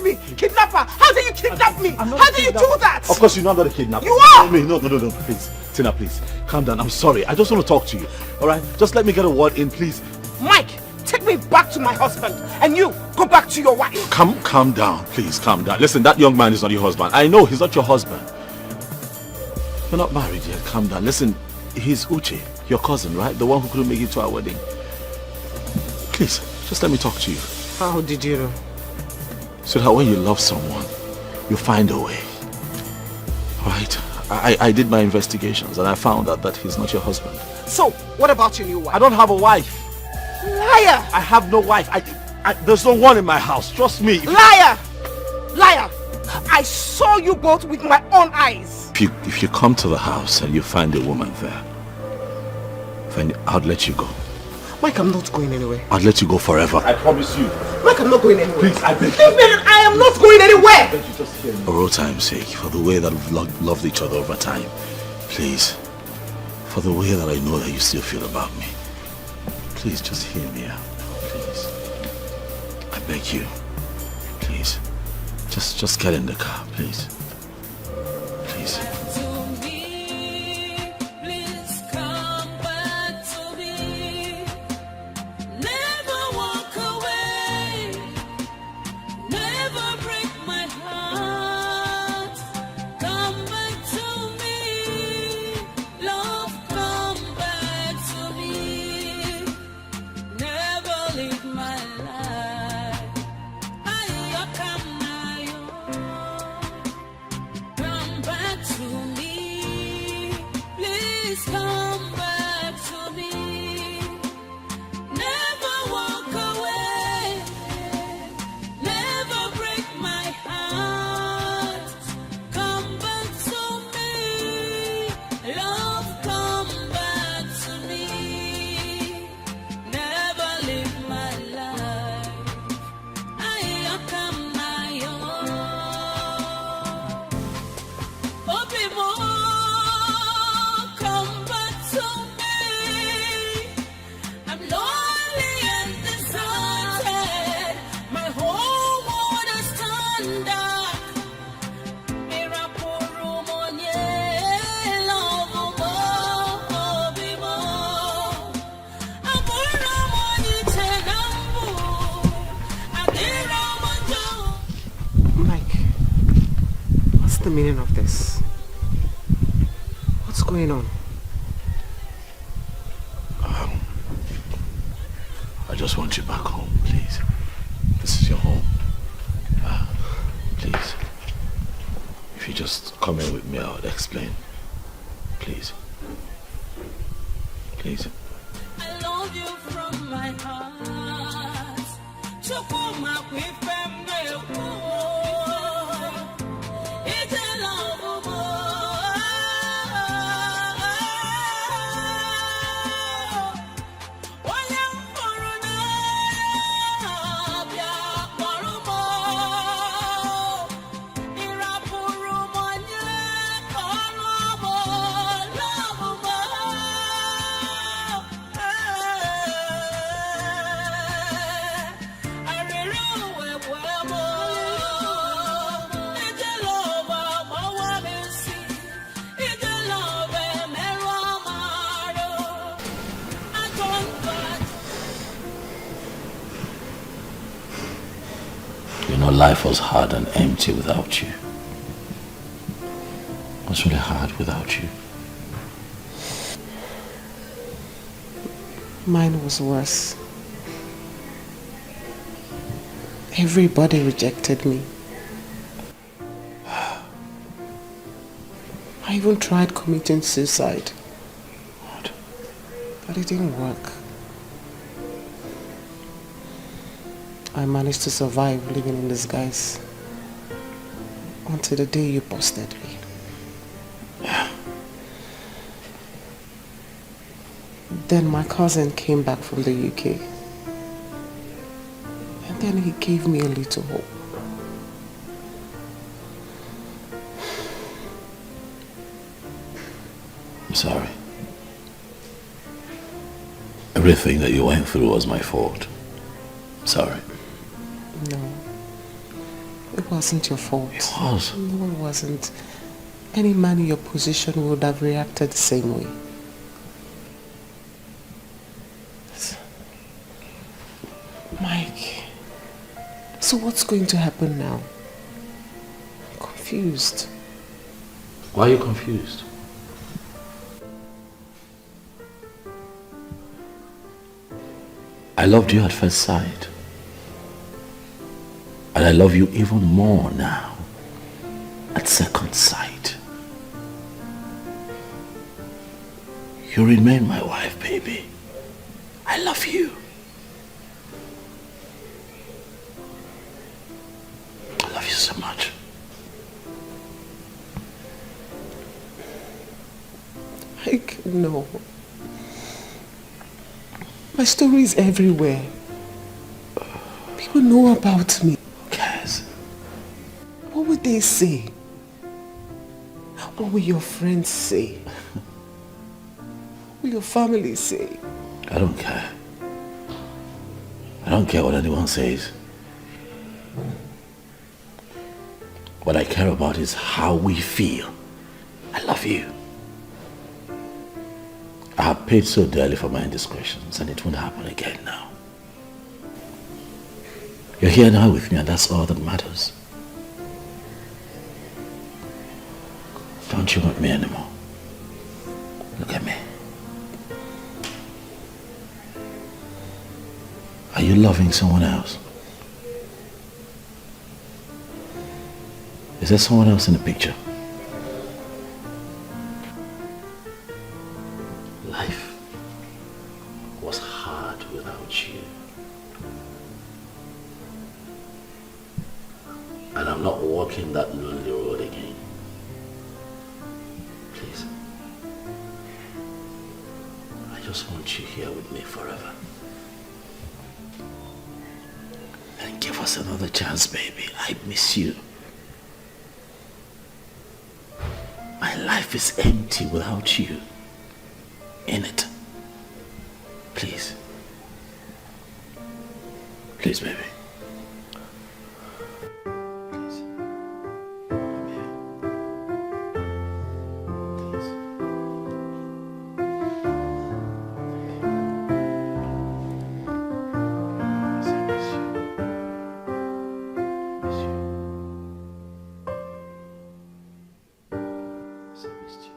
me? Kidnapper! How do you kidnap me? How do you do that? Of course you know I'm not a kidnapper. You are! No, please. Tina, please. Calm down. I'm sorry. I just want to talk to you. Alright? Just let me get a word in, please. Mike, take me back to my husband. And you, go back to your wife. Calm down. Please, calm down. Listen, that young man is not your husband. I know he's not your husband. You're not married yet. Calm down. Listen, he's Uche, your cousin, right? The one who couldn't make it to our wedding. Please, just let me talk to you. How did you know? So that when you love someone, you find a way. Alright? I did my investigations and I found out that he's not your husband. So, what about your new wife? I don't have a wife. Liar! I have no wife. There's no one in my house. Trust me. Liar! Liar! I saw you both with my own eyes. If you come to the house and you find a woman there, then I'll let you go. Mike, I'm not going anywhere. I'll let you go forever. I promise you. Mike, I'm not going anywhere. Please, I beg you. Leave me, I am not going anywhere. Don't you just hear me? For all time's sake, for the way that we've loved each other over time, please, for the way that I know that you still feel about me, please just hear me out. Please. I beg you. Please. Just get in the car, please. Please. The meaning of this? What's going on? I just want you back home, please. This is your home. Please. If you just come in with me, I'll explain. Please. Please. I love you from my heart. So come up with life was hard and empty without you. It was really hard without you. Mine was worse. Everybody rejected me. I even tried committing suicide. What? But it didn't work. I managed to survive living in disguise until the day you busted me. Yeah. Then my cousin came back from the UK. And then he gave me a little hope. I'm sorry. Everything that you went through was my fault. Sorry. No. It wasn't your fault. It was. No, it wasn't. Any man in your position would have reacted the same way. Mike, so what's going to happen now? I'm confused. Why are you confused? I loved you at first sight. And I love you even more now at second sight. You remain my wife, baby. I love you. I love you so much. Mike, no. My story is everywhere. People know about me. Who cares? What would they say? What will your friends say? What will your family say? I don't care. I don't care what anyone says. What I care about is how we feel. I love you. I have paid so dearly for my indiscretions, and it won't happen again now. You're here now with me, and that's all that matters. Don't you want me anymore? Look at me. Are you loving someone else? Is there someone else in the picture? Life was hard without you. And I'm not walking that lonely road again. Please. I just want you here with me forever. And give us another chance, baby. I miss you. My life is empty without you in it. Please. Please, baby. Please. Come here. Please. Yes, I miss you. I miss you. Yes, I missed you.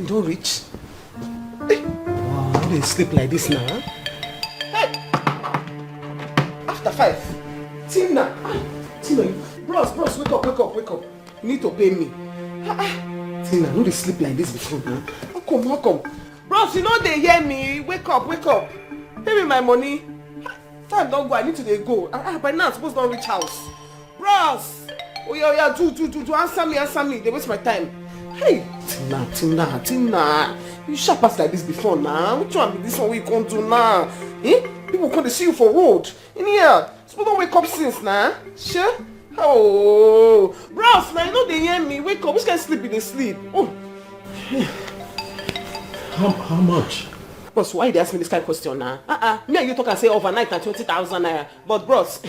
Don't reach. Hey. Wow, how do you sleep like this now? Huh? Hey! After 5. Tina! Tina, bros, wake up. You need to pay me. Tina, no dey sleep like this before now. How come? Bros, you know they hear me. Wake up. Pay me my money. Time don't go, I need to dey go. By now I'm supposed to reach house. Bros! Oh yeah, do answer me. They waste my time. Hey, Tina. You sharp pass like this before now. Which one be this one we can't do now? People come to see you for road. In here, suppose don't wake up since now. Sure? Oh, bros, now you know they hear me. Wake up. Which can sleep in the sleep? Oh. How much? Bros, why they ask me this kind of question now? Me and you talk and say overnight and 20,000 naira. But bros,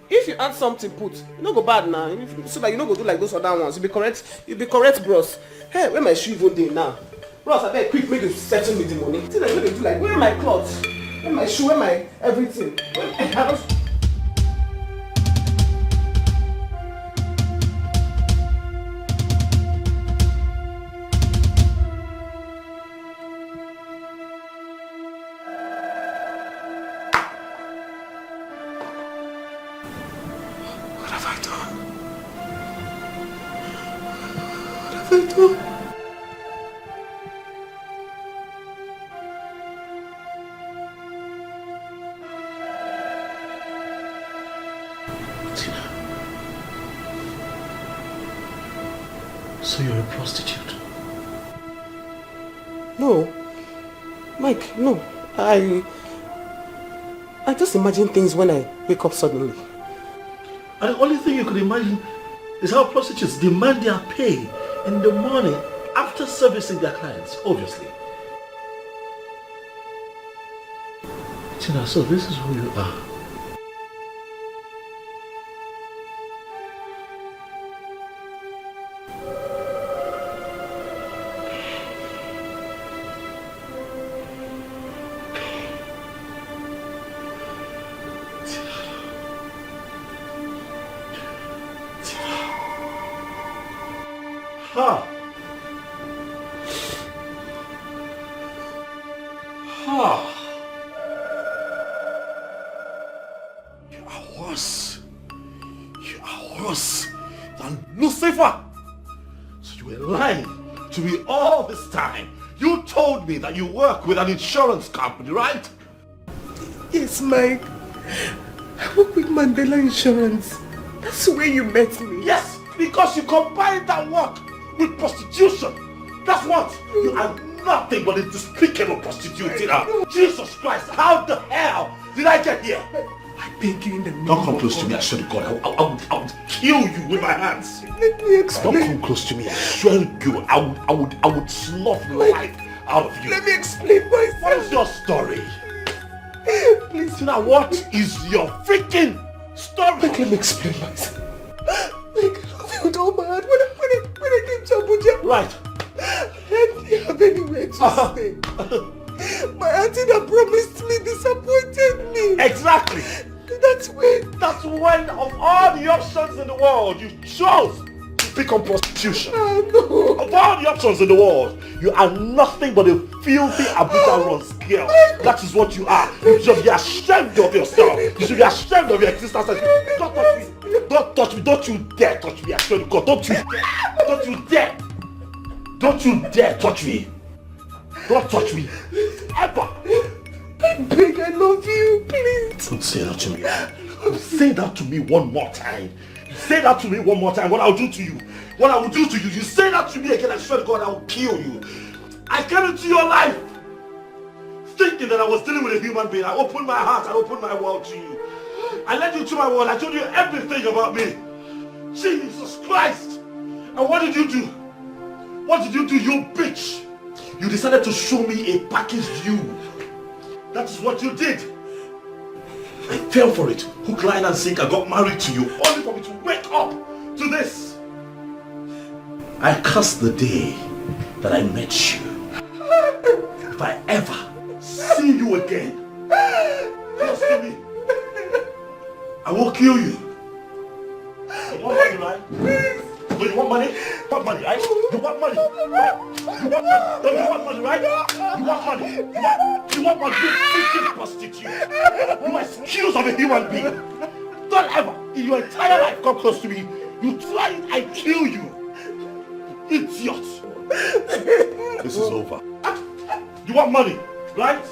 if you add something put, you no go bad now. So that you no go do like those other ones. You be correct, bros. Hey, where my shoe even dey now? Bros, I beg quick make you settle me the money. See that you dey do like, where my clothes? Where my shoe? Where my everything? What have I done? Tina. So you're a prostitute? No. Mike, no. I just imagine things when I wake up suddenly. And the only thing you could imagine is how prostitutes demand their pay in the morning after servicing their clients, obviously. Tina, so this is who you are. You are worse than Lucifer. So you were lying to me all this time. You told me that you work with an insurance company, right? Yes, Mike. I work with Mandela Insurance. That's where you met me. Yes, because you combined that work with prostitution. That's what? You are nothing but a despicable prostitute. Jesus Christ, how the hell did I get here? I beg you in the name. Don't come close to me, I swear to God. I would kill you with my hands. Let me explain. Don't come close to me, I swear to you. I would slough life out of you. Let me explain myself. What is your story? Please. Tina, what is your freaking story? Let me explain myself. Like, I feel so bad when I came to Abuja. Right. I didn't have anywhere to stay. My auntie that promised me disappointed me. Exactly. That's when of all the options in the world, you chose to pick on prostitution. No. Of all the options in the world, you are nothing but a filthy Abuja runs girl. That is what you are. You should be ashamed of yourself. You should be ashamed of your existence. Don't touch me. Don't touch me. Don't you dare touch me. I swear to God. Don't you dare. Don't you dare. Don't you dare touch me. Don't touch me. Ever. I beg, I love you, please. Don't say that to me. Say that to me one more time. Say that to me one more time. What I'll do to you. What I will do to you. You say that to me again, I swear to God, I will kill you. I came into your life thinking that I was dealing with a human being. I opened my heart. I opened my world to you. I led you to my world. I told you everything about me. Jesus Christ. And what did you do? What did you do, you bitch? You decided to show me a packaged you. That is what you did. I fell for it. Hook, line and sinker, got married to you, only for me to wake up to this. I curse the day that I met you. If I ever see you again, close to me, I will kill you. You want money, right? Do you want money? Want money, right? You want money, right? You want money? Don't you want money, right? You want money? You want money? You freaking prostitute! You excuse of a human being! Don't ever, In your entire life, come close to me. You try it, I kill you. Idiot. This is over. You want money, right?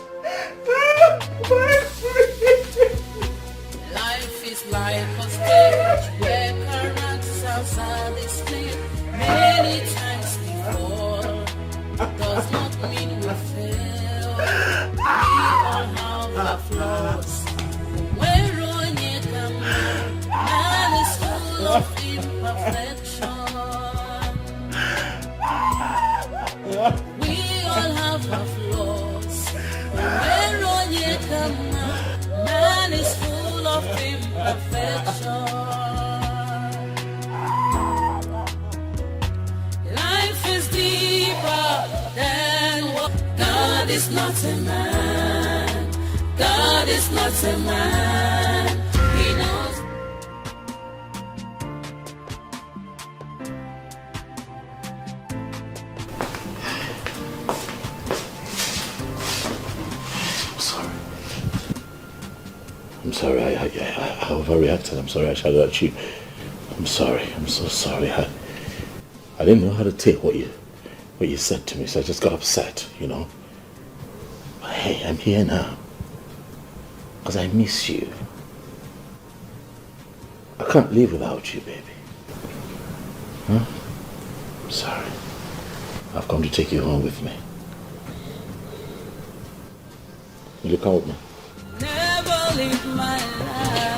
Life is like a stage where characters are displayed. Many times we fall, does not mean we fail. We all have our flaws. We're on it, man is full of imperfection. We all have our flaws. We're on it, man is full of imperfection. Life is deeper than what God is not a man. God is not a man. He knows. I'm sorry, I overreacted. I'm sorry I shouted at you. I'm sorry, I'm so sorry. I didn't know how to take what you said to me, so I just got upset, you know. But hey, I'm here now. Because I miss you. I can't live without you, baby. Huh? I'm sorry. I've come to take you home with me. Will you come with me? Never live my life.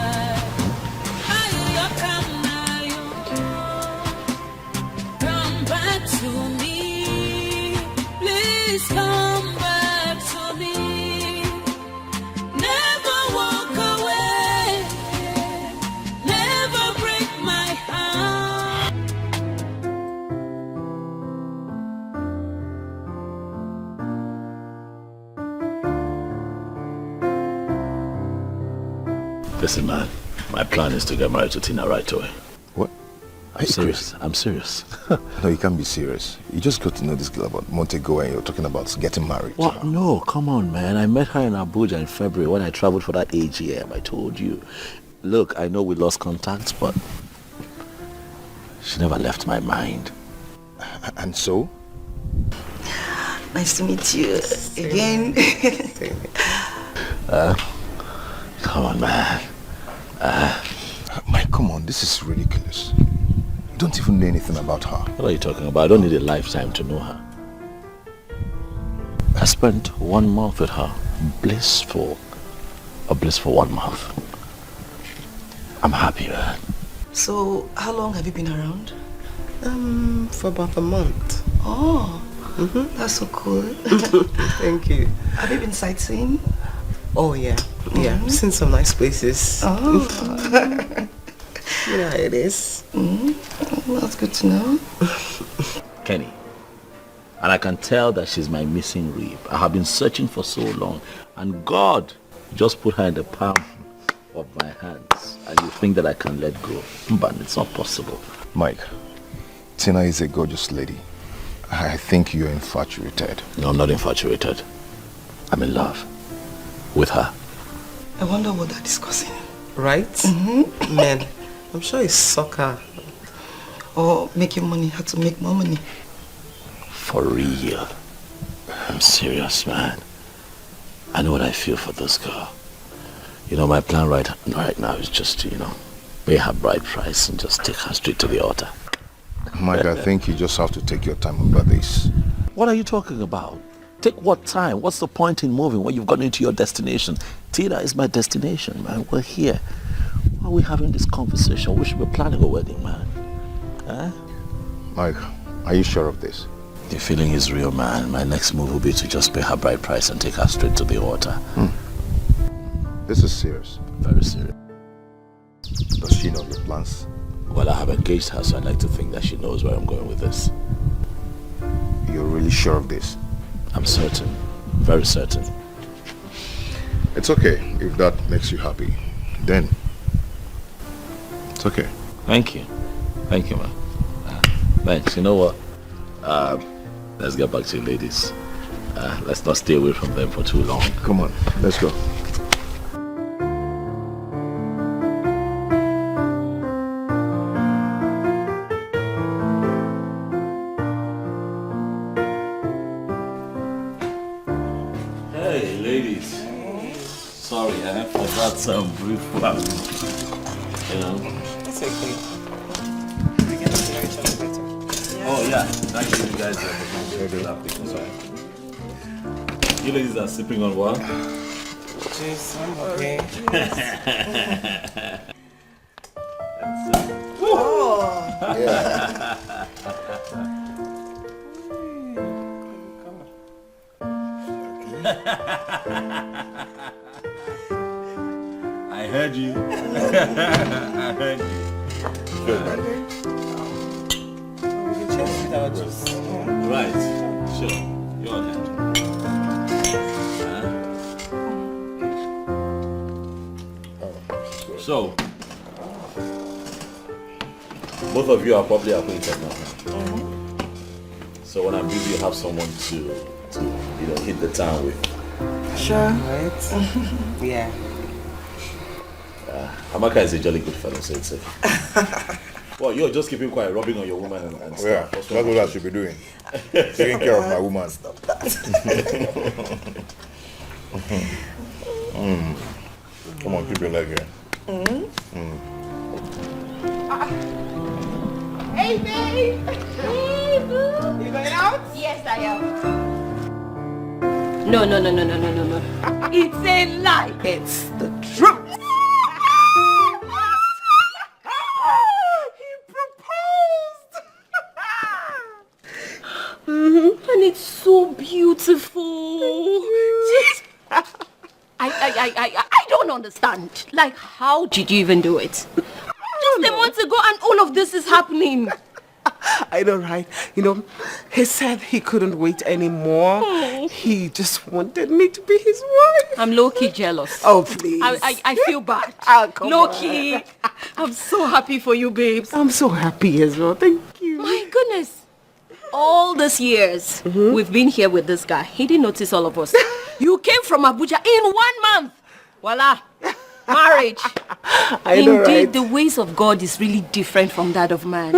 Come back to me. Please come back to me. Never walk away. Never break my heart. Listen, man, my plan is to get married to Tina right away. What? I'm serious. I'm serious. No, you can't be serious. You just got to know this girl about Montego and you're talking about getting married. What? No, come on, man. I met her in Abuja in February when I traveled for that AGM. I told you. Look, I know we lost contact, but she never left my mind. And so? Nice to meet you again. Come on, man. Mike, come on, this is ridiculous. You don't even know anything about her. What are you talking about? I don't need a lifetime to know her. I spent 1 month with her. Blissful. A blissful 1 month. I'm happy, man. So, how long have you been around? For about a month. Oh, that's so cool. Thank you. Have you been sightseeing? Oh yeah, yeah. Seen some nice places. Oh, You know how it is. that's good to know. Kenny. And I can tell that she's my missing rib. I have been searching for so long. And God just put her in the palm of my hands. And you think that I can let go. But it's not possible. Mike, Tina is a gorgeous lady. I think you're infatuated. No, I'm not infatuated. I'm in love with her. I wonder what they're discussing. Right? Man, I'm sure it's soccer. Or making money, how to make more money. For real. I'm serious, man. I know what I feel for this girl. You know, my plan right now is just to, pay her bride price and just take her straight to the altar. Mike, I think you just have to take your time about this. What are you talking about? Take what time? What's the point in moving when you've gotten into your destination? Tina is my destination, man. We're here. Why are we having this conversation? We should be planning a wedding, man. Huh? Mike, are you sure of this? The feeling is real, man. My next move will be to just pay her bride price and take her straight to the altar. This is serious. Very serious. Does she know your plans? Well, I have engaged her, so I'd like to think that she knows where I'm going with this. You're really sure of this? I'm certain. Very certain. It's okay if that makes you happy. Then, it's okay. Thank you. Thank you, man. Thanks. You know what? Let's get back to you, ladies. Let's not stay away from them for too long. Come on, let's go. That's brief one. You know? It's okay. We get to know each other better. Oh yeah, thank you guys. Sorry. You ladies are sipping on what? Jeez, I'm okay. I heard you. I heard you. Right. Sure. Go ahead. So, both of you are probably acquainted now. So when I'm busy, you have someone to hit the town with. Sure. Right. Yeah. Amaka is a jolly good fellow, so it's okay. Well, you're just keeping quiet, rubbing on your woman and stuff. Yeah, that's what I should be doing. Taking care of my woman. Stop that. Come on, keep your leg here. Hey, babe. Hey, boo. You going out? Yes, I am. No. It's a lie. It's the truth. He proposed. And it's so beautiful. I don't understand. Like, how did you even do it? Just a month ago and all of this is happening. I know, right? You know, he said he couldn't wait anymore. He just wanted me to be his wife. I'm low-key jealous. Oh, please. I feel bad. Oh, come Low-key. I'm so happy for you, babes. I'm so happy as well. Thank you. My goodness. All these years we've been here with this guy. He didn't notice all of us. You came from Abuja in 1 month. Voila. Marriage. I know, Indeed, right? the ways of God is really different from that of man.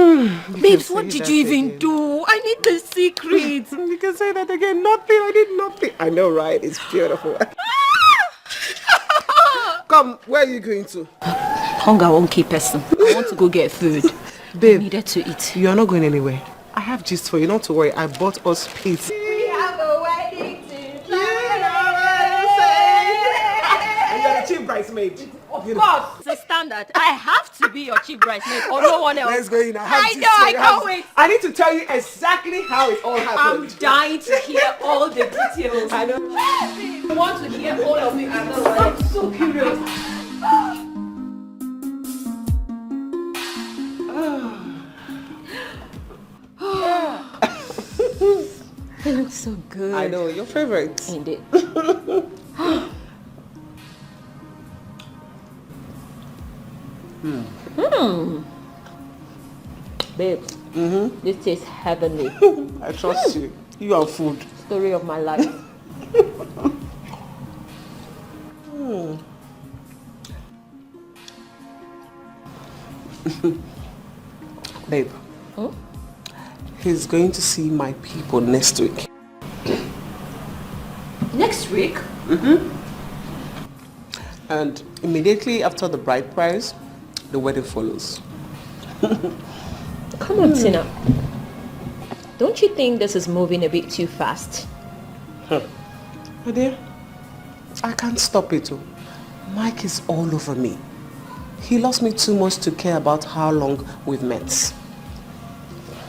Babes, what did you even do? I need the secret. You can say that again. Nothing. I did nothing. I know, right? It's beautiful. Come, where are you going to? Hunger won't keep person. I want to go get food. Babe, I needed to eat. you are not going anywhere. I have gist for you. Not to worry. I bought us pizza. We have a wedding to And you're the chief bridesmaid. Of course, it's a standard. I have to be your chief bridesmaid or no one else. Let's go in. I know, I can't wait. I need to tell you exactly how it all I'm happened. dying to hear all the details. I know. I want to hear all of it. I'm so curious. It looks so good. I know, your favorite. Indeed. Babe, this tastes heavenly. I trust you. You are food. Story of my life. Babe, he's going to see my people next week. Next week? And immediately after the bride price, the wedding follows. Come on, Tina. Don't you think this is moving a bit too fast? My dear, I can't stop it. Oh. Mike is all over me. He loves me too much to care about how long we've met.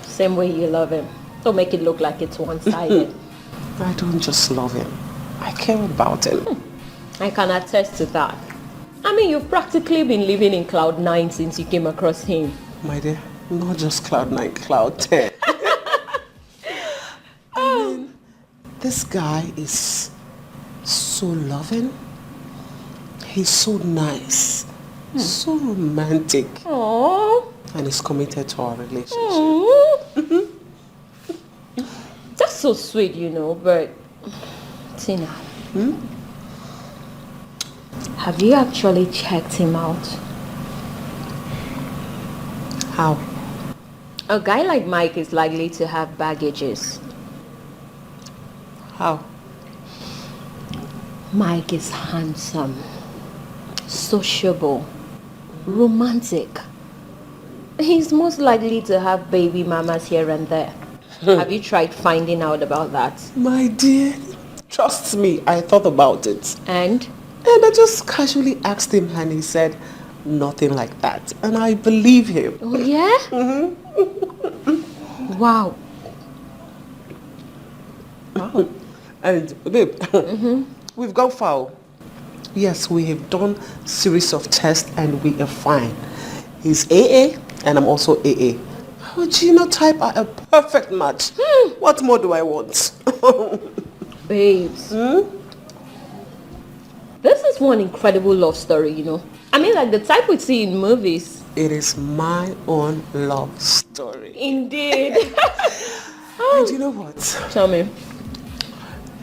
Same way you love him. Don't make it look like it's one-sided. I don't just love him. I care about him. I can attest to that. I mean, you've practically been living in cloud 9 since you came across him. My dear, not just cloud 9, cloud 10. I mean, this guy is so loving. He's so nice. So romantic. Aww. And he's committed to our relationship. Aww. That's so sweet, you know, but... Tina. Have you actually checked him out? How? A guy like Mike is likely to have baggages. How? Mike is handsome. sociable, romantic. He's most likely to have baby mamas here and there. Have you tried finding out about that? My dear, trust me, I thought about it. And? And I just casually asked him and he said nothing like that. And I believe him. Oh, yeah? Wow. Wow. And babe, we've gone far. Yes, we have done series of tests and we are fine. He's AA and I'm also AA. Our genotype are a perfect match. What more do I want? Babes. This is one incredible love story, you know. I mean, like the type we see in movies. It is my own love story. Indeed. And you know what? Tell me.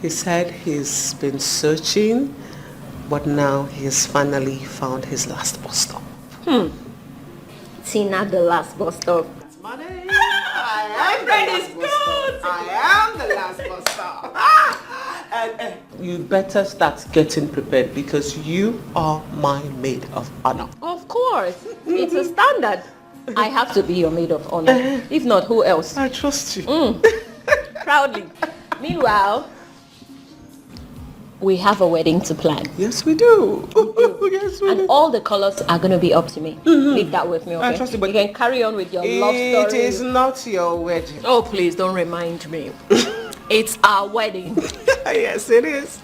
He said he's been searching, but now he's finally found his last bus stop. Tina, the last bus stop. Money. I am the last bus stop. And you better start getting prepared because you are my maid of honor. Of course. It's a standard. I have to be your maid of honor. If not, who else? I trust you. Proudly. Meanwhile, we have a wedding to plan. Yes, we do. Yes, we And do. all the colors are going to be up to me. Leave that with me, okay? I trust you, but you can carry on with your love It story. is not your wedding. Oh, please don't remind me. It's our wedding. Yes, it is.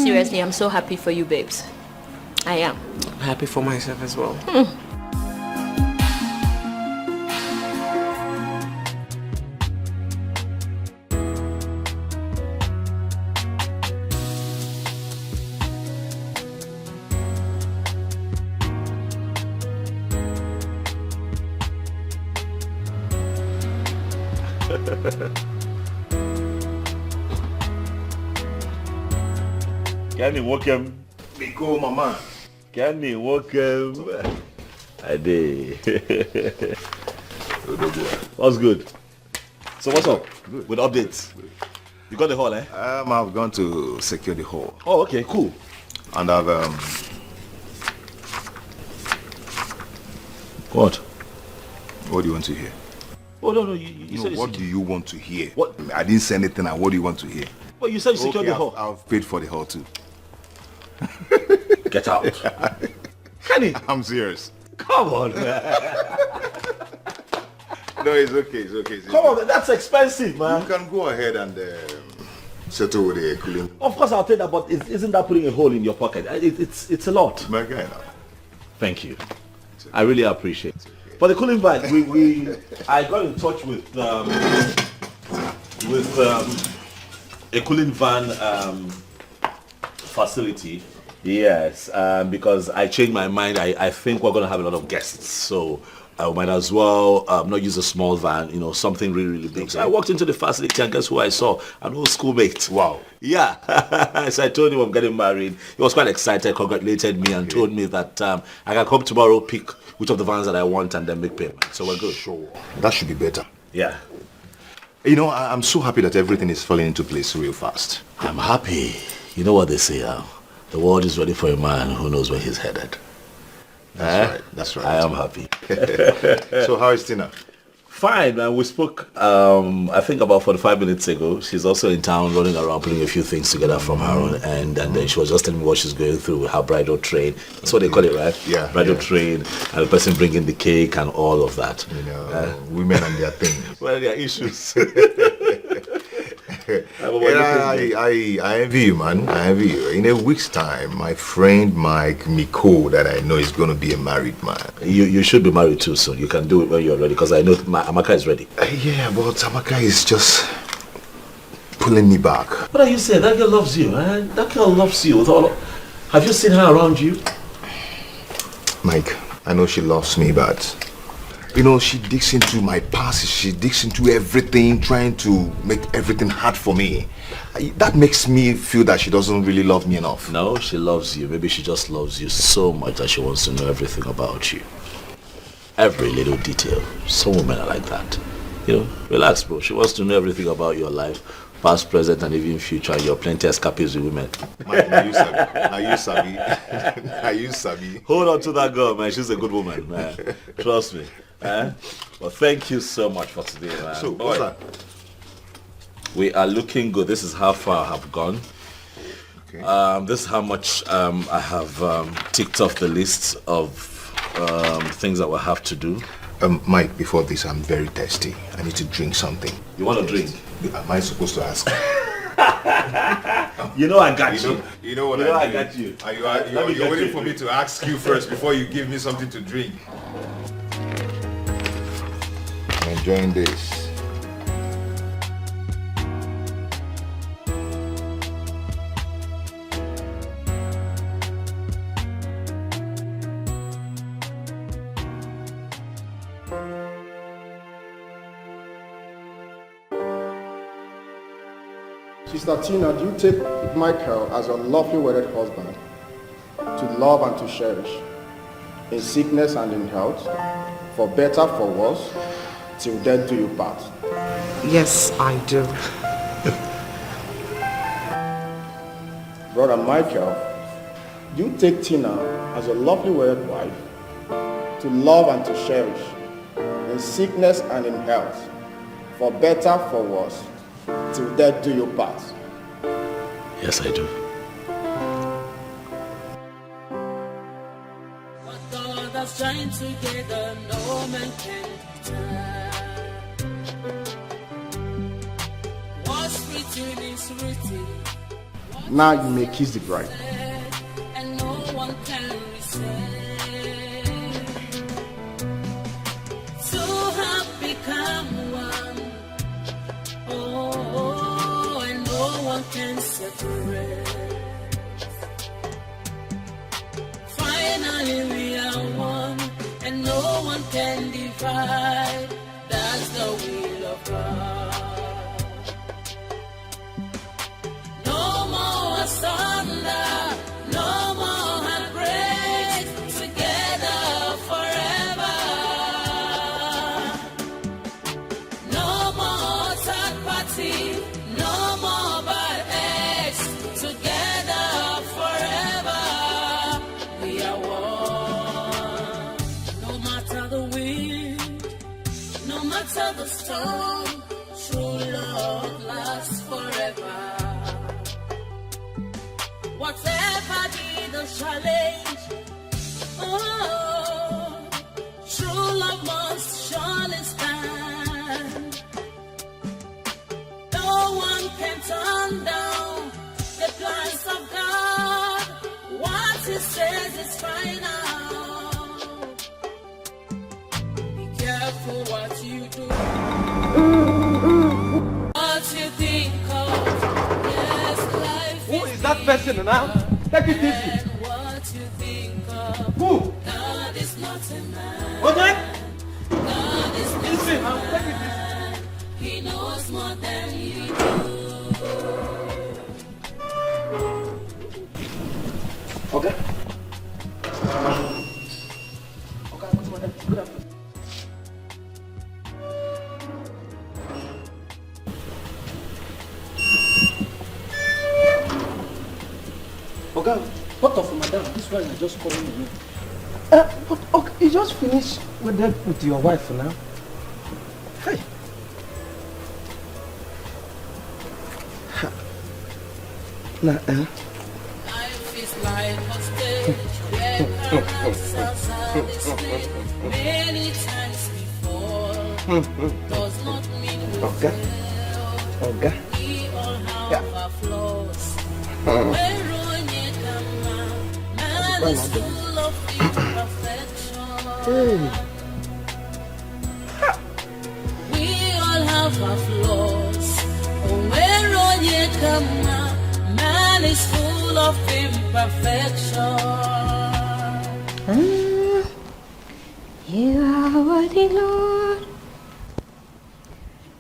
Seriously, I'm so happy for you, babes. I am. I'm happy for myself as well. Kenny, welcome. Biko, mama. Kenny, welcome. I did. What's good? So what's up with updates? You got the hall, eh? I've gone to secure the hall. Oh, okay, cool. And I've What? what do you want to hear? Oh no, you No, said what do you want to hear? What? I didn't say anything. And what do you want to hear? Well, you said you secured the hall. I've paid for the hall too. Get out. Kenny, I'm serious. come on, man. No, it's okay. It's okay. It's Come on, man. That's expensive, You man. can go ahead and settle with the cooling. Of course, I'll take that, but isn't that putting a hole in your pocket? It's a lot. My guy now. Thank you. I really appreciate it. For the cooling van, I got in touch with a cooling van facility. Yes, because I changed my mind. I think we're going to have a lot of guests, so I might as well not use a small van, you know, something really, really big. So I walked into the facility and guess who I saw? An old schoolmate. Wow. Yeah. So I told him I'm getting married. He was quite excited, congratulated me and told me that I can come tomorrow, pick which of the vans that I want and then make payment. So we're good. Sure. That should be better. Yeah. You know, I'm so happy that everything is falling into place real fast. I'm happy. You know what they say, the world is ready for a man who knows where he's headed. That's right. That's right. I am happy. So how is Tina? Fine, man. We spoke, I think about 45 minutes ago. She's also in town running around putting a few things together from her own end. And then she was just telling me what she's going through with her bridal train. That's what they call it, right? Yeah. Bridal train, and the person bringing the cake and all of that. You know, women and their things. Well, there are issues. I envy you, man. I envy you. In a week's time, my friend Mike Miko, that I know is going to be a married man. You should be married too soon. You can do it when you're ready, because I know Amaka is ready. Yeah, but Amaka is just pulling me back. What are you saying? That girl loves you, man. That girl loves you. With all. Have you seen her around you? Mike, I know she loves me, but you know, she digs into my past. She digs into everything, trying to make everything hard for me. That makes me feel that she doesn't really love me enough. No, she loves you. Maybe she just loves you so much that she wants to know everything about you. Every little detail. Some women are like that. You know, relax, bro. She wants to know everything about your life past, present, and even future. And you're plenty escapists with women. Mike, now you sabi. Now you sabi. Hold on to that girl, man. She's a good woman, man. Trust me. Well, thank you so much for today, man. So, what's that? We are looking good. This is how far I have gone. Okay. This is how much I have ticked off the list of things that we'll have to do. Mike, before this, I'm very thirsty. I need to drink something. You want to drink? Am I supposed to ask? You know I got you. You know what I got you. You're waiting for me to ask you first before you give me something to drink. I'm enjoying this. Sister Tina, do you take Michael as your lawfully wedded husband to love and to cherish, in sickness and in health, for better, for worse, till death do you part? Yes, I do. Brother Michael, do you take Tina as your lawfully wedded wife to love and to cherish, in sickness and in health, for better, for worse, till death do you part? Yes, I do. What God has joined together, no man can divide. What's written is written. Now you may kiss the bride. And no one can resist. Two have become one. Oh, and no one can separate. Finally we are one, and no one can divide. That's the will of God. No more asunder, no more heartbreak, together forever. No more third party, no more bad eggs, together forever. We are one. No matter the wind, no matter the storm, true love lasts forever. Whatever be the challenge, oh, true love must surely stand. No one can turn down the plans of God. What He says is final. Be careful what you do. What you think of. Yes, life Who is that person now? Take it easy. and what you think of. Who? God is not a man. Okay? God is not Easy a now. Take it easy. man. He knows more than you do. Okay. Okay, what's my name? Good afternoon. Okay, what of madam? This one is just calling me. But okay, you just finished with your wife now. Hey. Nah, Life is like a stage where characters are displayed many times before. Does not mean we Okay. fail. Okay. We all have Yeah. our flaws. Man is full of imperfection. We all have our flaws. Man is full of imperfection. You are worthy, Lord.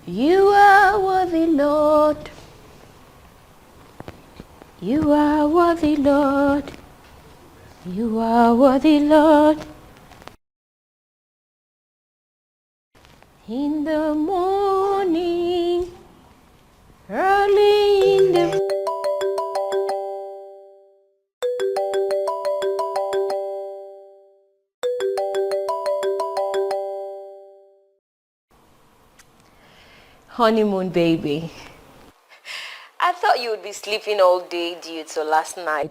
You are worthy, Lord. You are worthy, Lord. You are worthy, Lord. In the morning, early Honeymoon, baby. I thought you would be sleeping all day due to last night.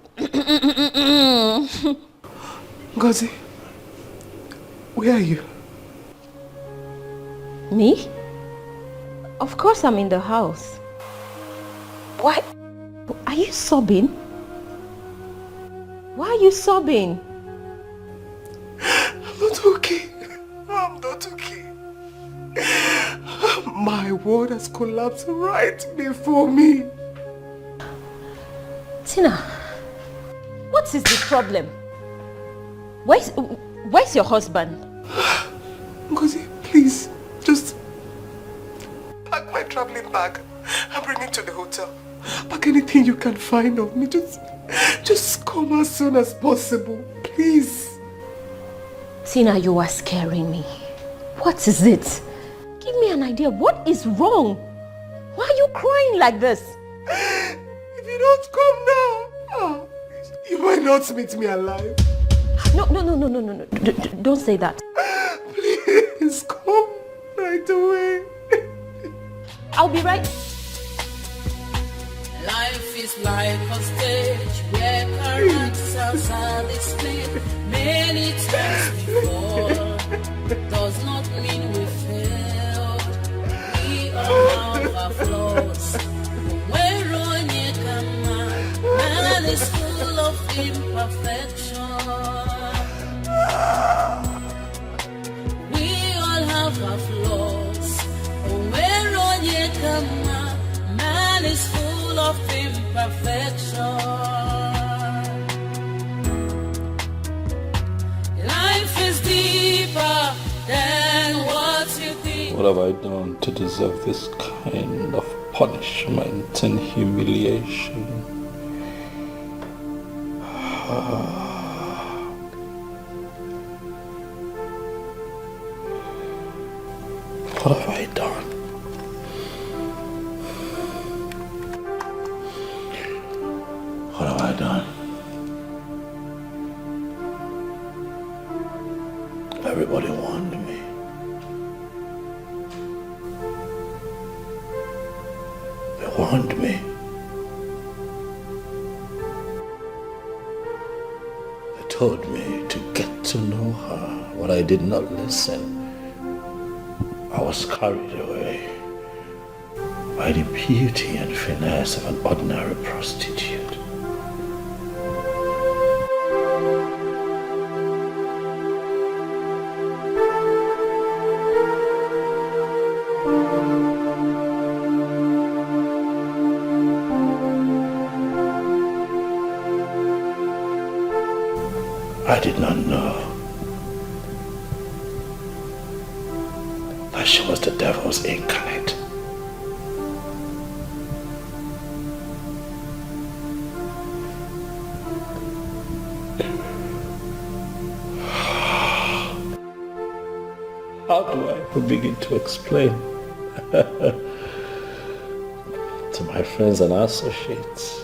Ngozi, where are you? Me? Of course I'm in the house. Why? Are you sobbing? Why are you sobbing? I'm not okay. I'm not okay. My world has collapsed right before me. Tina, what is the problem? Where's your husband? Ngozi, please, just pack my traveling bag and bring it to the hotel. Pack anything you can find of me. Just come as soon as possible, please. Tina, you are scaring me. What is it? Give me an idea. What is wrong? Why are you crying like this? If you don't come now, you might not meet me alive. No. Don't say that. Please come right away. I'll be right. Life is like a stage where characters are displayed many times before. Does not mean we failed. We all have our flaws. We're on your command. Man is full of imperfection. We all have our flaws. We're on your command. Man is full of imperfection. Life is deeper than what you think. What have I done to deserve this kind of punishment and humiliation? What have I done? What have I done? Everybody warned me. They warned me. They told me to get to know her, but I did not listen. I was carried away by the beauty and finesse of an ordinary prostitute. I did not know that she was the devil's incarnate. How do I begin to explain to my friends and associates?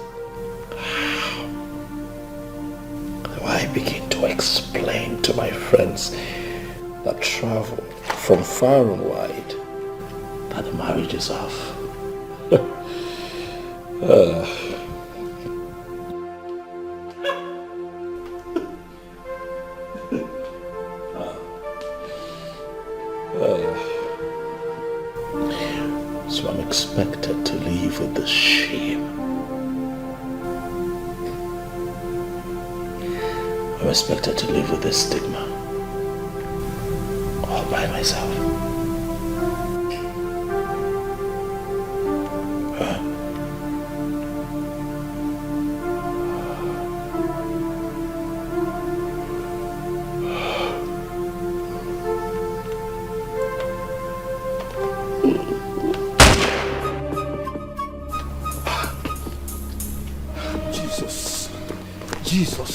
How do I begin to explain to my friends that travel from far and wide that the marriage is off? So I'm expected to live with this shame. I'm expected to live with this stigma all by myself. Jesus.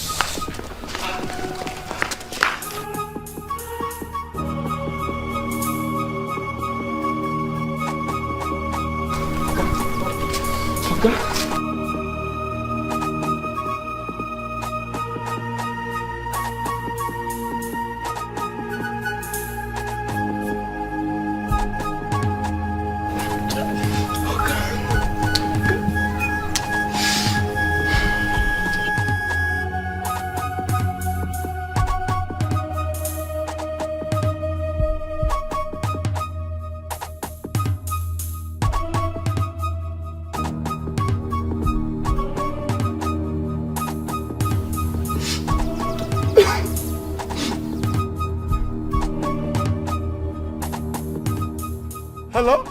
Hello?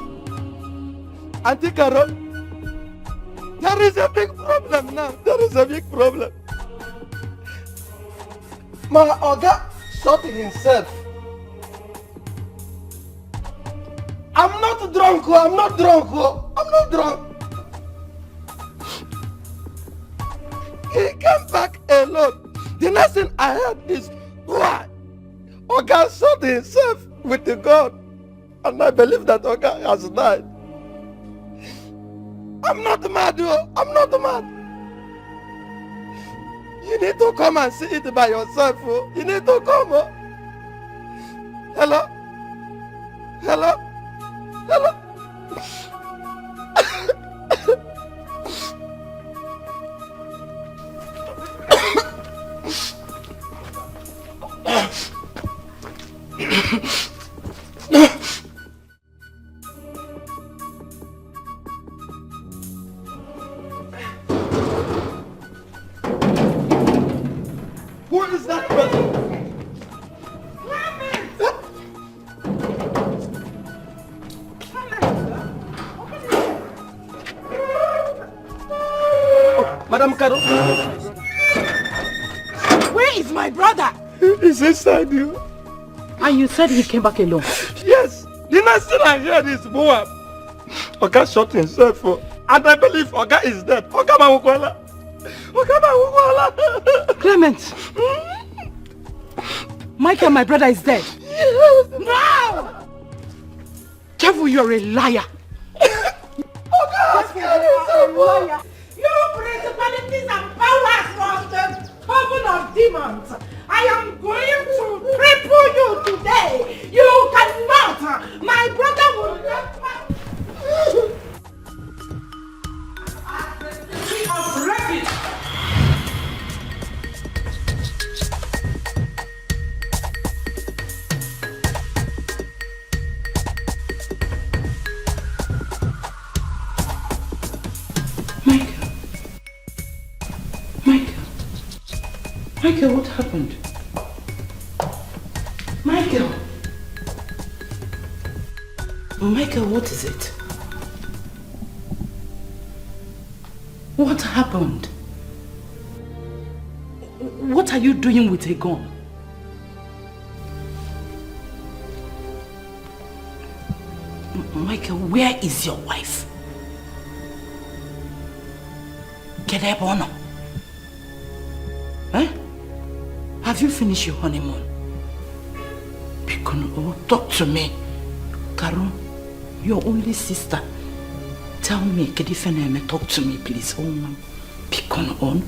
Auntie Carol? There is a big problem now. There is a big problem. My Oga shot himself. I'm not drunk, I'm not drunk, I'm not drunk. He came back alone. The next thing I heard is, why? Oga shot himself with the gun. And I believe that Oga has died. I'm not mad, I'm not mad. You need to come and see it by yourself. You need to come. Hello? Hello? Hello? Who is that person? Madam Carol. Where is my brother? He's inside you. And you said he came back alone. Yes. The next thing I heard is Moab. Oga shot himself. And I believe Oga is dead. Oga Mawukwala. Oga Mawukwala. Clement. Michael, my brother, is dead. Yes. No! Devil, you're a liar. Oga has killed himself. You principalities and powers from the coven of demons. I am going to cripple you today. You cannot. My brother will never. Of wreckage. Michael, what happened? Michael! Michael, what is it? What happened? What are you doing with a gun? Michael, where is your wife? Get up on her. Eh? Have you finished your honeymoon? Pikono, talk to me. Karo, your only sister. Tell me, Kedifeneme, talk to me, please. Oh, no. Pikono on.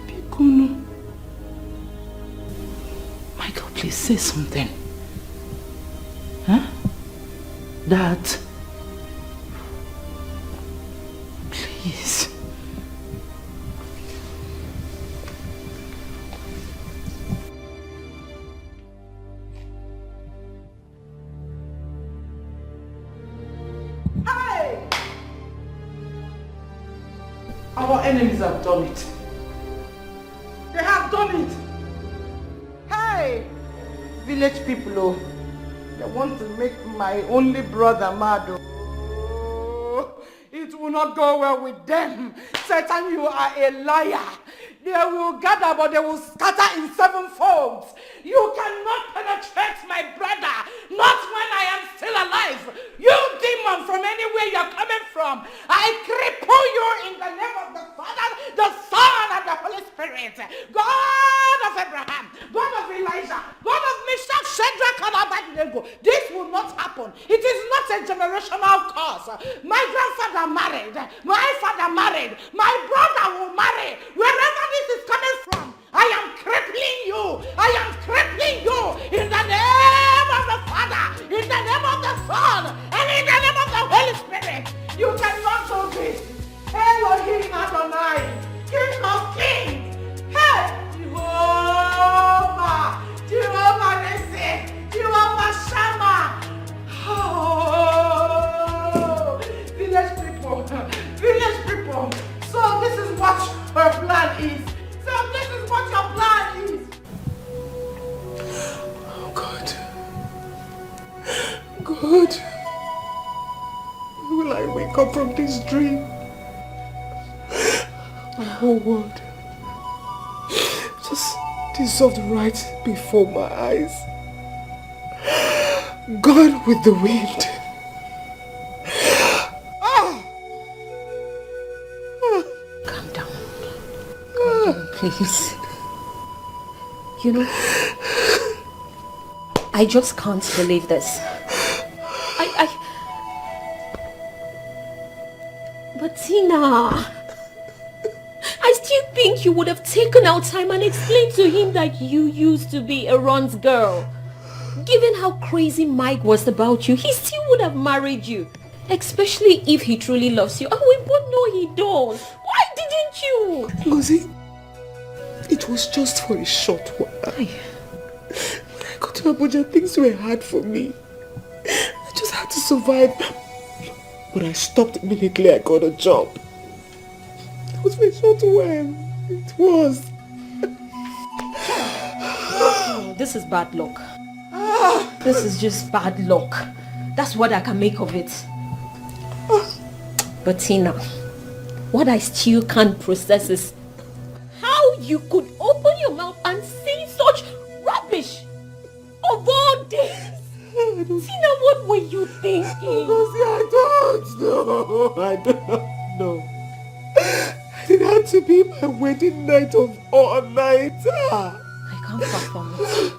Pikono. Michael, please say something. Huh? Dad. Please. Our enemies have done it. They have done it. Hey, village people, oh, they want to make my only brother mad. Oh, it will not go well with them. Satan, you are a liar. They will gather, but they will scatter in seven folds. You cannot penetrate my brother, not when I am still alive. You demon from anywhere you're coming from, I cripple you in the name of the Father, the Son, and the Holy Spirit. God of Abraham, God of Elijah, God of Meshach, Shadrach, and Abednego. This will not happen. It is not a generational curse. My grandfather married, my father married, my brother will marry. Wherever this is coming from, I am crippling you. I am crippling you in the name of the Father, in the name of the Son, and in the name of the Holy Spirit. You cannot do this. Elohim Adonai, King of Kings. Hey, Jehovah, Jehovah Nissi, Jehovah Shammah. Oh, village people. So this is what her plan God, will I wake up from this dream? My whole world just dissolved right before my eyes. Gone with the wind. Calm down. Calm down, please. You know, I just can't believe this. But Tina, I still think you would have taken out time and explained to him that you used to be a Ron's girl. Given how crazy Mike was about you, he still would have married you. Especially if he truly loves you. And we both know he does. Why didn't you? Lucy, it was just for a short while. When I got to Abuja, things were hard for me. I just had to survive. But I stopped immediately I got a job. It was for a short while. It was. Oh, this is bad luck. This is just bad luck. That's what I can make of it. But Tina, what I still can't process is how you could open your mouth and say such rubbish of all days. Tina, what were you thinking? I don't know. It had to be my wedding night of all nights. I can't fathom it.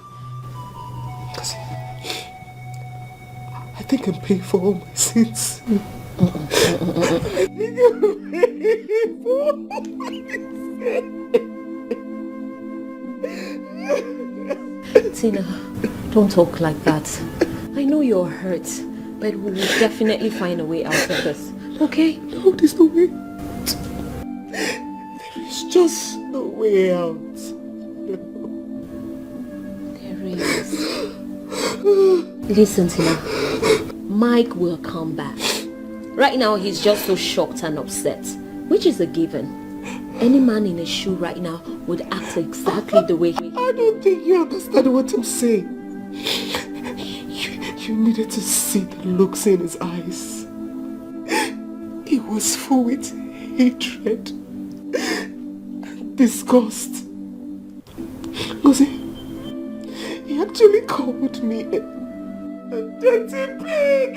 I think I'm paying for all my sins. I think I'm paying for all my sins. Tina, don't talk like that. I know you're hurt, but we will definitely find a way out of this. Okay? No, there's no way. There is just no way out. No. There is. Listen, Tina. Mike will come back. Right now, he's just so shocked and upset, which is a given. Any man in a shoe right now would act exactly the way he... I don't think you understand what I'm saying. You needed to see the looks in his eyes. He was full with hatred and disgust. Lucy, he actually called me a dirty pig.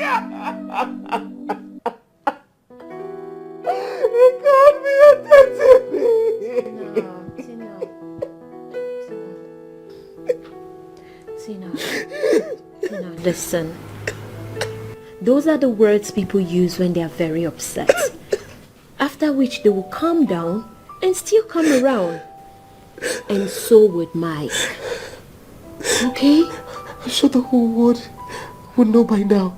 He called me a dirty pig. Tina, listen. Those are the words people use when they are very upset. After which they will calm down and still come around. And so would Mike. Okay? I'm sure the whole world will know by now.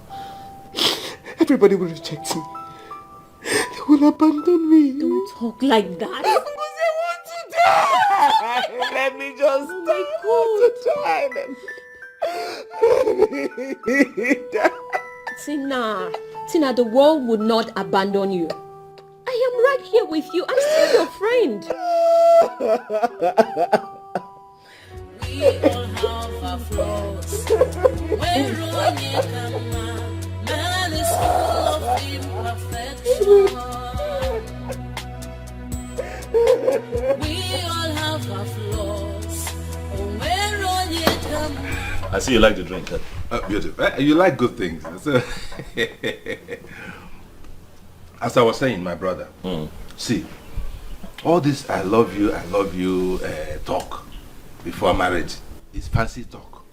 Everybody will reject me. They will abandon me. Don't talk like that. Because I want to die. Let me just Tina, the world would not abandon you. I am right here with you. I'm still your friend. We all have our flaws. When Ronnie come out, man is full of imperfection. We all have our flaws. When Ronnie come out. I see you like the drink. Beautiful. You like good things. So as I was saying, my brother, see, all this I love you talk before marriage is fancy talk.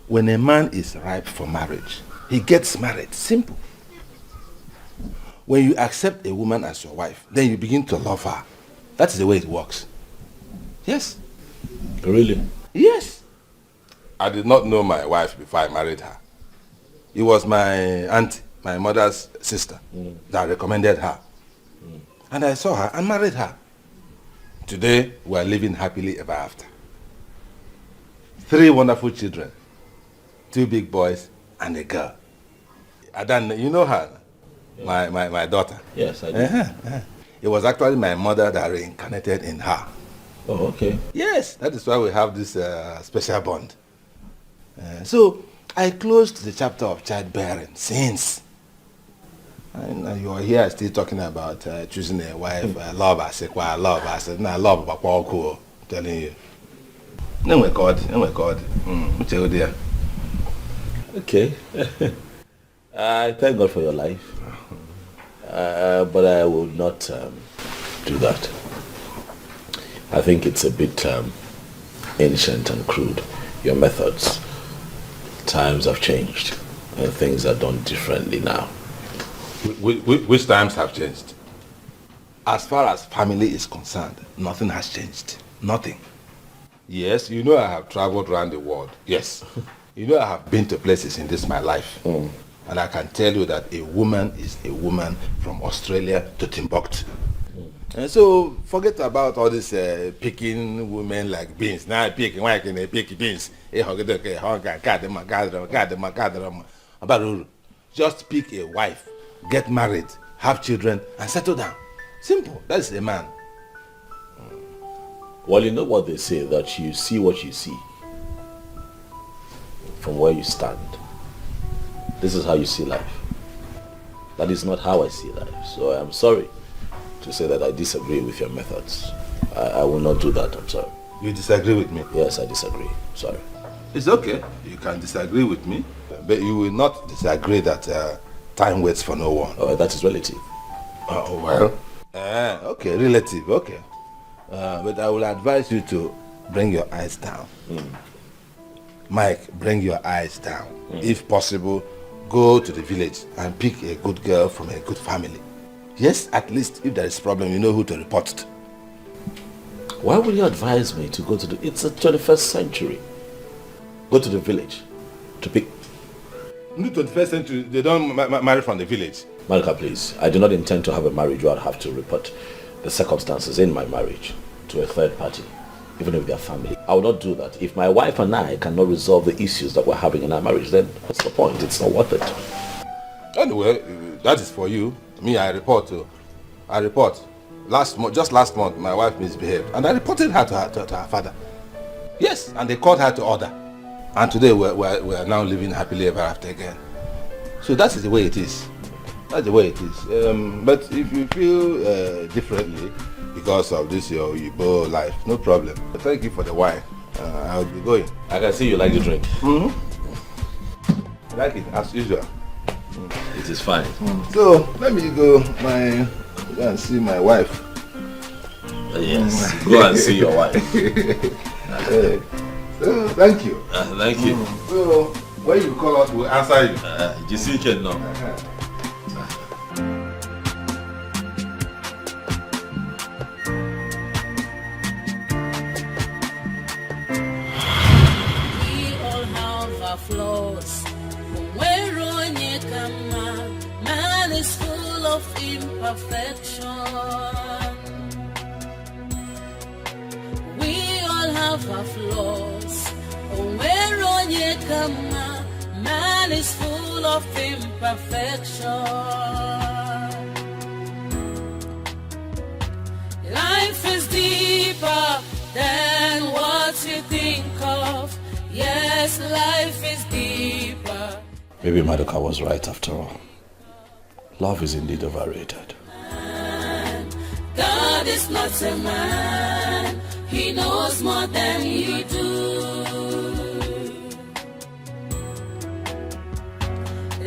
When a man is ripe for marriage, he gets married. Simple. When you accept a woman as your wife, then you begin to love her. That's the way it works. Yes. Really? Yes. I did not know my wife before I married her. It was my auntie, my mother's sister, that recommended her. And I saw her and married her. Today, we are living happily ever after. 3 wonderful children, 2 big boys and a girl. Adan, you know her? Yeah. My daughter. Yes, I do. It was actually my mother that reincarnated in her. Oh, okay. Yes, that is why we have this special bond. So, I closed the chapter of childbearing since. And you are here still talking about choosing a wife. I love her. I said, well, I love her. I said, no, I love her, but cool. I'm telling you. No, my God. Okay. I thank God for your life. But I will not do that. I think it's a bit ancient and crude. Your methods. Times have changed. And things are done differently now. Which times have changed? As far as family is concerned, nothing has changed. Nothing. Yes, you know I have traveled around the world. Yes. You know I have been to places in this my life. And I can tell you that a woman is a woman from Australia to Timbuktu. And so forget about all this picking women like beans. Now picking, why can they pick beans? Just pick a wife, get married, have children, and settle down. Simple. That's a man. Well, you know what they say, that you see what you see from where you stand. This is how you see life. That is not how I see life. So I'm sorry to say that I disagree with your methods. I will not do that, I'm sorry. You disagree with me? Yes, I disagree. Sorry. It's okay. You can disagree with me, but you will not disagree that time waits for no one. Oh, that is relative. Okay, relative, okay. But I will advise you to bring your eyes down. Mike, bring your eyes down. If possible, go to the village and pick a good girl from a good family. Yes, at least if there is a problem, you know who to report to. Why would you advise me to go to the... It's the 21st century. Go to the village to pick... In the 21st century, they don't marry from the village. Malika, please. I do not intend to have a marriage where I'd have to report the circumstances in my marriage to a third party, even if they are family. I will not do that. If my wife and I cannot resolve the issues that we're having in our marriage, then what's the point? It's not worth it. Anyway, that is for you. Me, I report. Just last month, my wife misbehaved, and I reported her to her father. Yes, and they called her to order. And today we are now living happily ever after again. So that is the way it is. That's the way it is. But if you feel differently because of this your Igbo life, no problem. But thank you for the wine. I'll be going. I can see you like the drink. Like it as usual. It is fine. So let me go and see my wife. Yes, go and see your wife. So thank you. Thank you. So when you call us, we'll answer you. Just see you now. We all have our flaws. When Ronye Kama, man is full of imperfection. We all have our flaws. When Ronye Kama, man is full of imperfection. Life is deeper than what you think of. Yes, life is deeper. Maybe Madoka was right after all. Love is indeed overrated. God is not a man. He knows more than you do.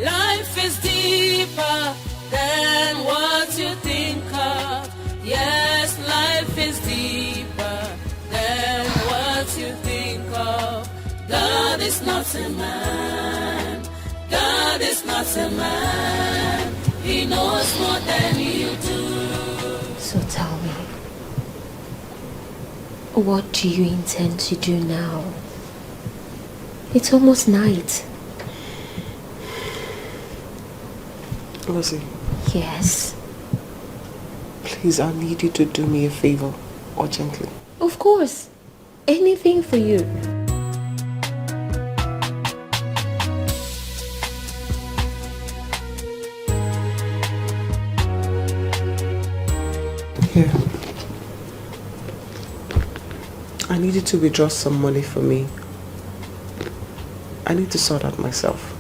Life is deeper than what you think of. Yes, life is deeper than what you think of. God is not a man. God is not a man. He knows more than you do. So tell me, what do you intend to do now? It's almost night. Lucy, Yes. please, I need you to do me a favor urgently. Of course. Anything for you. Here. I need you to withdraw some money for me. I need to sort out myself.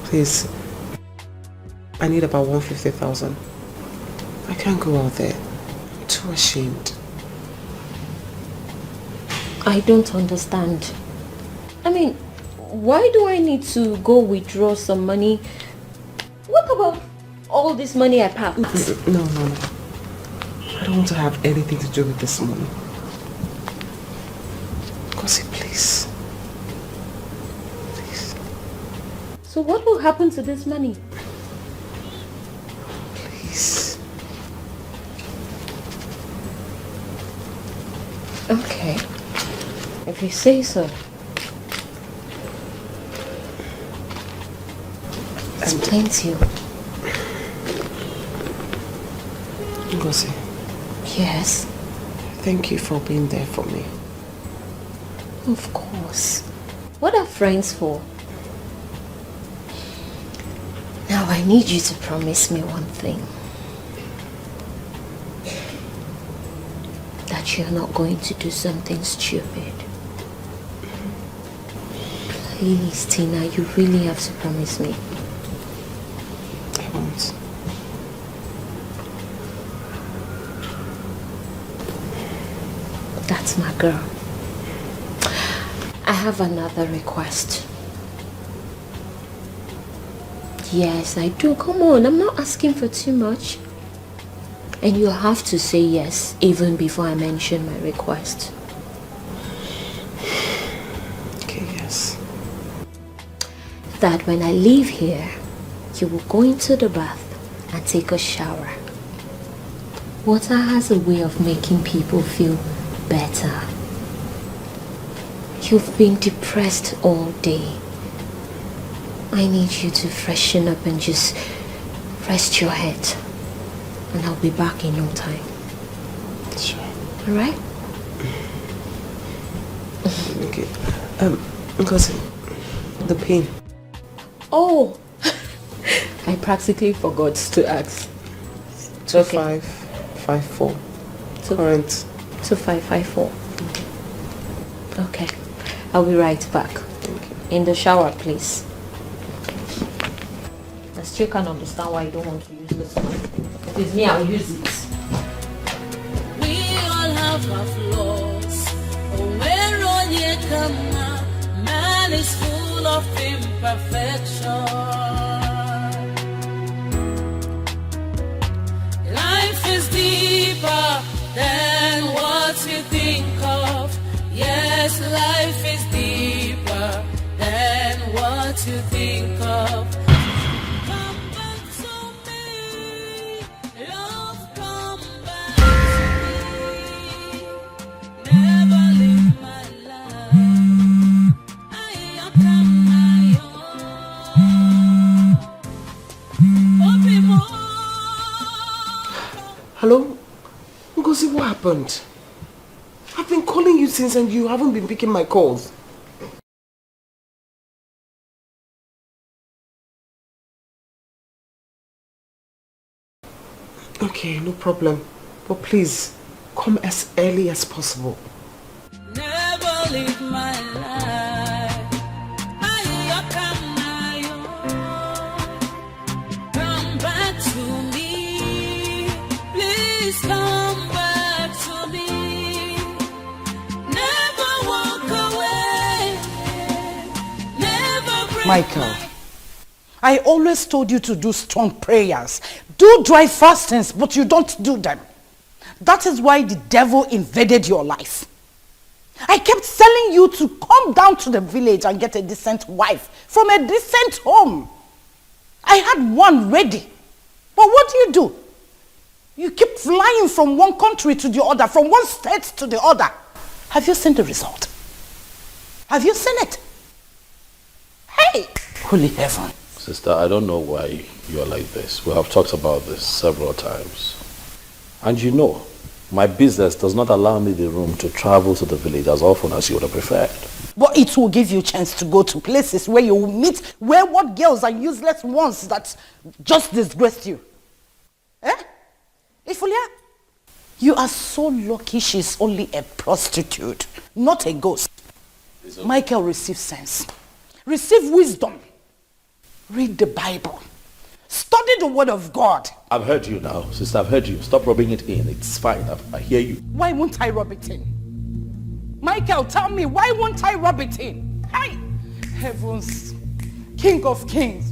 Please. I need about 150,000. I can't go out there. I'm too ashamed. I don't understand. I mean, why do I need to go withdraw some money? What about all this money I packed? No. I don't want to have anything to do with this money. Gossip, please. Please. So what will happen to this money? Please. Okay. If you say so. Explain to you. Ngozi. Yes? Thank you for being there for me. Of course. What are friends for? Now I need you to promise me one thing. That you're not going to do something stupid. Please, Tina, you really have to promise me. I won't. That's my girl. I have another request. Yes, I do. Come on, I'm not asking for too much. And you have to say yes, even before I mention my request. Okay, yes. That when I leave here, you will go into the bath and take a shower. Water has a way of making people feel better. You've been depressed all day. I need you to freshen up and just rest your head. And I'll be back in no time. Sure. Alright? Okay. Because the pain. Oh! I practically forgot to ask. 2554. Current. 2554. Okay. I'll be right back. Thank you. In the shower, please. I still can't understand why you don't want to use this one. If it's me, I'll use it. We all have our flaws. Oh, where on you come out? Man is full of imperfection. Life is deeper than what you think of. Yes, life is deeper than what you think of. Come back to me, love, come back to me. Never leave my life. I am my own. Hello? Ngozi, what happened? I've been calling you since and you haven't been picking my calls. Okay, no problem. But please, come as early as possible. Never leave my life. Come back to me. Please come back to me. Never walk away. Never break. Michael, I always told you to do strong prayers. Do dry fastings, but you don't do them. That is why the devil invaded your life. I kept telling you to come down to the village and get a decent wife from a decent home. I had one ready. But what do? You keep flying from one country to the other, from one state to the other. Have you seen the result? Have you seen it? Hey, holy heaven. Sister, I don't know why you're like this. We have talked about this several times. And you know, my business does not allow me the room to travel to the village as often as you would have preferred. But it will give you a chance to go to places where you will meet wayward girls and useless ones that just disgraced you. Eh? Ifulia, you are so lucky she's only a prostitute, not a ghost. Okay. Michael, receive sense. Receive wisdom. Read the Bible. Study the word of God. I've heard you now, sister. I've heard you. Stop rubbing it in. It's fine. I hear you. Why won't I rub it in? Michael, tell me, why won't I rub it in? Hey, heavens, King of Kings,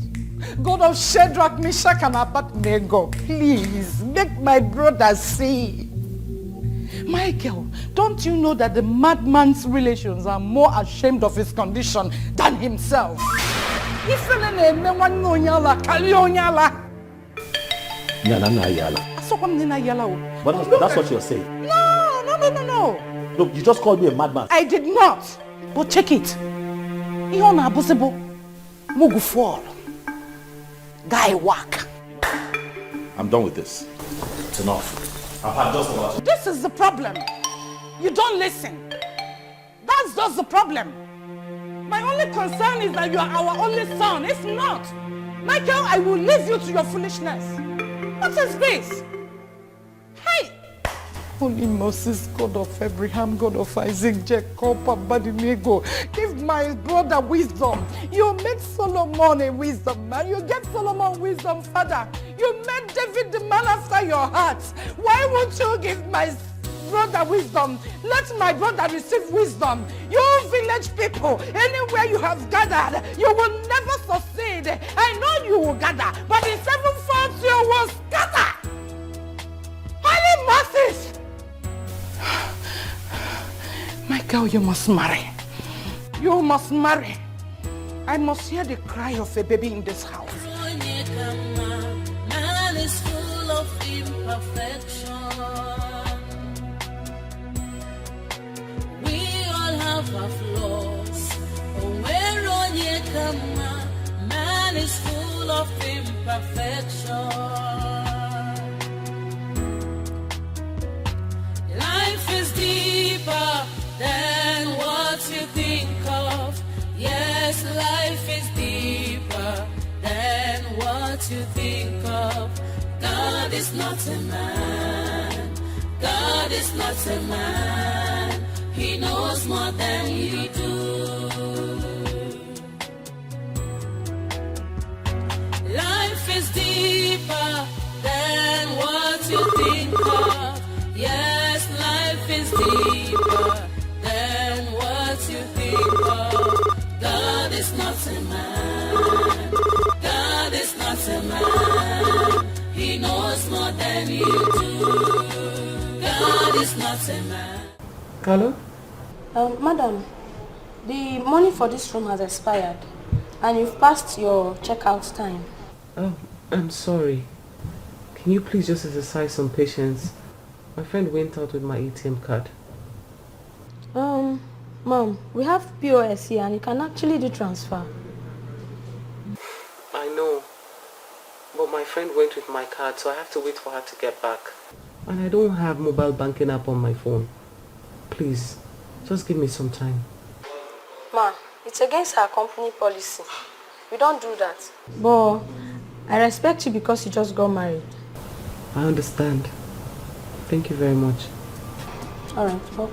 God of Shadrach, Meshach, and Abednego, please make my brother see. Michael, don't you know that the madman's relations are more ashamed of his condition than himself? But that's what you're saying. No. Look, you just called me a madman. I did not. But check it. Ihona abusebo. Mugu fall. Guy whack. I'm done with this. It's enough. I've had just about it. This is the problem. You don't listen. That's just the problem. My only concern is that you are our only son. If not, Michael, I will leave you to your foolishness. What is this? Hey! Holy Moses, God of Abraham, God of Isaac, Jacob, Abednego, give my brother wisdom. You made Solomon a wisdom man. You gave Solomon wisdom, Father. You made David the man after your heart. Why won't you give my brother wisdom? Let my brother receive wisdom. You village people, anywhere you have gathered, you will never succeed. I know you will gather, but in 7 folds you will scatter. Holy Moses! Michael, you must marry. You must marry. I must hear the cry of a baby in this house. Man is full of imperfection. We all have our flaws. Man is full of imperfection. Life is deeper than what you think of. Yes, life is deeper than what you think of. God is not a man. God is not a man. He knows more than you do. Life is deeper than what you think of. Yes, life is deeper than what you think of. God is not a man. God is not a man. He knows more than you do. God is not a man. Hello? Madam, the money for this room has expired and you've passed your checkout time. Oh, I'm sorry. Can you please just exercise some patience? My friend went out with my ATM card. Mom, we have POS here and you can actually do transfer. I know. But my friend went with my card, so I have to wait for her to get back. And I don't have mobile banking app on my phone. Please, just give me some time. Ma, it's against our company policy. We don't do that. But I respect you because you just got married. I understand. Thank you very much. Alright, well.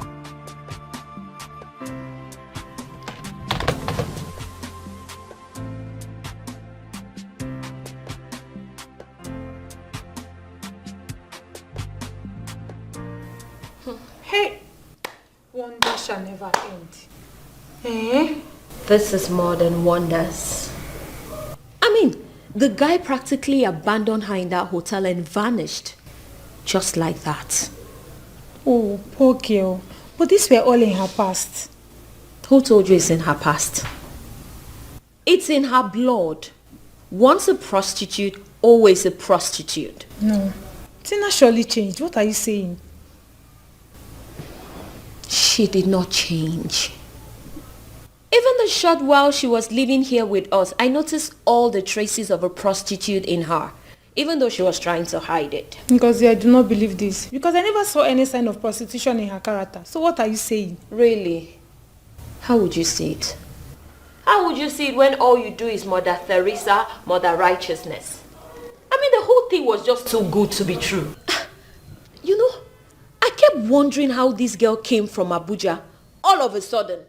Hey, wonder shall never end. Eh? This is more than wonders. I mean, the guy practically abandoned her in that hotel and vanished. Just like that. Oh, poor girl. But these were all in her past. Who told you it's in her past? It's in her blood. Once a prostitute, always a prostitute. No. Tina surely changed. What are you saying? She did not change. Even the short while she was living here with us, I noticed all the traces of a prostitute in her, even though she was trying to hide it. Because I do not believe this. Because I never saw any sign of prostitution in her character. So what are you saying? Really? How would you see it? How would you see it when all you do is Mother Teresa, Mother Righteousness? I mean, the whole thing was just too good to be true. You know, I kept wondering how this girl came from Abuja all of a sudden.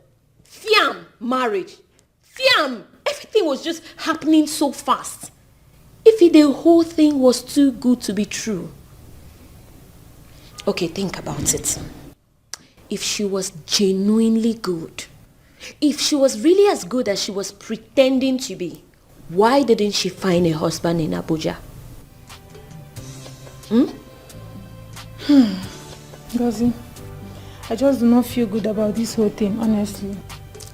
Fiam, marriage. Fiam, everything was just happening so fast. If the whole thing was too good to be true. Okay, think about it. If she was genuinely good, if she was really as good as she was pretending to be, why didn't she find a husband in Abuja? Ngozi, I just do not feel good about this whole thing, honestly.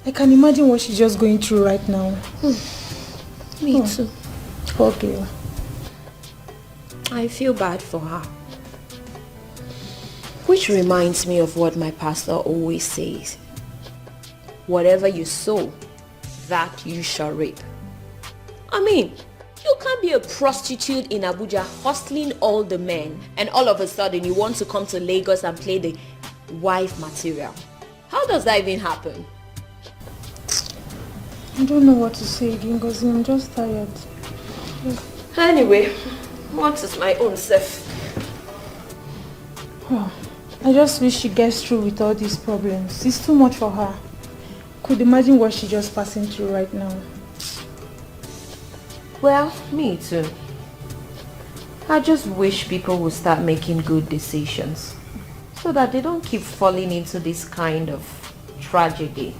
I can imagine what she's just going through right now. Me too. Poor girl. I feel bad for her. Which reminds me of what my pastor always says. Whatever you sow, that you shall reap. I mean, you can't be a prostitute in Abuja hustling all the men and all of a sudden you want to come to Lagos and play the wife material. How does that even happen? I don't know what to say again, Ngozi. I'm just tired. Anyway, what is my own self? Oh, I just wish she gets through with all these problems. It's too much for her. Could imagine what she's just passing through right now. Well, me too. I just wish people would start making good decisions so that they don't keep falling into this kind of tragedy.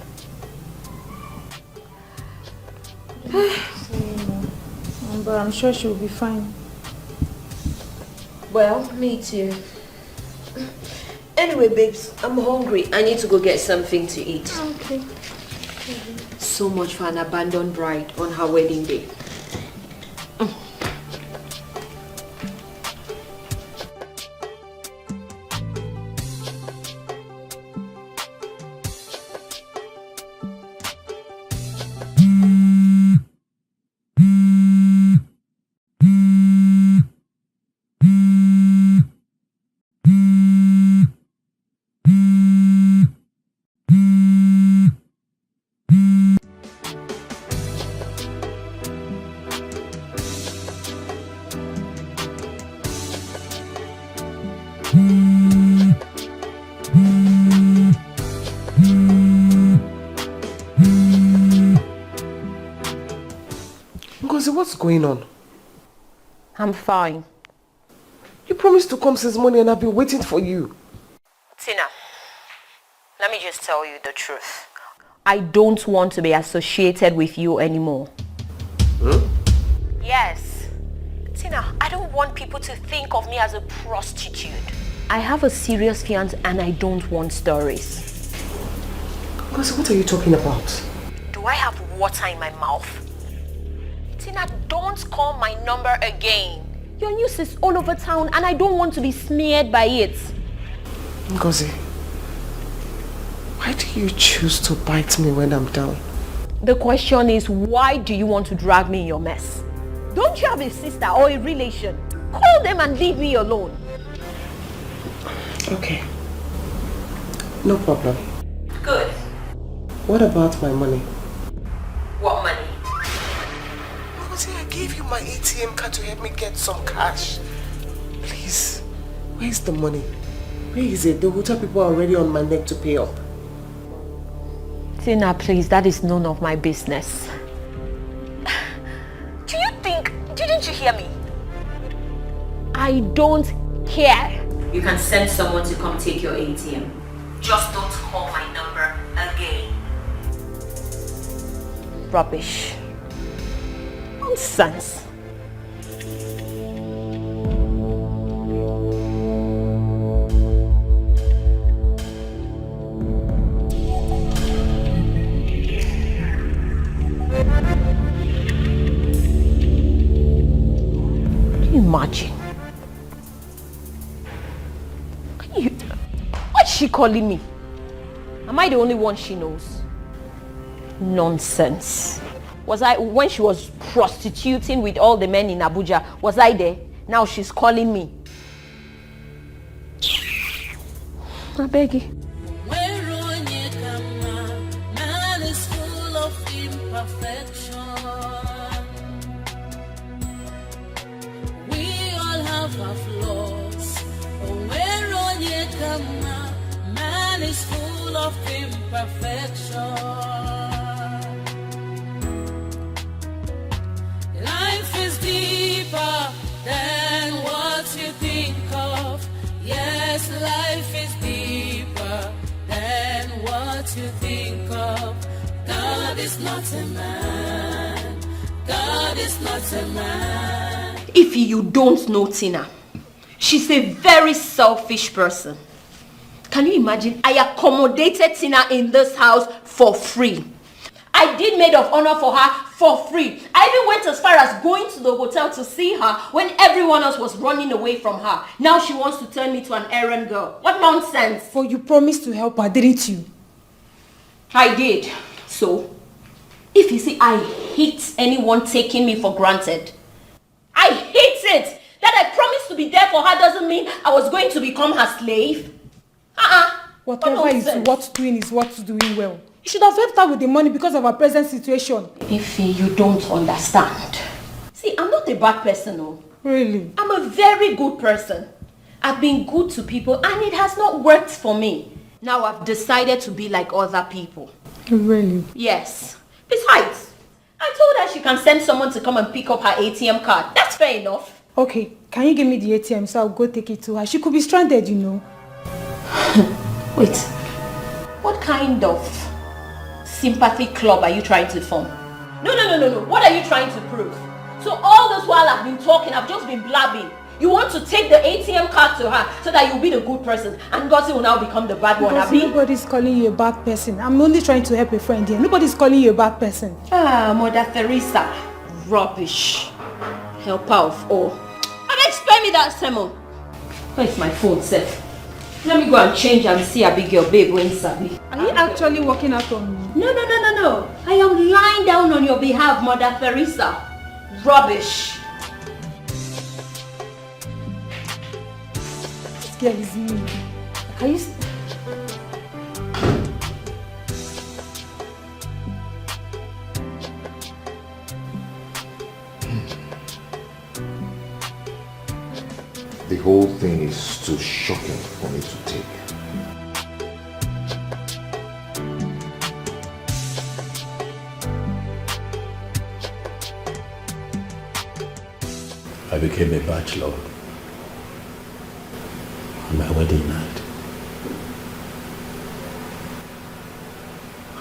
But I'm sure she'll be fine. Well, me too. Anyway, babes, I'm hungry. I need to go get something to eat. Okay. So much for an abandoned bride on her wedding day. What's going on? I'm fine. You promised to come since morning and I've been waiting for you. Tina, let me just tell you the truth. I don't want to be associated with you anymore. Yes. Tina, I don't want people to think of me as a prostitute. I have a serious fiancé and I don't want stories. What are you talking about? Do I have water in my mouth? Tina, don't call my number again. Your news is all over town and I don't want to be smeared by it. Ngozi, why do you choose to bite me when I'm down? The question is, why do you want to drag me in your mess? Don't you have a sister or a relation? Call them and leave me alone. Okay. No problem. Good. What about my money? What money? I gave you my ATM card to help me get some cash. Please, where's the money? Where is it? The hotel people are already on my neck to pay up. Tina, please, that is none of my business. Didn't you hear me? I don't care. You can send someone to come take your ATM. Just don't call my number again. Rubbish. Nonsense. Can you imagine? What's she calling me? Am I the only one she knows? Nonsense. Was I, when she was prostituting with all the men in Abuja, was I there? Now she's calling me. I beg you. Man is full of imperfection. We all have our flaws. Man is full of imperfection. is not a man. God is not a man. If you don't know Tina, she's a very selfish person. Can you imagine? I accommodated Tina in this house for free. I did maid of honor for her for free. I even went as far as going to the hotel to see her when everyone else was running away from her. Now she wants to turn me to an errand girl. What nonsense. For you promised to help her, didn't you? I did. So, if you see, I hate anyone taking me for granted. I hate it. That I promised to be there for her doesn't mean I was going to become her slave. Whatever is what's doing is what's doing well. You should have helped her with the money because of her present situation. Ify, you don't understand. See, I'm not a bad person, no. Really? I'm a very good person. I've been good to people and it has not worked for me. Now I've decided to be like other people. Really? Yes. Besides, I told her she can send someone to come and pick up her ATM card. That's fair enough. Okay, can you give me the ATM so I'll go take it to her? She could be stranded, you know. Wait, what kind of sympathy club are you trying to form? No. What are you trying to prove? So all this while I've been talking, I've just been blabbing. You want to take the ATM card to her so that you'll be the good person and Gotti will now become the bad one. Because nobody's calling you a bad person. I'm only trying to help a friend here. Nobody's calling you a bad person. Mother Teresa. Rubbish. Help out of all. And spare me that sermon. Where's my phone, Seth? Let me go and change and see Abigail, babe, when Sabi. Are you actually working out on me? No. I am lying down on your behalf, Mother Teresa. Rubbish. This girl is mean. Can you... The whole thing is too shocking for me to take. I became a bachelor on my wedding night.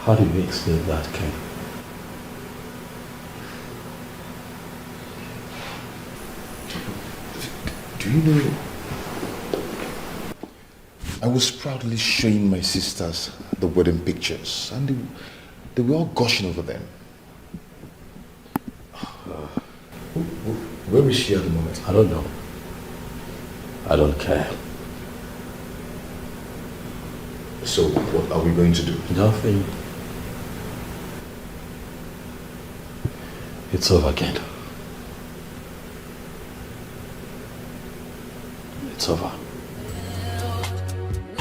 How do you explain that, Ken? Do you know, I was proudly showing my sisters the wedding pictures and they were all gushing over them. Where is she at the moment? I don't know. I don't care. So what are we going to do? Nothing. It's over again. It's over.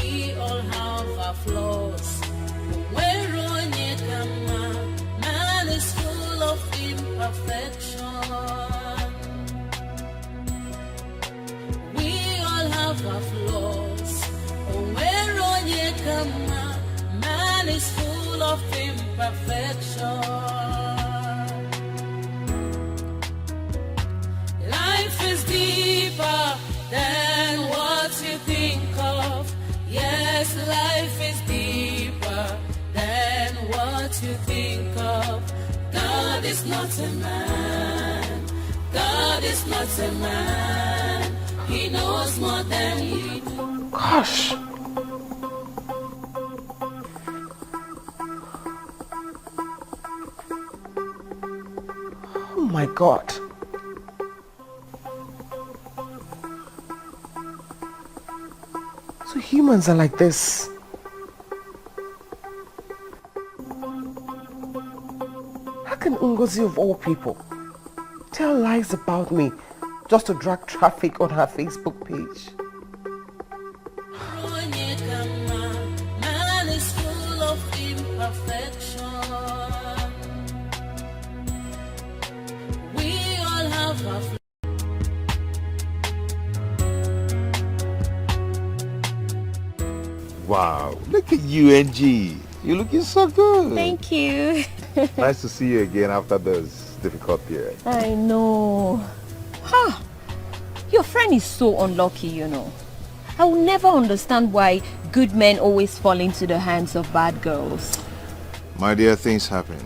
We all have our flaws. Man is full of imperfection. We all have our flaws. Man is full of imperfection. Life is deeper than what you think of. Yes, life is deeper than what you think of. God is not a man. God is not a man. He knows more than you do. Gosh. Oh my God. So humans are like this. How can Ngozi of all people tell lies about me just to drag traffic on her Facebook page? Man is full of imperfection. We all have our flaws. Wow, look at you, NG. You're looking so good. Thank you. Nice to see you again after this difficult period. I know. Ha! Your friend is so unlucky, you know. I will never understand why good men always fall into the hands of bad girls. My dear, things happen.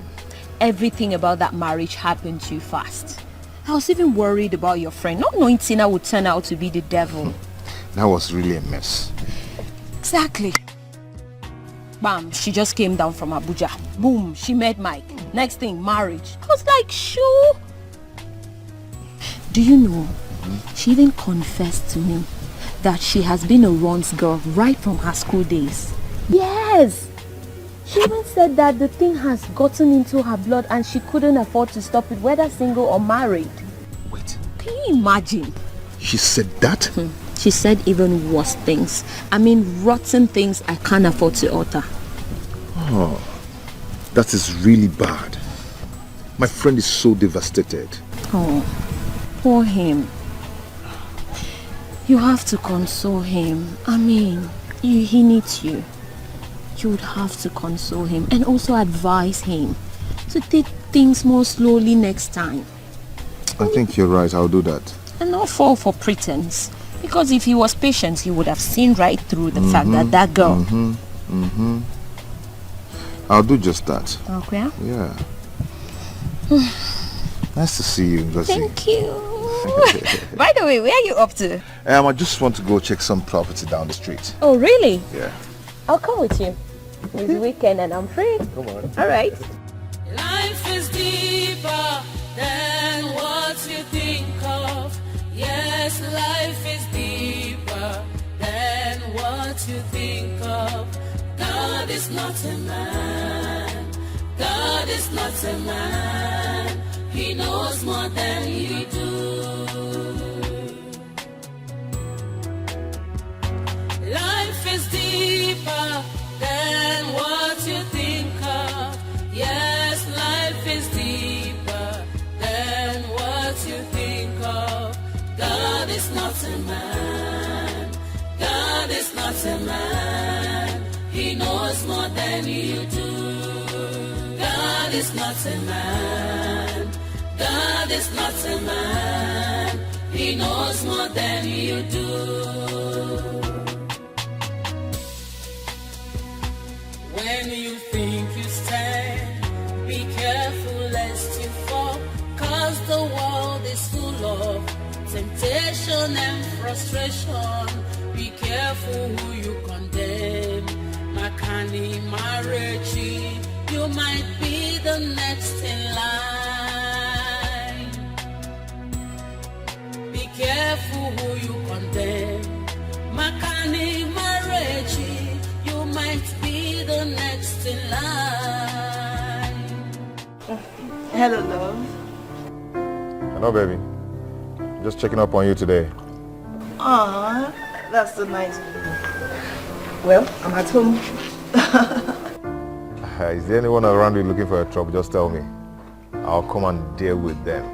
everything about that marriage happened too fast. I was even worried about your friend, not knowing Tina would turn out to be the devil. That was really a mess. Exactly. Bam, she just came down from Abuja. Boom, she met Mike. Next thing, marriage. I was like, sure. Do you know, she even confessed to me that she has been a runs girl right from her school days. Yes. She even said that the thing has gotten into her blood and she couldn't afford to stop it, whether single or married. Wait. Can you imagine? She said that? She said even worse things. I mean, rotten things I can't afford to utter. Oh, that is really bad. My friend is so devastated. Oh, poor him. You have to console him. I mean, he needs you. You would have to console him and also advise him to take things more slowly next time. I think you're right. I'll do that. And not fall for pretense. Because if he was patient, he would have seen right through the fact that that girl... I'll do just that. Okay. Yeah. Nice to see you, Ngozi. Thank you. By the way, where are you up to? I just want to go check some property down the street. Oh, really? Yeah. I'll come with you. It's the weekend and I'm free. Come on. All right. Life is deeper than what you think of. Yes, life is deeper than what you think of. God is not a man. God is not a man. He knows more than you do. Life is deeper than what you think of. Yes, life is deeper than what you think of. God is not a man. God is not a man. He knows more than you do. God is not a man. God is not a man. He knows more than you do. When you think you stand, be careful lest you fall, 'cause the world is full of temptation and frustration. Be careful who you condemn. Makani Marechi, you might be the next in line. Be careful who you condemn. Makani Marechi, you might be the next in line. Hello, love. Hello, baby. Just checking up on you today. Aw, that's so nice of you. Well, I'm at home. Is there anyone around you looking for a trouble? Just tell me. I'll come and deal with them.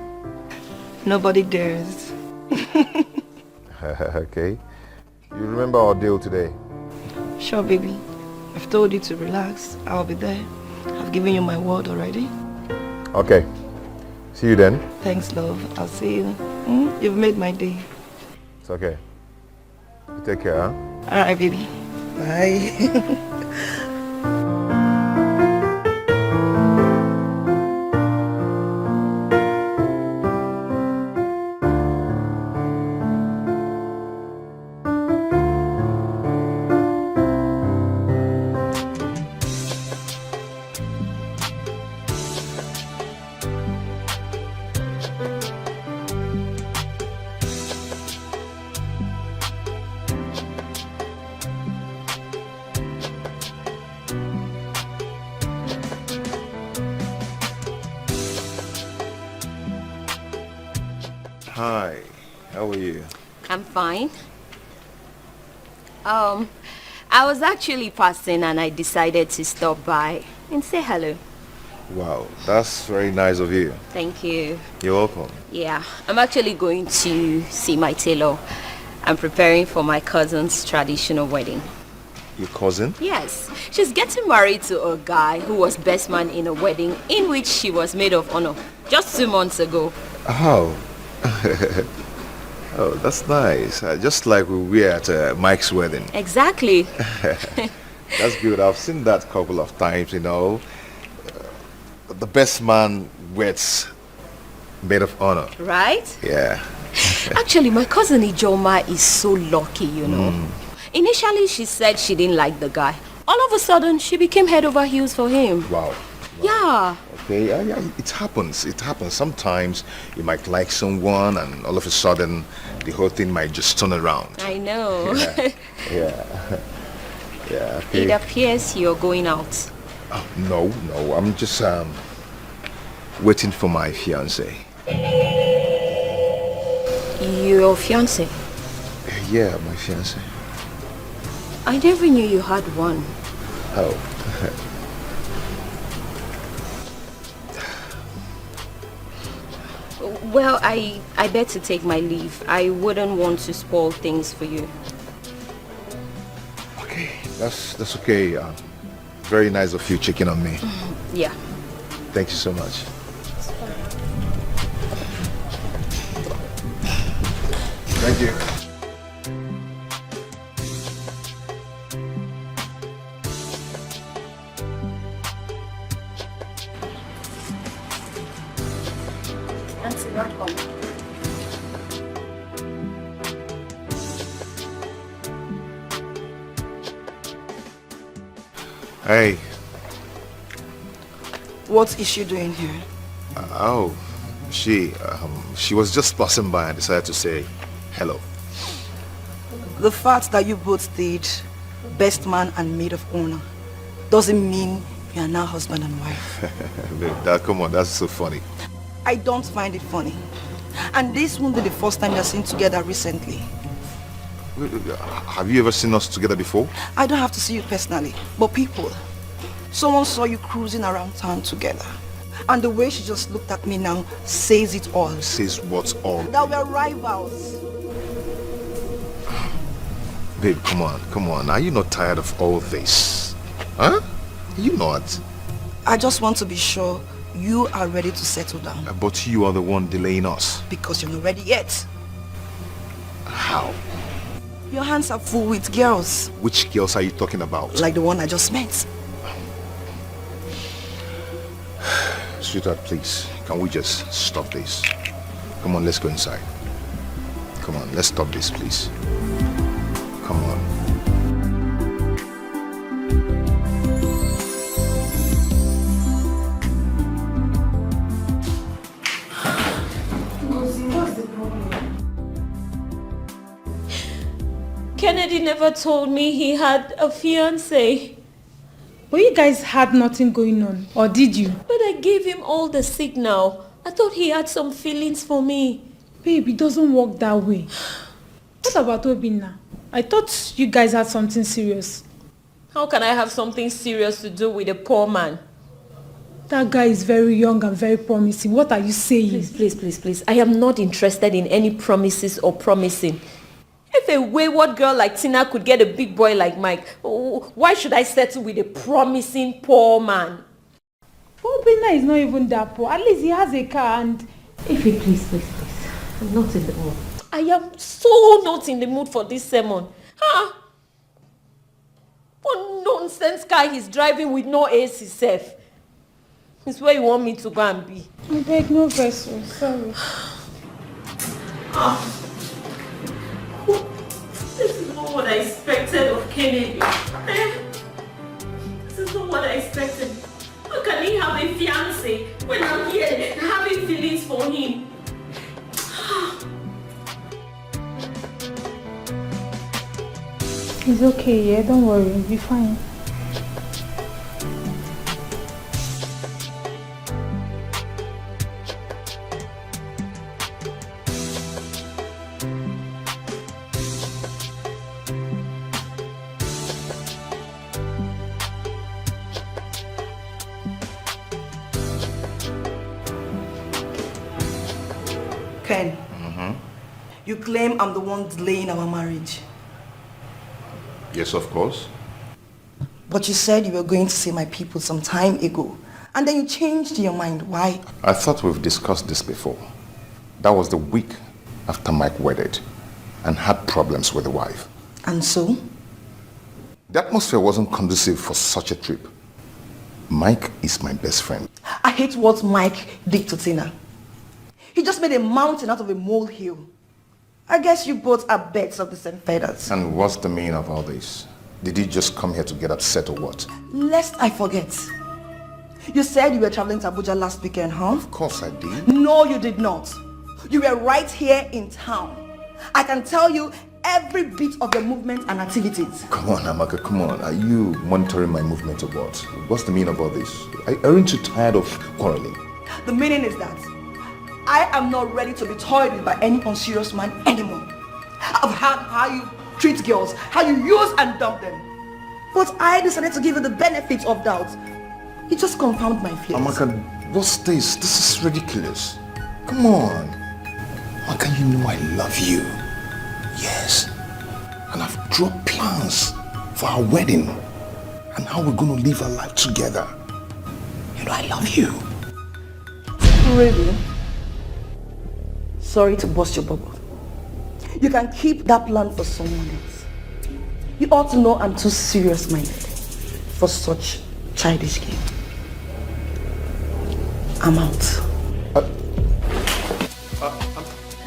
Nobody dares. Okay. You remember our deal today? Sure, baby. I've told you to relax. I'll be there. I've given you my word already. Okay. See you then. Thanks, love. I'll see you. You've made my day. It's okay. You take care, huh? All right, baby. Bye. Hi. How are you? I'm fine. I was actually passing and I decided to stop by and say hello. Wow, that's very nice of you. Thank you. You're welcome. Yeah, I'm actually going to see my tailor. I'm preparing for my cousin's traditional wedding. Your cousin? Yes, she's getting married to a guy who was best man in a wedding in which she was maid of honor just 2 months ago. Oh. Oh, that's nice. Just like we were at Mike's wedding. the best man wears maid of honor. Right? Yeah. Actually, my cousin Ijoma is so lucky, you know. Initially, she said she didn't like the guy. All of a sudden, she became head over heels for him. Wow. Yeah. Okay, yeah, it happens. It happens. Sometimes you might like someone and all of a sudden the whole thing might just turn around. I know. Yeah. Yeah, okay. It appears you're going out. Oh, no, I'm just waiting for my fiance. Your fiance? Yeah, my fiance. I never knew you had one. Oh. Well, I bet to take my leave. I wouldn't want to spoil things for you. Okay, that's okay. Very nice of you checking on me. Yeah. Thank you so much. Thank you. Auntie, welcome. Hey. What is she doing here? She was just passing by and decided to say hello. The fact that you both did best man and maid of honor doesn't mean you are now husband and wife. Babe, come on, that's so funny. I don't find it funny. And this won't be the first time you're seen together recently. Have you ever seen us together before? I don't have to see you personally, but people. Someone saw you cruising around town together. And the way she just looked at me now says it all. Says what all? That we're rivals. Babe, come on. Are you not tired of all this? Huh? Are you not? I just want to be sure you are ready to settle down. But you are the one delaying us. Because you're not ready yet. How? Your hands are full with girls. Which girls are you talking about? Like the one I just met. Sweetheart, please, can we just stop this? Come on, let's go inside. Come on, let's stop this, please. Come on. What's the problem? Kennedy never told me he had a fiancé. But you guys had nothing going on, or did you? But I gave him all the signal. I thought he had some feelings for me. Babe, it doesn't work that way. What about Obinna? I thought you guys had something serious. How can I have something serious to do with a poor man? That guy is very young and very promising. What are you saying? Please. I am not interested in any promises or promising. If a wayward girl like Tina could get a big boy like Mike, why should I settle with a promising poor man? Obinna is not even that poor. At least he has a car and... Ify, please. I'm not in the mood. I am so not in the mood for this sermon. Huh? What nonsense car he's driving with no AC safe. It's where you want me to go and be. I beg, no vessel. Sorry. This is not what I expected of Kennedy. This is not what I expected. How can he have a fiancé when I'm here having feelings for him? It's okay, yeah? Don't worry. You'll be fine. Ken, you claim I'm the one delaying our marriage. Yes, of course. But you said you were going to see my people some time ago. And then you changed your mind. Why? I thought we've discussed this before. That was the week after Mike wedded and had problems with the wife. And so? The atmosphere wasn't conducive for such a trip. Mike is my best friend. I hate what Mike did to Tina. He just made a mountain out of a molehill. I guess you both are birds of the same feathers. And what's the meaning of all this? Did you just come here to get upset or what? Lest I forget. You said you were traveling to Abuja last weekend, huh? Of course I did. No, you did not. You were right here in town. I can tell you every bit of your movement and activities. Come on, Amaka, come on. Are you monitoring my movement or what? What's the meaning of all this? Aren't you tired of quarreling? The meaning is that I am not ready to be toyed with by any unserious man anymore. I've heard how you treat girls, how you use and dump them. But I decided to give you the benefit of doubt. You just confound my fears. Amaka, what's this? This is ridiculous. Come on. Amaka, you know I love you. Yes. And I've drawn plans for our wedding and how we're going to live our life together. You know I love you. Really? Sorry to burst your bubble. You can keep that plan for someone else. You ought to know I'm too serious-minded for such childish game. I'm out.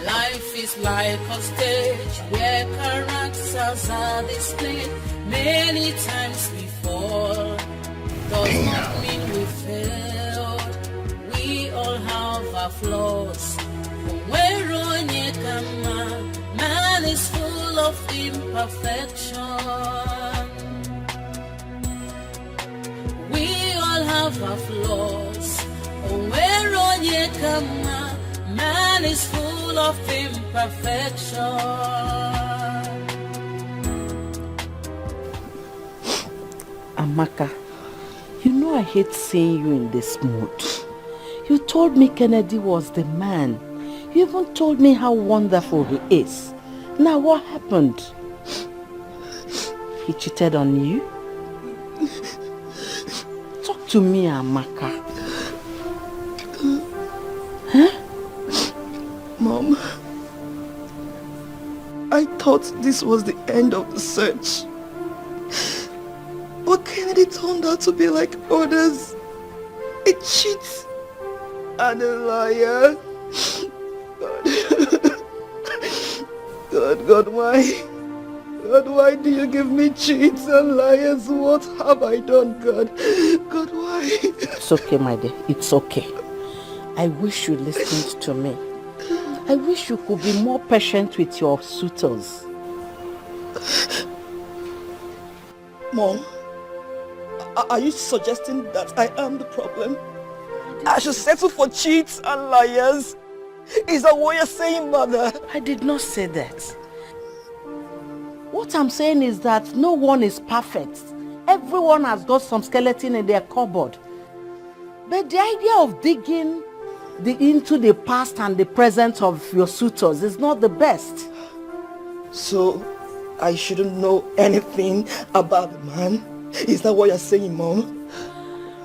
Life is like a stage where characters are displayed. Many times we fall. Does not mean we failed. We all have our flaws. Man is full of imperfection. We all have our flaws. Man is full of imperfection. Amaka, you know I hate seeing you in this mood. You told me Kennedy was the man. You even told me how wonderful he is. Now what happened? He cheated on you? Talk to me, Amaka. Huh? Mom, I thought this was the end of the search. But Kennedy turned out to be like others. A cheat and a liar. God, why? God, why do you give me cheats and liars? What have I done, God? God, why? It's okay, my dear. It's okay. I wish you listened to me. I wish you could be more patient with your suitors. Mom, are you suggesting that I am the problem? I should settle for cheats and liars? Is that what you're saying, Mother? I did not say that. What I'm saying is that no one is perfect. Everyone has got some skeleton in their cupboard. But the idea of digging into the past and the present of your suitors is not the best. So, I shouldn't know anything about the man? Is that what you're saying, Mom?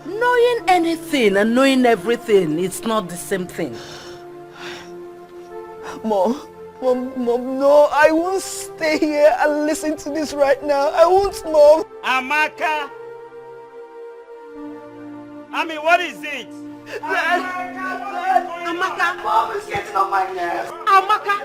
Knowing anything and knowing everything is not the same thing. Mom, no, I won't stay here and listen to this right now. I won't, Mom. Amaka! What is it? Amaka, Mom is getting on my nerves. Amaka!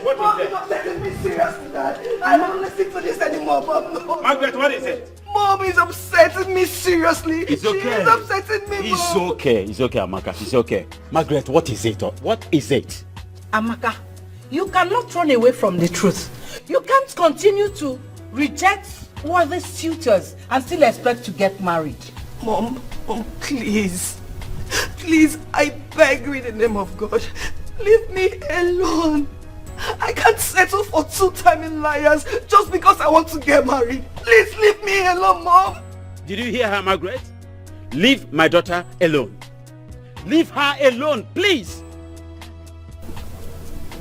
What is it? Mom, let me serious with that. I don't listen to this anymore, Mom. No. Margaret, what is it? Mom is upsetting me seriously. It's okay. She is upsetting me, It's Mom. okay, Amaka. It's okay. Margaret, what is it? What is it? Amaka, you cannot run away from the truth. You can't continue to reject worthy suitors and still expect to get married. Mom, please. Please, I beg you in the name of God. Leave me alone. I can't settle for two-timing liars just because I want to get married. Please leave me alone, Mom. Did you hear her, Margaret? Leave my daughter alone. Leave her alone, please.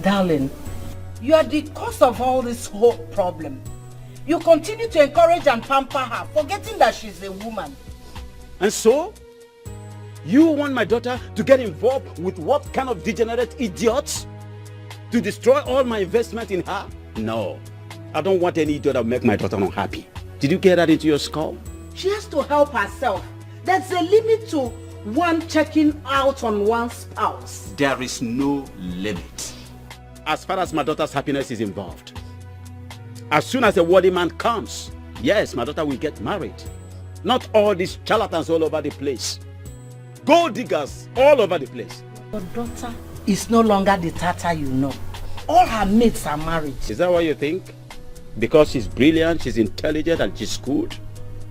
Darling, you are the cause of all this whole problem. You continue to encourage and pamper her, forgetting that she's a woman. And so, you want my daughter to get involved with what kind of degenerate idiots? To destroy all my investment in her? No. I don't want any idiot that will make my daughter unhappy. Did you get that into your skull? She has to help herself. There's a limit to one checking out on one's spouse. There is no limit. As far as my daughter's happiness is involved. As soon as a worthy man comes, yes, my daughter will get married. Not all these charlatans all over the place. Gold diggers all over the place. Your daughter is no longer the Tata you know. All her mates are married. Is that what you think? Because she's brilliant, she's intelligent, and she's good?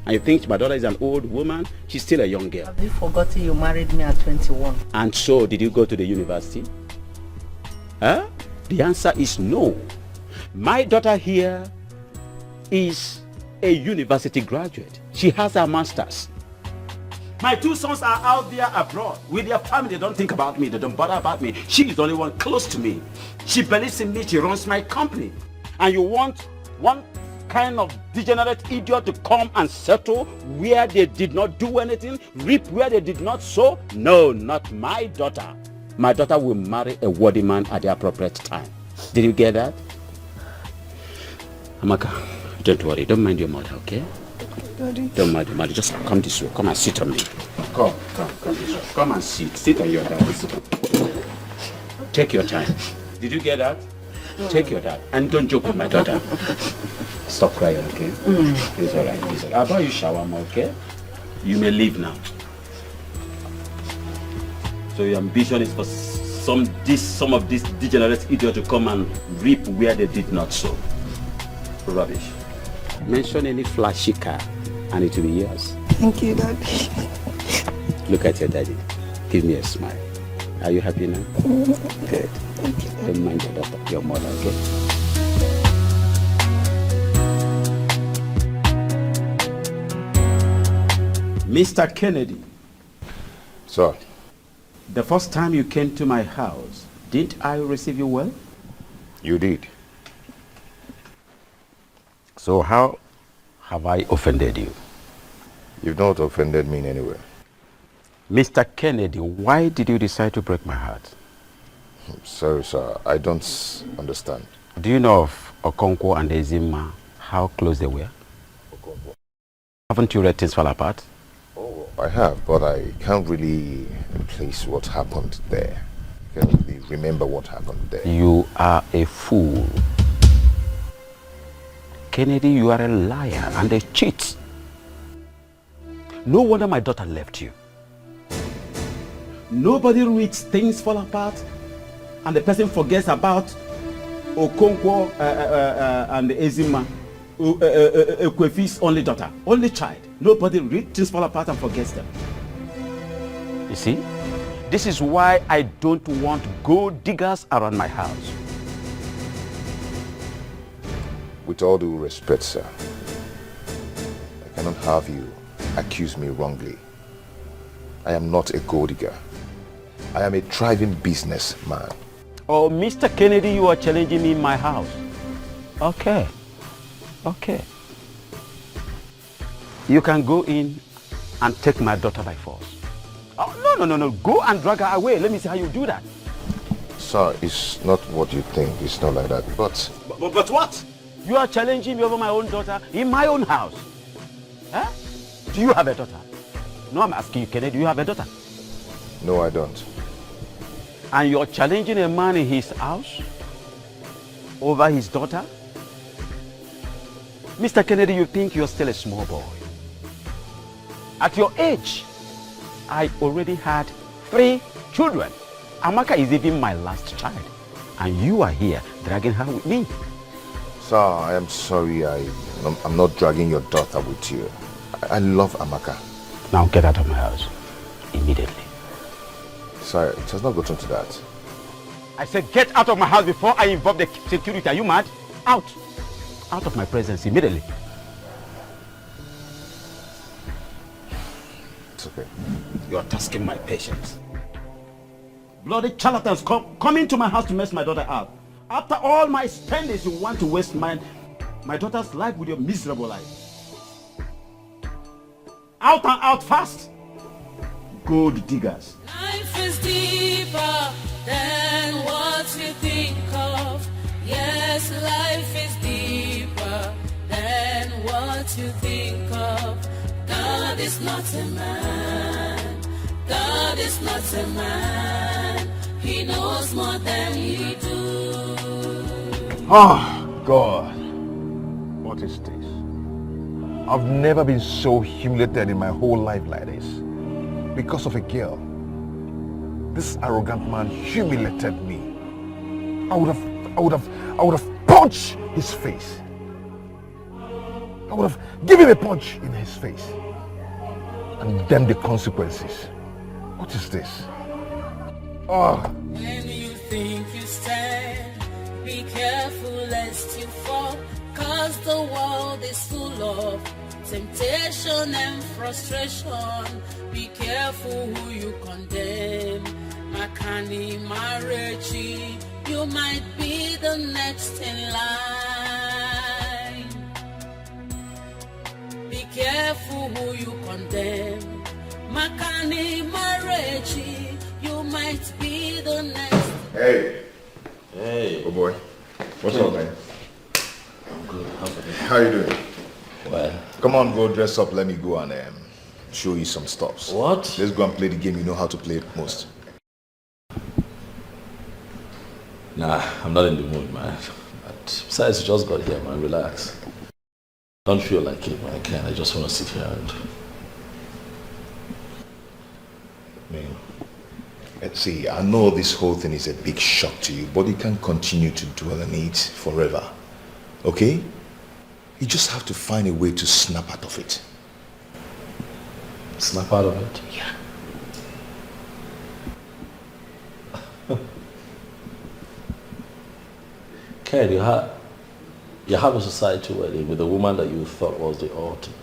And you think my daughter is an old woman? She's still a young girl. Have you forgotten you married me at 21? And so, did you go to the university? Huh? The answer is no. My daughter here is a university graduate. She has her master's. My two sons are out there abroad with their family. They don't think about me. They don't bother about me. She is the only one close to me. She believes in me. She runs my company. And you want one kind of degenerate idiot to come and settle where they did not do anything, reap where they did not sow? No, not my daughter. My daughter will marry a worthy man at the appropriate time. Did you get that? Amaka, don't worry. Don't mind your mother, okay? Daddy. Don't mind your mother. Just come this way. Come and sit on me. Come this way. Come and sit. Sit on your dad. Take your time. Did you get that? Take your time. And don't joke with my daughter. Stop crying, okay? It's all right. It's all right. I'll buy you shawarma, okay? You may leave now. So your ambition is for some of these degenerate idiots to come and reap where they did not sow. Rubbish. Mention any flashy car and it will be yours. Thank you, Daddy. Look at your daddy. Give me a smile. Are you happy now? Good. Thank you. Don't mind your daughter, your mother, okay? Mr. Kennedy. Sir. The first time you came to my house, didn't I receive you well? You did. So how have I offended you? You've not offended me in any way. Mr. Kennedy, why did you decide to break my heart? Sorry, sir. I don't understand. Do you know of Okonkwo and Ezima, how close they were? Okonkwo. Haven't you read Things Fall Apart? Oh, I have, but I can't really place what happened there. I can't really remember what happened there. You are a fool. Kennedy, you are a liar and a cheat. No wonder my daughter left you. Nobody reads Things Fall Apart and the person forgets about Okonkwo and Ezima, Ekwefi's only daughter, only child. Nobody reads Things Fall Apart and forgets them. You see, this is why I don't want gold diggers around my house. With all due respect, sir, I cannot have you accuse me wrongly. I am not a gold digger. I am a thriving businessman. Oh, Mr. Kennedy, you are challenging me in my house. Okay. Okay. You can go in and take my daughter by force. Oh, no. Go and drag her away. Let me see how you do that. Sir, it's not what you think. It's not like that. But what? You are challenging me over my own daughter in my own house. Huh? Do you have a daughter? No, I'm asking you, Kennedy, do you have a daughter? No, I don't. And you're challenging a man in his house over his daughter? Mr. Kennedy, you think you're still a small boy. At your age, I already had 3 children. Amaka is even my last child. And you are here dragging her with me. Sir, I am sorry. I'm not dragging your daughter with you. I love Amaka. Now get out of my house. Immediately. Sir, it has not gotten to that. I said get out of my house before I involve the security. Are you mad? Out. Out of my presence immediately. It's okay. You're tasking my patience. Bloody charlatans come into my house to mess my daughter up. After all my spendings, you want to waste my daughter's life with your miserable life. Out and out fast. Gold diggers. Life is deeper than what you think of. Yes, life is deeper than what you think of. God is not a man. God is not a man. He knows more than you do. Oh, God. What is this? I've never been so humiliated in my whole life like this. Because of a girl. This arrogant man humiliated me. I would have punched his face. I would have given him a punch in his face. And then the consequences. What is this? Oh. When you think you stand, be careful lest you fall, 'cause the world is full of temptation and frustration. Be careful who you condemn. Makani Marechi, you might be the next in line. Be careful who you condemn. Makani Marechi, you might be the next. Hey. Hey. Oh boy. What's up, man? I'm good. How you doing? Well. Come on, go dress up. Let me go and show you some stuff. What? Let's go and play the game you know how to play it most. Nah, I'm not in the mood, man. But besides, you just got here, man. Relax. Don't feel like it, man. I just want to sit here and... Man, see, I know this whole thing is a big shock to you, but you can't continue to dwell on it forever. Okay? You just have to find a way to snap out of it. Snap out of it? Yeah. Ken, you have a society wedding with a woman that you thought was the ultimate.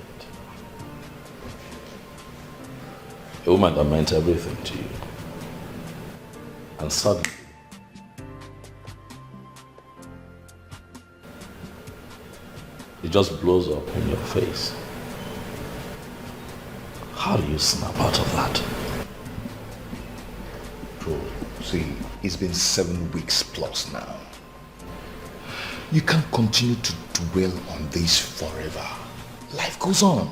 A woman that meant everything to you. And suddenly, it just blows up in your face. How do you snap out of that? Bro, see, it's been 7 weeks plus now. You can't continue to dwell on this forever. Life goes on.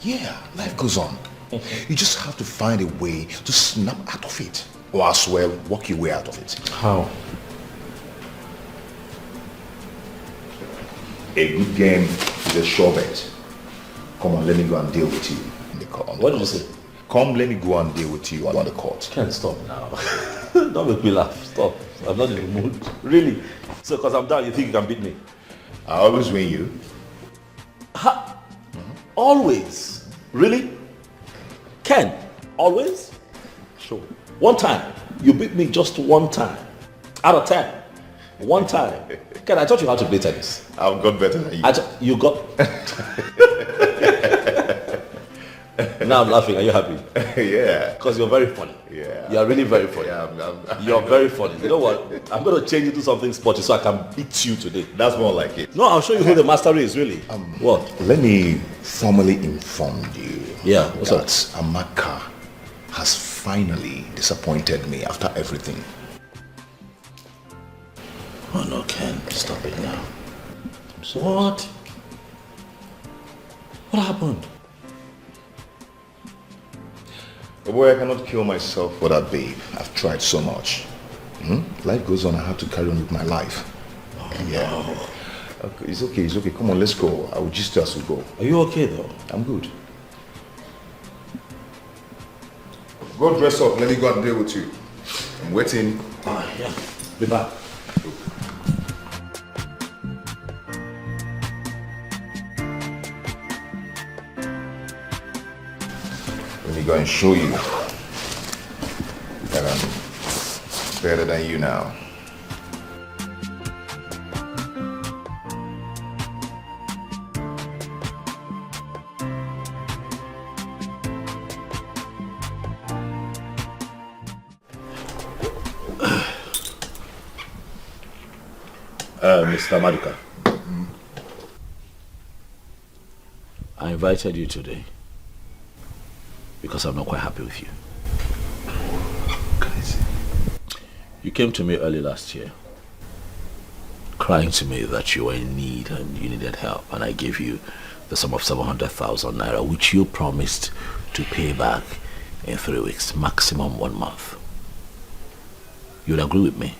Yeah, life goes on. You just have to find a way to snap out of it. Or as well, walk your way out of it. How? A good game is a sure bet. Come on, let me go and deal with you in the court. What did you say? Come, let me go and deal with you on the court. Can't stop now. Don't make me laugh. Stop. I'm not in the mood. Really? So, because I'm down, you think you can beat me? I always win you. Always? Really? Ken, always? Sure. One time. You beat me just one time. Out of 10. One time. Ken, I taught you how to play tennis. I've got better than you. You got... Now I'm laughing. Are you happy? Yeah. Because you're very funny. Yeah. You're really very funny. Yeah, You're very funny. You know what? I'm going to change it to something sporty so I can beat you today. That's more like it. No, I'll show you who the master is, really. What? Let me formally inform you. Yeah, what's that Amaka has finally disappointed me after everything. Oh no, Ken, stop it now. What? What happened? Oh boy, I cannot kill myself for that babe. I've tried so much. Life goes on, I have to carry on with my life. Oh, yeah. No. Okay, it's okay. Come on, let's go. I will just as we go. Are you okay though? I'm good. Go dress up, let me go and deal with you. I'm waiting. Yeah. Be back. Let me go and show you that I'm better than you now. Mr. Maduka. I invited you today because I'm not quite happy with you. Can I see? You came to me early last year, crying to me that you were in need and you needed help, and I gave you the sum of 700,000 naira, which you promised to pay back in 3 weeks, maximum 1 month. You'd agree with me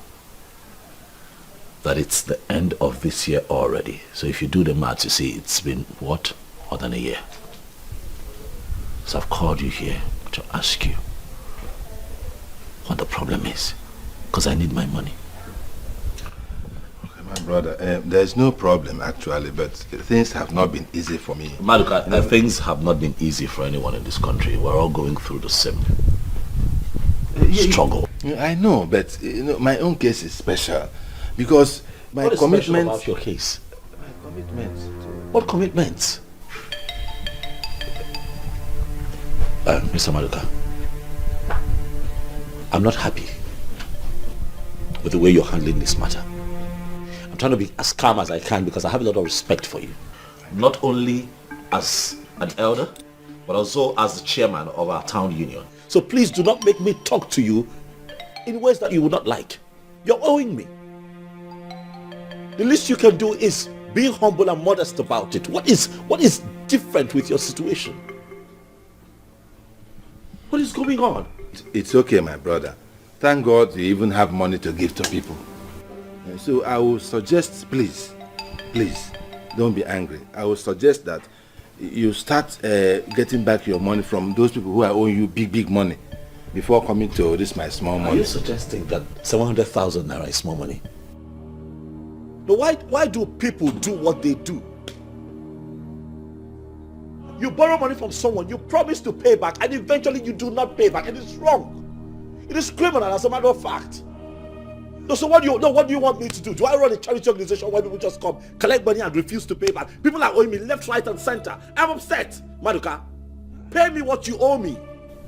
that it's the end of this year already. So if you do the math, you see it's been, what, more than a year. So I've called you here to ask you what the problem is, because I need my money. Okay, my brother, there's no problem actually, but things have not been easy for me. Maduka, things have not been easy for anyone in this country. We're all going through the same struggle. I know, but my own case is special because my commitment. Special about your case? My commitments. What commitments? Mr. Maduka, I'm not happy with the way you're handling this matter. I'm trying to be as calm as I can because I have a lot of respect for you. Not only as an elder, but also as the chairman of our town union. So please do not make me talk to you in ways that you would not like. You're owing me. The least you can do is be humble and modest about it. What is different with your situation? What is going on? It's okay, my brother. Thank God you even have money to give to people. So I will suggest, please, don't be angry. I will suggest that you start getting back your money from those people who are owing you big money before coming to this my small money. Are you suggesting that 700,000 naira is small money? But why do people do what they do? You borrow money from someone, you promise to pay back, and eventually you do not pay back. It is wrong. It is criminal, as a matter of fact. No, so what do you want me to do? Do I run a charity organization where people just come, collect money and refuse to pay back? People are owing me left, right, and center. I'm upset. Maduka, pay me what you owe me.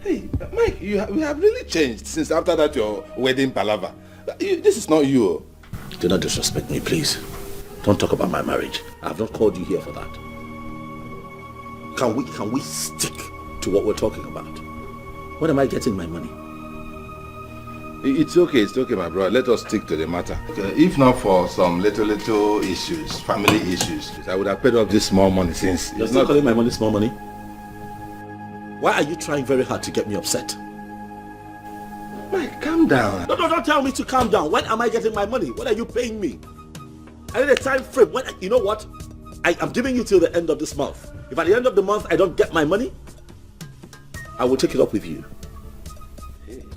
Hey, Mike, we have really changed since after that your wedding palaver. This is not you. Do not disrespect me, please. Don't talk about my marriage. I have not called you here for that. Can we stick to what we're talking about? When am I getting my money? It's okay, my brother. Let us stick to the matter. If not for some little issues, family issues, I would have paid off this small money since. You're still calling my money small money? Why are you trying very hard to get me upset? Mike, calm down. No, don't tell me to calm down. When am I getting my money? When are you paying me? I need a time frame. When, you know what? I'm giving you till the end of this month. If at the end of the month I don't get my money, I will take it up with you.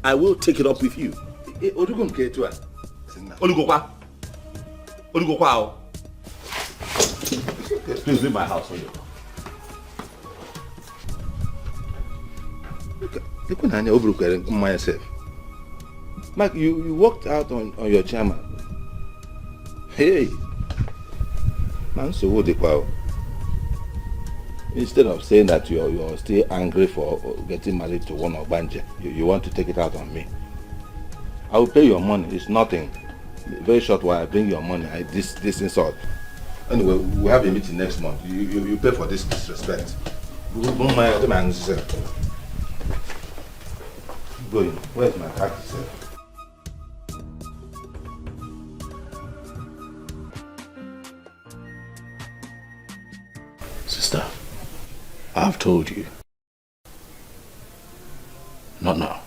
I will take it up with you. Please leave my house. Look myself. Mark, you walked out on your chairman. Hey, man, so what the instead of saying that you're still angry for getting married to one of Banja, you want to take it out on me. I will pay your money. It's nothing. Very short while I bring your money. This insult. Anyway, we have a meeting next month. You pay for this disrespect. Going. Where's my card, sir? Sister, I've told you. Not now.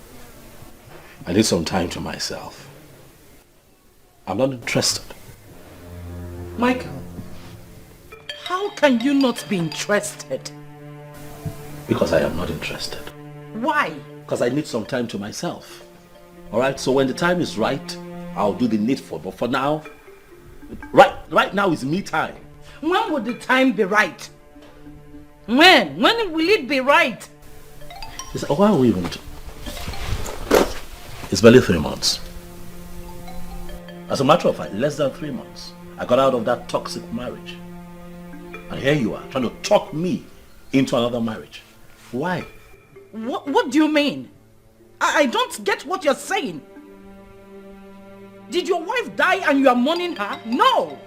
I need some time to myself. I'm not interested. Michael, how can you not be interested? Because I am not interested. Why? Because I need some time to myself. Alright, so when the time is right, I'll do the needful. But for now, right now is me time. When would the time be right? When will it be right? Why are we even... It's barely 3 months. As a matter of fact, less than 3 months. I got out of that toxic marriage. And here you are, trying to talk me into another marriage. Why? What do you mean? I don't get what you're saying. Did your wife die and you are mourning her? No.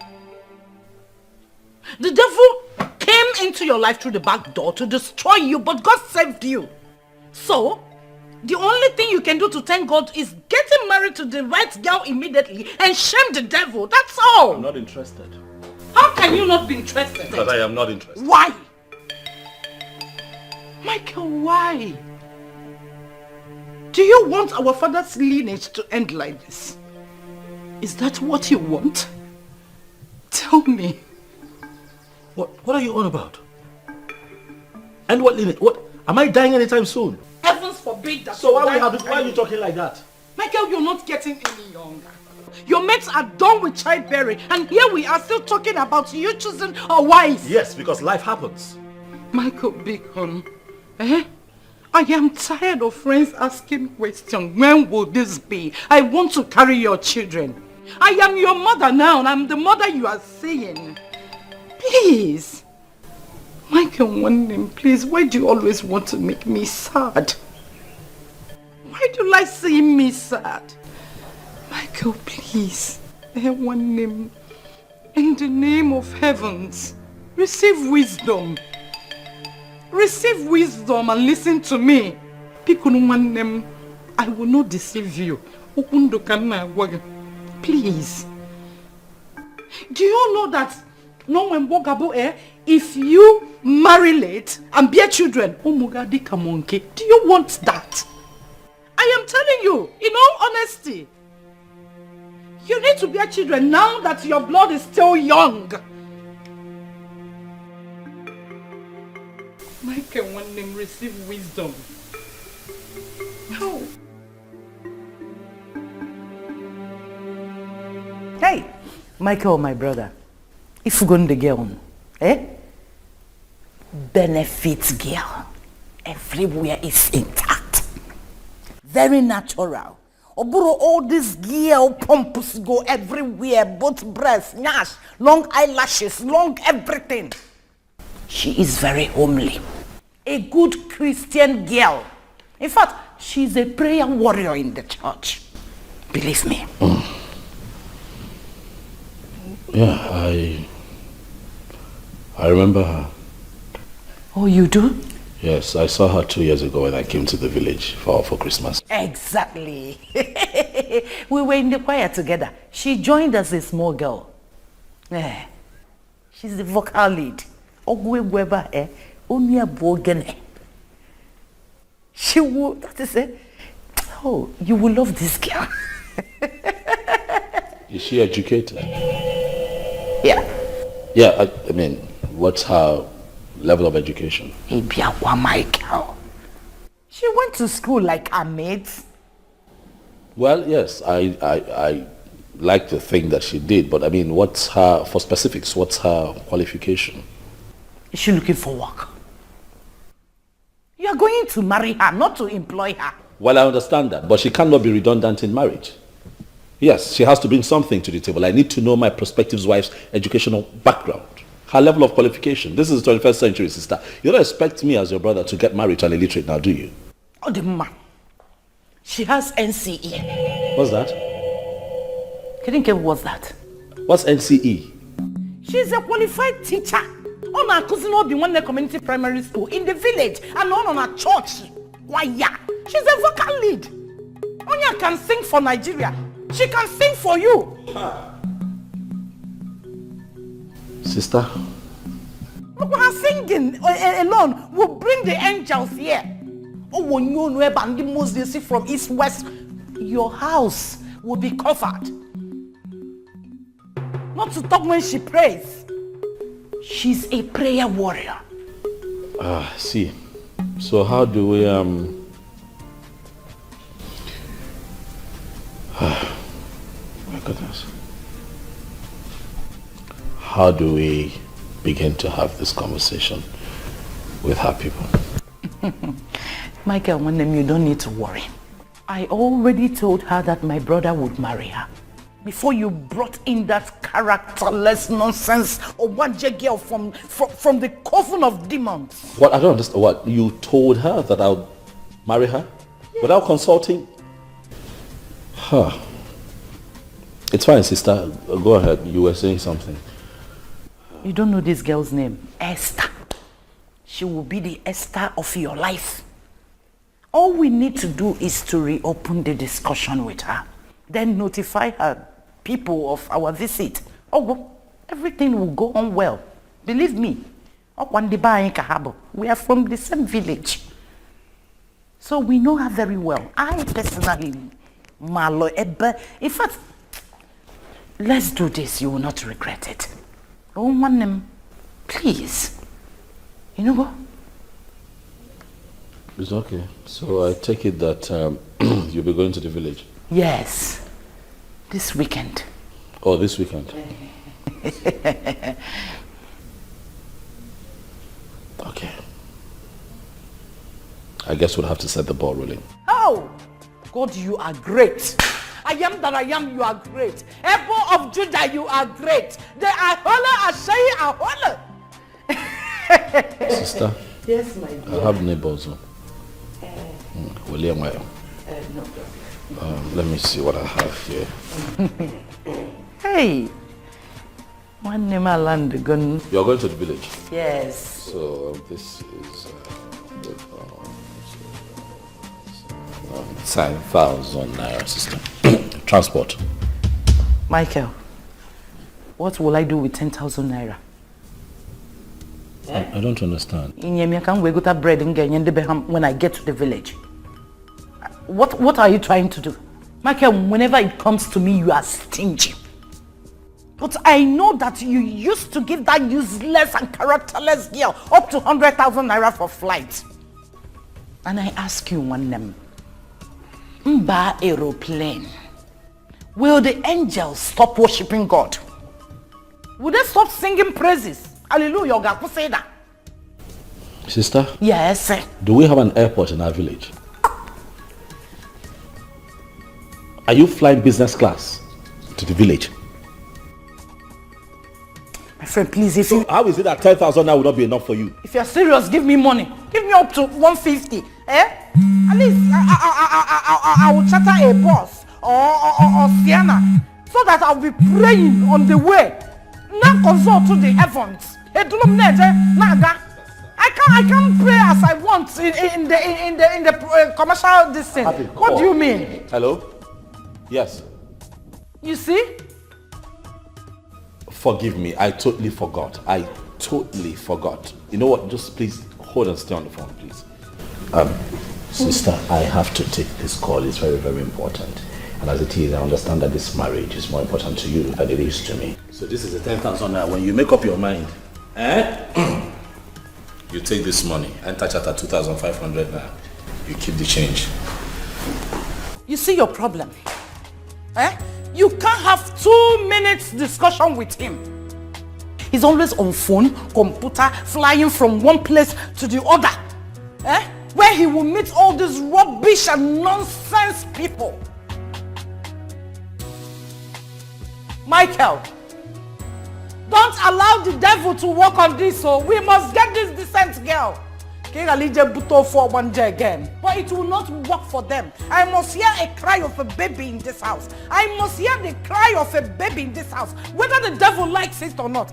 The devil came into your life through the back door to destroy you, but God saved you. So, the only thing you can do to thank God is getting married to the right girl immediately and shame the devil. That's all. I'm not interested. How can you not be interested? Because I am not interested. Why? Michael, why? Do you want our father's lineage to end like this? Is that what you want? Tell me. What are you on about? And what lineage? What? Am I dying anytime soon? Heavens forbid that. So why are you talking like that? Michael, you're not getting any younger. Your mates are done with childbearing, and here we are still talking about you choosing a wife. Yes, because life happens. Michael Bacon, I am tired of friends asking questions. When will this be? I want to carry your children. I am your mother now, and I'm the mother you are seeing. Please. Michael, one name, please. Why do you always want to make me sad? Why do you like seeing me sad? Michael, please. One name. In the name of heavens, receive wisdom. Receive wisdom and listen to me. One name. I will not deceive you. Please. Do you know that if you marry late and bear children, do you want that? I am telling you, in all honesty, you need to bear children now that your blood is still young. Michael, one name, receive wisdom. No. Hey, Michael, my brother. If you go to the girl, benefit girl. Everywhere is intact. Very natural. Oburo, all this girl pumps go everywhere, both breasts, nash, long eyelashes, long everything. She is very homely. A good Christian girl. In fact, she's a prayer warrior in the church. Believe me. Yeah, I remember her. Oh, you do? Yes, I saw her 2 years ago when I came to the village for Christmas. Exactly. We were in the choir together. She joined as a small girl. She's the vocal lead. She will, that is it. Oh, you will love this girl. Is she educated? Yeah. Yeah, I mean, what's her level of education? Michael. She went to school like her mates. Well, yes, I like to think that she did, but I mean, what's her, for specifics, what's her qualification? Is she looking for work? You are going to marry her, not to employ her. Well, I understand that, but she cannot be redundant in marriage. Yes, she has to bring something to the table. I need to know my prospective wife's educational background, her level of qualification. This is the 21st century, sister. You don't expect me as your brother to get married to an illiterate now, do you? Oh, the man. She has NCE. What's that? What's that? What's NCE? She's a qualified teacher. On our cousin Obi one community primary school in the village and on our church. Why, yeah. She's a vocal lead. Onya can sing for Nigeria. She can sing for you. Sister? Look, her singing alone will bring the angels here. Oh, when you know about the most they see from east west, your house will be covered. Not to talk when she prays. She's a prayer warrior. See. So how do we my goodness. How do we begin to have this conversation with her people? Michael, you don't need to worry. I already told her that my brother would marry her. Before you brought in that characterless nonsense of one girl from the coven of demons. What? I don't understand. What? You told her that I'll marry her? Yes. Without consulting? Huh. It's fine, sister. Go ahead. You were saying something. You don't know this girl's name? Esther. She will be the Esther of your life. All we need to do is to reopen the discussion with her. Then notify her people of our visit. Oh, well, everything will go on well. Believe me, We are from the same village. So we know her very well. I personally, Malo Ebba, in fact, let's do this. You will not regret it. Oh, one please. You know what? It's okay. So I take it that you'll be going to the village? Yes. This weekend. Oh, this weekend? Okay. I guess we'll have to set the ball rolling. Oh! God, you are great. I am that I am, you are great. Apple of Judah, you are great. They are holler, Ashai are holler. Sister? Yes, my dear. I have neighbors. William, no let me see what I have here. Hey. One name I land gun. You're going to the village? Yes. So this is 10,000 naira, sister. Transport. Michael, what will I do with 10,000 naira? I don't understand. In can we go to bread and when I get to the village? What are you trying to do? Michael, whenever it comes to me, you are stingy. But I know that you used to give that useless and characterless girl up to 100,000 naira for flight. And I ask you one name. Mba aeroplane. Will the angels stop worshipping God? Will they stop singing praises? Hallelujah, God, say that. Sister? Yes, sir. Do we have an airport in our village? Are you flying business class to the village? My friend, please, if you... How is it that 10,000 now would not be enough for you? If you're serious, give me money. Give me up to 150. Eh? At least I will charter a bus or Sienna so that I'll be praying on the way. Now consult to the heavens. I can't pray as I want in the commercial this thing. What do you mean? Hello? Yes. You see? Forgive me, I totally forgot. I totally forgot. You know what? Just please hold and stay on the phone, please. Sister, I have to take this call. It's very, very important. And as it is, I understand that this marriage is more important to you than it is to me. So this is the 10,000 now. When you make up your mind, you take this money, enter charter 2,500 now. You keep the change. You see your problem? You can't have 2 minutes discussion with him. He's always on phone, computer, flying from one place to the other. Where he will meet all these rubbish and nonsense people. Michael, don't allow the devil to work on this, so we must get this decent girl. Again. But it will not work for them. I must hear a cry of a baby in this house. I must hear the cry of a baby in this house, whether the devil likes it or not.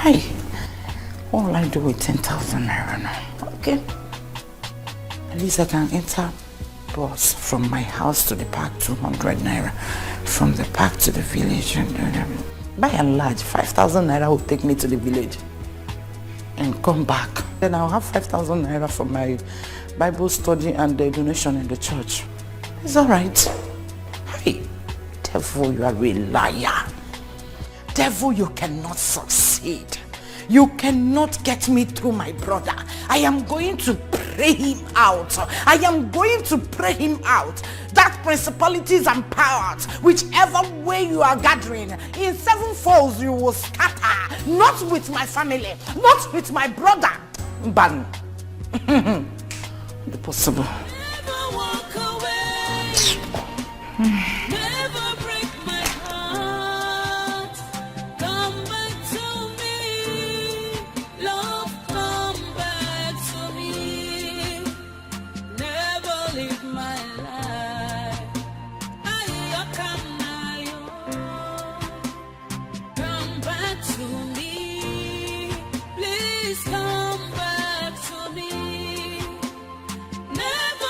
Hey, what will I do with 10,000 naira now? Okay. At least I can enter bus from my house to the park, 200 naira. From the park to the village. By and large, 5,000 naira will take me to the village and come back. Then I'll have 5,000 naira for my Bible study and the donation in the church. It's all right. Hey, devil, you are a liar. Devil, you cannot succeed. You cannot get me through my brother. I am going to pray him out. I am going to pray him out. That principalities and powers, whichever way you are gathering, in 7 folds you will scatter. Not with my family, not with my brother. Ban. Impossible. Never walk away. Never break my heart. Come back to me. Love, come back to me. Never leave my life. Come back to me. Please come back to me. Never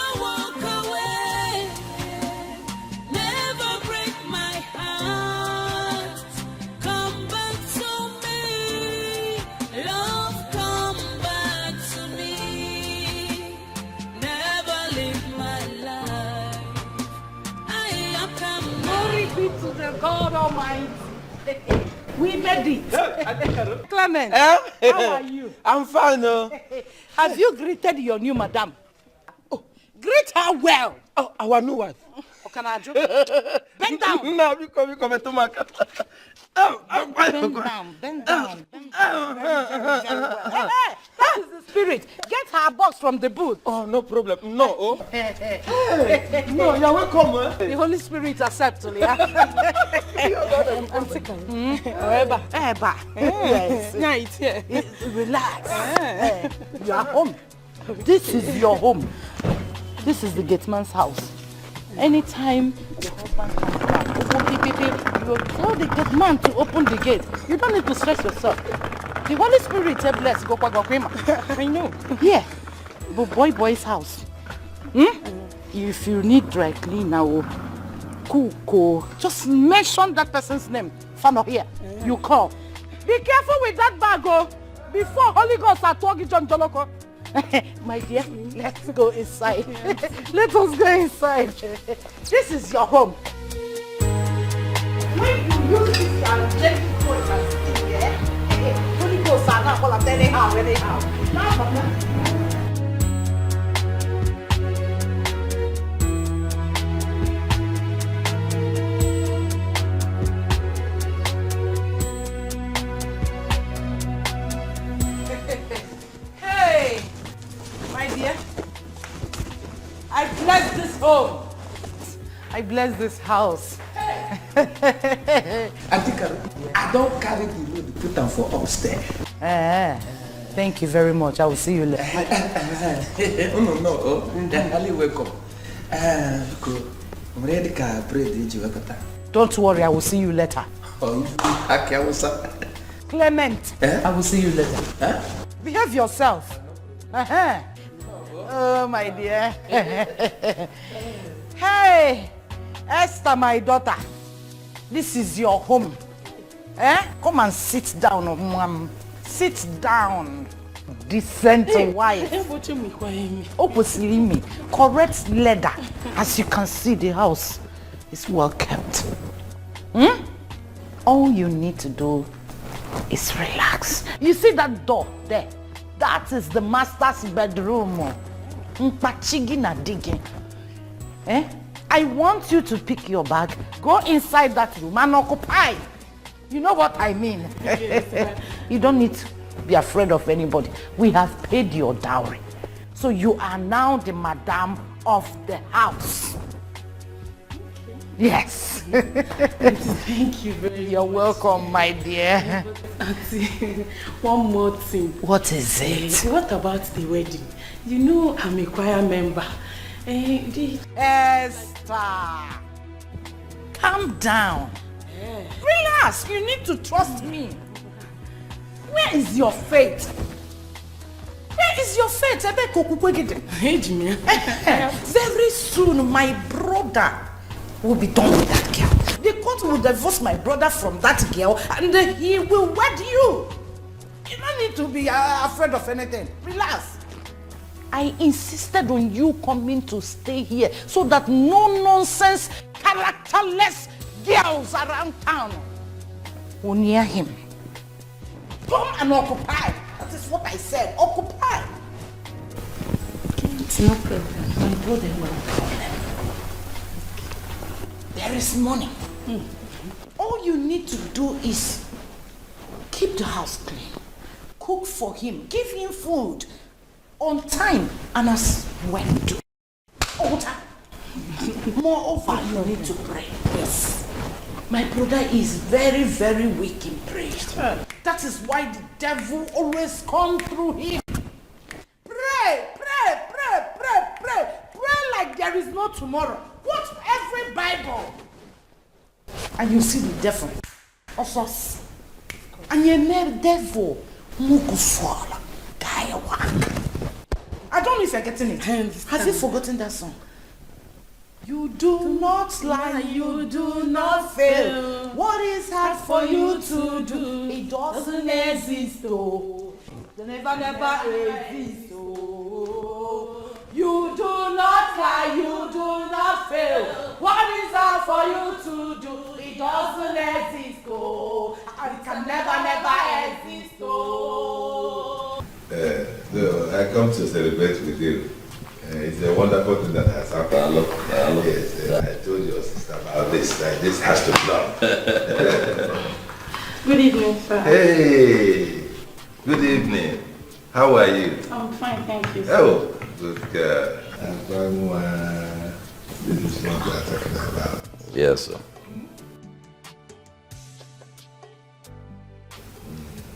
God Almighty. We made it. Clement, how are you? I'm fine. Have you greeted your new madam? Oh, greet her well. Oh, our new wife. Bend down. No, you come to my car. Bend down. Hey, that is the spirit. Get her box from the booth. Oh, no problem. No. Oh. No, you're welcome. The Holy Spirit accepts. I'm sick. Eba. Yes. Relax. You are home. This is your home. This is the gateman's house. Anytime your husband comes back, you tell the gate man to open the gate. You don't need to stress yourself. The Holy Spirit bless go. I know. Yeah. But boy's house. If you need dry cleaner or cook, just mention that person's name. Fano here. You call. Be careful with that bag, before Holy Ghost are talking John Joloko. My dear, let's go inside. Let us go inside. This is your home. When you use this gentle voice here, Holy Ghost are not all of them anyhow. Hey, my dear, I bless this home. I bless this house. I don't carry the load, put them for upstairs. Thank you very much. I will see you later. No. Ali, welcome. I'm ready to pray. Don't worry, I will see you later. Clement, I will see you later. Behave yourself. Oh, my dear. Hey, Esther, my daughter. This is your home. Come and sit down, ma'am. Sit down. Decent wife. Oppositely me. Correct leather. As you can see, the house is well kept. All you need to do is relax. You see that door there? That is the master's bedroom. Digging. I want you to pick your bag, go inside that room and occupy. You know what I mean? Yes, you don't need to be afraid of anybody. We have paid your dowry. So you are now the madam of the house. Yes. Thank you very much. You're welcome, my dear. Auntie, one more thing. What is it? What about the wedding? You know I'm a choir member. Esther, calm down. Relax, you need to trust me. Where is your faith? Where is your faith? Very soon, my brother will be done with that girl. The court will divorce my brother from that girl and he will wed you. You don't need to be afraid of anything. Relax. I insisted on you coming to stay here so that no nonsense, characterless girls around town will near him. Come and occupy. That is what I said. Occupy. It's no problem. My brother will problem. There is money. All you need to do is keep the house clean. Cook for him. Give him food. On time and as when due. All time. Moreover, you need to pray. Yes. My brother is very, very weak in prayer. That is why the devil always comes through him. Pray, pray, pray, pray, pray. Pray like there is no tomorrow. Quote every Bible. And you see the devil. Also, and you know the devil. Muguswala. I don't know if you're getting it. Has he forgotten that song? You do not lie, you do not fail. What is hard for you to do? It doesn't exist, oh. It never exist, oh. You do not lie, you do not fail. What is hard for you to do? It doesn't never exist. Oh. So I come to celebrate with you. It's a wonderful thing that has happened. Yes, I told your sister about this. This has to be done. Good evening, sir. Hey, good evening. How are you? I'm fine, thank you, sir. Oh, good girl. This is what we are talking about. Yes, sir.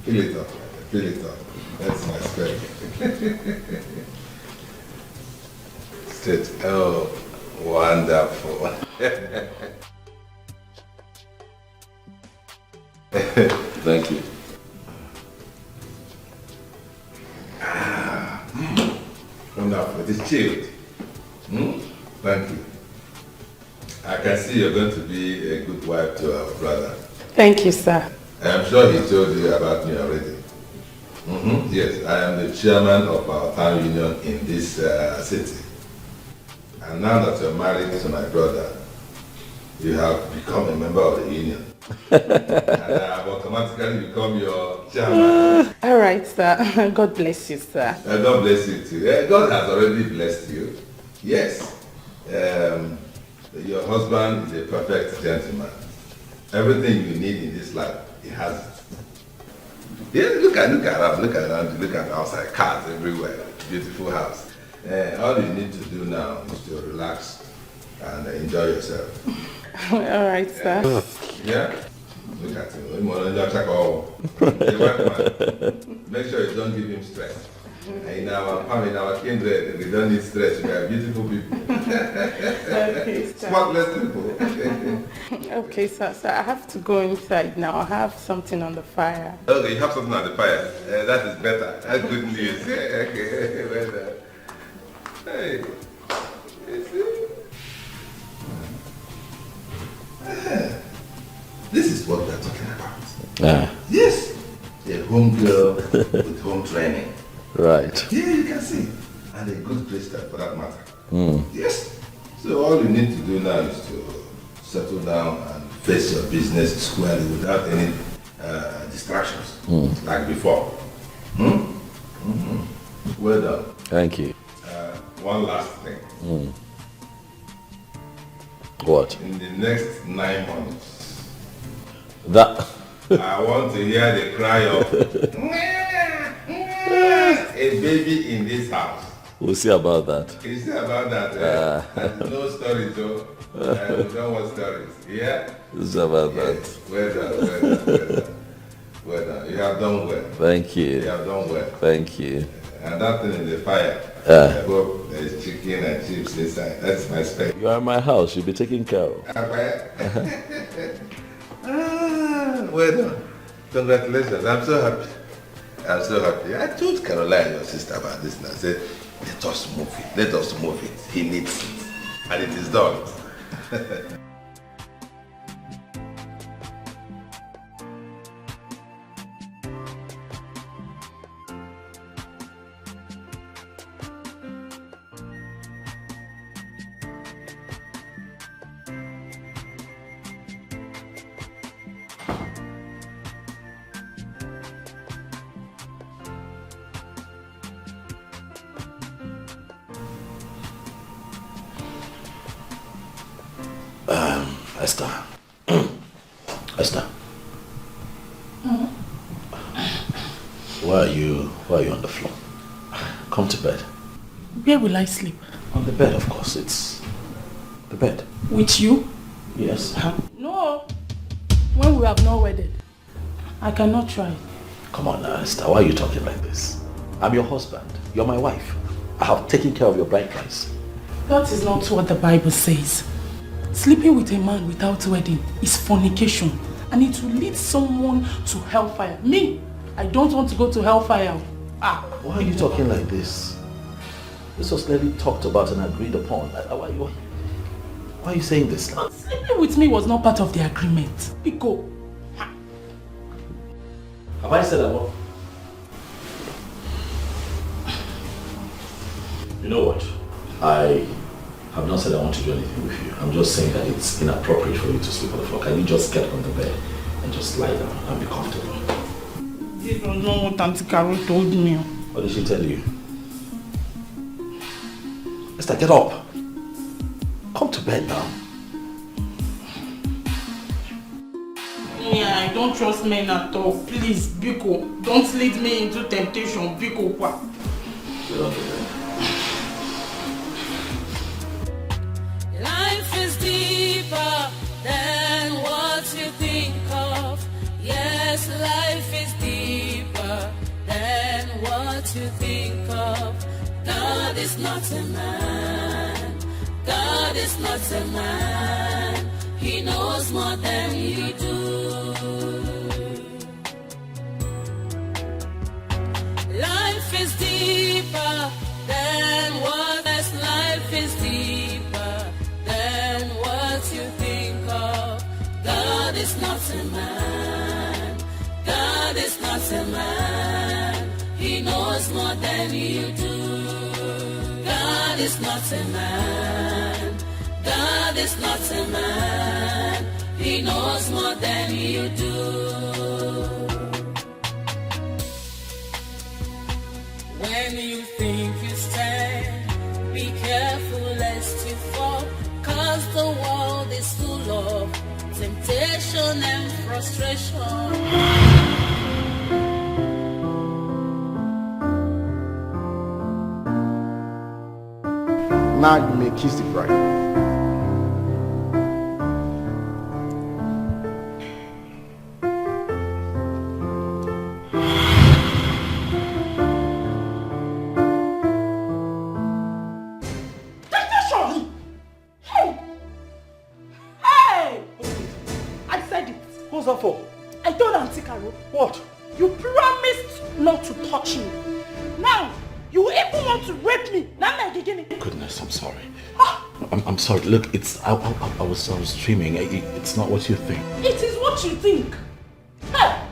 Fill it up, fill it up. That's my spirit. Straight. Oh, wonderful. Thank you. Wonderful. It is chilled. Thank you. I can see you're going to be a good wife to our brother. Thank you, sir. I'm sure he told you about me already. Yes, I am the chairman of our town union in this city. And now that you're married to my brother, you have become a member of the union. And I have automatically become your chairman. All right, sir. God bless you, sir. God bless you too. God has already blessed you. Yes. Your husband is a perfect gentleman. Everything you need in this life, he has it. Yeah, look around, look at outside, cars everywhere, beautiful house. All you need to do now is to relax and enjoy yourself. All right, sir. Yeah? Look at him. Make sure you don't give him stress. In our kindred, we don't need stress. We are beautiful people. Okay, sir. Spotless people. Okay, sir. So I have to go inside now. I have something on the fire. Okay, you have something on the fire. That is better. That's good news. Okay, well done. Hey, you see? This is what we are talking about. Yes, a home girl with home training. Right. Yeah, you can see. And a good Christian for that matter. Yes. So all you need to do now is to settle down and face your business squarely without any distractions, like before. Well done. Thank you. One last thing. What? In the next 9 months, That. I want to hear the cry of a baby in this house. We'll see about that. You see about that? There's no stories, though. We don't want stories. Yeah? We'll see about that. Well done, well done. You have done well. Thank you. You have done well. Thank you. And that thing in the fire, I hope there's chicken and chips inside. That's my spec. You are in my house. You'll be taken care of. Well done. Congratulations. I'm so happy. I'm so happy. I told Caroline, your sister, about this and I said, let us move it. Let us move it. He needs it. And it is done. Esther. Esther. Why are you on the floor? Come to bed. Where will I sleep? On the bed, of course. It's the bed. With you? Yes. No. When we have not wedded, I cannot try. Come on now, Esther. Why are you talking like this? I'm your husband. You're my wife. I have taken care of your bride price. That is not what the Bible says. Sleeping with a man without wedding is fornication, and it will lead someone to hellfire. Me, I don't want to go to hellfire. Why are you talking like this? This was clearly talked about and agreed upon. Why are you saying this? Sleeping with me was not part of the agreement. Pico. Have I said that? You know what? I have not said I want to do anything with you. I'm just saying that it's inappropriate for you to sleep on the floor. Can you just get on the bed and just lie down and be comfortable. You don't know what Auntie Carol told me. What did she tell you? Esther, get up. Come to bed now. Yeah, I don't trust men at all. Please, Biko, don't lead me into temptation. Biko, what? Get up there. Life is deeper than what you think of. Yes, life is deeper than what you think of. God is not a man. God is not a man. He knows more than you do. Life is deeper than what life is deeper than what you think of. God is not a man. God is not a man. He knows more than you do. God is not a man. God is not a man. He knows more than you do. When you think you stand, be careful lest you fall, 'cause the world is full of temptation and frustration. Now you may kiss the bride. What's that for? I told Auntie Carol. What? You promised not to touch me. Now, you even want to rape me. Now I'm beginning. Goodness, I'm sorry. I'm sorry. Look, it's I was dreaming. It's not what you think. It is what you think. Hey,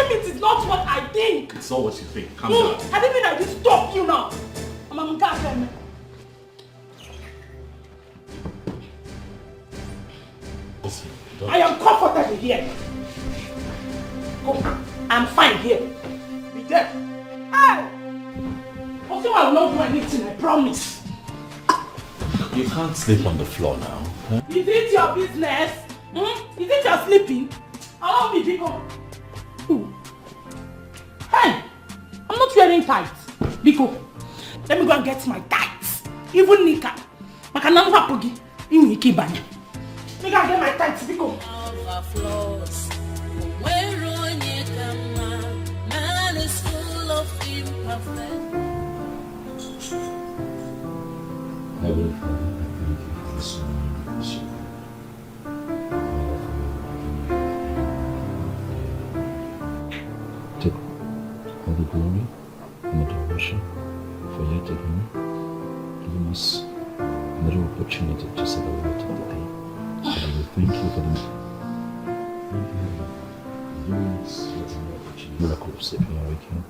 it is not what I think. It's not what you think. Calm down. I didn't mean I will stop you now. I'm going. Listen, I am comfortable here. Go. I'm fine here. Be there. Hey! Also, I will not do anything, I promise. You can't sleep on the floor now. Huh? Is it your business? Is it your sleeping? I won't be big up. Hey! I'm not wearing tights. Biko, let me go and get my tights. Even Nika. Makananga Pogi. In Niki Banya. Let me go and get my tights, Biko. Man is full of imperfect. Heavenly Father, I thank you for this morning. Take all the glory and adoration for yet again giving us another opportunity to celebrate the day. Father, we thank you for the miracle of sleeping and waking up.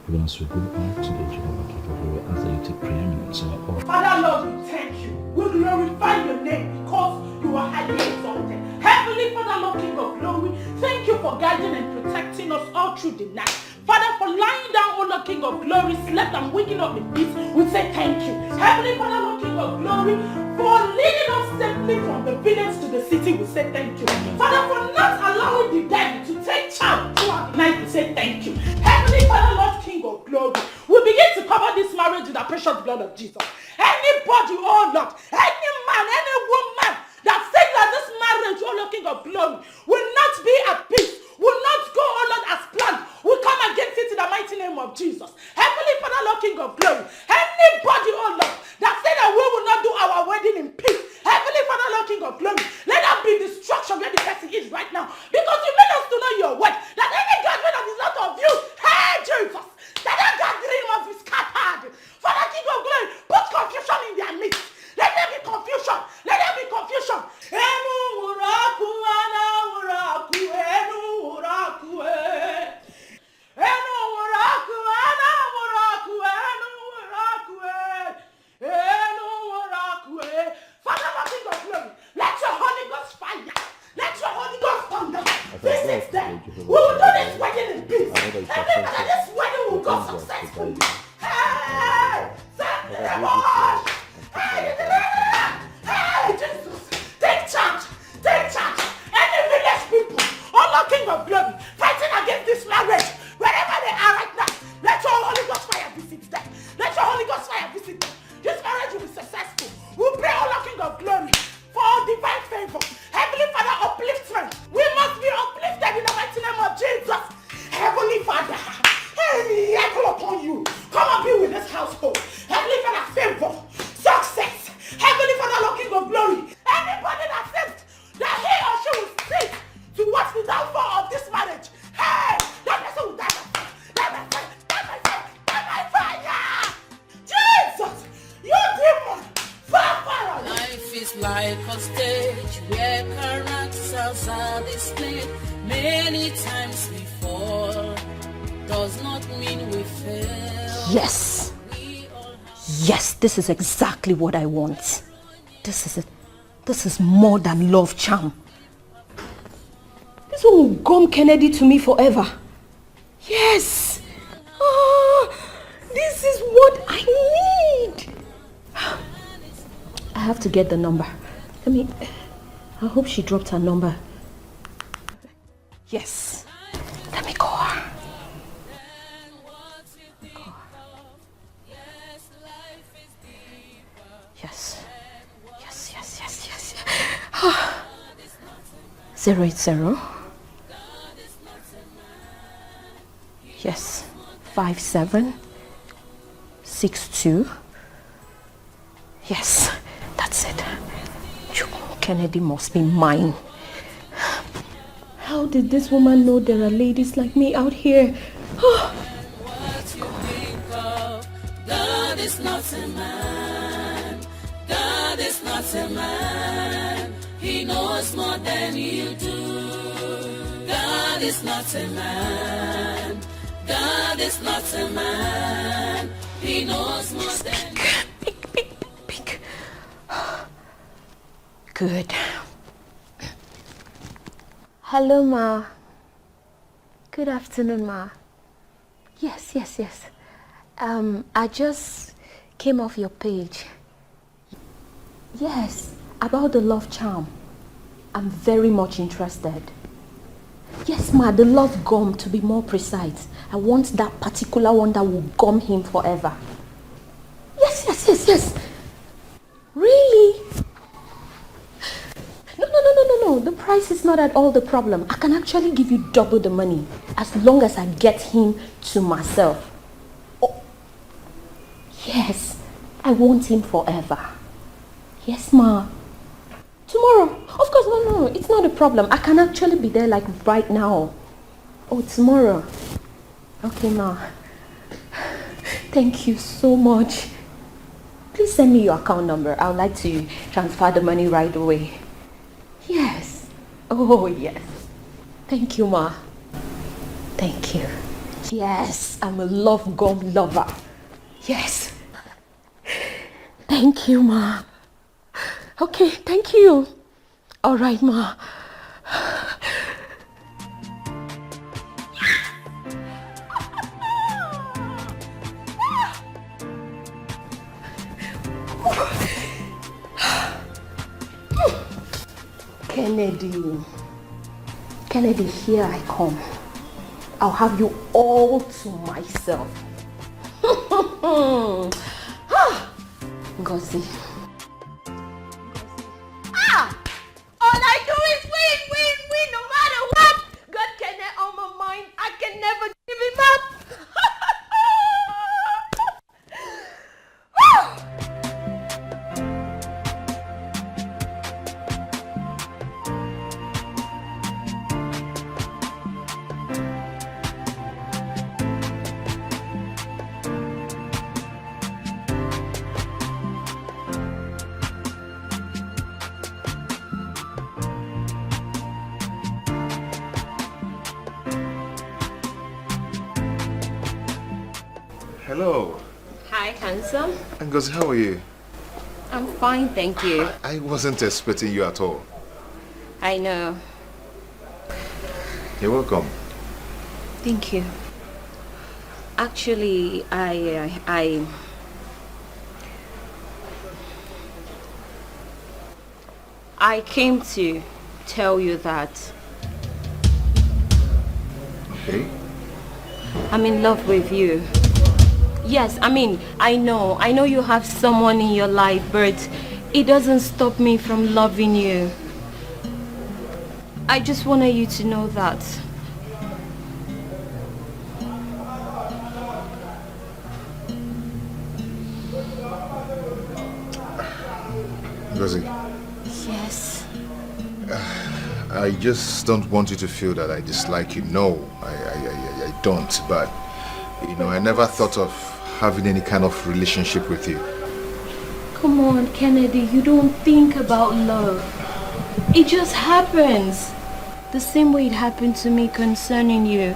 Even as we go out today, Jehovah, give us glory as you take preeminence in our all. Father Lord, we thank you. We glorify your name because you are highly exalted. Heavenly Father, Lord, King of glory, thank you for guiding and protecting us all through the night. Father, for lying down, O Lord, King of glory, slept and waking up in peace, we say thank you. Heavenly Father, Lord, King of glory, for leading us safely from the village to the city, we say thank you. Father, for not allowing the devil to take charge throughout the night, we say thank you. Heavenly Father, Lord, King of glory, we begin to cover this marriage with the precious blood of Jesus. Anybody, oh Lord, any man, any woman that says that this marriage, oh Lord, King of glory, will not be at peace, will not go, oh Lord, as planned, we come against it in the mighty name of Jesus. Heavenly Father, Lord, King of glory, anybody, oh Lord, that say that we will not do our wedding in peace, Heavenly Father, Lord, King of glory, let that be destruction where the person is right now. Because you made us to know your word, that any gathering that is not of you, hey Jesus, that gathering must be scattered. Father, King of glory, put confusion in their midst. Let there be confusion. Let there be confusion. got successful. Hey! Hey, Jesus! Take charge! Take charge! Any village people, all our King of Glory, fighting against this marriage, wherever they are right now, let your Holy Ghost fire visit them. Let your Holy Ghost fire visit them. This marriage will be successful. We pray, all our King of Glory, for divine favor. Heavenly Father, upliftment. We must be uplifted in the mighty name of Jesus. Heavenly Father, I call upon you. Come and be with this household. Heavenly Father, favor, success. Heavenly Father, Lord King of Glory. Anybody that thinks that he or she will speak to watch the downfall of this marriage, hey, that person will die by fire. Die by fire. Die by fire. Die by fire. Jesus, you demon, fire. Life is like a stage where characters are displayed. Many times we fall, does not mean we fail. Yes. Yes, this is exactly what I want. This is it. This is more than love charm. This one will gum Kennedy to me forever. Yes. This is what I need. I have to get the number. I hope she dropped her number. Yes. Let me call her. Yes. Yes, yes, yes, yes. 080. Yes. 5762. Yes, that's it. Kennedy must be mine. How did this woman know there are ladies like me out here? God is not a man. God is not a man. He knows more than you do. God is not a man. God is not a man. He knows more than you do. Speak. Good. Hello, Ma. Good afternoon, Ma. Yes. I just came off your page. Yes, about the love charm. I'm very much interested. Yes, Ma, the love gum, to be more precise. I want that particular one that will gum him forever. Yes. Really? No. The price is not at all the problem. I can actually give you double the money as long as I get him to myself. Oh. Yes, I want him forever. Yes, Ma. Tomorrow? Of course, no. It's not a problem. I can actually be there like right now. Oh, tomorrow. Okay, Ma. Thank you so much. Please send me your account number. I would like to transfer the money right away. Yes. Oh, yes. Thank you, Ma. Thank you. Yes, I'm a love gum lover. Yes. Thank you, Ma. Okay, thank you. All right, Ma. Kennedy, here I come. I'll have you all to myself. Ngozi. All I do is win, no matter what. God Kennedy on my mind. I can never give him up. Hello. Hi, handsome. Ngozi, how are you? I'm fine, thank you. I wasn't expecting you at all. I know. You're welcome. Thank you. Actually, I came to tell you that Okay. I'm in love with you. Yes, I mean, I know you have someone in your life, but it doesn't stop me from loving you. I just wanted you to know that. Ngozi, Yes. I just don't want you to feel that I dislike you. No, I don't. But, you know, I never thought of having any kind of relationship with you. Come on, Kennedy, you don't think about love. It just happens. The same way it happened to me concerning you.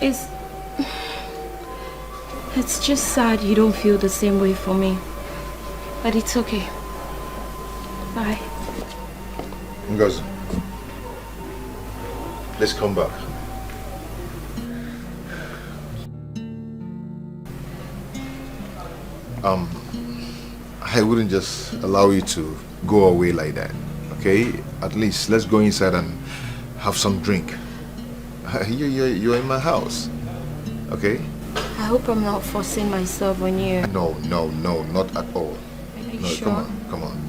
It's just sad you don't feel the same way for me. But it's okay. Bye. Ngozi, let's come back. I wouldn't just allow you to go away like that, okay? At least let's go inside and have some drink. You're in my house, okay? I hope I'm not forcing myself on you. No, not at all. Are you No, sure? come on.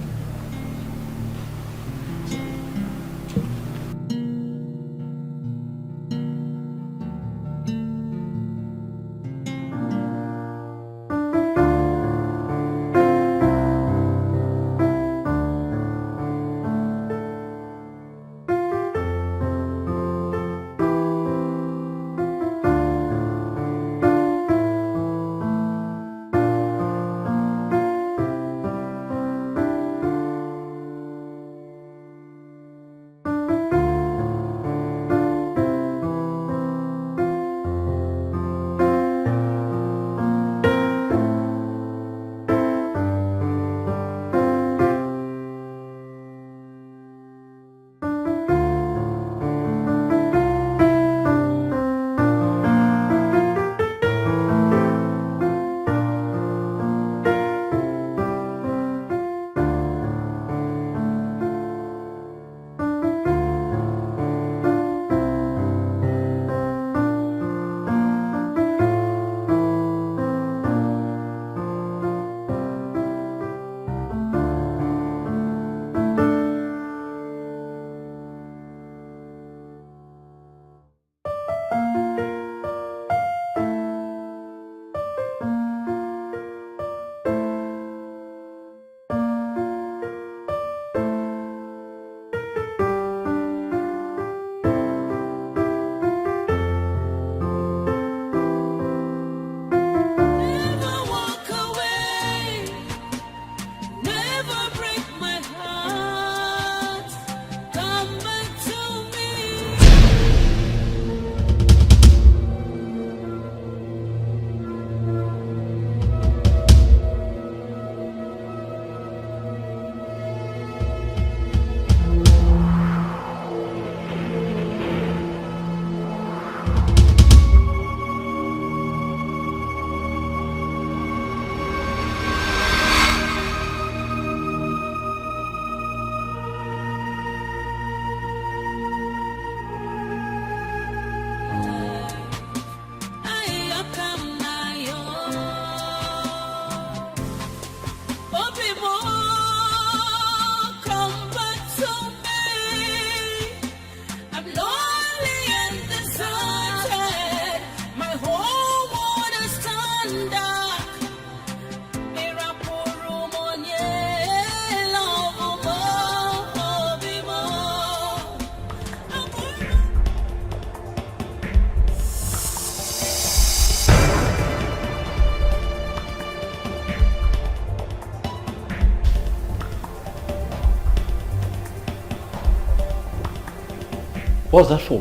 What's that for?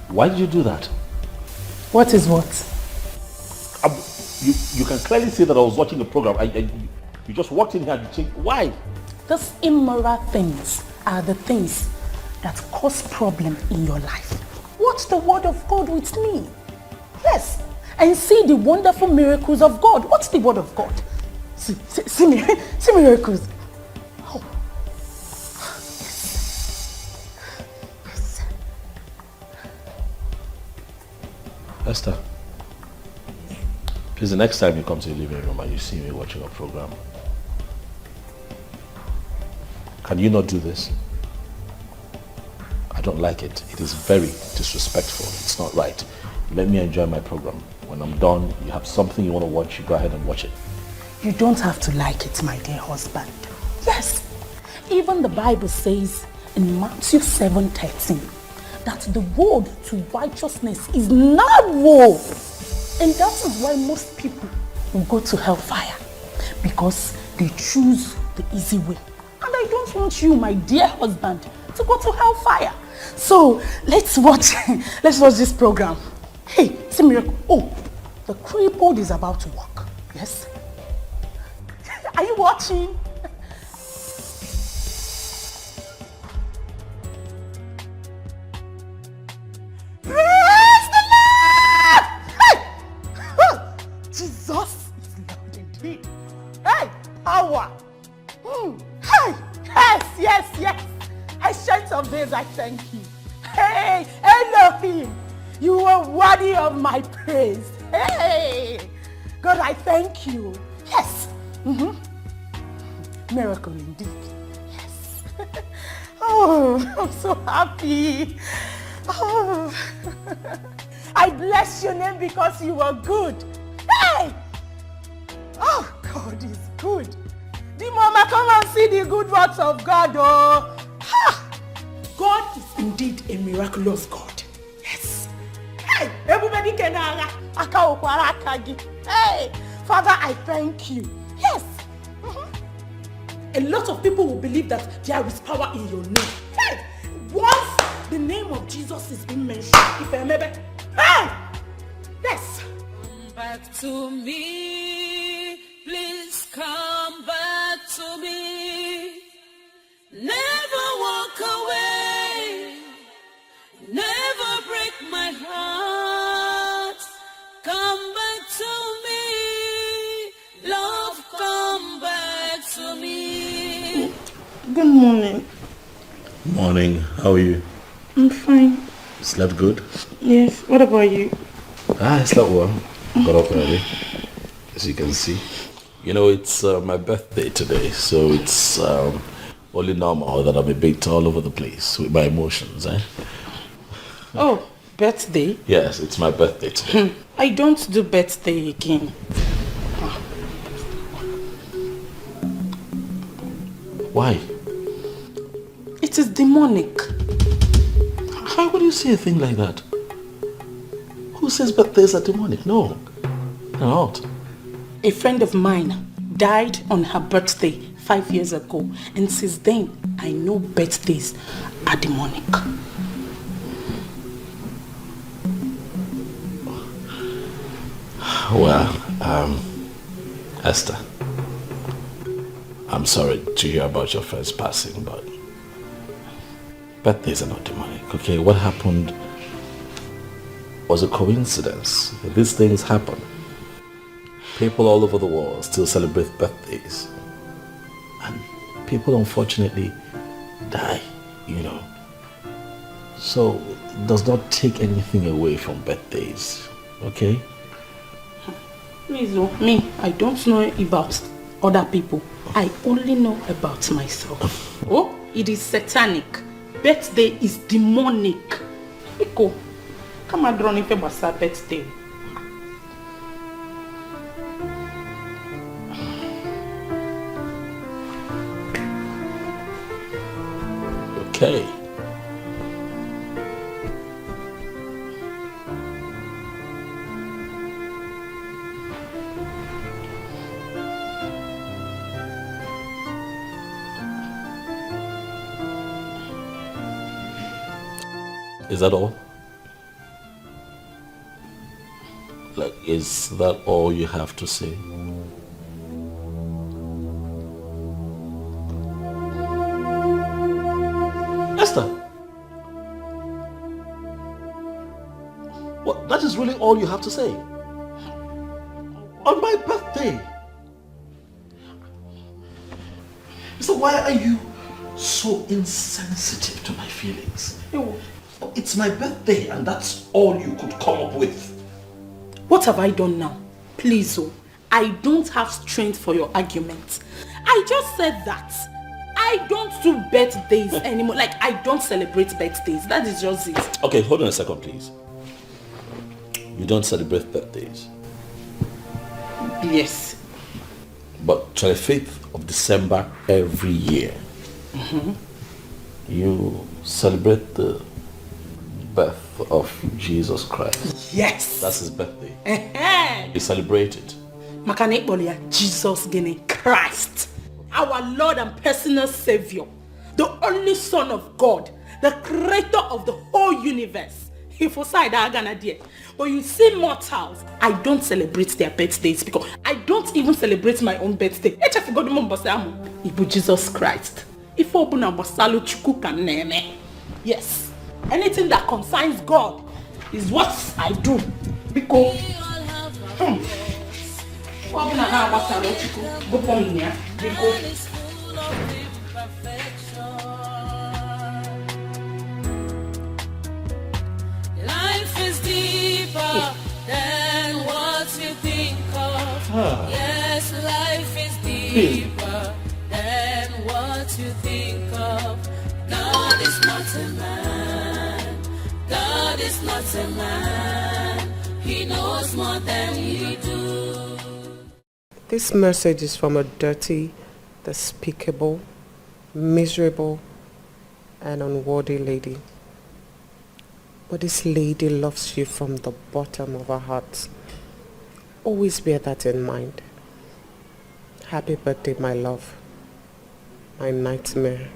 Why did you do that? What is what? You can clearly see that I was watching the program. You just walked in here and you changed. Why? Those immoral things are the things that cause problem in your life. What's the word of God with me? and see the wonderful miracles of God. What's the word of God? See miracles. Oh. Esther, please, the next time you come to the living room and you see me watching a program, can you not do this? I don't like it. It is very disrespectful. It's not right. Let me enjoy my program. When I'm done, you have something you want to watch, you go ahead and watch it. You don't have to like it, my dear husband. Yes, even the Bible says in Matthew 7:13 that the road to righteousness is narrow. And that is why most people will go to hellfire, because they choose the easy way. And I don't want you, my dear husband, to go to hellfire. So let's watch this program. Hey, it's a miracle. Oh, the crippled is about to walk. Yes. Are you watching? Praise the Lord! Hey! Jesus is Lord indeed. Hey, power. Hey, yes. Ancient of days, I thank you. Hey, Elohim, you are worthy of my praise. Hey, God, I thank you. Yes. Miracle indeed. Yes. Oh, I'm so happy. Oh, I bless your name because you are good. Hey! Oh, God is good. The mama, come and see the good works of God. Oh, ha! God is indeed a miraculous God. Yes. Hey, everybody can Hey, Father, I thank you. Yes. A lot of people will believe that there is power in your name. Hey, once the name of Jesus is being mentioned, if I remember, hey, yes. Come back to me, please come back to me. Never walk away, never break my heart. Come back to me, love, come back to me. Good morning. Morning. How are you? I'm fine. Slept good? Yes. What about you? I slept well. Got up early, as you can see. You know, it's my birthday today, so it's only normal that I'm a bit all over the place with my emotions, eh? Oh, birthday? Yes, it's my birthday today. I don't do birthday again. Why? It is demonic. How would you say a thing like that? Who says birthdays are demonic? No, they're not. A friend of mine died on her birthday 5 years ago, and since then I know birthdays are demonic. Well, Esther, I'm sorry to hear about your friend's passing, but birthdays are not demonic, okay? What happened was a coincidence. These things happen. People all over the world still celebrate birthdays. And people unfortunately die, you know. So it does not take anything away from birthdays, okay? Please, me, I don't know about other people. I only know about myself. Oh, it is satanic. Birthday is demonic. Iko, come and draw if it was a birthday. Okay. Is that all? Like, is that all you have to say? Esther! What? That is really all you have to say? On my birthday. So why are you so insensitive to my feelings? It's my birthday and that's all you could come up with. What have I done now? Please, oh, I don't have strength for your argument. I just said that I don't do birthdays anymore. Like, I don't celebrate birthdays. That is just it. Okay, hold on a second, please. You don't celebrate birthdays? Yes. But 25th of December every year, you celebrate the birth of Jesus Christ. Yes. That's his birthday. You celebrate it. Makanekbolia, Jesus Gene Christ, our Lord and personal Savior, the only Son of God, the creator of the whole universe. If side but you see mortals, I don't celebrate their birthdays because I don't even celebrate my own birthday. Ibu Jesus Christ. Yes. Anything that concerns God is what I do. Because Life is deeper than what you think of. Yes, life is deeper than what you think of. God is not a man. God is not a man. He knows more than we do. This message is from a dirty, despicable, miserable, and unworthy lady. But this lady loves you from the bottom of her heart. Always bear that in mind. Happy birthday, my love. My nightmare.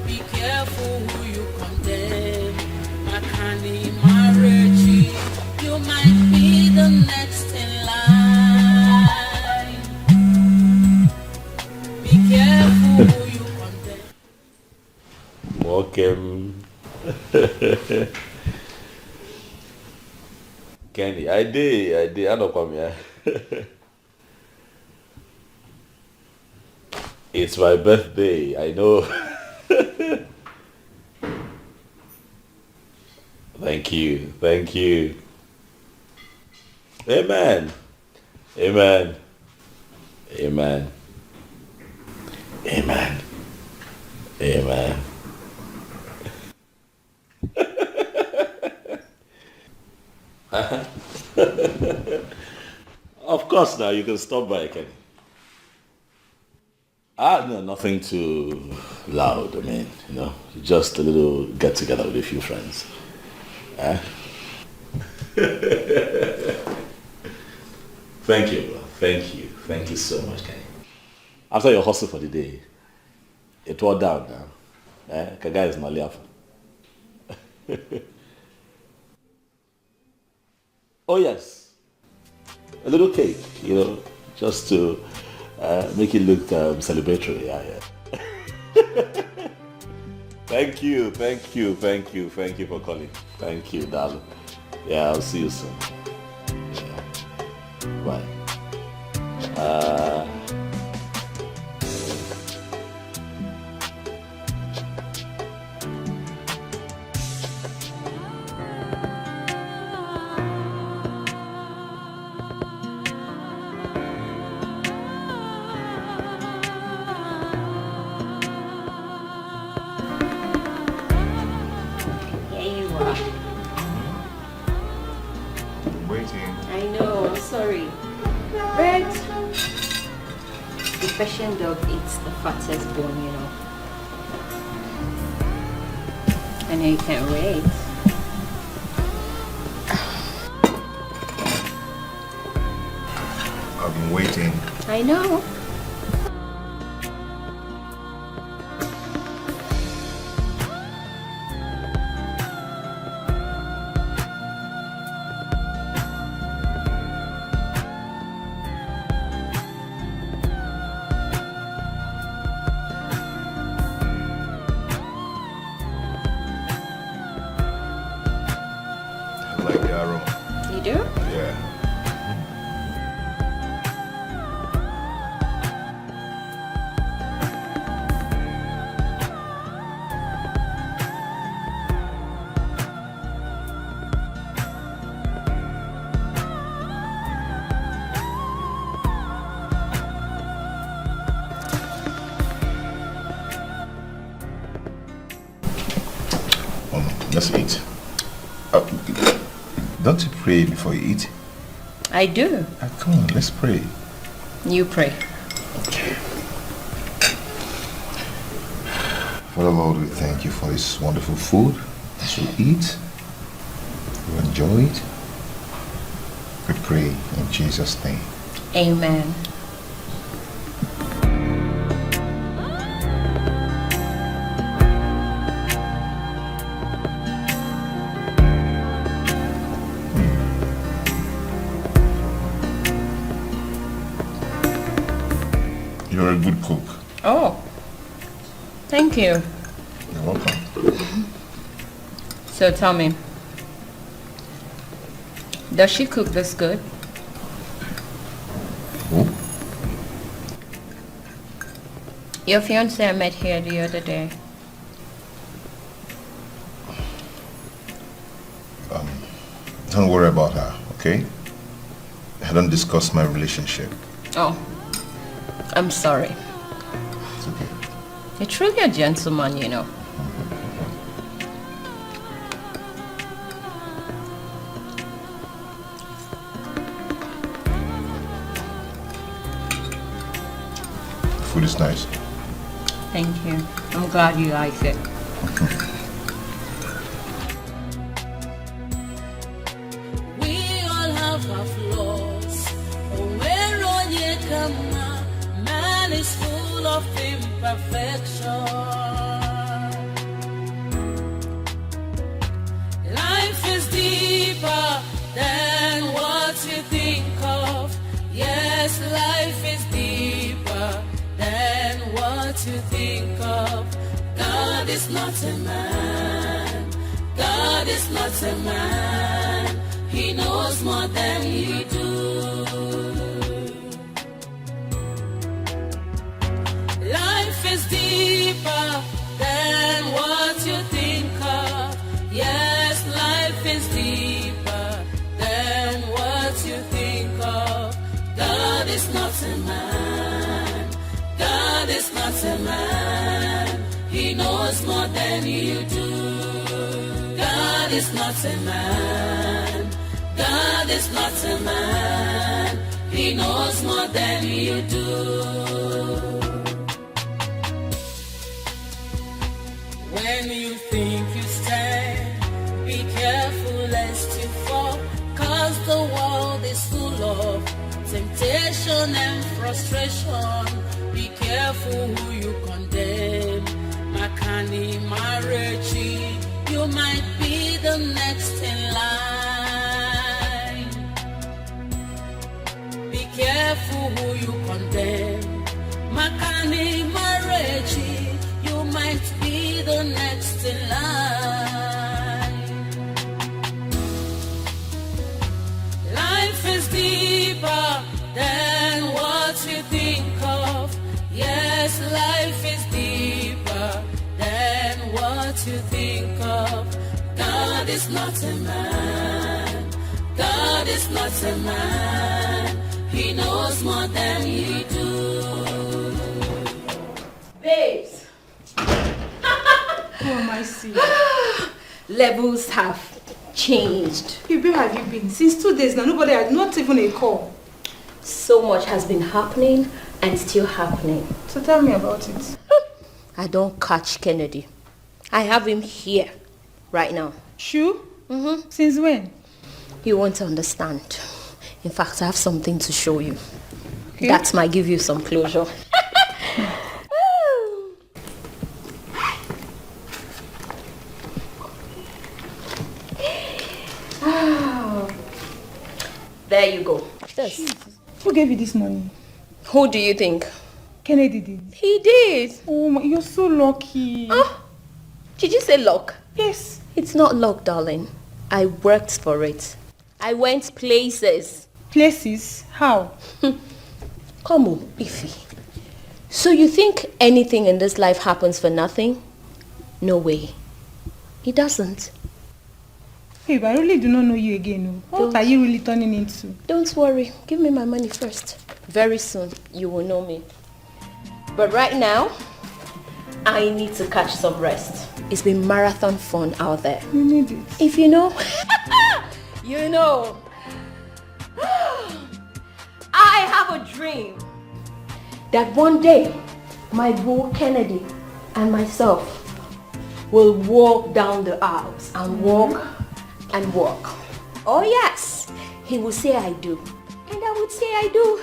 Be careful who you condemn. Makani marriage, you might be the next in line. Be careful who you condemn. Welcome. Kenny, I did. I don't come here. It's my birthday, I know. Thank you. Amen. Amen. Amen. Amen. Amen. Of course now, you can stop by, Kenny. No, nothing too loud. I mean, just a little get together with a few friends. Thank you, bro. Thank you so much, Kenny. After your hustle for the day, it wore down now. Kaga is not laughing. Oh yes, a little cake, just to make it look celebratory. Yeah. Thank you for calling. Thank you, darling. Yeah, I'll see you soon. Yeah. Bye. Persian dog eats the fattest bone, I know you can't wait. I've been waiting. I know. You do? Yeah. Let's eat. Don't you pray before you eat? I do. Come on, let's pray. You pray. Okay. Father Lord, we thank you for this wonderful food that we eat. We enjoy it. We pray in Jesus' name. Amen. You're a good cook. Oh, thank you. You're welcome. So tell me, does she cook this good? Who? Your fiancé I met here the other day. Don't worry about her, okay? I don't discuss my relationship. Oh, I'm sorry. It's okay. You're truly a gentleman, you know. Food is nice. Thank you. I'm glad you like it. We all have our flaws. Where on you come, man is full of imperfection. Life is deeper than what you think of. Yes, life is deeper than what you think of. God is not a man. God is not a man. He knows more than you do. Life is deeper than what you think of. Yes, life is deeper than what you think of. God is not a man. God is not a man. He knows more than you do. God is not a man. God is not a man. He knows more than you do. When you think you stand, be careful lest you fall, 'cause the world is full of temptation and frustration. Be careful who you condemn. Makani Marechi, you might be the next in line. Be careful who you condemn. Makani Marechi, you might be the next in line. Life is deeper than what you think of. Yes, life is deeper than what you think of. God is not a man. God is not a man. He knows more than you do. Babes. Who am I seeing? Levels have changed. Babe, where have you been? Since 2 days now, nobody had not even a call. So much has been happening and still happening. So tell me about it. I don't catch Kennedy. I have him here right now. Sure? Since when? You won't understand. In fact, I have something to show you. Okay. That might give you some closure. There you go. This. Who gave you this money? Who do you think? Kennedy did. He did. Oh my, you're so lucky. Oh, did you say luck? Yes. It's not luck, darling. I worked for it. I went places. Places? How? Come on, Ify. So you think anything in this life happens for nothing? No way. It doesn't. Babe, I really do not know you again. What are you really turning into? Don't worry. Give me my money first. Very soon, you will know me. But right now, I need to catch some rest. It's been marathon fun out there. You need it. If you know, you know. I have a dream that one day, my bro Kennedy and myself will walk down the aisles and walk and walk. Oh yes, he will say I do. And I would say I do.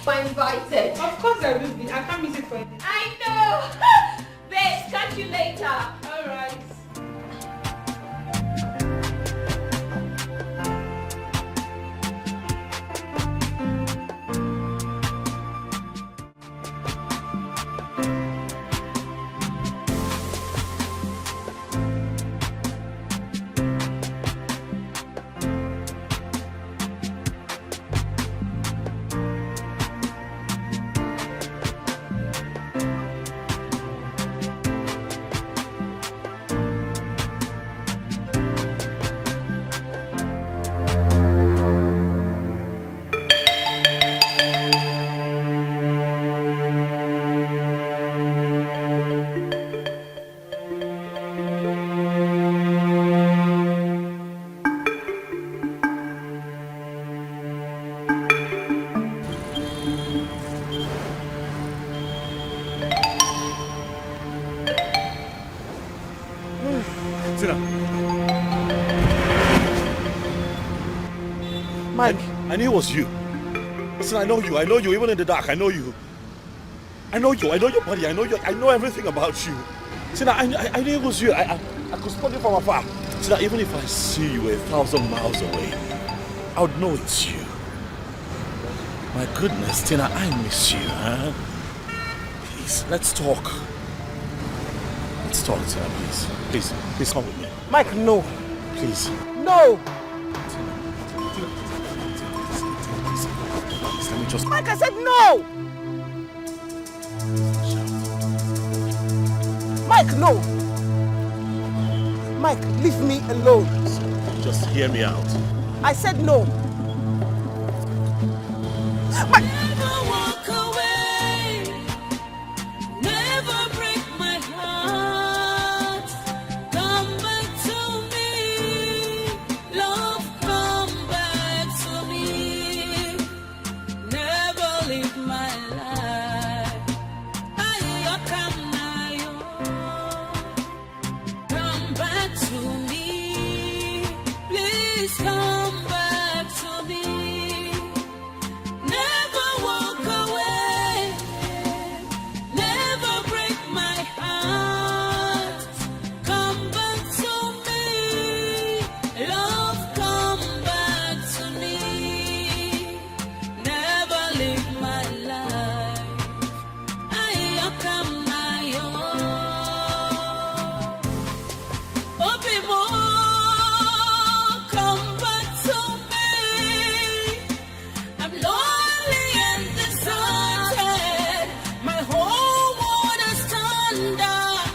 I'm invited. Of course I will be. I can't miss it for anything. I know. Babes, catch you later. All right. Mike. I knew it was you. Listen, I know you, even in the dark, I know you. I know your body, I know everything about you. Tina, I knew it was you. I could spot you from afar. Tina, even if I see you 1,000 miles away, I would know it's you. My goodness, Tina, I miss you, huh? Please, let's talk. Let's talk, Tina, please. Please come with me. Mike, no. Please. No. Let me just... Mike, I said no. Mike, no. Mike, leave me alone. Just hear me out. I said no. Mike. Never walk away. Never break my heart. Come back to me. Love, come back to me. Never leave my life. Come back to me. Please come back to me. Never walk away. Never break my heart. Come back to me. Love, come back to me. Never leave my life. Come back to me. I'm lonely and deserted. My whole world is turned dark.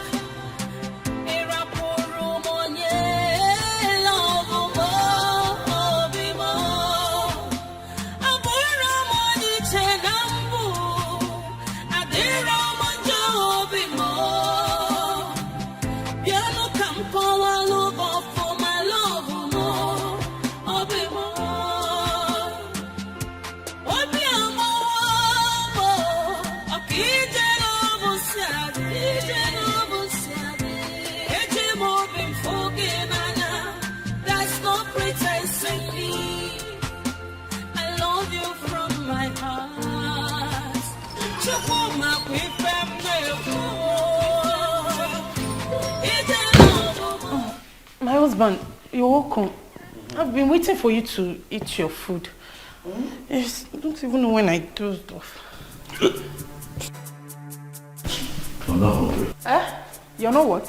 That's no pretense in me. I love you from my heart. My husband, you're welcome. I've been waiting for you to eat your food. Yes, I don't even know when I dozed off. I'm not hungry. You're not what?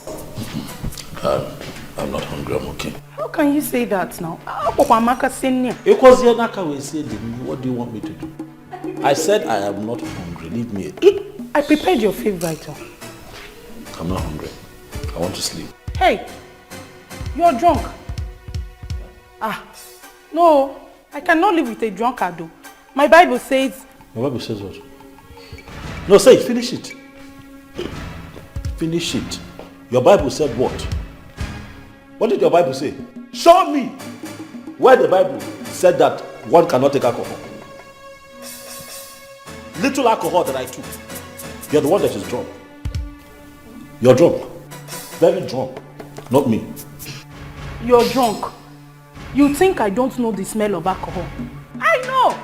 I'm not hungry, I'm okay. How can you say that now? What do you want me to do? I said I am not hungry. Leave me. I prepared your favorite. I'm not hungry. I want to sleep. Hey, you're drunk. No, I cannot live with a drunkard though. My Bible says... Your Bible says what? No, say it. Finish it. Finish it. Your Bible said what? What did your Bible say? Show me where the Bible said that one cannot take alcohol. Little alcohol that I took. You're the one that is drunk. You're drunk. Very drunk. Not me. You're drunk. You think I don't know the smell of alcohol? I know.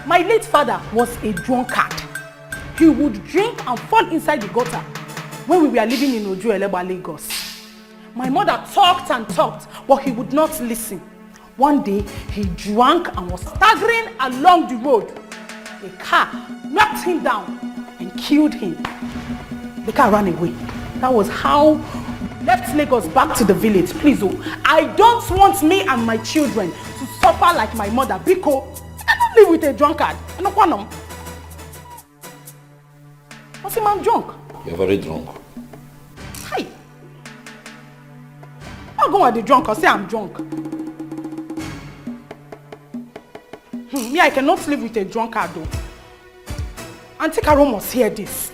My late father was a drunkard. He would drink and fall inside the gutter when we were living in Oju Eleba, Lagos. My mother talked and talked, but he would not listen. One day, he drank and was staggering along the road. A car knocked him down and killed him. The car ran away. That was how we left Lagos back to the village. Please, I don't want me and my children to suffer like my mother because I don't live with a drunkard. I don't want them. I say, I'm drunk. You're very drunk. Hi. I'll go at the drunk or say I'm drunk. Me, I cannot live with a drunkard though. Auntie Carol must hear this.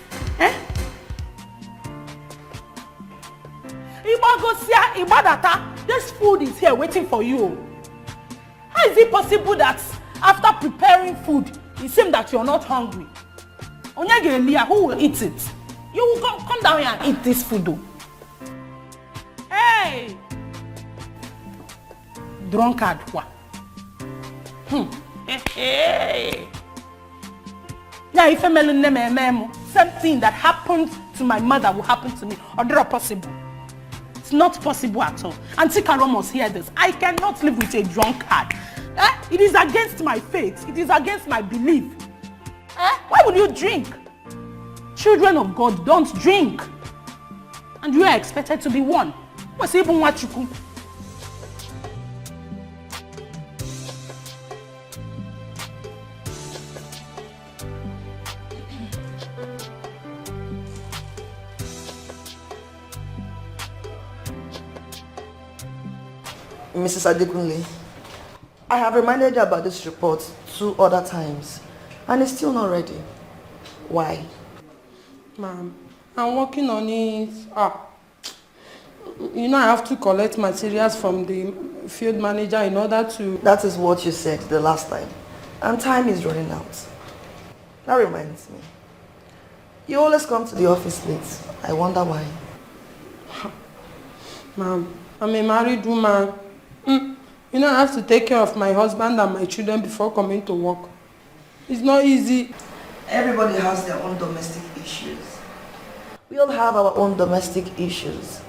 This food is here waiting for you. How is it possible that after preparing food, it seems that you're not hungry? Onyege, who will eat it? You will come down here and eat this food though. Hey! Drunkard. Hey! Yeah, if I'm same thing that happened to my mother will happen to me. Or not possible. It's not possible at all. Auntie Carol must hear this. I cannot live with a drunkard. It is against my faith. It is against my belief. Why would you drink? Children of God don't drink. And you are expected to be one. What's even what you could? Mrs. Adekunle, I have reminded you about this report 2 other times, and it's still not ready. Why? Ma'am, I'm working on it. You know I have to collect materials from the field manager in order to... That is what you said the last time, and time is running out. That reminds me. You always come to the office late. I wonder why. Ma'am, I'm a married woman. You know, I have to take care of my husband and my children before coming to work. It's not easy. Everybody has their own domestic issues. We all have our own domestic issues.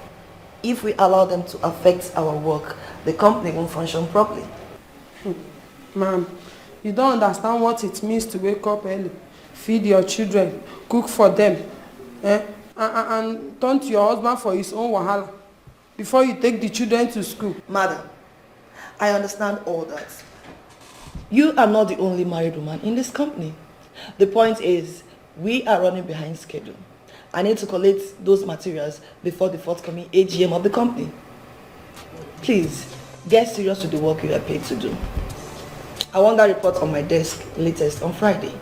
If we allow them to affect our work, the company won't function properly. Ma'am, you don't understand what it means to wake up early, feed your children, cook for them, and turn to your husband for his own wahala before you take the children to school. Madam, I understand all that. You are not the only married woman in this company. The point is, we are running behind schedule. I need to collect those materials before the forthcoming AGM of the company. Please, get serious with the work you are paid to do. I want that report on my desk latest on Friday.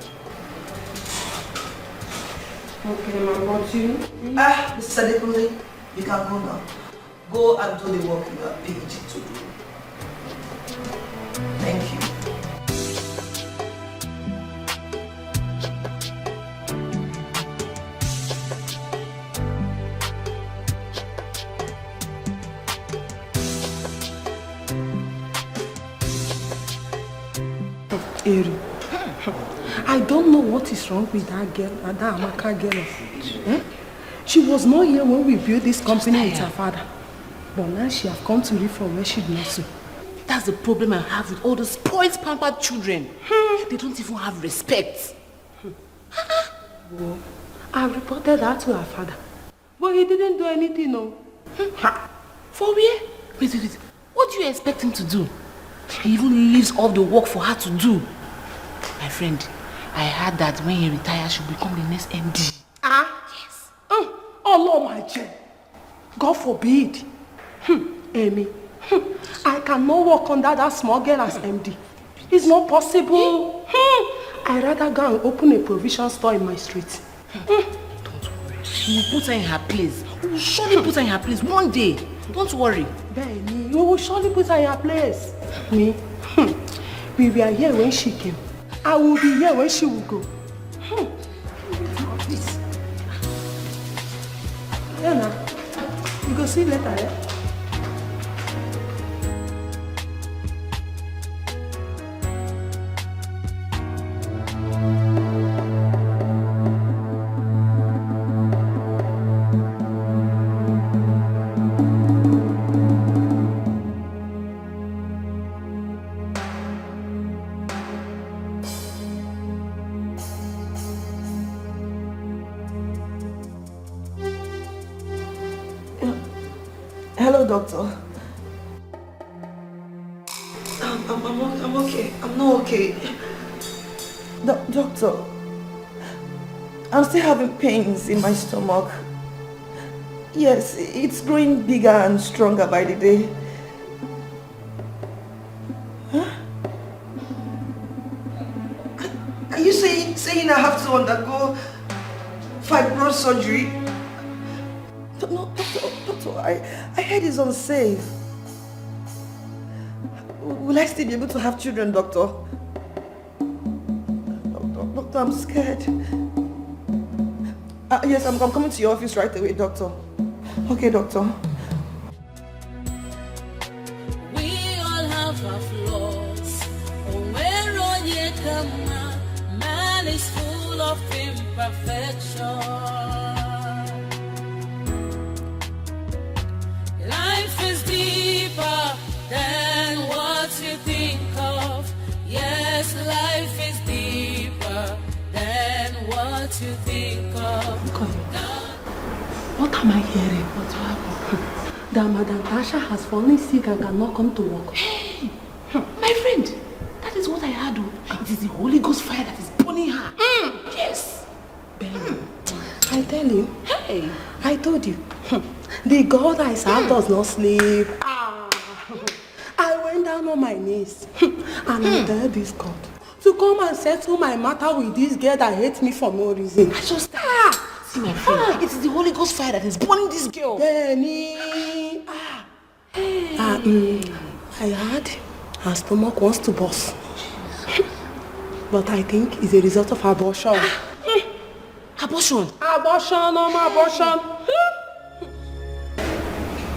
Okay, ma'am, but you... Mr. Adekunle, you can go now. Go and do the work you are paid to do. Thank you. Eri, I don't know what is wrong with that girl, that Amaka girl. She was not here when we built this company with her father. But now she has come to live from where she did not so. That's the problem I have with all the spoiled, pampered children. They don't even have respect. Well, I reported that to her father. But he didn't do anything, no. For where? Wait. What do you expect him to do? He even leaves all the work for her to do. My friend, I heard that when he retires, she'll become the next MD. Yes. Oh, Lord, my child. God forbid. Amy, I cannot work under that small girl as MD. It's not possible. I'd rather go and open a provision store in my street. Don't worry. We will put her in her place. We will surely put her in her place one day. Don't worry. Benny, we will surely put her in her place. Me? We were here when she came. I will be here when she will go. Yeah, now. You go see later, eh? Hello, doctor. I'm okay. I'm not okay. Doctor, I'm still having pains in my stomach. Yes, it's growing bigger and stronger by the day. Huh? Are you saying I have to undergo fibroid surgery? No, doctor, I heard it's unsafe. Will I still be able to have children, doctor? Doctor, I'm scared. Yes, I'm coming to your office right away, doctor. Okay, doctor. We all have our flaws. Man is full of imperfection. Life is deeper than what you think of. Yes, life is deeper than what you think of. What am I hearing? What's happened? That Madam Tasha has fallen sick and cannot come to work. Hey, my friend, that is what I heard. It is the Holy Ghost fire that is burning her. Yes. Ben, I tell you, hey, I told you, the God I serve does not sleep. I went down on my knees and I tell this God to come and settle my matter with this girl that hates me for no reason. I just see my friend. It is the Holy Ghost fire that is burning this girl. Benny. I heard her stomach wants to burst. But I think it's a result of abortion. Abortion? Abortion.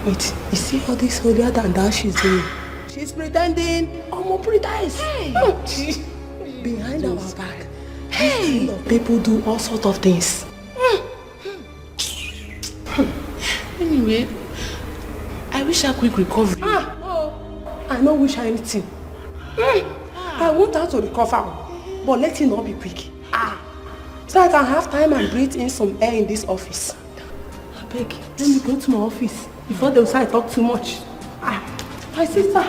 Wait, you see all this holier than that she's doing? She's pretending. Pretends. Hey. Behind our back. Hey. These kind of people do all sorts of things. Anyway, I wish her quick recovery. I don't wish her anything. I want her to recover, but let it not be quick. So I can have time and breathe in some air in this office. I beg, let me go to my office before they say I talk too much. My sister.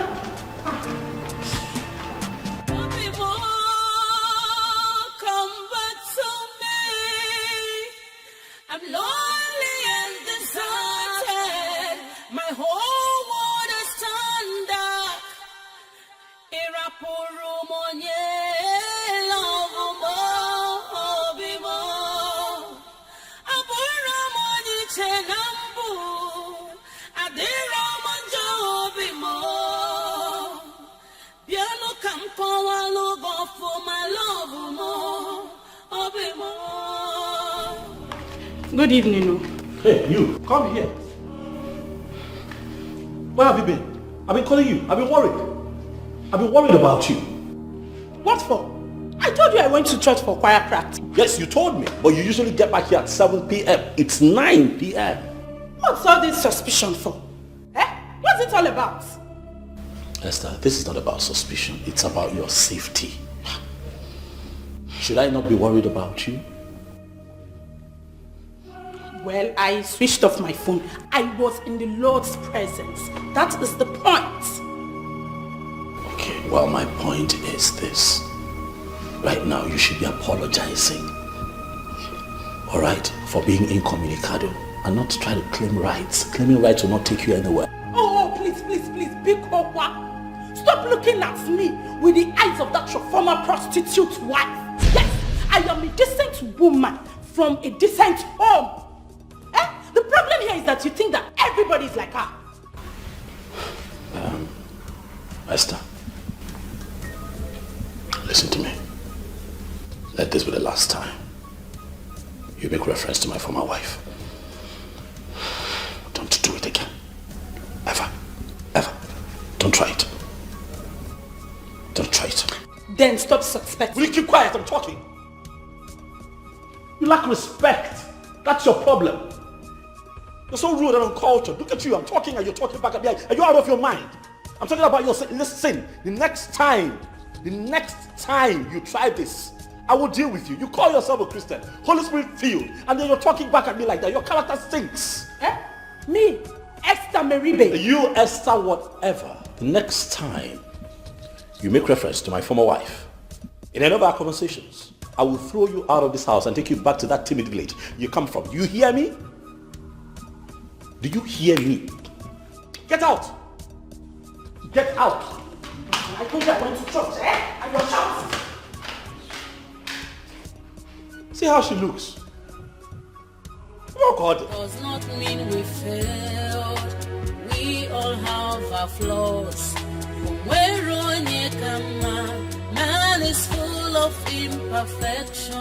Good evening. Hey, you, come here. Where have you been? I've been calling you. I've been worried. I've been worried about you. What for? I told you I went to church for choir practice. Yes, you told me, but you usually get back here at 7 p.m. It's 9 p.m. What's all this suspicion for? What's it all about? Esther, this is not about suspicion. It's about your safety. Should I not be worried about you? Well, I switched off my phone. I was in the Lord's presence. That is the point. Okay, well, my point is this. Right now, you should be apologizing. Alright? For being incommunicado and not try to claim rights. Claiming rights will not take you anywhere. Oh, please, big Owa. Stop looking at me with the eyes of that your former prostitute wife. Yes, I am a decent woman from a decent home. The problem here is that you think that everybody is like her. Esther, listen to me. Let this be the last time you make reference to my former wife. Don't do it again. Ever. Don't try it. Don't try it. Then stop suspecting. Will you keep quiet? I'm talking. You lack respect. That's your problem. You're so rude and uncultured. Look at you. I'm talking and you're talking back at me. Are you out of your mind? I'm talking about your sin. Listen, the next time you try this, I will deal with you. You call yourself a Christian, Holy Spirit filled, and then you're talking back at me like that. Your character stinks. Me, Esther Meribe. You, Esther, whatever. The next time you make reference to my former wife in any of our conversations, I will throw you out of this house and take you back to that timid village you come from. You hear me? Do you hear me? Get out! Get out! I told you I went to church, and you're shouting. See how she looks. Oh God. Does not mean we failed. We all have our flaws. Man is full of imperfection.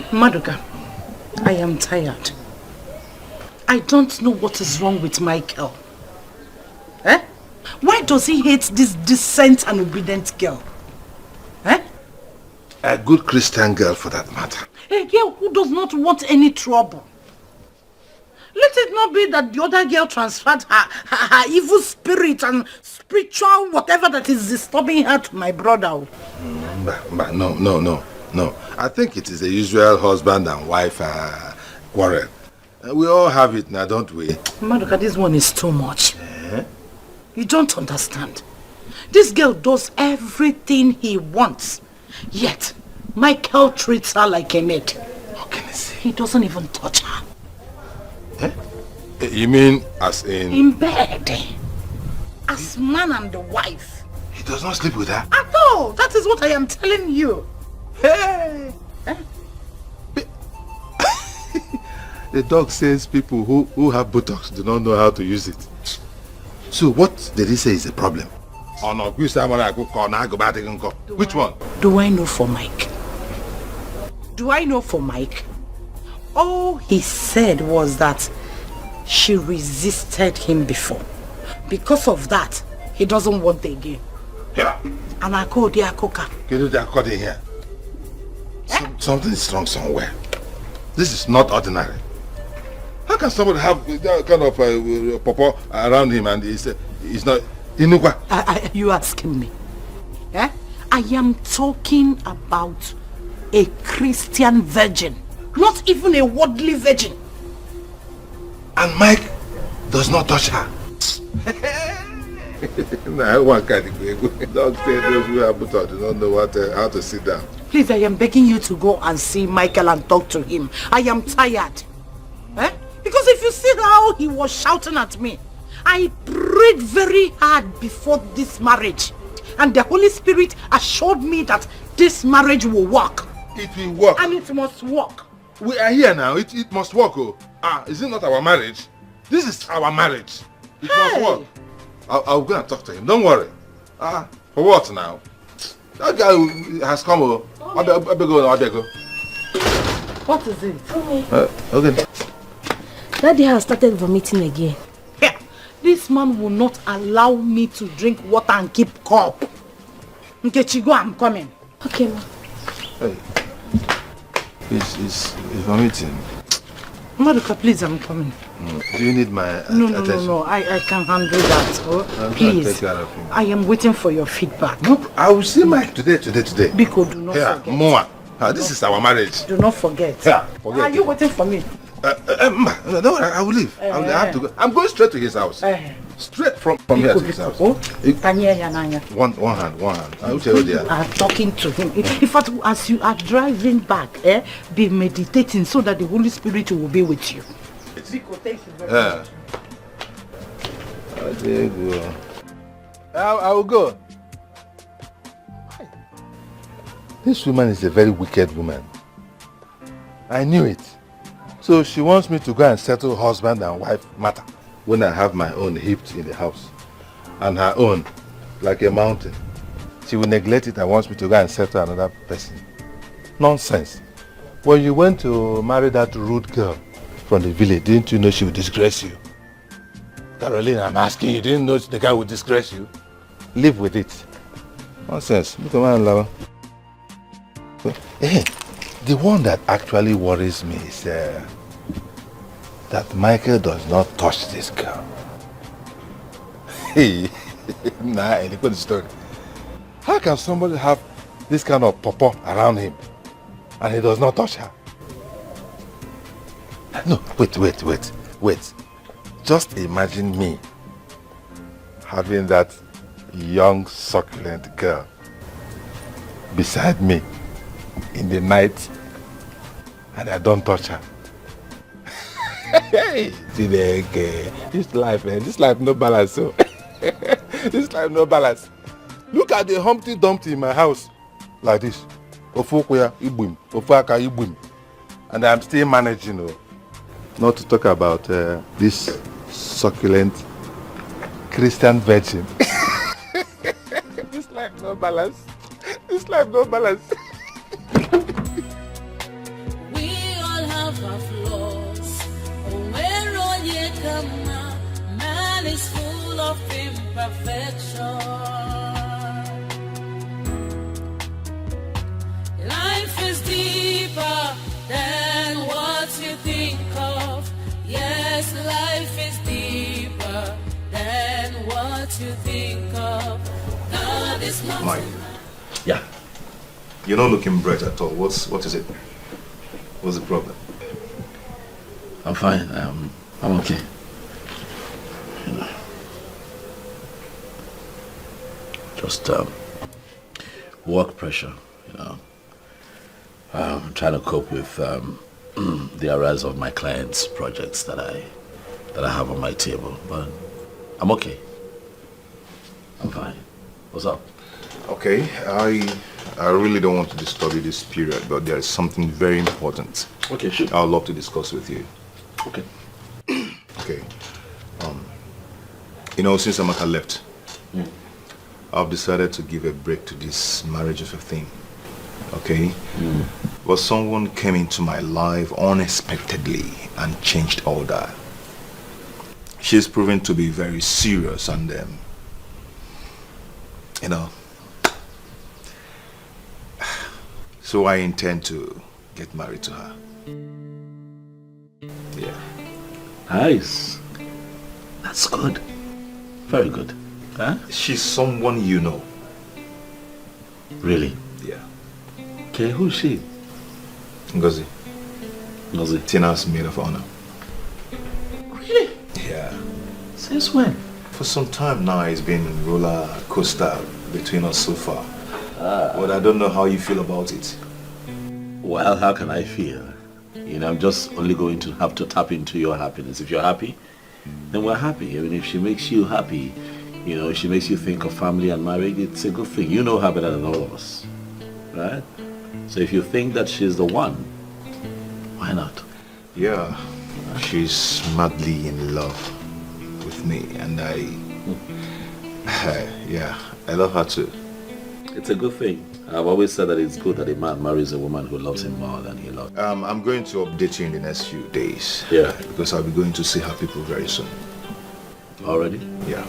Maduka, I am tired. I don't know what is wrong with Michael. Why does he hate this decent and obedient girl? A good Christian girl for that matter. A girl who does not want any trouble. Let it not be that the other girl transferred her evil spirit and spiritual whatever that is disturbing her to my brother. But no. I think it is the usual husband and wife quarrel. We all have it now, don't we? Maduka, this one is too much. You don't understand. This girl does everything he wants. Yet, Michael treats her like a maid. How can I say? He doesn't even touch her. You mean as in... In bed. As man and the wife. He does not sleep with her? At all. That is what I am telling you. Hey! The dog says people who have buttocks do not know how to use it. So what did he say is the problem? Which one? Do I know for Mike? All he said was that she resisted him before. Because of that, he doesn't want again. Yeah. And I called the Akoka. Can you do that here? Something is wrong somewhere. This is not ordinary. How can somebody have that kind of pawpaw around him and he's not... You asking me? I am talking about a Christian virgin. Not even a worldly virgin. And Mike does not touch her. One kind of dog say those who have buttocks do not know how to sit down. Please, I am begging you to go and see Michael and talk to him. I am tired. Because if you see how he was shouting at me, I prayed very hard before this marriage. And the Holy Spirit assured me that this marriage will work. It will work. And it must work. We are here now. It must work. Is it not our marriage? This is our marriage. It must work. I'll go and talk to him. Don't worry. For what now? That guy has come. I beg. What is it? Okay. Daddy has started vomiting again. Yeah. This man will not allow me to drink water and keep cup. Nkechi, go, I'm coming. Okay, ma. Hey. He's vomiting. Maduka, please, I'm coming. Do you need my attention? No. I can handle that. Please. Take care of him. I am waiting for your feedback. No, I will see Mike today. Biko, do not forget. More. This is our marriage. Do not forget. Yeah, forget. Are you waiting for me? No, I will leave. I have to go. I'm going straight to his house. Straight from here to his house. One hand. I will tell you there. You are talking to him. In fact, as you are driving back, be meditating so that the Holy Spirit will be with you. I will go. This woman is a very wicked woman. I knew it. So she wants me to go and settle husband and wife matter when I have my own heaped in the house. And her own, like a mountain. She will neglect it and wants me to go and settle another person. Nonsense. When you went to marry that rude girl from the village, didn't you know she would disgrace you? Caroline, I'm asking you, didn't know the guy would disgrace you? Live with it. Nonsense. Look at my love. Hey, the one that actually worries me is that Michael does not touch this girl. Hey, nah, look at the story. How can somebody have this kind of pawpaw around him and he does not touch her? No, wait. Just imagine me having that young, succulent girl beside me in the night and I don't touch her. Hey, this life no balance. So this life no balance. Look at the Humpty Dumpty in my house like this. And I'm still managing. Not to talk about this succulent Christian virgin. This life no balance. This life no balance. We all have our flaws. Where all ye come, man is full of imperfection. Life is deeper than what you think of. Yes, life is deeper than what you think of. God is not. Mike. Yeah. You're not looking bright at all. What is it? What's the problem? I'm fine. I'm okay. You know. Just work pressure, you know. Trying to cope with the arise of my clients' projects that I have on my table, but I'm okay. I'm fine. What's up? Okay, I really don't want to disturb you this period, but there is something very important. Okay, sure. I'd love to discuss with you. Okay. Okay. Since Amaka left, I've decided to give a break to this marriage of a thing. Okay? But someone came into my life unexpectedly and changed all that. She's proven to be very serious and so I intend to get married to her. Yeah. Nice. That's good. Very good. Huh? She's someone you know. Really? Yeah. Okay, who's she? Ngozi. Ngozi. Tina's maid of honor. Really? Yeah. Since when? For some time now, it's been a roller coaster between us so far. But I don't know how you feel about it. Well, how can I feel? I'm just only going to have to tap into your happiness. If you're happy, then we're happy. I mean, if she makes you happy, she makes you think of family and marriage, it's a good thing. You know her better than all of us, right? So if you think that she's the one, why not? Yeah, she's madly in love with me, and I love her too. It's a good thing. I've always said that it's good that a man marries a woman who loves him more than he loves. I'm going to update you in the next few days. Yeah. Because I'll be going to see her people very soon. Already? Yeah.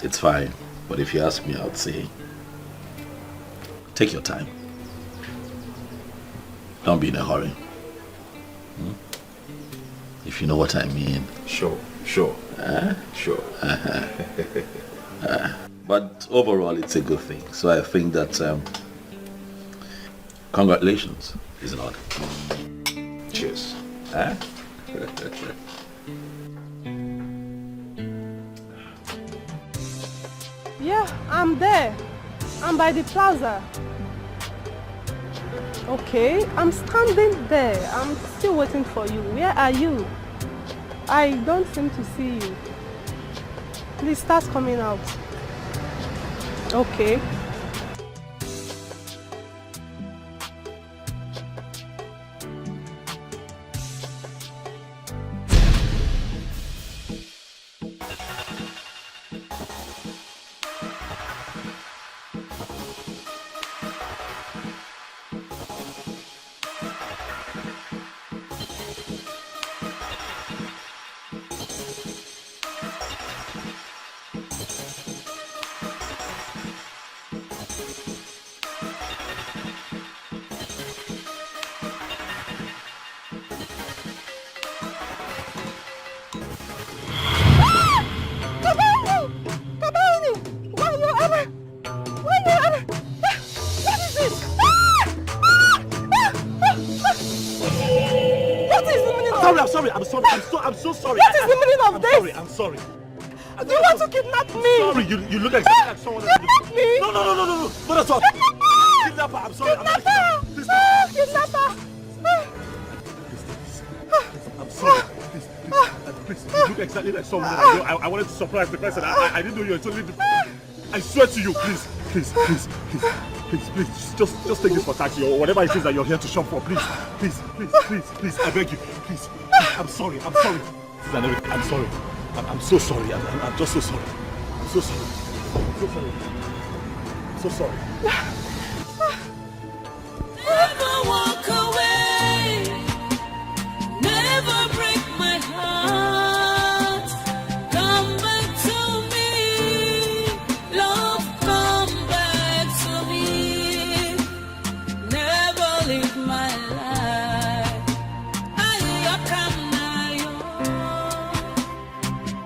It's fine. But if you ask me, I would say, take your time. Don't be in a hurry. If you know what I mean. Sure. Sure. But overall, it's a good thing. So I think that Congratulations, is it not? Cheers. Eh? Yeah, I'm there. I'm by the plaza. Okay, I'm standing there. I'm still waiting for you. Where are you? I don't seem to see you. Please start coming out. Okay. I'm so sorry. What is the meaning of this? I'm sorry. Do you want to kidnap me? Sorry, you look exactly like someone that... Kidnap me? No. Not at all. Kidnapper, I'm sorry. Kidnapper! Kidnapper! I'm sorry. Please, you look exactly like someone that I wanted to surprise the person. I didn't know you were totally different. I swear to you, please, just take this for taxi or whatever it is that you're here to shop for. Please, I beg you, please. I'm sorry. I'm sorry. I'm so sorry. I'm just so sorry. I'm so sorry. I'm so sorry. Never walk away. Never break my heart. Come back to me. Love, come back to me. Never leave my life.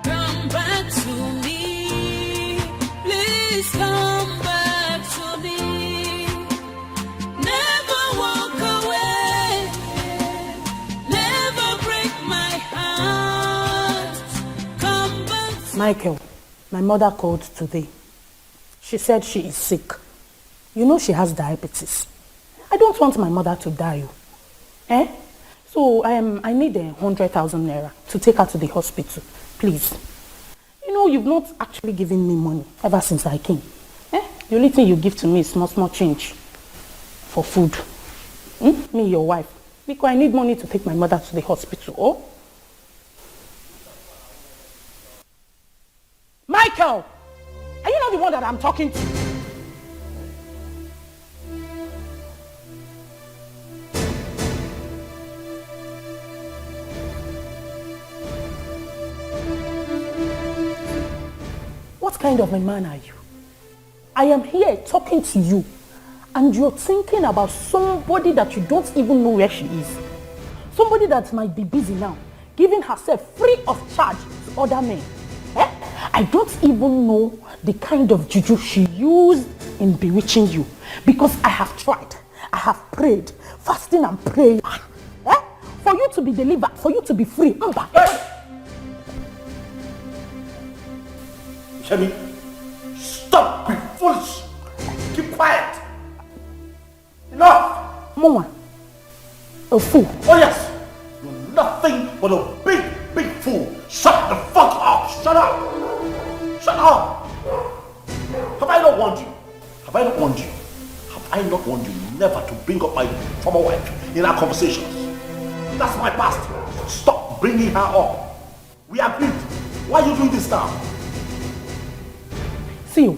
Come back to me. Please come back to me. Never walk away. Never break my heart. Come back to Michael, my mother called today. She said she is sick. You know she has diabetes. I don't want my mother to die. So I need 100,000 naira to take her to the hospital. Please. You know, you've not actually given me money ever since I came. The only thing you give to me is small change for food. Me, your wife. Because I need money to take my mother to the hospital. Oh? Michael! Are you not the one that I'm talking to? What kind of a man are you? I am here talking to you and you're thinking about somebody that you don't even know where she is. Somebody that might be busy now, giving herself free of charge to other men. I don't even know the kind of juju she used in bewitching you, because I have tried, I have prayed, fasting and praying, for you to be delivered, for you to be free. Shemi, stop being foolish. Keep quiet. Enough. Mama, a fool. Oh yes, you're nothing but a big fool. Shut the fuck up. Shut up. Shut up. Have I not warned you? Have I not warned you? Have I not warned you never to bring up my former wife in our conversations? That's my past. Stop bringing her up. We agreed. Why are you doing this now? See,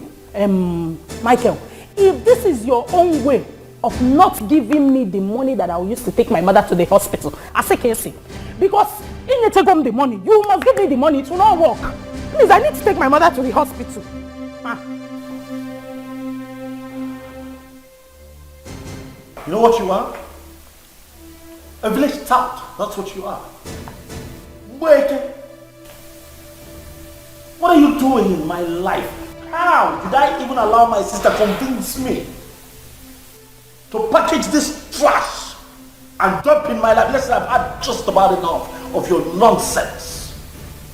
Michael, if this is your own way of not giving me the money that I will use to take my mother to the hospital, I say Casey, because if you take home the money, you must give me the money. It will not work. Please, I need to take my mother to the hospital. You know what you are? A village tout. That's what you are. Wait. What are you doing in my life? How did I even allow my sister to convince me to package this trash and dump in my life. Listen, I've had just about enough of your nonsense.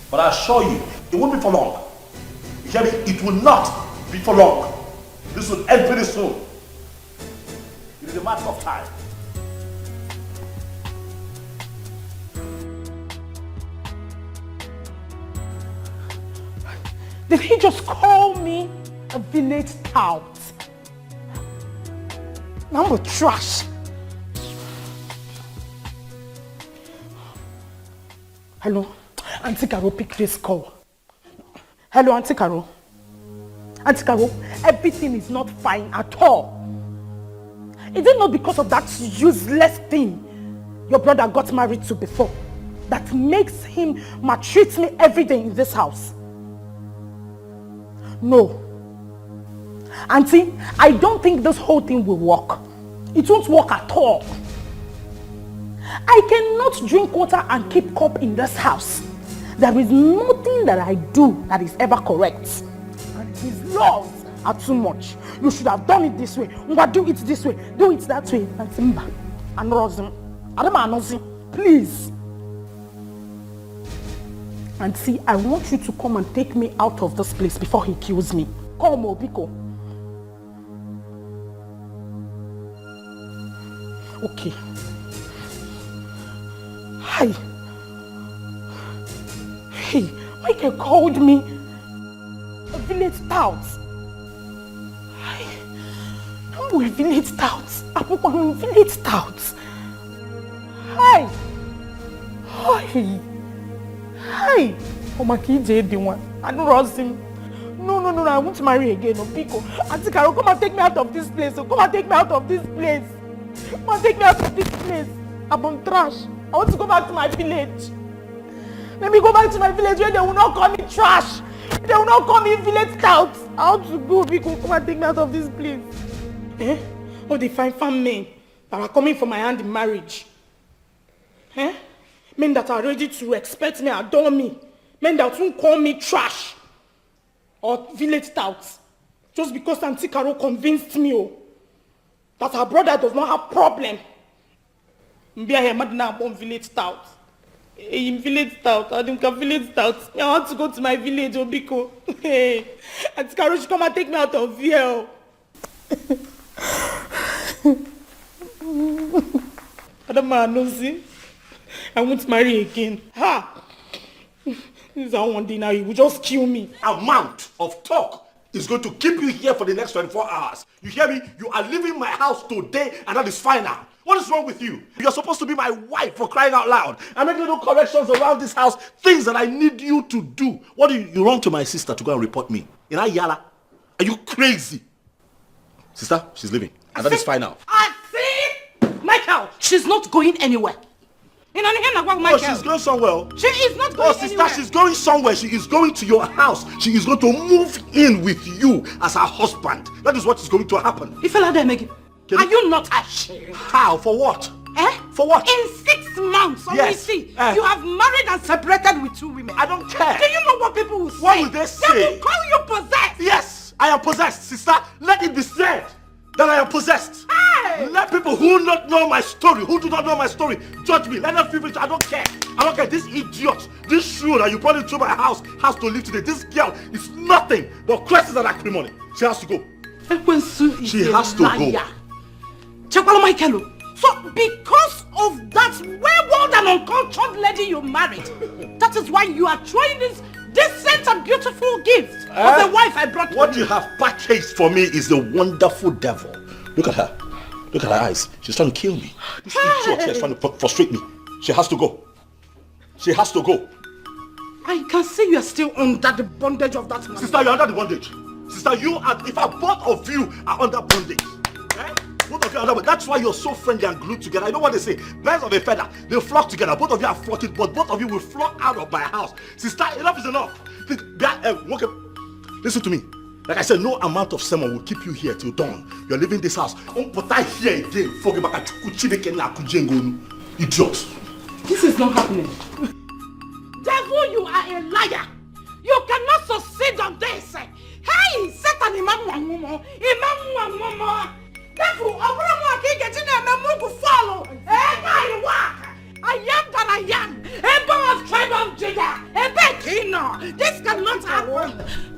But I assure you, it won't be for long. You hear me? It will not be for long. This will end very soon. It is a matter of time. Did he just call me a village tout? I'm a trash. Hello, Auntie Caro, pick this call. Hello, Auntie Caro. Auntie Caro, everything is not fine at all. Is it not because of that useless thing your brother got married to before that makes him maltreat me every day in this house? No. Auntie, I don't think this whole thing will work. It won't work at all. I cannot drink water and keep cup in this house. There is nothing that I do that is ever correct. And his laws are too much. You should have done it this way. Do it this way. Do it that way. And Simba. And Rosin. Please. And see, I want you to come and take me out of this place before he kills me. Come, Obiko. Okay. Hi. Hey, Michael called me a village tout. Hi. I'm a village tout. I'm a village tout. Hi. Hi. Hi! Oh my kid, one. I don't trust him. No, I won't marry again. No, Pico. Auntie Caro, come and take me out of this place. Come and take me out of this place. Come and take me out of this place. I'm on trash. I want to go back to my village. Let me go back to my village where they will not call me trash. They will not call me village tout. I want to go, Pico. Come and take me out of this place. Eh? Oh, the fine men that are coming for my hand in marriage. Eh? Men that are ready to respect me, adore me. Men that won't call me trash or village touts. Just because Auntie Caro convinced me that her brother does not have problem. Village tout. In village tout, I think a village tout. I want to go to my village, Obiko. Hey, Auntie Caro should come and take me out of here. I won't marry again. Ha! This is how one day now you will just kill me. Amount of talk is going to keep you here for the next 24 hours. You hear me? You are leaving my house today and that is final. What is wrong with you? You're supposed to be my wife, for crying out loud. I'm making little corrections around this house, things that I need you to do. What do you run to my sister to go and report me? In Ayala? Are you crazy? Sister, she's leaving. And that is final. I see! Michael, she's not going anywhere. Oh, she's going somewhere. She is not going sister, anywhere. She's going somewhere. She is going to your house. She is going to move in with you as her husband. That is what is going to happen. Are you not ashamed? How? For what? Eh? For what? In 6 months, yes. You have married and separated with 2 women. I don't care. Do you know what people will say? What will they say? They will call you possessed. Yes, I am possessed, sister. Let it be said that I am possessed. Hey! Let people who do not know my story judge me. Let them feel it. I don't care. This idiot, this shrew that you brought into my house has to leave today. This girl is nothing but curses and acrimony. She has to go. She has to go. Michael. So because of that wayward and uncultured lady you married, that is why you are throwing this decent and beautiful gift of the wife I brought. What you have packaged for me is a wonderful devil. Look at her. Look at her eyes. She's trying to kill me. This idiot is trying to frustrate me. She has to go. She has to go. I can see you are still under the bondage of that man. Sister, you're under the bondage. Sister, you are, in fact, both of you are under bondage. Both of you are under bondage. That's why you're so friendly and glued together. I know what they say. Birds of a feather, they flock together. Both of you are flocking, but both of you will flock out of my house. Sister, enough is enough. Listen to me. Like I said, no amount of sermon will keep you here till dawn. You're leaving this house. But I here again. Idiot. This is not happening. Devil, you are a liar. You cannot succeed on this. Hey, Satan, Imam Wamumo. Devil, This cannot happen.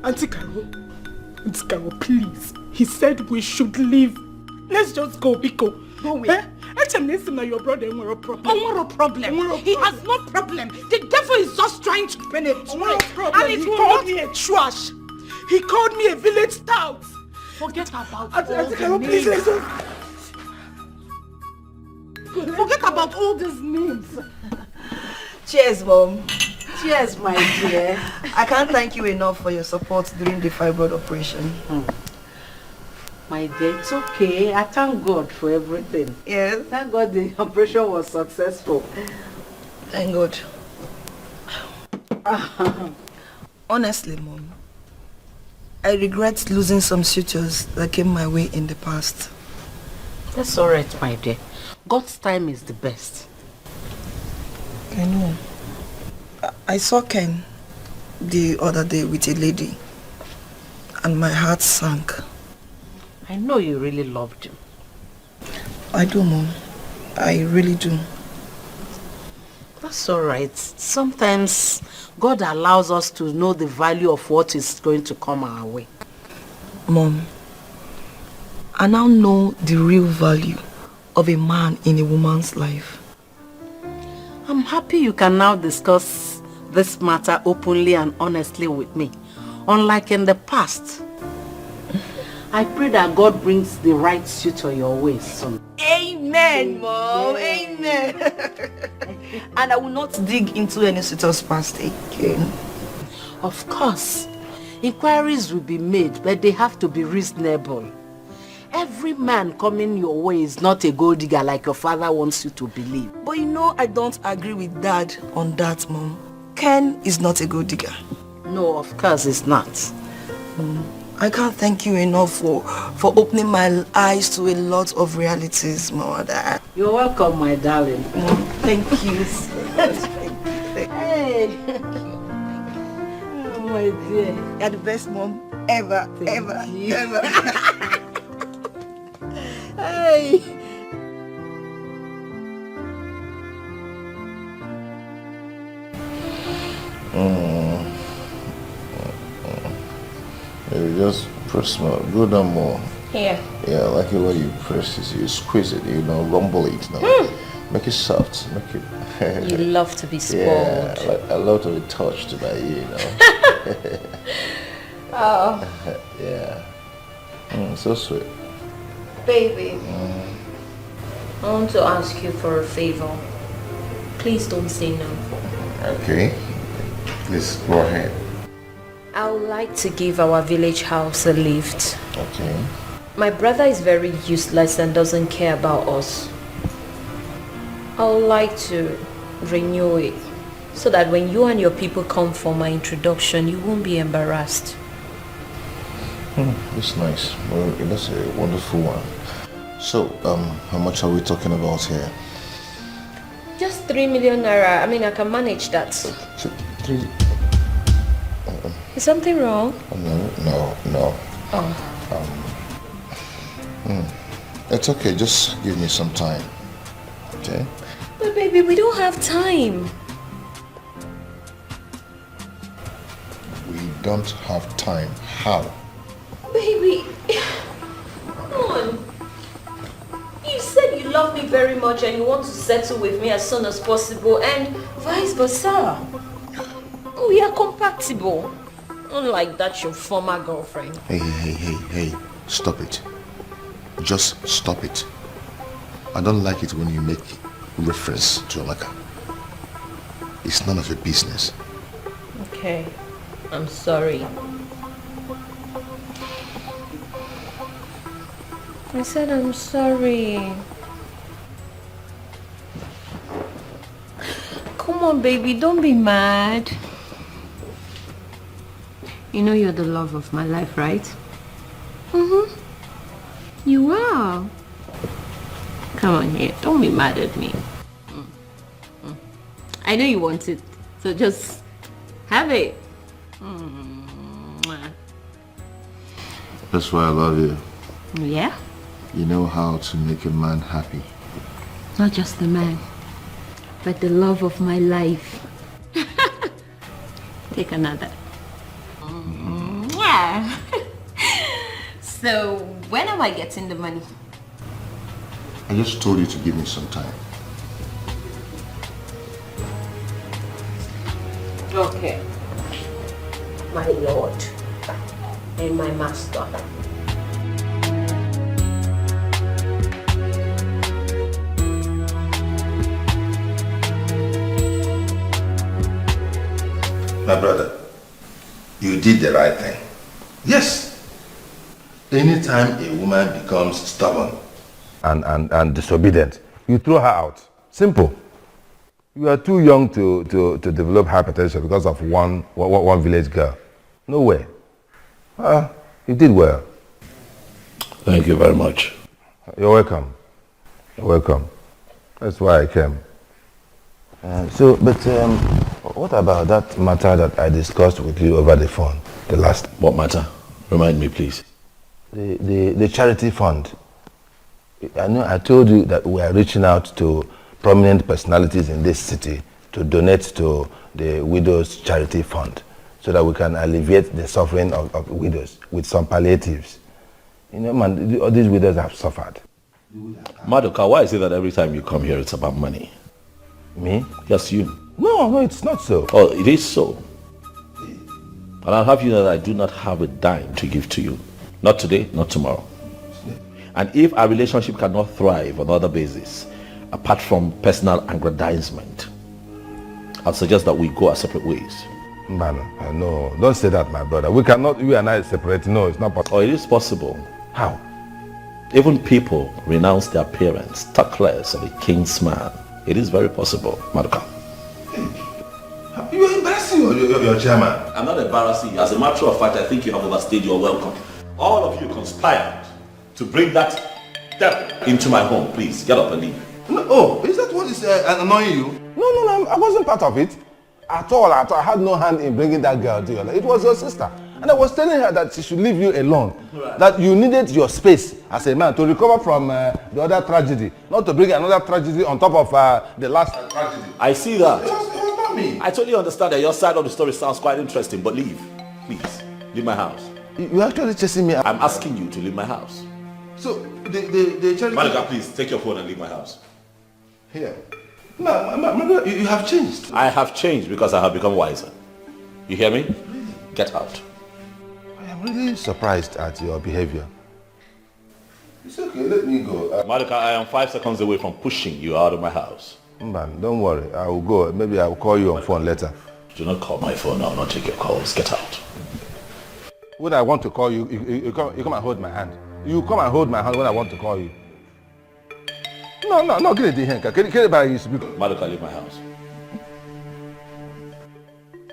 Auntie Carol, please. He said we should leave. Let's just go, Biko. Go away. Your brother will a problem. What a problem? He has no problem. The devil is just trying to penetrate. And he called me a trash. He called me a village tout. Forget about Auntie Carol, please listen. Forget about all these names. Cheers, Mom. Cheers, my dear. I can't thank you enough for your support during the fibroid operation. My dear, it's okay. I thank God for everything. Yes. Thank God the operation was successful. Thank God. Honestly, Mom, I regret losing some suitors that came my way in the past. That's alright, my dear. God's time is the best. I know. I saw Ken the other day with a lady and my heart sank. I know you really loved him. I do, Mom. I really do. That's alright. Sometimes God allows us to know the value of what is going to come our way. Mom, I now know the real value of a man in a woman's life. I'm happy you can now discuss this matter openly and honestly with me. Unlike in the past, I pray that God brings the right suitor your way soon. Amen, Mom. Amen. And I will not dig into any suitor's past again. Of course, inquiries will be made, but they have to be reasonable. Every man coming your way is not a gold digger like your father wants you to believe. But you know I don't agree with Dad on that, Mom. Ken is not a gold digger. No, of course it's not. I can't thank you enough for opening my eyes to a lot of realities, Mother. You're welcome, my darling. Thank you so much. Hey. Oh, my dear. You're the best mom ever, ever. Hey. Maybe just press more, go down more. Here. Yeah, I like it when you press it, you squeeze it, rumble it. Make it soft, make it. You love to be spoiled. Yeah, I love to be touched by you, Oh. Yeah. So sweet. Baby, I want to ask you for a favor. Please don't say no. Okay. Please go ahead. I would like to give our village house a lift. Okay. My brother is very useless and doesn't care about us. I would like to renew it so that when you and your people come for my introduction, you won't be embarrassed. That's nice. Well, that's a wonderful one. So, how much are we talking about here? Just 3 million naira. I mean, I can manage that. 3. Is something wrong? No. Oh. It's okay. Just give me some time. Okay? But baby, we don't have time. We don't have time. How? Baby, come on. You said you love me very much and you want to settle with me as soon as possible, and vice versa. We are compatible. Unlike that your former girlfriend. Hey. Stop it. Just stop it. I don't like it when you make reference to Amaka. It's none of your business. Okay. I'm sorry. I said I'm sorry. Come on, baby, don't be mad. You know you're the love of my life, right? Mm-hmm. You are. Come on here, don't be mad at me. I know you want it, so just have it. That's why I love you. Yeah? You know how to make a man happy. Not just the man, but the love of my life. Take another. Yeah. So, when am I getting the money? I just told you to give me some time. Okay. My lord and my master. My brother, you did the right thing. Yes. Anytime a woman becomes stubborn and disobedient, you throw her out. Simple. You are too young to develop hypertension because of one village girl. No way. You did well. Thank you very much. You're welcome. You're welcome. That's why I came. What about that matter that I discussed with you over the phone? The last. What matter? Remind me, please. The charity fund. I know I told you that we are reaching out to prominent personalities in this city to donate to the widows charity fund so that we can alleviate the suffering of widows with some palliatives. You know, man, all these widows have suffered. Madoka, why is it that every time you come here it's about money? Me? Yes, you. No, it's not so. Oh, it is so. And I'll have you know that I do not have a dime to give to you. Not today, not tomorrow. And if our relationship cannot thrive on other basis, apart from personal aggrandizement, I'll suggest that we go our separate ways. Man, no, don't say that, my brother. We cannot, you and I separate. No, it's not possible. Oh, it is possible. How? Even people renounce their parents, talk less of a king's man. It is very possible, Madoka. You are embarrassing your chairman. I'm not embarrassing you. As a matter of fact, I think you have overstayed your welcome. All of you conspired to bring that devil into my home. Please, get up and leave. No, is that what is annoying you? No, I wasn't part of it. At all. I had no hand in bringing that girl to your life. It was your sister. And I was telling her that she should leave you alone. Right. That you needed your space as a man to recover from the other tragedy. Not to bring another tragedy on top of the last tragedy. I see that. It was not me. I totally understand that your side of the story sounds quite interesting, but leave. Please, leave my house. You're actually chasing me. I'm asking you to leave my house. So, the charity... Malika, please, take your phone and leave my house. Here. No, you have changed. I have changed because I have become wiser. You hear me? Get out. I am really surprised at your behavior. It's okay, let me go. Malika, I am 5 seconds away from pushing you out of my house. Man, don't worry. I will go. Maybe I will call you on phone later. Do not call my phone. I will not take your calls. Get out. When I want to call you, you come and hold my hand. You come and hold my hand when I want to call you. No, get it, Madoka, leave my house.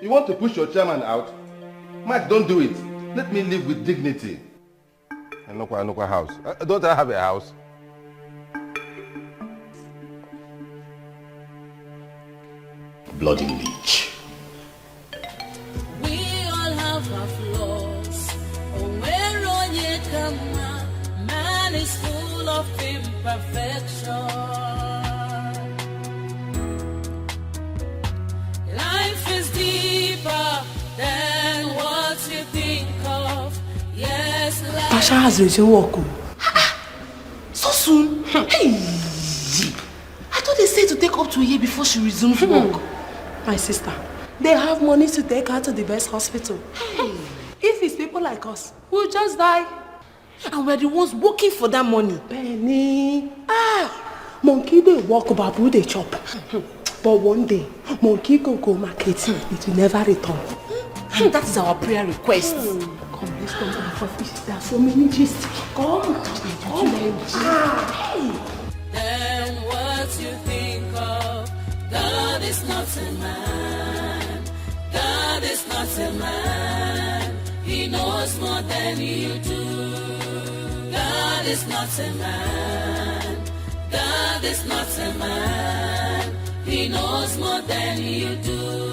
You want to push your chairman out? Mike, don't do it. Let me live with dignity. And look a house. Don't I have a house? Bloody leech. We all have our flaws. Man is full of imperfection. Life is deeper than what you think of. Yes, life. Pasha has resumed work. So soon? Hey! I thought they said to take up to a year before she resumes work. My sister, they have money to take her to the best hospital. Hey. If it's people like us, we'll just die. And we're the ones working for that money. Penny. Monkey they walk about who they chop. But one day, monkey go market, it will never return. That is our prayer request. Come, let's come for fish. There are so many gists. Come. Then what you think of? God is not a man. God is not a man. He knows more than you do. God is not a man. God is not a man. He knows more than you do.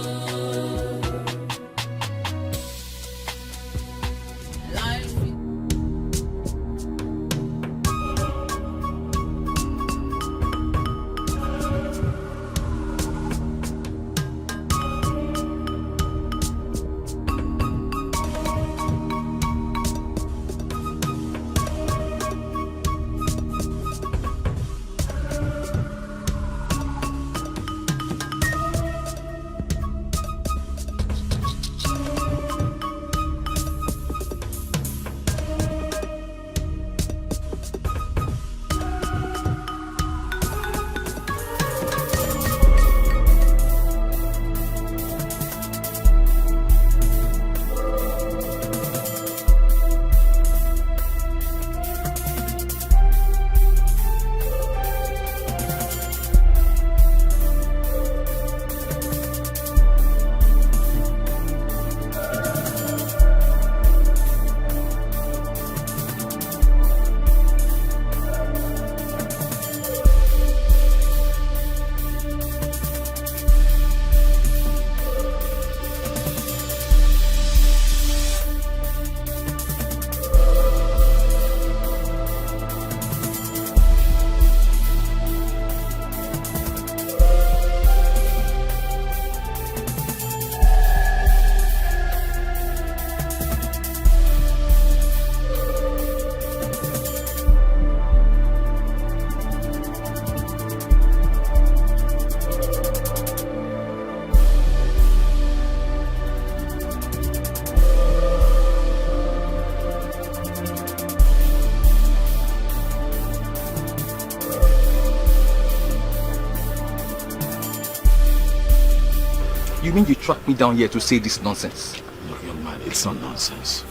you mean you tracked me down here to say this nonsense? Look, young man, it's not nonsense.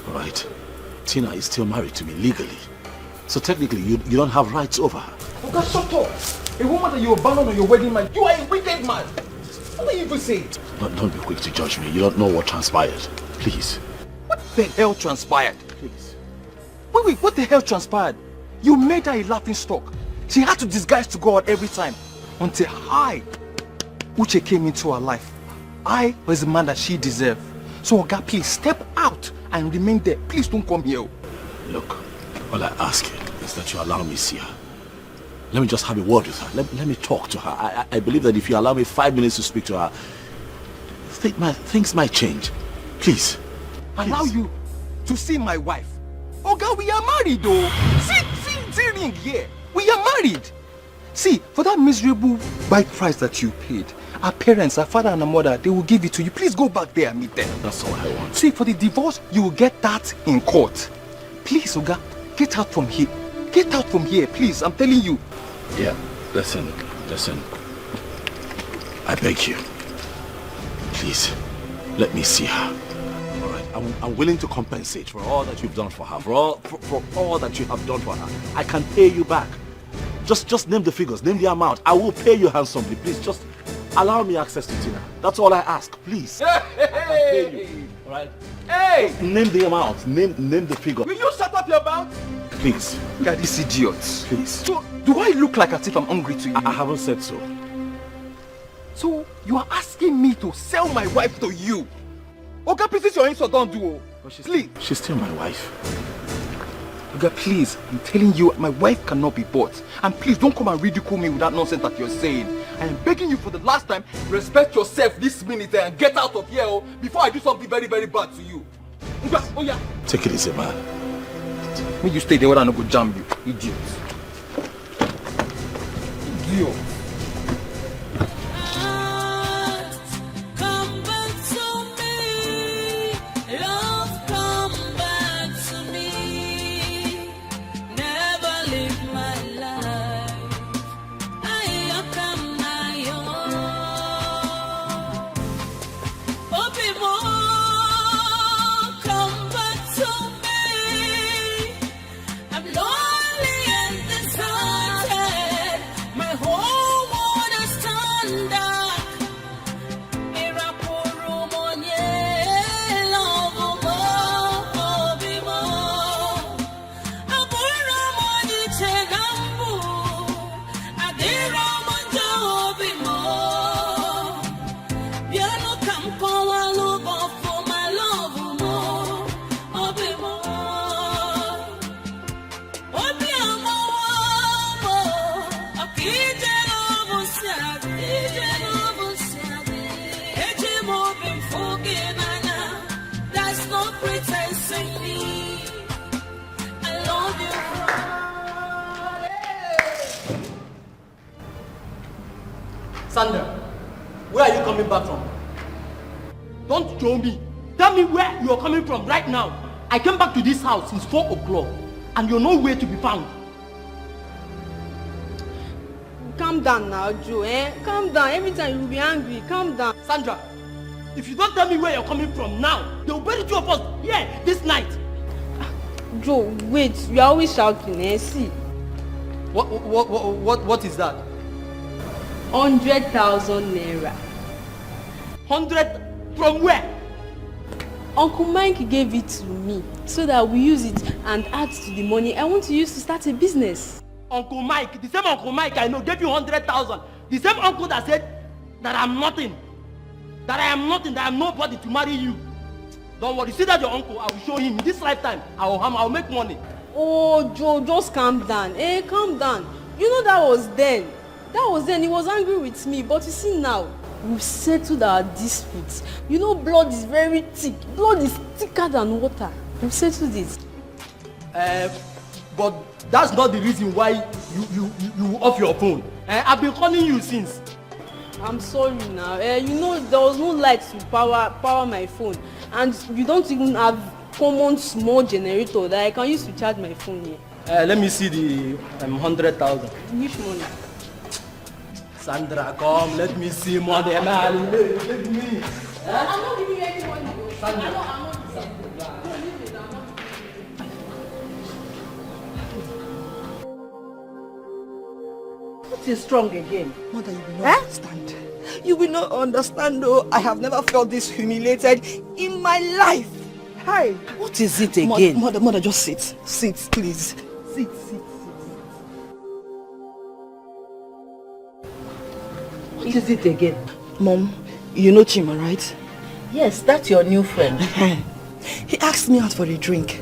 Alright? Tina is still married to me legally. So technically, you don't have rights over her. Okay, shut up! A woman that you abandoned on your wedding night, you are a wicked man! What are you even saying? Don't be quick to judge me. You don't know what transpired. Please. What the hell transpired? Please. Wait, what the hell transpired? You made her a laughing stock. She had to disguise to go out every time. Until I, Uche, came into her life. I was the man that she deserved. So, Oga, please step out and remain there. Please don't come here. Look, all I ask is that you allow me see her. Let me just have a word with her. Let me talk to her. I believe that if you allow me 5 minutes to speak to her, things might change. Please. Allow you to see my wife? Oga, we are married though. See ring here. We are married. See, for that miserable bike price that you paid, our parents, our father and our mother, they will give it to you. Please go back there and meet them. That's all I want. See, for the divorce, you will get that in court. Please, Oga, get out from here. Get out from here, please. I'm telling you. Yeah, listen. I beg you. Please, let me see her. All right, I'm willing to compensate for all that you've done for her, for all that you have done for her. I can pay you back. Just name the figures, name the amount. I will pay you handsomely. Please, just allow me access to Tina. That's all I ask, please. I can pay you. All right? Hey! Name the amount. Name the figure. Will you shut up your mouth? Please. Look at these idiots. Please. So, do I look like as if I'm hungry to you? I haven't said so. So, you are asking me to sell my wife to you? Okay, please, your insult, don't do. Please. She's still my wife. Okay, please, I'm telling you, my wife cannot be bought. And please, don't come and ridicule me with that nonsense that you're saying. I am begging you for the last time, respect yourself this minute and get out of here before I do something very, very bad to you. Oh, yeah. Take it easy, man. May you stay there where I don't go jam you, idiot. Idiot. Come back to me, love, come back to me. Never leave my life. I come come back to me. I'm lonely and deserted. My whole world is turned dark. Sandra, where are you coming back from? Don't show me. Tell me where you are coming from right now. I came back to this house since 4 o'clock and you're nowhere to be found. Calm down now, Joe, Calm down. Every time you will be angry. Calm down. Sandra, if you don't tell me where you're coming from now, they will bury 2 of us here this night. Joe, wait. You are always shouting, See. What is that? 100,000 naira. 100 from where? Uncle Mike gave it to me so that we use it and add to the money I want to use to start a business. Uncle Mike, the same Uncle Mike I know gave you 100,000. The same uncle that said that I'm nothing. That I am nothing, that I am nobody to marry you. Don't worry, see that your uncle, I will show him in this lifetime. I will make money. Oh, Joe, just calm down. Calm down. You know that was then. He was angry with me, but you see now, we've settled our disputes. You know blood is very thick. Blood is thicker than water. We've settled it. But that's not the reason why you off your phone. I've been calling you since. I'm sorry now. You know there was no light to power my phone. And you don't even have common small generator that I can use to charge my phone here. Let me see the 100,000. Which money? Sandra, come, let me see money. Let me. I'm not giving you any money. Sandra. I'm not What is wrong again? Mother, you will not understand. You will not understand, though. I have never felt this humiliated in my life. Hi. What is it again? Mother, just sit. Sit, please. Sit. What is it again? Mom, you know Chima, right? Yes, that's your new friend. He asked me out for a drink.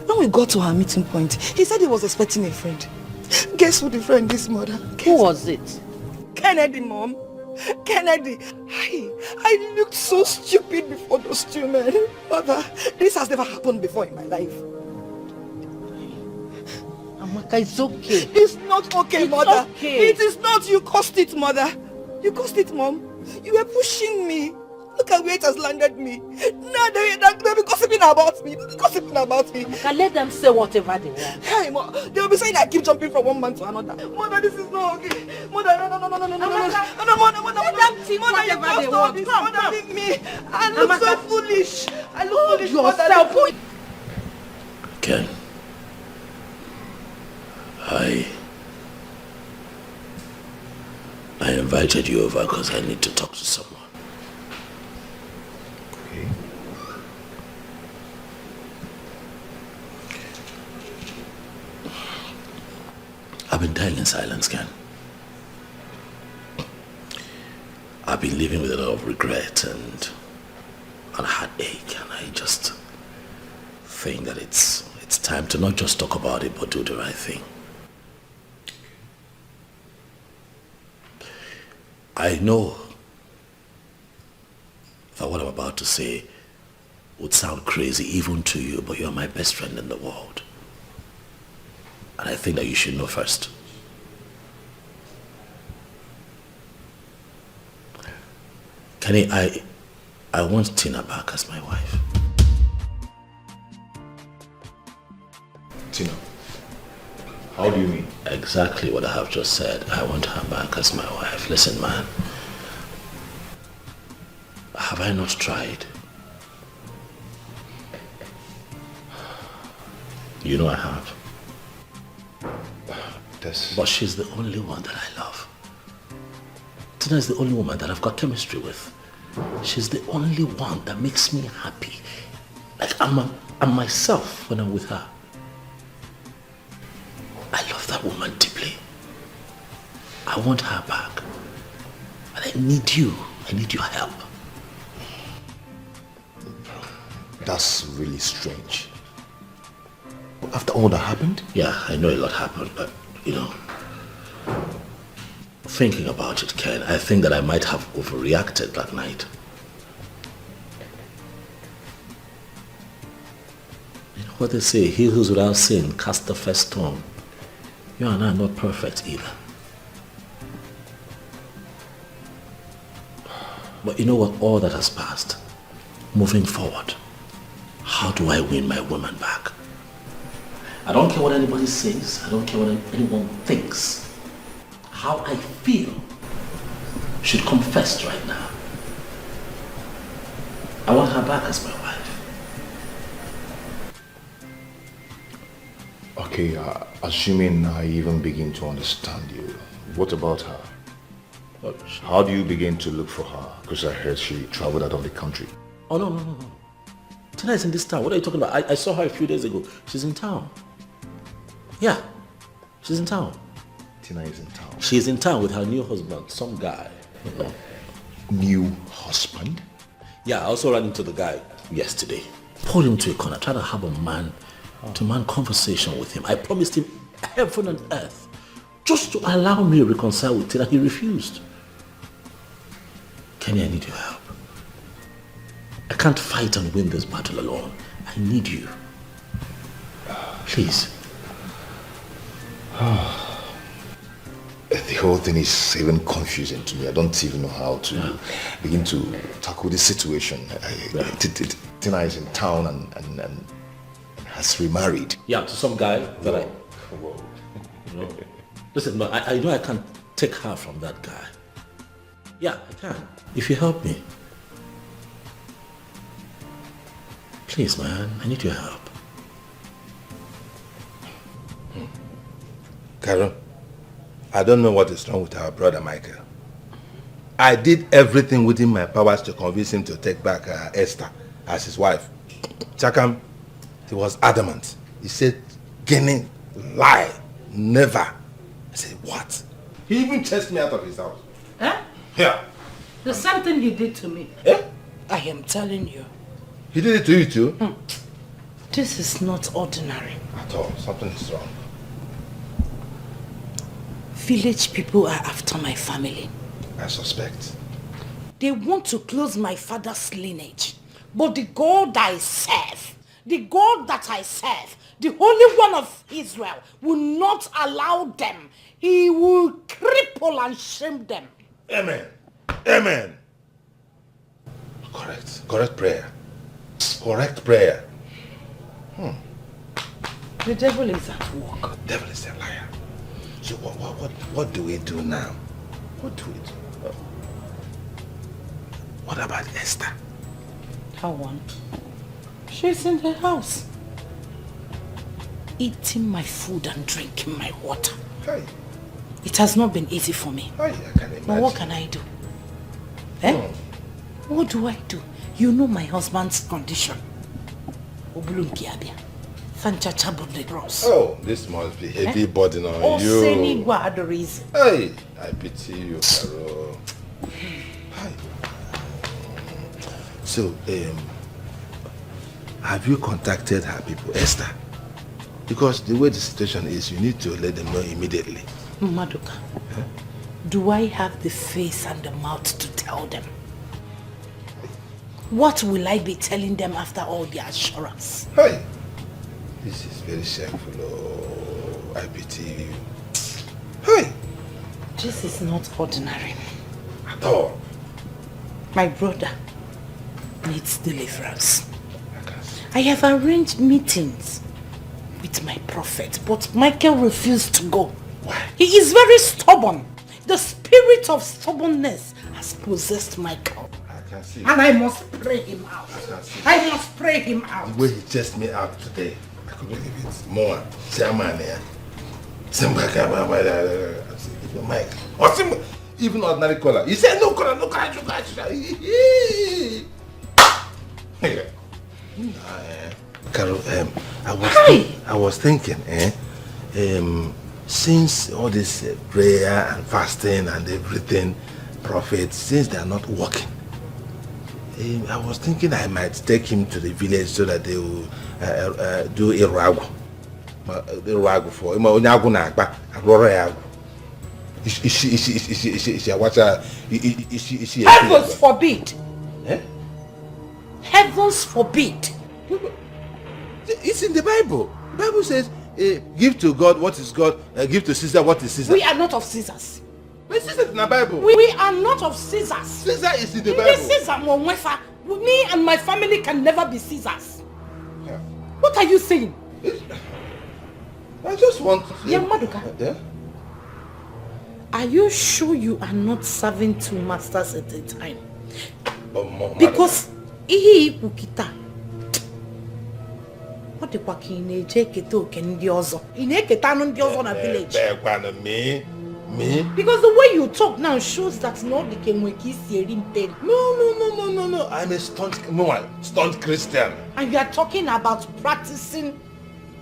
When we got to our meeting point, he said he was expecting a friend. Guess who the friend is, Mother? Who was it? Kennedy, Mom. Kennedy. I looked so stupid before those two men. Mother, this has never happened before in my life. Amaka, it's okay. It's not okay, It's Mother. okay. It is not. You caused it, Mother. You caused it, Mom. You were pushing me. Look at where it has landed me. Now they'll be gossiping about me. Amaka, let them say whatever they want. Hey, Mom, they'll be saying I keep jumping from one man to another. Mother, this is not okay. Mother, no. Mother, you caused all this. Mother, leave me. I look so foolish. I look foolish, Mother. Ken, I invited you over because I need to talk to someone. Okay. I've been dying in silence, Ken. I've been living with a lot of regret and heartache, and I just think that it's time to not just talk about it, but do the right thing. I know that what I'm about to say would sound crazy even to you, but you're my best friend in the world. And I think that you should know first. Kenny, I want Tina back as my wife. Tina? How do you mean? Exactly what I have just said. I want her back as my wife. Listen, man. Have I not tried? You know I have. But she's the only one that I love. Tina is the only woman that I've got chemistry with. She's the only one that makes me happy. Like I'm myself when I'm with her. I love that woman deeply. I want her back. And I need you. I need your help. That's really strange. After all that happened? Yeah, I know a lot happened, but, you know, thinking about it, Ken, I think that I might have overreacted that night. You know what they say, he who's without sin cast the first stone. You and I are not perfect either. But you know what? All that has passed. Moving forward, how do I win my woman back? I don't care what anybody says. I don't care what anyone thinks. How I feel should come first right now. I want her back as my wife. Okay, assuming I even begin to understand you, what about her? How do you begin to look for her? Because I heard she traveled out of the country. Oh, no. Tina is in this town. What are you talking about? I saw her a few days ago. She's in town. Yeah, she's in town. Tina is in town. She's in town with her new husband, some guy. You know. New husband? Yeah, I also ran into the guy yesterday. Pulled him to a corner, tried to have a man-to-man conversation with him. I promised him heaven and earth just to allow me to reconcile with Tina. He refused. Kenny, I need your help. I can't fight and win this battle alone. I need you. Please. The whole thing is even confusing to me. I don't even know how to begin to tackle this situation. Tina is in town and has remarried. Yeah, to some guy that I... Whoa. You know? Listen, I know I can't take her from that guy. Yeah, I can. If you help me. Please, man, I need your help. Carol, I don't know what is wrong with our brother Michael. I did everything within my powers to convince him to take back Esther as his wife. Chakam, he was adamant. He said, Guinea, lie, never. I said, what? He even chased me out of his house. Eh? Yeah. The same thing he did to me. Eh? I am telling you. He did it to you too? This is not ordinary. At all. Something is wrong. Village people are after my family. I suspect. They want to close my father's lineage. But the God I serve, the Holy One of Israel, will not allow them. He will cripple and shame them. Amen. Amen. Correct prayer. Correct prayer. The devil is at work. The devil is a liar. So what do we do now? What do we do? What about Esther? How one? She's in the house. Eating my food and drinking my water. Hey. It has not been easy for me. Hey, I can imagine. But what can I do? Eh? What do I do? You know my husband's condition. Oh, this must be heavy burden on you. Hey, I pity you, Carol. Hi. So, have you contacted her people, Esther? Because the way the situation is, you need to let them know immediately. Maduka, do I have the face and the mouth to tell them? What will I be telling them after all the assurance? Hey, this is very shameful. Oh, I pity you. Hey, this is not ordinary. At all. My brother needs deliverance. I have arranged meetings with my prophet, but Michael refused to go. Why? He is very stubborn. The spirit of stubbornness has possessed Michael. I can see. And I must pray him out. I must pray him out. The way he chased me out today, I couldn't believe it. More. Chairman here. Mike. Even ordinary color. He said, no color, no color, Carol, I was thinking, since all this prayer and fasting and everything, prophets, since they are not working, I was thinking I might take him to the village so that they will do a ragu. For Heavens forbid! Eh? Heavens forbid! It's in the Bible. The Bible says, give to God what is God, give to Caesar what is Caesar. We are not of Caesars. But Caesar in the Bible. We are not of Caesars. Caesar is in the Bible. Caesar, me and my family can never be Caesars. Yeah. What are you saying? I just want to... Yeah, Maduka. Yeah? Are you sure you are not serving two masters at a time? Because ihe ikukita. What the fuck in a jeketo can the other? In a ketano the other on a village. Me? Because the way you talk now shows that not the Kenweki Serim. No. I'm a stunt Christian. And you are talking about practicing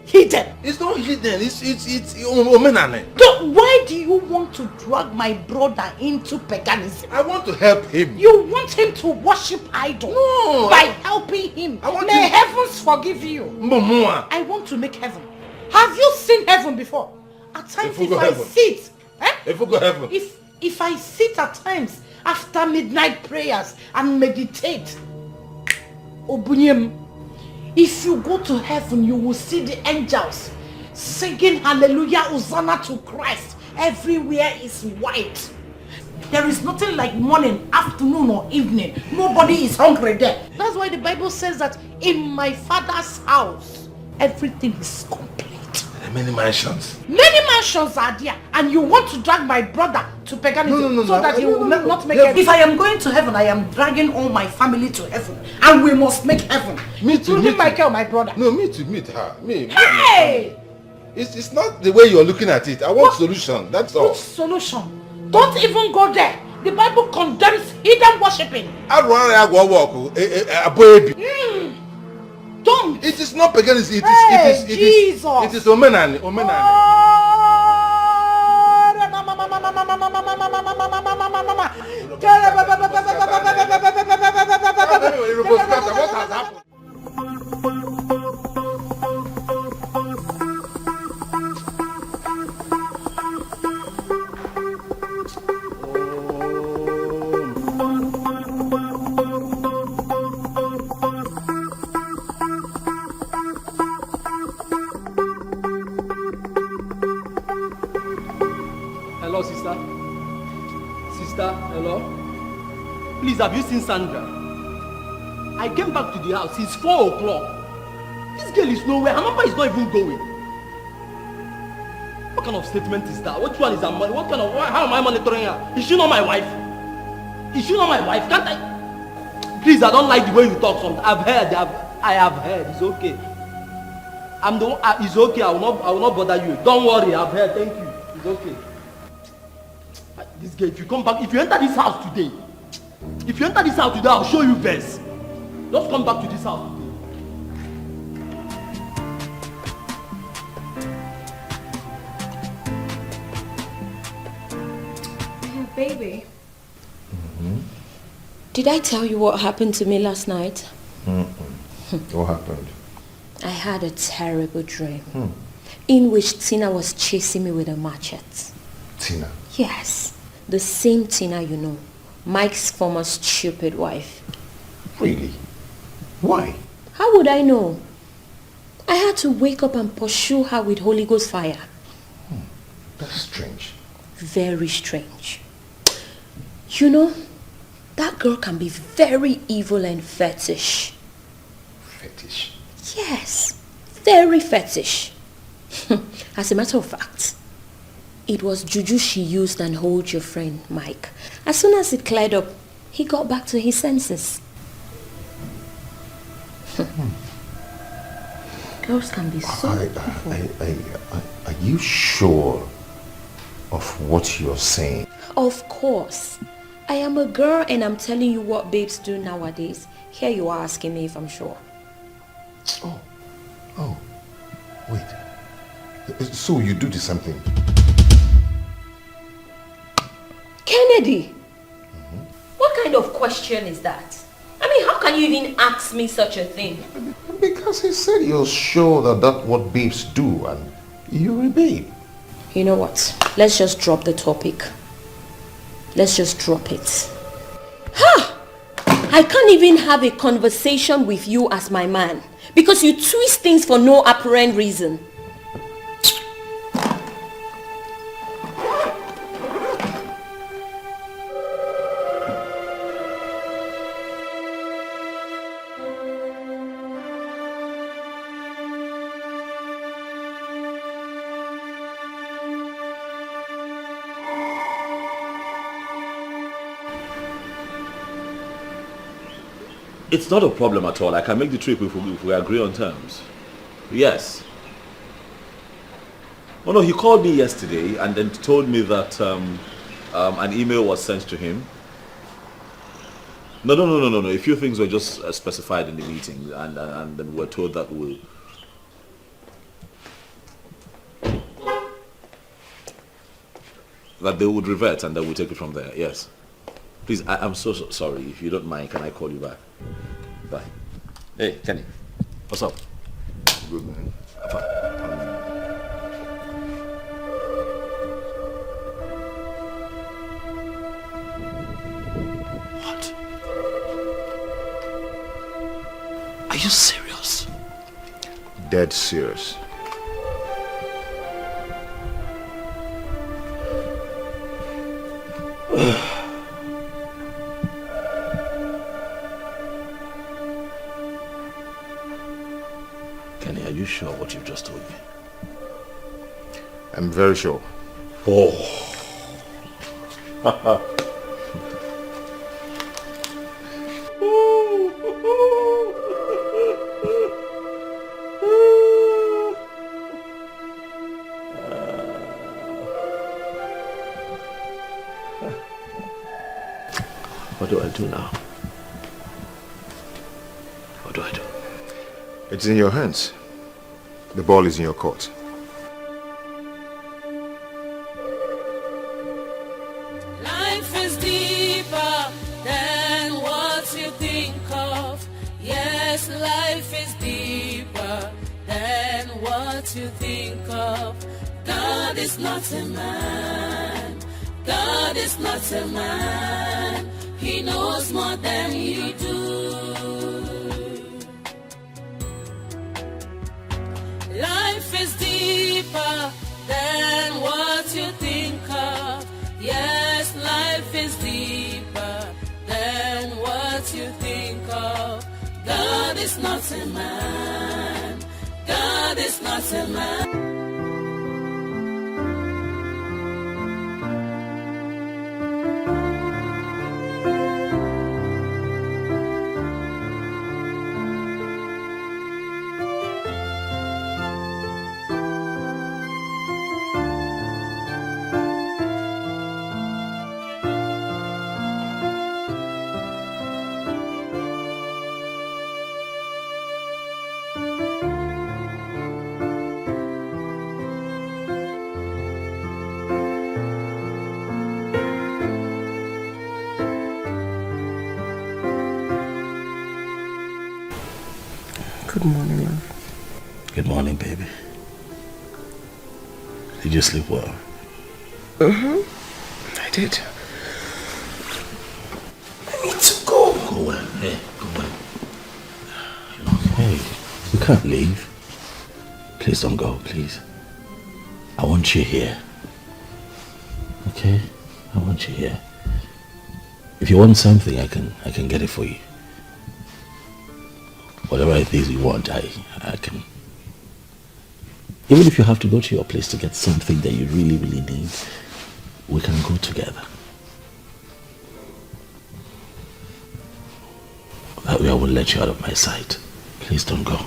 hidden. It's not hidden. It's omenane. Why do you want to drag my brother into paganism? I want to help him. You want him to worship idol? No. By helping him. May heavens forgive you. Mumua. I want to make heaven. Have you seen heaven before? At times if I sit, if I sit at times after midnight prayers and meditate, Obunyem, if you go to heaven, you will see the angels singing hallelujah, Hosanna to Christ. Everywhere is white. There is nothing like morning, afternoon or evening. Nobody is hungry there. That's why the Bible says that in my Father's house, everything is complete. many mansions. Many mansions are there, and you want to drag my brother to paganism so that he will not make heaven. If I am going to heaven, I am dragging all my family to heaven, and we must make heaven. Me too. Including Michael, my brother. No, me too. Meet her. Hey! It's not the way you're looking at it. I want solution. That's all. What solution? Don't even go there. The Bible condemns hidden worshipping. Don't. It is not paganism. Jesus. It is omenani. What has happened? Hello, sister. Sister, hello. Please, have you seen Sandra? I came back to the house. It's 4 o'clock. This girl is nowhere. Her number is not even going. What kind of statement is that? Which one is her money? How am I monitoring her? Is she not my wife? Is she not my wife? Can't I? Please, I don't like the way you talk sometimes. I have heard. It's okay. I'm the one. It's okay. I will not bother you. Don't worry. I've heard. Thank you. It's okay. This girl, if you come back, if you enter this house today, I'll show you best. Just come back to this house today. Baby. Did I tell you what happened to me last night? What happened? I had a terrible dream in which Tina was chasing me with a machete. Tina? Yes, the same Tina you know, Mike's former stupid wife. Really? Why? How would I know? I had to wake up and pursue her with Holy Ghost fire. That's strange. Very strange. You know, that girl can be very evil and fetish. Fetish? Yes, very fetish. As a matter of fact, it was juju she used and hold your friend Mike. As soon as it cleared up, he got back to his senses. Girls can be so Are you sure of what you're saying? Of course. I am a girl and I'm telling you what babes do nowadays. Here you are asking me if I'm sure. Oh, wait. So you do the same thing? Kennedy! What kind of question is that? I mean, how can you even ask me such a thing? Because he said you're sure that that's what babes do and you're a babe. You know what? Let's just drop the topic. Let's just drop it. Ha! I can't even have a conversation with you as my man because you twist things for no apparent reason. It's not a problem at all. I can make the trip if we agree on terms. Yes. Oh no, he called me yesterday and then told me that an email was sent to him. No. A few things were just specified in the meeting and then we were told that they would revert and that we'll take it from there. Yes. Please, I'm so sorry. If you don't mind, can I call you back? Bye. Hey, Kenny. What's up? Good, man. What? Are you serious? Dead serious. Kenny, are you sure what you've just told me? I'm very sure. Oh. What do I do now? What do I do? It's in your hands. The ball is in your court. Life is deeper than what you think of. Yes, life is deeper than what you think of. God is not a man. God is not a man. He knows more than you do. Life is deeper than what you think of. Yes, life is deeper than what you think of. God is not a man. God is not a man. Good morning, love. Good morning, baby. Did you sleep well? I did. I need to go. Go where? Hey, go where? Hey, you can't leave. Please don't go, please. I want you here. Okay? I want you here. If you want something, I can get it for you. Whatever it is you want, I can. Even if you have to go to your place to get something that you really, really need, we can go together. That way I won't let you out of my sight. Please don't go.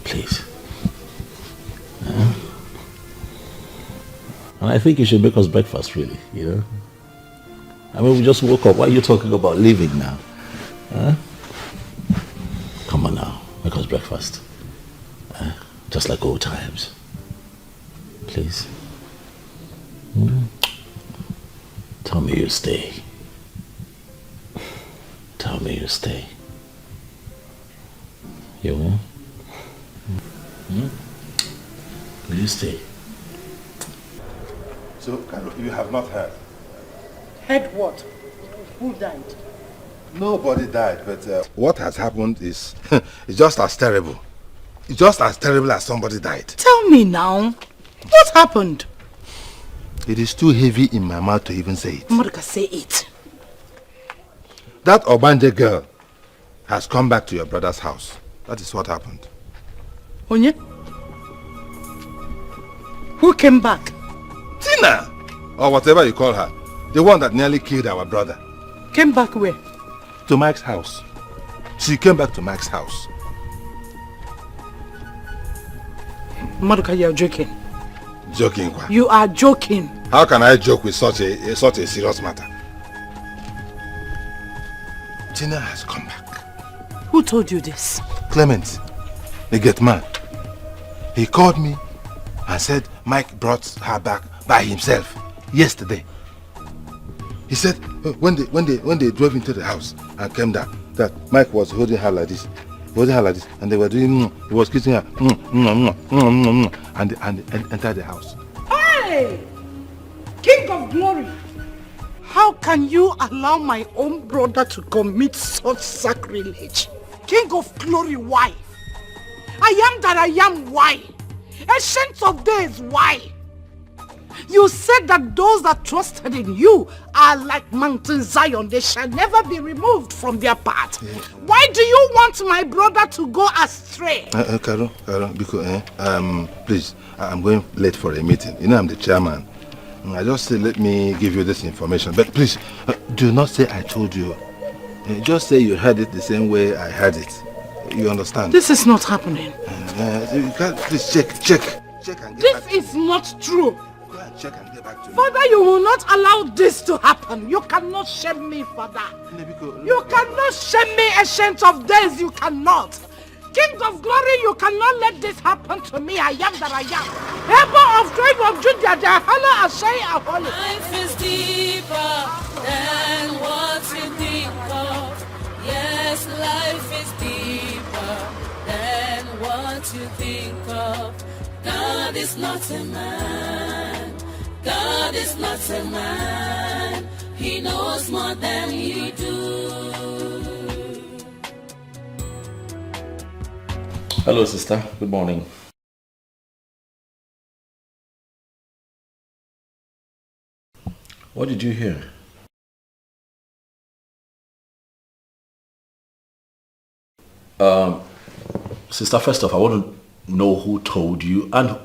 Please. And I think you should make us breakfast, really, you know? I mean, we just woke up. Why are you talking about leaving now? Huh? Come on now, make us breakfast. Just like old times. Please. Tell me you stay. Tell me you stay. You will? Will you stay? So, you have not heard? Heard what? Who died? Nobody died, but what has happened is it's just as terrible. It's just as terrible as somebody died. Tell me now. What happened? It is too heavy in my mouth to even say it. Marika, say it. That Obanje girl has come back to your brother's house. That is what happened. Onye? Who came back? Tina! Or whatever you call her. The one that nearly killed our brother. Came back where? To Mike's house. She came back to Mike's house. Maruka, you are joking. Joking, what? You are joking. How can I joke with such a serious matter? Tina has come back. Who told you this? Clement, the gate man. He called me and said Mike brought her back by himself yesterday. He said when they drove into the house and came down, that Mike was holding her like this, and they were doing, he was kissing her, and entered the house. Hey! King of glory! How can you allow my own brother to commit such sacrilege? King of glory, why? I am that I am, why? Ancient of days, why? You said that those that trusted in you are are like Mountain Zion. They shall never be removed from their path. Why do you want my brother to go astray? Carol, because, please, I'm going late for a meeting. You know I'm the chairman. I just say, let me give you this information. But please, do not say I told you. Just say you heard it the same way I heard it. You understand? This is not happening. You can't, please check and get back to me. This is not true. Go and check and get back to me. Father, you will not allow this to happen. You cannot shame me, Father. You cannot shame me, Ancient of Days. You cannot. King of Glory, you cannot let this happen to me. I am that I am. Able of tribe of Judah, the Hala Ashai Aholi. Life is deeper than what you think of. Yes, life is deeper than what you think of. God is not a man. God is not a man. He knows more than you do. Hello, sister. Good morning. What did you hear? Sister, first off, I want to know who told you and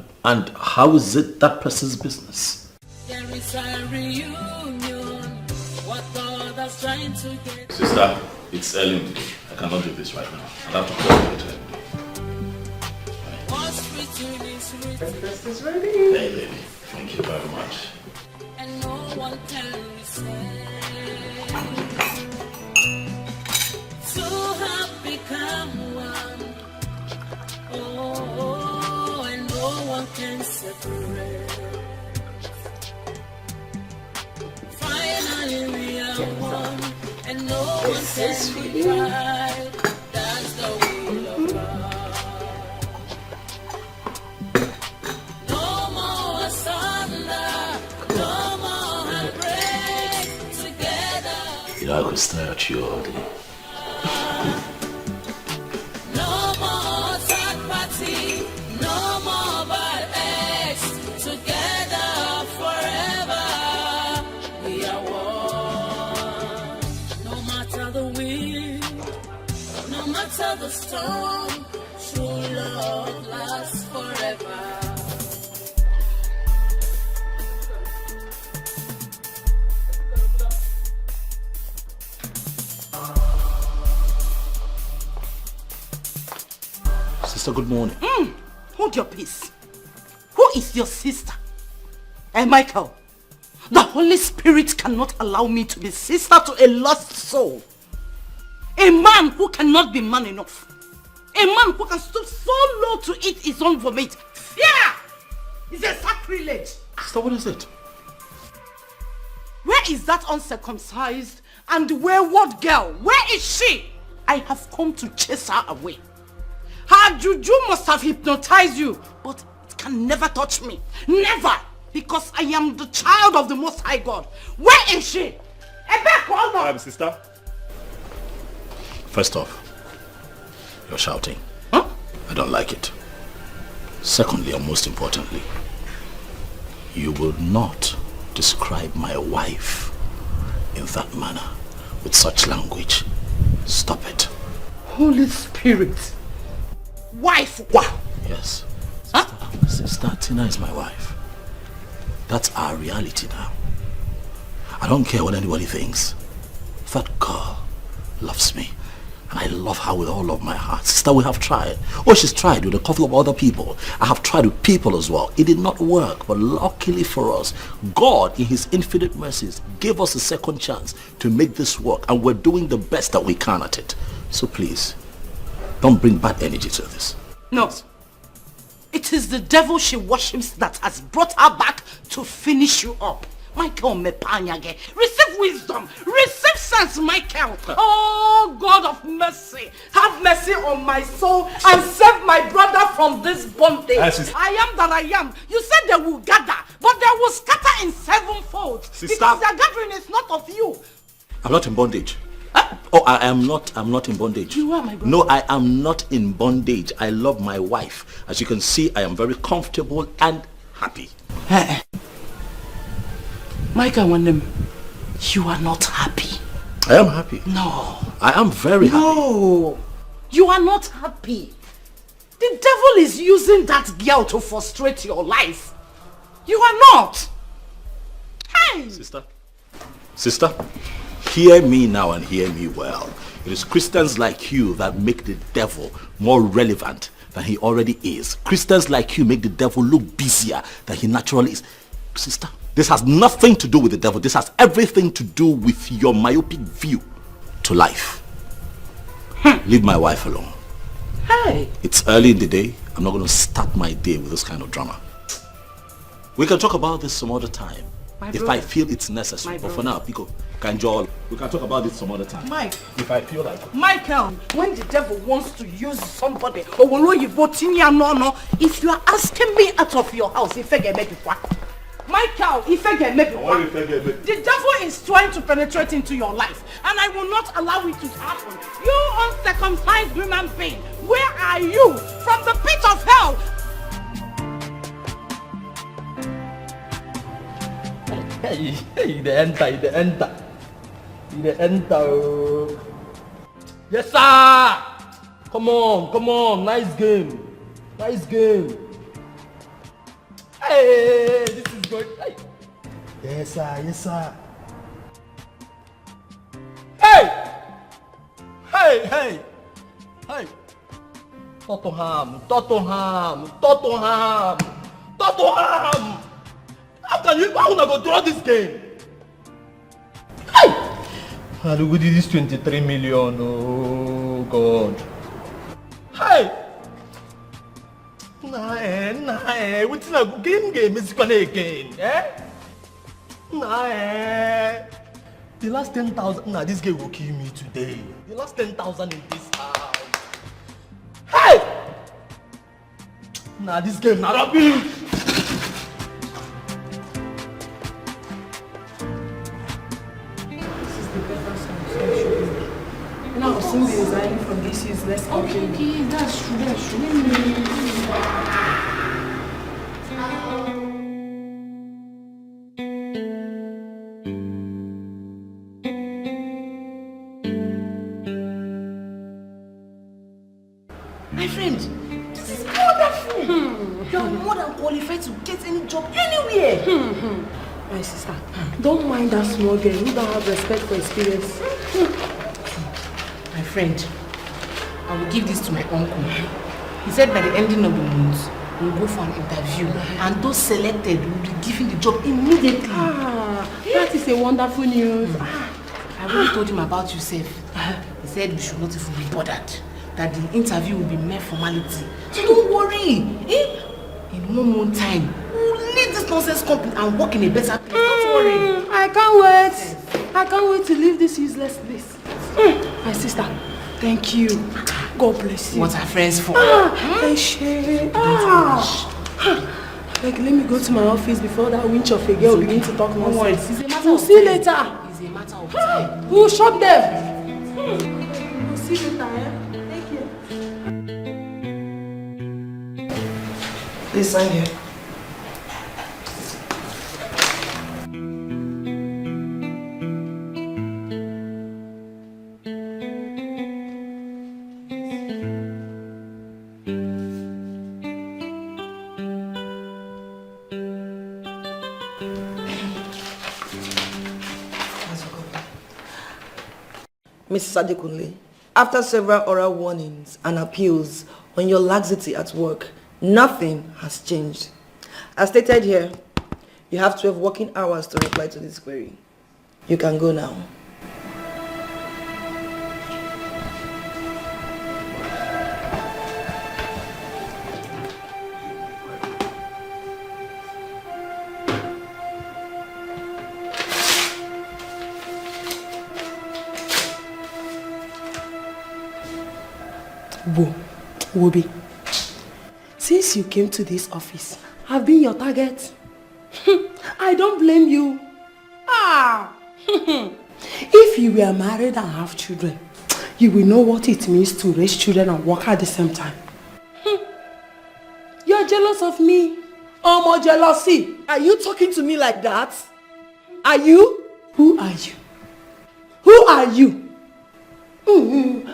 how is it that person's business? There is a reunion. What God is trying to get. Sister, it's early in the day. I cannot do this right now. I'll have to call you later. What's written is written. Breakfast is ready. Hey, baby. Thank you very much. And no one can resist. Two have become one. Oh, and no one can separate. Finally we are one, and no one can divide. That's the will of God. No more asunder, no more heartbreak. Together. You know, I could stare at you all day. No more third party, no more bad eggs. Together forever, we are one. No matter the wind, no matter the storm, true love lasts forever. Sister, good morning. Hold your peace. Who is your sister? Michael, the Holy Spirit cannot allow me to be sister to a lost soul. A man who cannot be man enough. A man who can stoop so low to eat his own vomit. Fear is a sacrilege. Sister, what is it? Where is that uncircumcised and wayward girl? Where is she? I have come to chase her away. Her juju must have hypnotized you, but it can never touch me. Never! Because I am the child of the Most High God. Where is she? Sister. First off, you're shouting. Huh? I don't like it. Secondly, and most importantly, you will not describe my wife in that manner, with such language. Stop it. Holy Spirit. Wife, what? Yes. Sister Tina is my wife. That's our reality now. I don't care what anybody thinks. That girl loves me. And I love her with all of my heart. Sister, we have tried. Oh, she's tried with a couple of other people. I have tried with people as well. It did not work. But luckily for us, God, in his infinite mercies, gave us a second chance to make this work. And we're doing the best that we can at it. So please, don't bring bad energy to this. No. It is the devil she worships that has brought her back to finish you up. Michael Mepanyage, receive wisdom, receive sense, Michael. Oh, God of mercy, have mercy on my soul and save my brother from this bondage. I am that I am. You said they will gather, but they will scatter in sevenfold. Sister. Because their gathering is not of you. I'm not in bondage. Oh, I'm not in bondage. You are my brother. No, I am not in bondage. I love my wife. As you can see, I am very comfortable and happy. Michael, You are not happy. I am happy. No. I am very happy. No. You are not happy. The devil is using that girl to frustrate your life. You are not. Hey! Sister, hear me now and hear me well. It is Christians like you that make the devil more relevant than he already is. Christians like you make the devil look busier than he naturally is. Sister, this has nothing to do with the devil. This has everything to do with your myopic view to life. Leave my wife alone. Hey! It's early in the day. I'm not going to start my day with this kind of drama. We can talk about this some other time. If I feel it's necessary. But for now, Pico, Kanjol, we can talk about this some other time. Mike. If I feel like it. Michael, when the devil wants to use somebody, if you are asking me out of your house, if I get maybe what? Michael, if I get maybe what? The devil is trying to penetrate into your life, and I will not allow it to happen. You uncircumcised human being, where are you? From the pit of hell. Hey, the enter. Yes, sir. Come on. Nice game. Hey, this is good. Hey. Yes, sir. Hey. Tottenham. How can you go draw this game? Hey! How do we do this 23 million? Oh God. Hey! Nah, what's a game is gonna again? The last 10,000. Nah, this game will kill me today. The last 10,000 in this house. Hey! Nah, this game not rubbish. Now, soon be resigning from this useless company. Okay, that's true. My friend, this is wonderful. You are more than qualified to get any job anywhere. My sister, don't mind that small girl who don't have respect for experience. My friend, I will give this to my uncle. He said by the ending of the month, we'll go for an interview and those selected will be given the job immediately. That is a wonderful news. I already told him about yourself. He said we should not even be bothered, that the interview will be mere formality. So don't worry. In one more time, we'll leave this nonsense company and work in a better place. Don't worry. I can't wait to leave this useless place. My sister, thank you. God bless you. What are friends for? Like, let me go to my office before that winch of a girl begins to talk nonsense. We'll see you later. It's a matter of time. We'll shop them. We'll see you later. Thank you. Please sign here. Mrs. Adekunle, after several oral warnings and appeals on your laxity at work, nothing has changed. As stated here, you have 12 working hours to reply to this query. You can go now. Wobi, since you came to this office, I've been your target. I don't blame you. If you were married and have children, you will know what it means to raise children and work at the same time. You're jealous of me. Oh, more jealousy. Are you talking to me like that? Are you? Who are you? Who are you?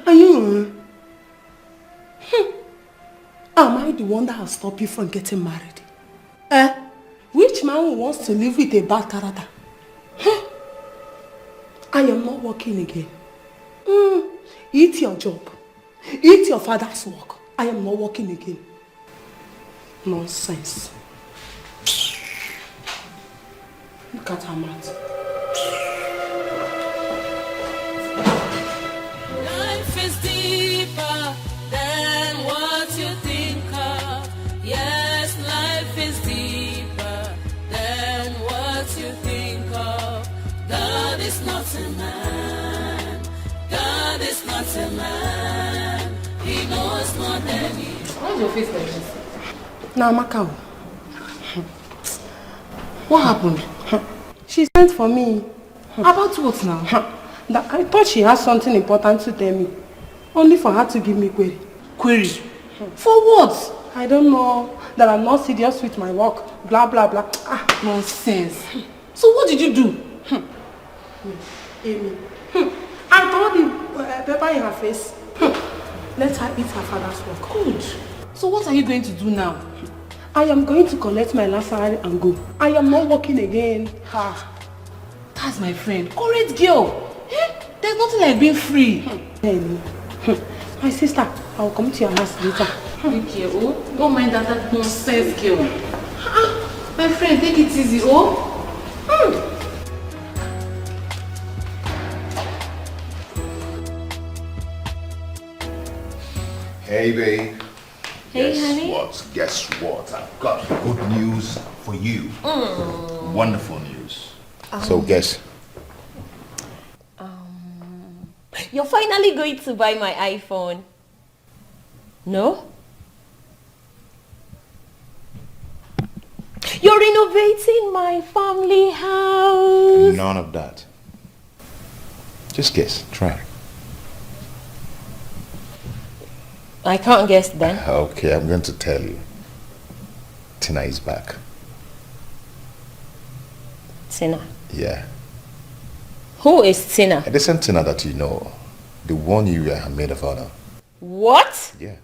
Are you? Am I the one that has stopped you from getting married? Which man wants to live with a bad character? I am not working again. Eat your job. Eat your father's work. I am not working again. Nonsense. Look at her mouth. Life is deeper than what you think of. Yes, life is deeper than what you think of. God is not a man. God is not a man. He knows more than you. What's your face like this? Now, Macau. What happened? She sent for me. About what now? That I thought she had something important to tell me. Only for her to give me query. Query? For what? I don't know. That I'm not serious with my work. Blah, blah, blah. Nonsense. So what did you do? Amy. I told the pepper in her face. Let her eat her father's work. Good. So what are you going to do now? I am going to collect my last salary and go. I am not working again. That's my friend. Correct girl. There's nothing like being free. My sister, I will come to your house later. Be careful. Don't mind that nonsense girl. My friend, take it easy, oh? Hey, babe. Hey, Guess honey. what? Guess what? I've got good news for you. Wonderful news. So guess. You're finally going to buy my iPhone. No? You're renovating my family house. None of that. Just guess. Try. I can't guess then. Okay, I'm going to tell you. Tina is back. Tina. Yeah. Who is Tina? The same Tina that you know. The one you were her maid of honor. What? Yeah.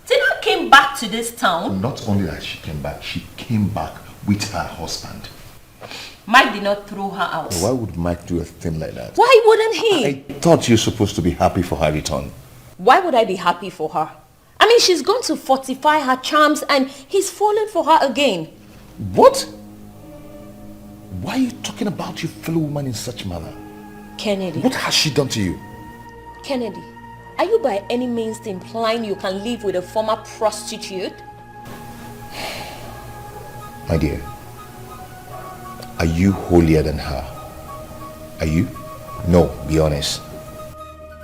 Tina came back to this town. Not only that she came back with her husband. Mike did not throw her out. Why would Mike do a thing like that? Why wouldn't he? I thought you were supposed to be happy for her return. Why would I be happy for her? I mean, she's going to fortify her charms and he's fallen for her again. What? Why are you talking about your fellow woman in such manner? Kennedy. What has she done to you? Kennedy, are you by any means implying you can live with a former prostitute? My dear, are you holier than her? Are you? No, be honest.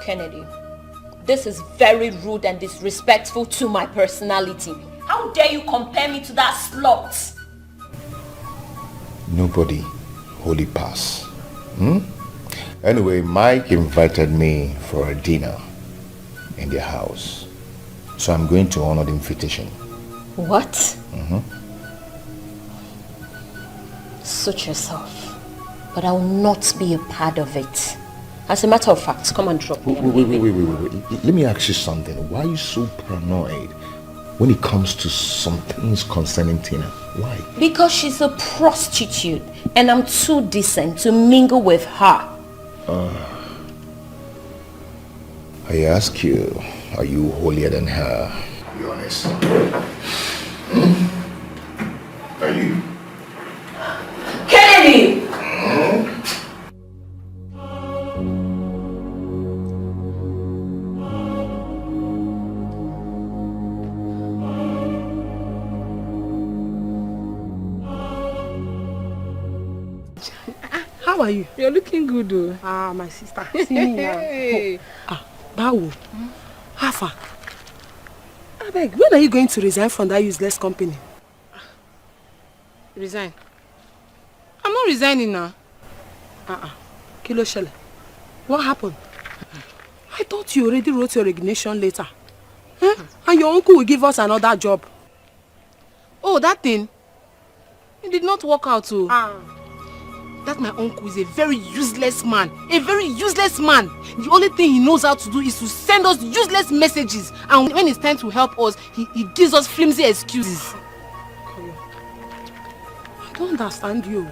Kennedy, this is very rude and disrespectful to my personality. How dare you compare me to that slut? Nobody holy pass. Anyway, Mike invited me for a dinner in their house. So I'm going to honor the invitation. What? Suit yourself. But I will not be a part of it. As a matter of fact, come and drop me. Wait. Let me ask you something. Why are you so paranoid when it comes to some things concerning Tina? Why? Because she's a prostitute and I'm too decent to mingle with her. I ask you, are you holier than her? Be honest. Are you? Kennedy! How are you? You're looking good, though. My sister. See me now. Hey. Bawo. How far? I beg, when are you going to resign from that useless company? Resign? I'm not resigning now. Kilo Shele. What happened? I thought you already wrote your resignation letter. And your uncle will give us another job. Oh, that thing? It did not work out, too. That my uncle is a very useless man. A very useless man. The only thing he knows how to do is to send us useless messages. And when it's time to help us, he gives us flimsy excuses. I don't understand you.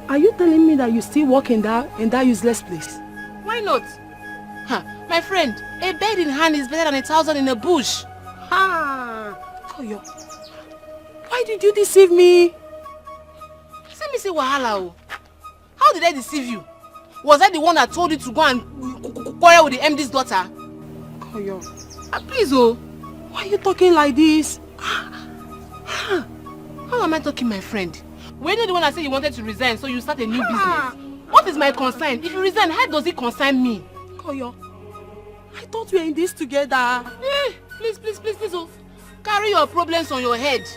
Are you telling me that you still work in that useless place? Why not? My friend, a bird in hand is better than 1,000 in a bush. Koyo, why did you deceive me? Let me say wahala. How did I deceive you? Was I the one that told you to go and quarrel with the MD's daughter? Koyo, please, why are you talking like this? How am I talking, my friend? When you're the one that said you wanted to resign, so you start a new business. What is my concern? If you resign, how does it concern me? Koyo, I thought we were in this together. Please, carry your problems on your head.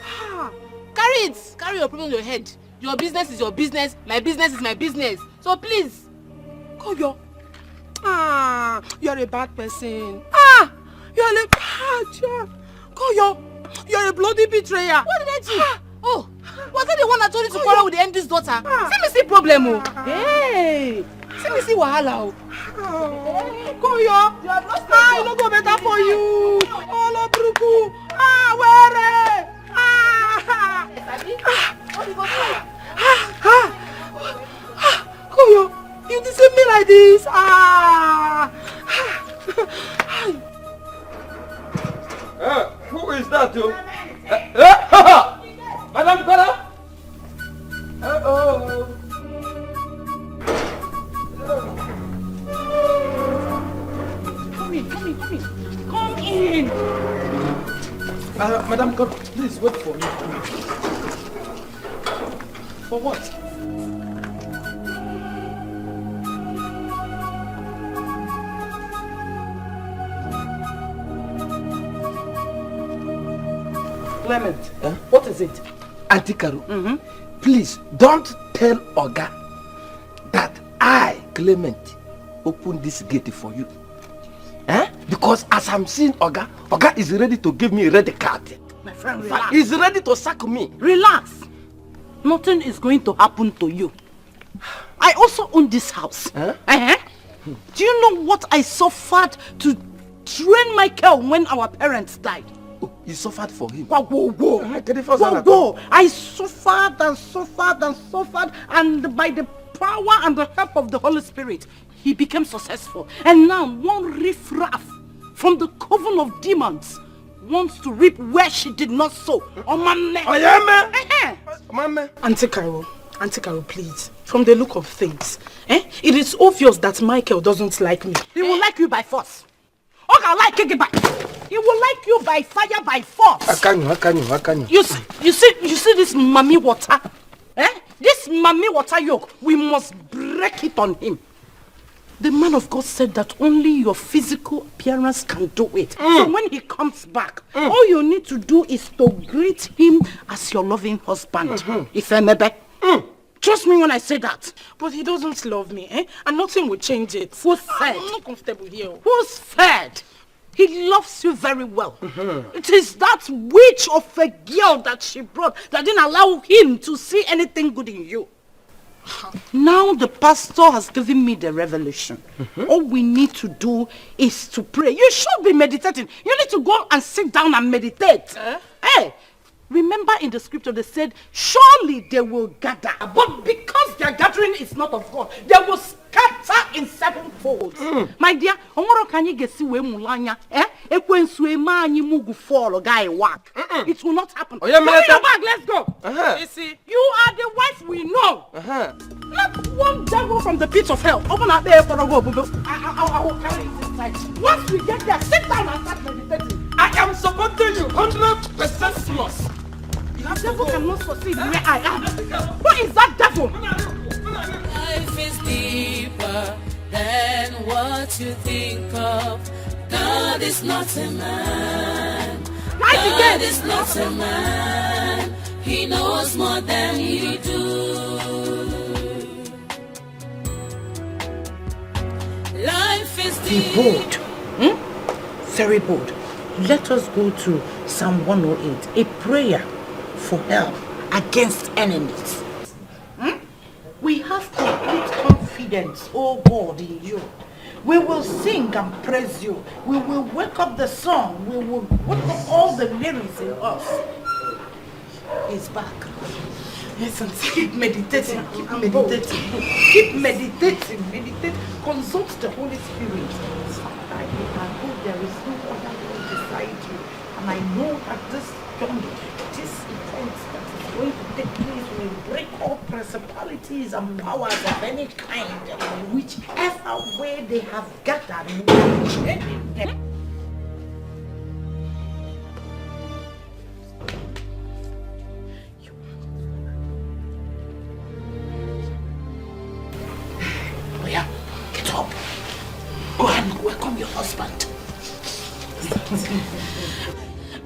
Carry your problems on your head. Your business is your business, my business is my business. So please. Koyo, you're a bad person. You're a bad child. Koyo, you're a bloody betrayer. What did I do? Was I the one that told you to quarrel with the MD's daughter? See me see problem. Hey! See me see wahala. Koyo, you no go better for you. Oh, Bruku. Where? Koyo, you deceive me like this. Who is that, too? Madam Kara? Come in. Madam Kara, please wait for me. For what? Clement, what is it? Auntie Karu, please don't tell Oga that I, Clement, opened this gate for you. Because as I'm seeing Oga is ready to give me a red card. My friend, relax. He's ready to sack me. Relax. Nothing is going to happen to you. I also own this house. Do you know what I suffered to train Michael when our parents died? You suffered for him? Whoa. I suffered, and by the power and the help of the Holy Spirit, he became successful. And now one riffraff from the coven of demons wants to reap where she did not sow. Auntie Carol, please. From the look of things, it is obvious that Michael doesn't like me. He will like you by force. He will like you by fire, by force. How can you? You see this mommy water? This mommy water yoke, we must break it on him. The man of God said that only your physical appearance can do it. So when he comes back, all you need to do is to greet him as your loving husband. Trust me when I say that. But he doesn't love me, and nothing will change it. Who's said? I'm not comfortable here. Who's said? He loves you very well. It is that witch of a girl that she brought that didn't allow him to see anything good in you. Now the pastor has given me the revelation. All we need to do is to pray. You should be meditating. You need to go and sit down and meditate. Hey, remember in the scripture they said, surely they will gather. But because their gathering is not of God, they will scatter in sevenfold. My dear, it will not happen. Carry your bag, let's go. You see, you are the wife we know. Not one devil from the pit of hell. Open up there for a go. I will carry it inside. Once we get there, sit down and start meditating. I am supporting you 100% plus. The devil cannot succeed where I am. What is that devil? Life is deeper than what you think of. God is not a man. God is not a man. He knows more than you do. Life is Be bold. Very bold. Let us go to Psalm 108, a prayer for help against enemies. We have complete confidence, oh God, in you. We will sing and praise you. We will wake up the song. We will wake up all the lyrics in us. He's back. Yes, and keep meditating, keep meditating, keep meditating, meditate, consult the Holy Spirit. I know there is no other one beside you. And I know that this journey, this event that is going to take place will break all principalities and powers of any kind. Whichever way they have gathered, we will change them. Yeah, get up. Go and welcome your husband.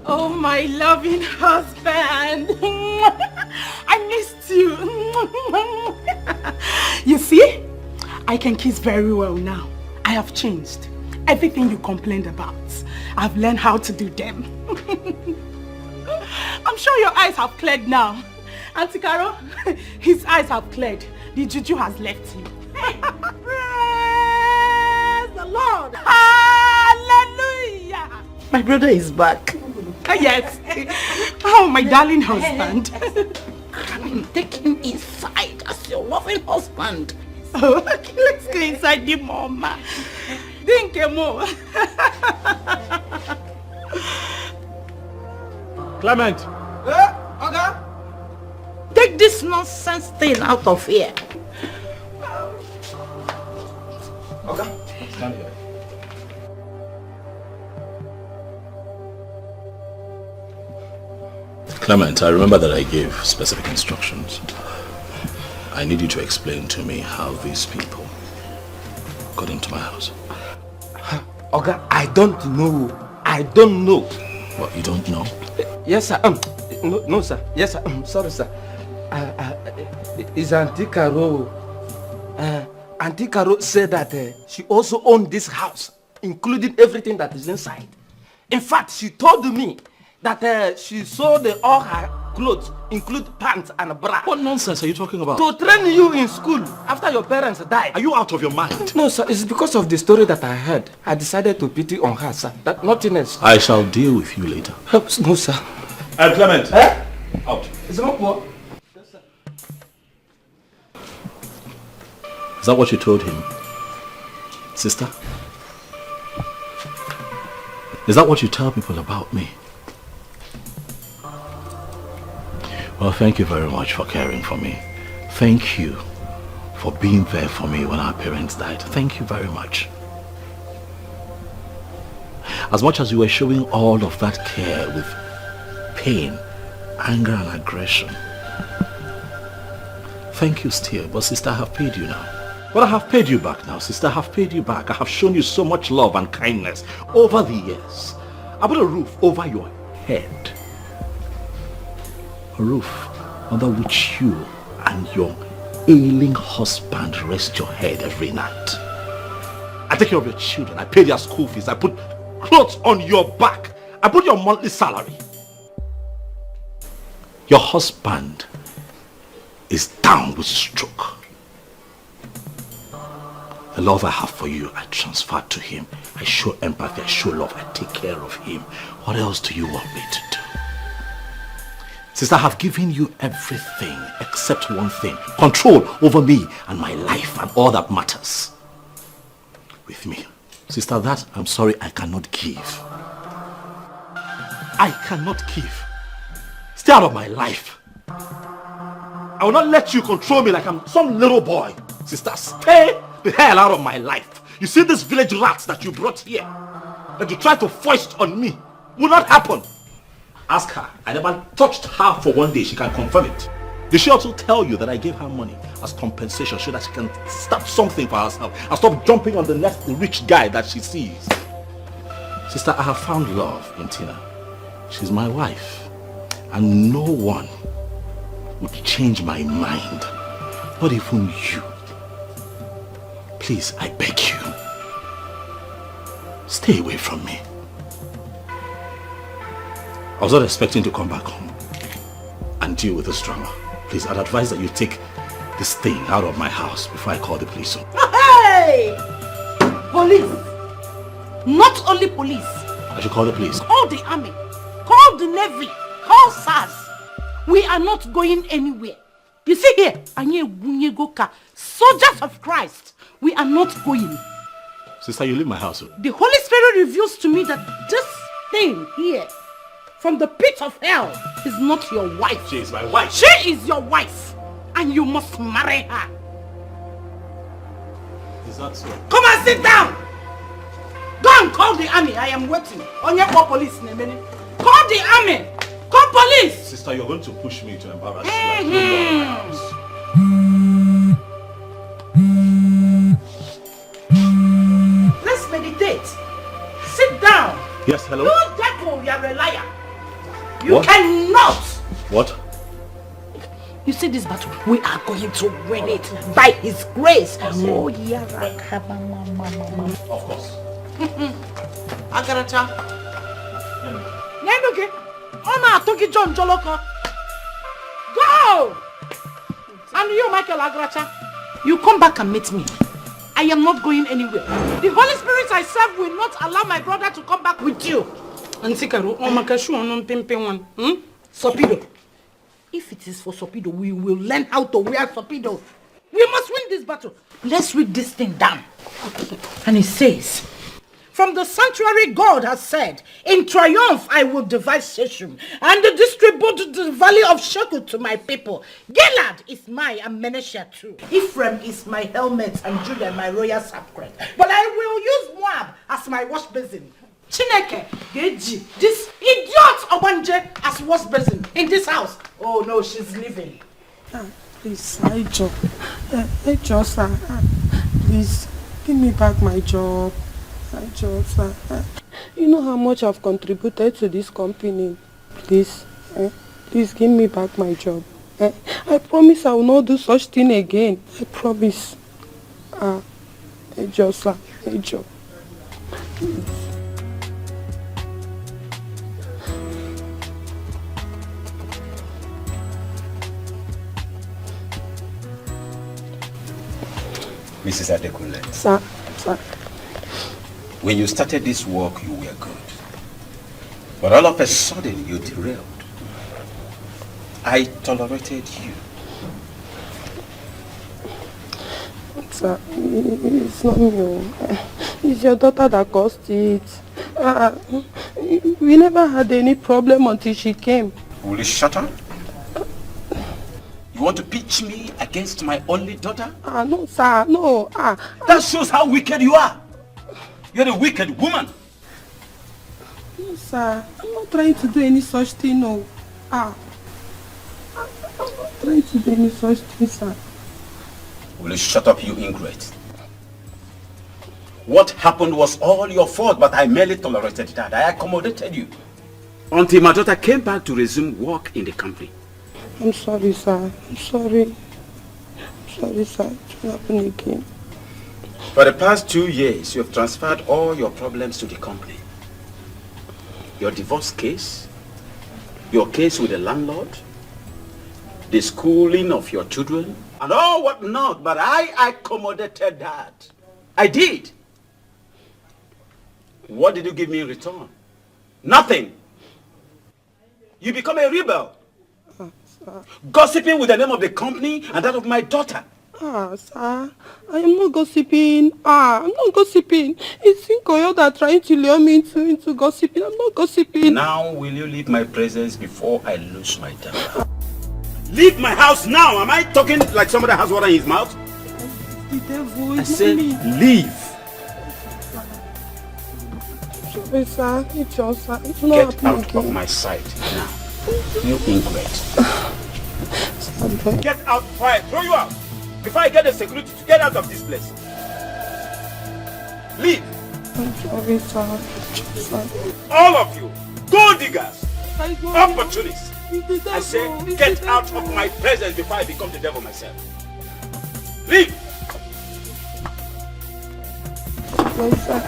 Oh, my loving husband. I missed you. You see, I can kiss very well now. I have changed. Everything you complained about, I've learned how to do them. I'm sure your eyes have cleared now. Auntie Caro, his eyes have cleared. The juju has left him. Praise the Lord. Hallelujah. My brother is back. Yes. Oh, my darling husband. Take him inside as your loving husband. Oh, let's go inside the mama. Think more. Clement. Okay. Take this nonsense thing out of here. Okay. Stand here. Clement, I remember that I gave specific instructions. I need you to explain to me how these people got into my house. Oga, I don't know. I don't know. What, you don't know? Yes, sir. No, sir. Yes, sir. Sorry, sir. Is Auntie Caro... Auntie Caro said that she also owned this house, including everything that is inside. In fact, she told me that she sold all her clothes, include pants and bra. What nonsense are you talking about? To train you in school after your parents died. Are you out of your mind? No, sir. It's because of the story that I heard. I decided to pity on her, sir. That nothing else. I shall deal with you later. No, sir. Clement. Out. Is it what? Is that what you told him? Sister? Is that what you tell people about me? Well, thank you very much for caring for me. Thank you for being there for me when our parents died. Thank you very much. As much as you were showing all of that care with pain, anger and aggression. Thank you still, but sister, I have paid you now. But I have paid you back now, sister. I have paid you back. I have shown you so much love and kindness over the years. I put a roof over your head. A roof under which you and your ailing husband rest your head every night. I take care of your children. I pay their school fees. I put clothes on your back. I put your monthly salary. Your husband is down with stroke. The love I have for you, I transfer to him. I show empathy, I show love, I take care of him. What else do you want me to do? Sister, I have given you everything except one thing. Control over me and my life and all that matters. With me. Sister, that, I'm sorry, I cannot give. I cannot give. Stay out of my life. I will not let you control me like I'm some little boy. Sister, stay the hell out of my life. You see these village rats that you brought here, that you tried to foist on me, will not happen. Ask her. I never touched her for one day. She can confirm it. Did she also tell you that I gave her money as compensation so that she can start something for herself and stop jumping on the next rich guy that she sees? Sister, I have found love in Tina. She's my wife. And no one would change my mind. Not even you. Please, I beg you. Stay away from me. I was not expecting to come back home. and deal with this drama. Please, I'd advise that you take this thing out of my house before I call the police. Hey! Police! Not only police. I should call the police. Call the army. Call the navy. Call SARS. We are not going anywhere. You see here, soldiers of Christ, we are not going. Sister, you leave my house. The Holy Spirit reveals to me that this thing here, from the pit of hell, is not your wife. She is my wife. She is your wife. And you must marry her. Is that so? Come and sit down. Go and call the army. I am waiting. On your call police in a minute. Call the army. Call police. Sister, you're going to push me to embarrass Let's meditate. Sit down. Yes, hello? You devil, you're a liar. You What? cannot. What? You see this battle, we are going to win it by his grace. Oh, yeah. Of course. Agaracha. Nenuke. Ona Toki John Joloko. Go! And you, Michael Agaracha, you come back and meet me. I am not going anywhere. The Holy Spirit I serve will not allow my brother to come back with you. Antikaru, Omakashu, on Pimpe one. Sopido. If it is for Sopido, we will learn how to wear Sopido. We must win this battle. Let's read this thing down. And it says, from the sanctuary God has said, in triumph I will divide Shechem and distribute the valley of Shekel to my people. Gilad is my and Menashe too. Ephraim is my helmet and Judah my royal sacred. But I will use Moab as my wash basin. Chineke, Geji, this idiot Obanje as wash basin in this house. Oh no, she's leaving. Please, Ijo, sir. Please, give me back my job. Ijo, sir. You know how much I've contributed to this company. Please, please give me back my job. I promise I will not do such thing again. I promise. Ijo, sir. Ijo. Please. Mrs. Adekunle. Sir. When you started this work, you were good. But all of a sudden, you derailed. I tolerated you. Sir, it's not me. It's your daughter that caused it. We never had any problem until she came. Will you shut up? You want to pitch me against my only daughter? No, sir, no. That shows how wicked you are. You're a wicked woman. No, sir, I'm not trying to do any such thing, no. I'm not trying to do any such thing, sir. Will you shut up, you ingrate? What happened was all your fault, but I merely tolerated that. I accommodated you. Until my daughter came back to resume work in the company. I'm sorry, sir. I'm sorry. Sorry, sir. It will happen again. For the past 2 years, you have transferred all your problems to the company. Your divorce case, your case with the landlord, the schooling of your children, and all what not, but I accommodated that. I did. What did you give me in return? Nothing. You become a rebel. Gossiping with the name of the company and that of my daughter. Sir, I am not gossiping. I'm not gossiping. It's Inkoyo that trying to lure me into gossiping. I'm not gossiping. Now will you leave my presence before I lose my temper? Leave my house now. Am I talking like somebody has water in his mouth? The devil. I said leave. Sorry, sir. It's your sir. It's not Get out of my sight now. You ingrate. Get out before I throw you out. Before I get the security to get out of this place. Leave. I'm sorry, sir. All of you. Gold diggers. Opportunists. I say get out of my presence before I become the devil myself. Leave. Yes, sir.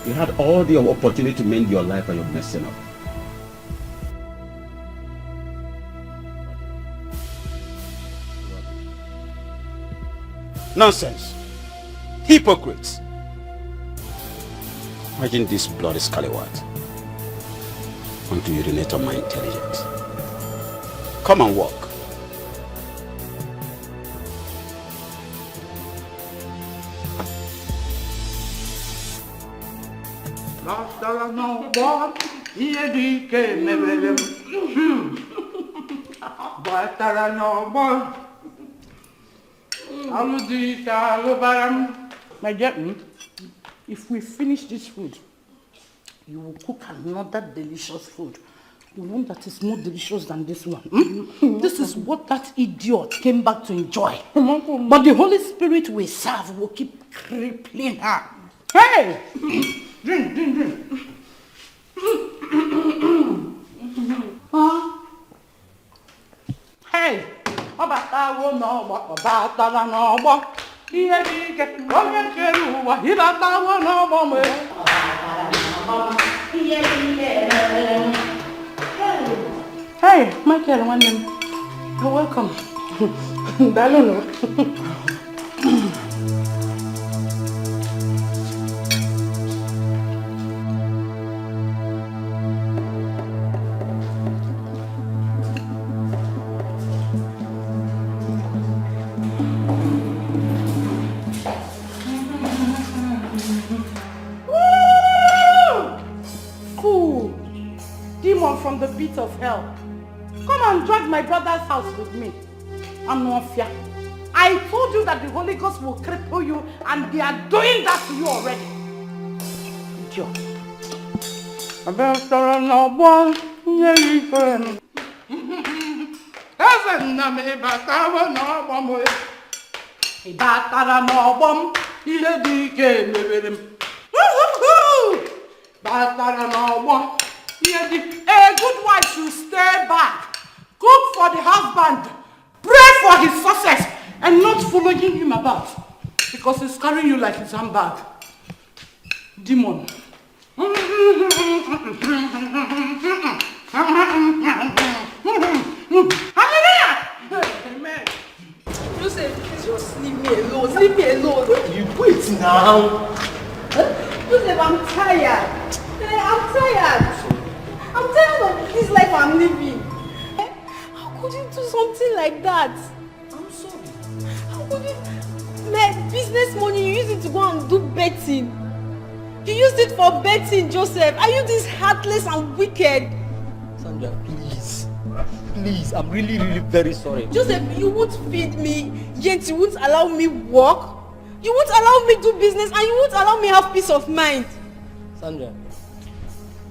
You had all the opportunity to mend your life and you're messing up. Nonsense. Hypocrites. Imagine this bloody scallywag want to urinate on my intelligence. Come and walk. My dear, if we finish this food, you will cook another delicious food. The one that is more delicious than this one. This is what that idiot came back to enjoy. But the Holy Spirit we serve will keep crippling her. Hey! Drink. Hey! Hey, Michael, one name. You're welcome. Dalono. From the pit of hell. Come and drag my brother's house with me. I'm not fear. I told you that the Holy Ghost will cripple you, and they are doing that to you already. Idiot. A good wife should stay back, cook for the husband, pray for his success, and not following him about because he's carrying you like his handbag. Demon. Hallelujah! Amen. Joseph, please just leave me alone. Leave me alone. You wait now. Joseph, I'm tired. I'm tired. I'm tired of this life I'm living. How could you do something like that? I'm sorry. How could you... My business money, you use it to go and do betting. You used it for betting, Joseph. Are you this heartless and wicked? Sandra, please. Please, I'm really very sorry. Joseph, you won't feed me, yet you won't allow me work. You won't allow me do business, and you won't allow me have peace of mind. Sandra,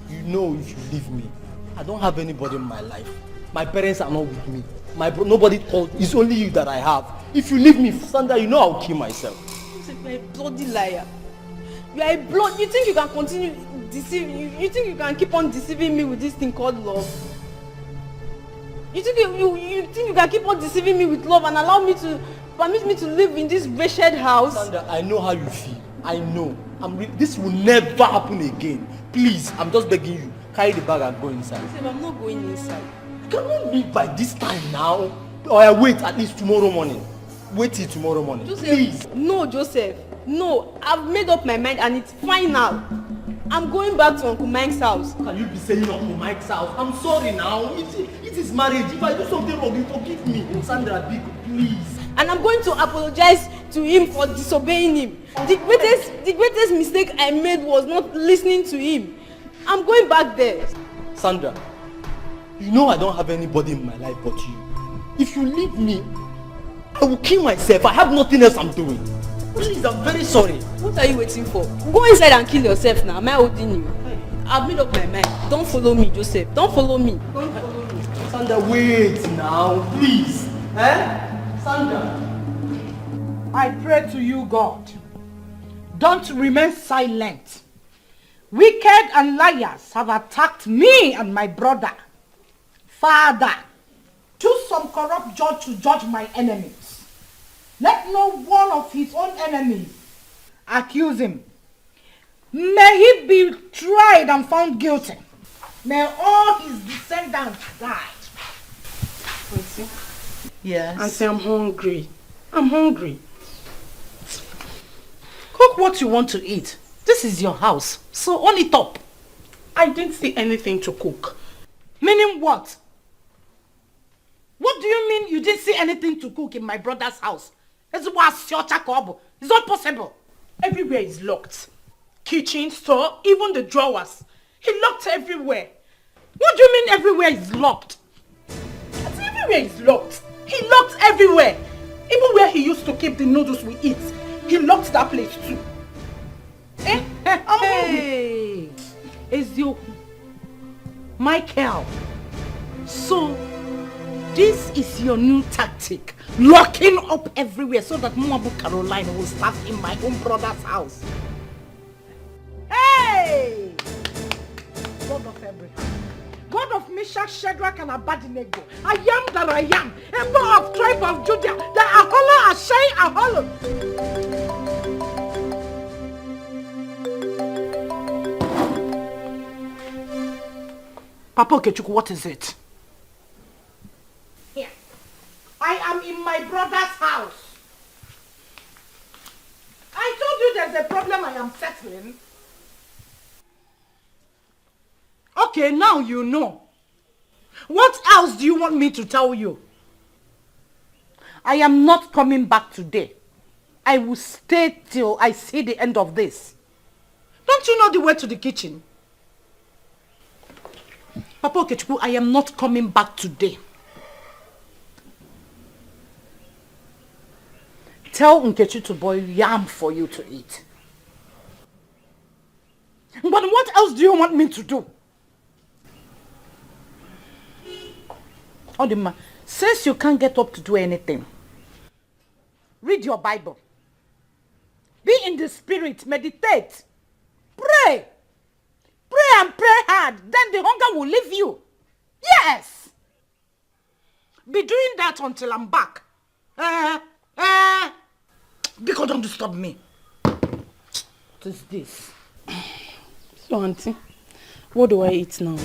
you know if you leave me, I don't have anybody in my life. My parents are not with me. Nobody called. It's only you that I have. If you leave me, Sandra, you know I'll kill myself. You're a bloody liar. You are a blood. You think you can continue deceiving? You think you can keep on deceiving me with this thing called love? You think you think you can keep on deceiving me with love and allow me to permit me to live in this wretched house? Sandra, I know how you feel. I know. This will never happen again. Please, I'm just begging you. Carry the bag and go inside. I'm not going inside. You cannot leave by this time now. Or I wait at least tomorrow morning. Wait till tomorrow morning. Joseph, please. No, Joseph. No, I've made up my mind and it's final. I'm going back to Uncle Mike's house. Can you be saying Uncle Mike's house? I'm sorry now. It is marriage. If I do something wrong, you forgive me. Sandra, big, please. And I'm going to apologize to him for disobeying him. The greatest mistake I made was not listening to him. I'm going back there. Sandra, you know I don't have anybody in my life but you. If you leave me, I will kill myself. I have nothing else I'm doing. Please, I'm very sorry. What are you waiting for? Go inside and kill yourself now. Am I holding you? I've made up my mind. Don't follow me, Joseph. Don't follow me. Don't follow me. Sandra, wait now, please. Sandra. I pray to you, God. Don't remain silent. Wicked and liars have attacked me and my brother. Father, choose some corrupt judge to judge my enemies. Let no one of his own enemies accuse him. May he be tried and found guilty. May all his descendants die. Auntie? Yes? Auntie, I'm hungry. I'm hungry. Cook what you want to eat. This is your house, so own it up. I didn't see anything to cook. Meaning what? What do you mean you didn't see anything to cook in my brother's house? It's not possible. Everywhere is locked. Kitchen, store, even the drawers. He locked everywhere. What do you mean everywhere is locked? Everywhere is locked. He locked everywhere. Even where he used to keep the noodles we eat, he locked that place too. Hey, Ezio, Michael. So, this is your new tactic. Locking up everywhere so that Mama Caroline will start in my own brother's house. Hey! God of Abraham, God of Meshach, Shadrach, and Abednego, I am that I am, Emperor of tribe of Judah, the Ahola, Ashai, Aholo. Papa Okechukwu, what is it? Here. I am in my brother's house. I told you there's a problem I am settling. Okay, now you know. What else do you want me to tell you? I am not coming back today. I will stay till I see the end of this. Don't you know the way to the kitchen? Papa Okechukwu, I am not coming back today. Tell Nkechi to boil yam for you to eat. But what else do you want me to do? Odima, since you can't get up to do anything, read your Bible. Be in the spirit, meditate, pray. Pray and pray hard, then the hunger will leave you. Yes! Be doing that until I'm back. Because don't disturb me. What is this? So, Auntie, what do I eat now?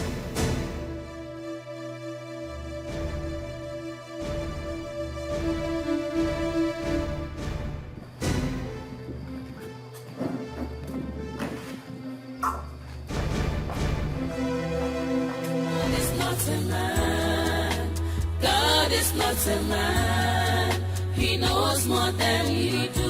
God is not a man, he knows more than you do.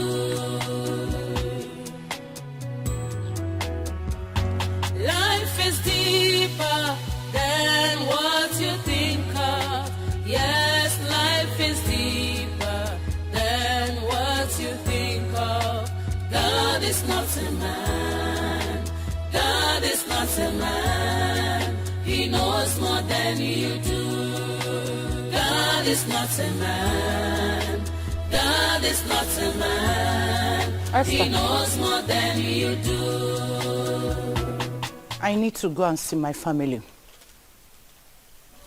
Life is deeper than what you think of. Yes, life is deeper than what you think of. God is not a man, God is not a man, he knows more than you do. God is not a man, God is not a man, he knows more than you do. I need to go and see my family.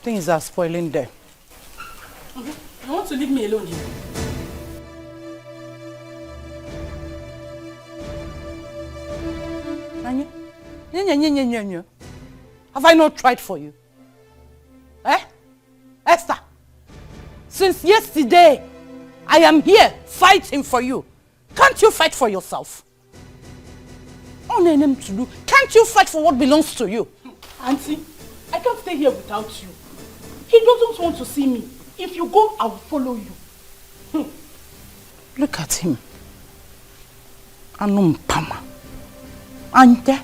Things are spoiling there. I want to leave me alone here. Have I not tried for you? Esther, since yesterday, I am here fighting for you. Can't you fight for yourself? Can't you fight for what belongs to you? Auntie, I can't stay here without you. He doesn't want to see me. If you go, I'll follow you. Look at him. Anumpama. Ante,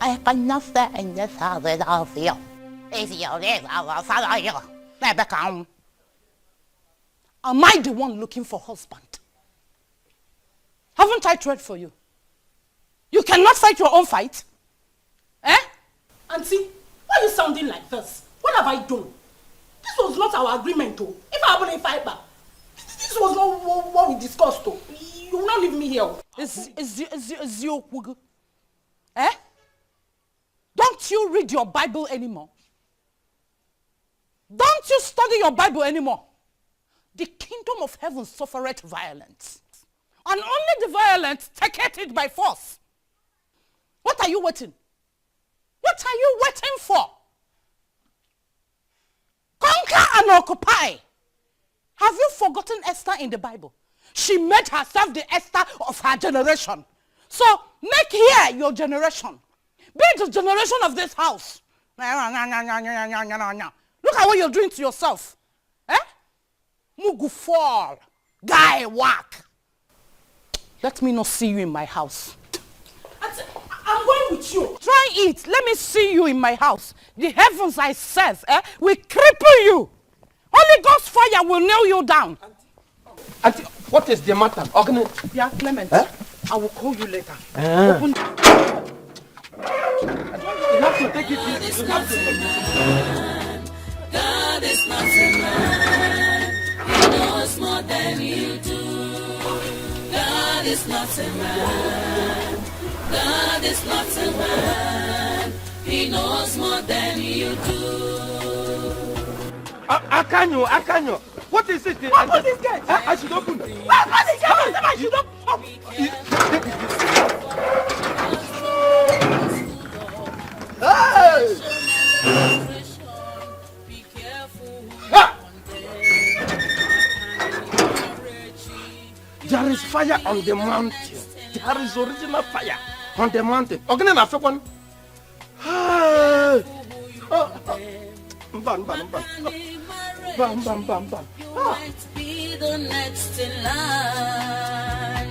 I cannot stay in this house without you. If you leave, I will follow you. Am I the one looking for husband? Haven't I tried for you? You cannot fight your own fight? Auntie, why are you sounding like this? What have I done? This was not our agreement, though. If I haven't fight back, this was not what we discussed, though. You will not leave me here. Is your Don't you read your Bible anymore? Don't you study your Bible anymore? The kingdom of heaven suffereth violence, and only the violent taketh it by force. What are you waiting? What are you waiting for? Conquer and occupy. Have you forgotten Esther in the Bible? She made herself the Esther of her generation. So make here your generation. Be the generation of this house. Look at what you're doing to yourself. Eh? Mugu fall. Guy whack. Let me not see you in my house. I'm going with you. Try it. Let me see you in my house. The heavens, I says, will cripple you. Holy Ghost fire will nail you down. Auntie, what is the matter? Yeah, Clement. I will call you later. Open. You have to take it easy. You have to. God is not a man. He knows more than you do. God is not a man. God is not a man. He knows more than you do. Akanyo. What is it? What this guy? I should open. What this guy? I should open. Hey! There is fire on the mountain. There is original fire on the mountain. Bam. Might be the next in line.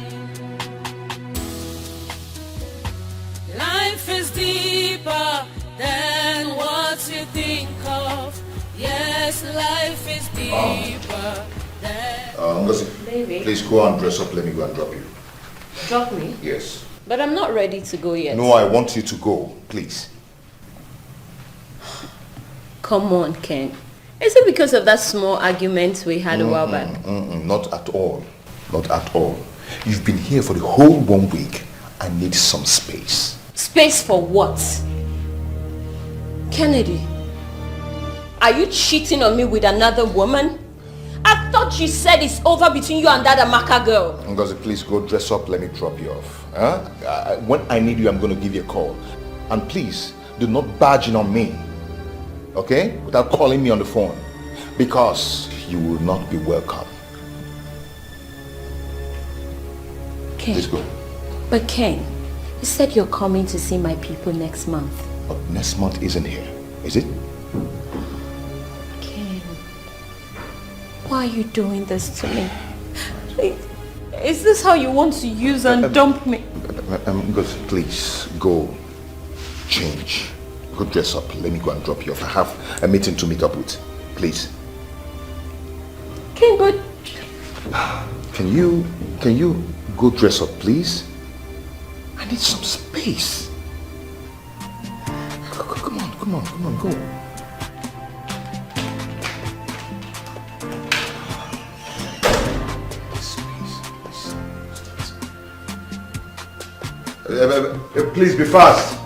Life is deeper than what you think of. Yes, life is deeper than... Ngozi, Baby. please go and dress up. Let me go and drop you. Drop me? Yes. But I'm not ready to go yet. No, I want you to go, please. Come on, Ken. Is it because of that small argument we had a while back? Not at all. Not at all. You've been here for the whole 1 week. I need some space. Space for what? Kennedy, are you cheating on me with another woman? I thought you said it's over between you and that Amaka girl. Ngozi, please go dress up. Let me drop you off. When I need you, I'm going to give you a call. And please, do not barge in on me. Okay? Without calling me on the phone. Because you will not be welcome. Ken. Let's go. But Ken, you said you're coming to see my people next month. But next month isn't here, is it? Ken, why are you doing this to me? Is this how you want to use and dump me? Ngozi, please, go change. Go dress up. Let me go and drop you off. I have a meeting to meet up with. Please. Ken, but... Can you go dress up, please? I need some space. Come on, go. Please be fast.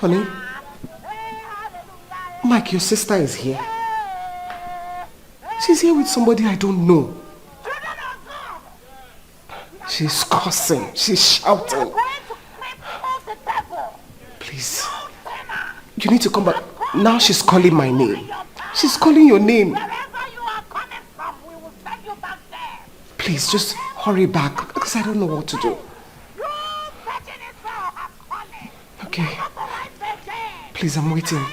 Honey, Mike, your sister is here. She's here with somebody I don't know. She's cursing. She's shouting. Please, you need to come back. Now she's calling my name. She's calling your name. Please, just hurry back because I don't know what to do. Okay. Please, I'm waiting.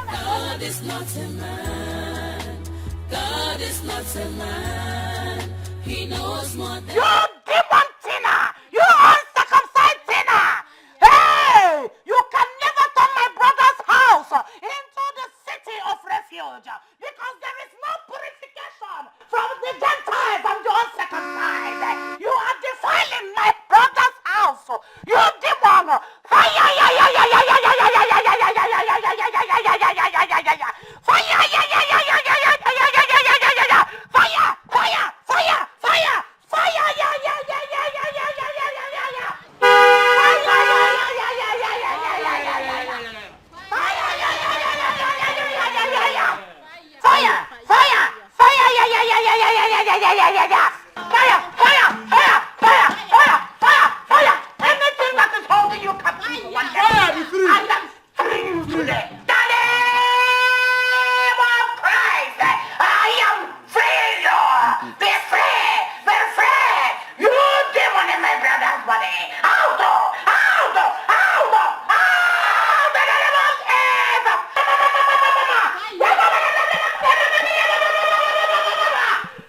God is not a man. God is not a man. He knows more than... You demon Tina! You uncircumcised Tina! Hey! You can never turn my brother's house into the city of refuge because there is no purification from the Gentiles and the uncircumcised. You are defiling my brother's house. You demon! Fire! Anything that is holding you captive one day, I am freeing today. The name of Christ, I am freeing you. Be free, be free. You demon in my brother's body. Out, out, out, out. The name of Jesus.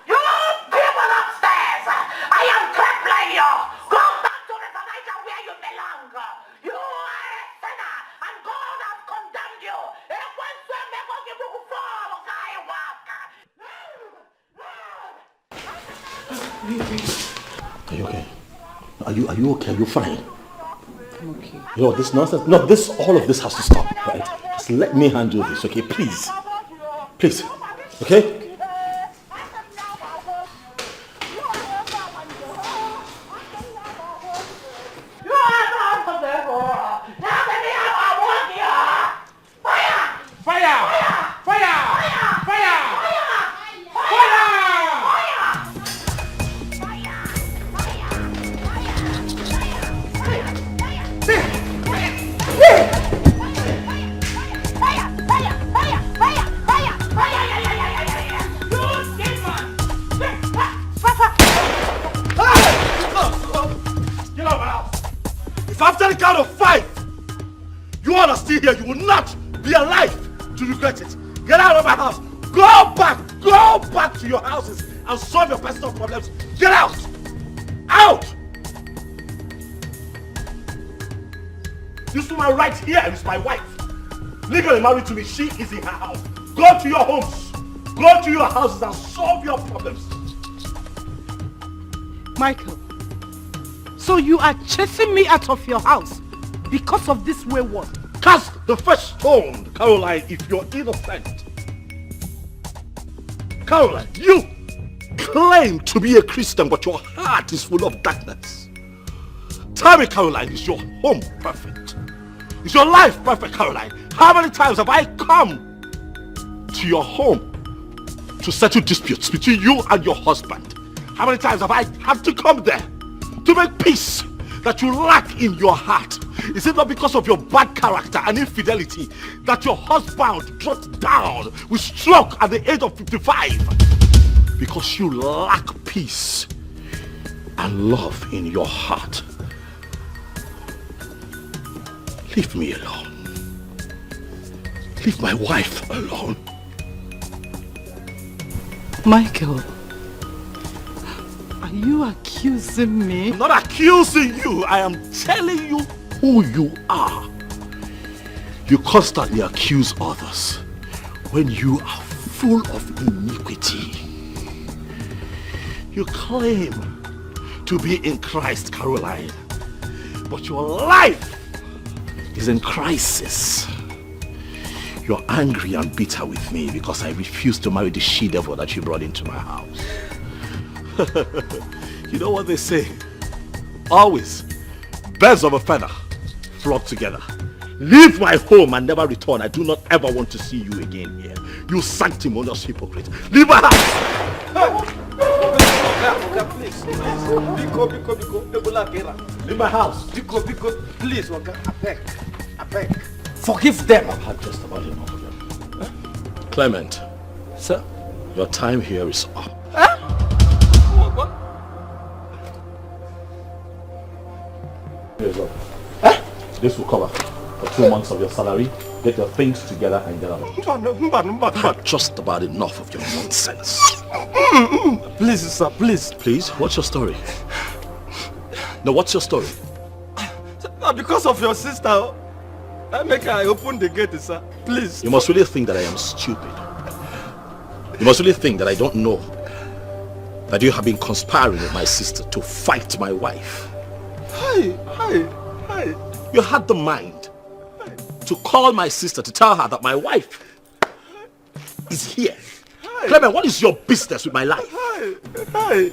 You demon upstairs, I am crippling you. Go back to the Niger where you belong. You are a sinner and God has condemned you. Are you okay? Are you okay? Are you fine? I'm okay. You know, this nonsense, no, all of this has to stop, right? Just let me handle this, okay? Please. Please. Okay? If after the count of 5, you all are still here, you will not be alive to regret it. Get out of my house. Go back to your houses and solve your personal problems. Get out! Out! This woman right here is my wife. Legally married to me, she is in her house. Go to your homes. Go to your houses and solve your problems. Michael, so you are chasing me out of your house because of this wayward? Cast the first stone, Caroline, if you're innocent. Caroline, you claim to be a Christian, but your heart is full of darkness. Tell me, Caroline, is your home perfect? Is your life perfect, Caroline? How many times have I come to your home to settle disputes between you and your husband? How many times have I had to come there to make peace that you lack in your heart? Is it not because of your bad character and infidelity that your husband dropped down with stroke at the age of 55? Because you lack peace and love in your heart. Leave me alone. Leave my wife alone. Michael, are you accusing me? I'm not accusing you. I am telling you who you are. You constantly accuse others when you are full of iniquity. You claim to be in Christ, Caroline, but your life is in crisis. You're angry and bitter with me because I refused to marry the she-devil that you brought into my house. You know what they say? Always, birds of a feather flock together. Leave my home and never return. I do not ever want to see you again here. You sanctimonious hypocrite. Leave my house! Please. Leave my house. Please, I beg. Forgive them. I've had just about enough of them. Clement. Sir? Your time here is up. What? Here's up. This will cover. 2 months of your salary, get your things together and get out. I've just about enough of your nonsense. Please, sir, please. Please, what's your story? No, what's your story? Because of your sister, I open the gate, sir. Please. You must really think that I am stupid. You must really think that I don't know that you have been conspiring with my sister to fight my wife. Hi. You had the mind to call my sister to tell her that my wife is here. Clement, what is your business with my life? Hi.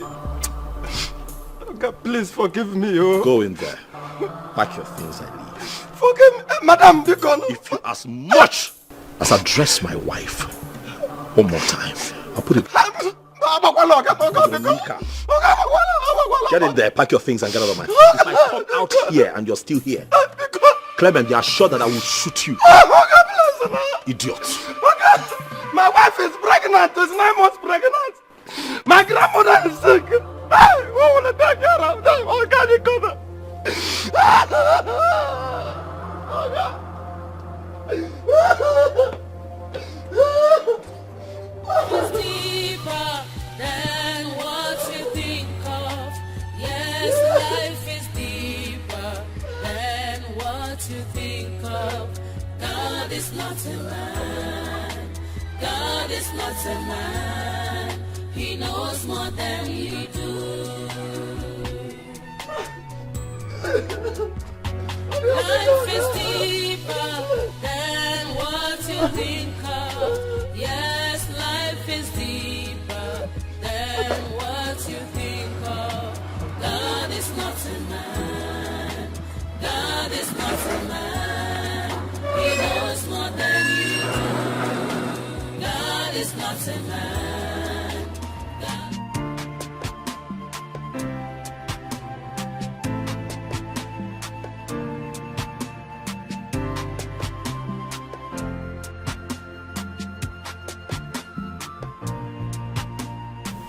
Okay, please forgive me. Oh. Go in there. Pack your things and leave. Forgive me, Madam Deacon. If you as much as address my wife one more time, I'll put it. Get in there, pack your things and get out of my face. If I come out here and you're still here, Clement, you are sure that I will shoot you. Idiot. My wife is pregnant. She's 9 months pregnant. My grandmother is sick. Who will take care of them? Oh, can you go there? It's deeper than what you think of. Yes, life is deeper than what you think of. God is not a man. God is not a man. He knows more than you do. Life is deeper than what you think of. Yes, life is deeper than what you think of. God is not a man. God is not a man. He knows more than you do. God is not a man.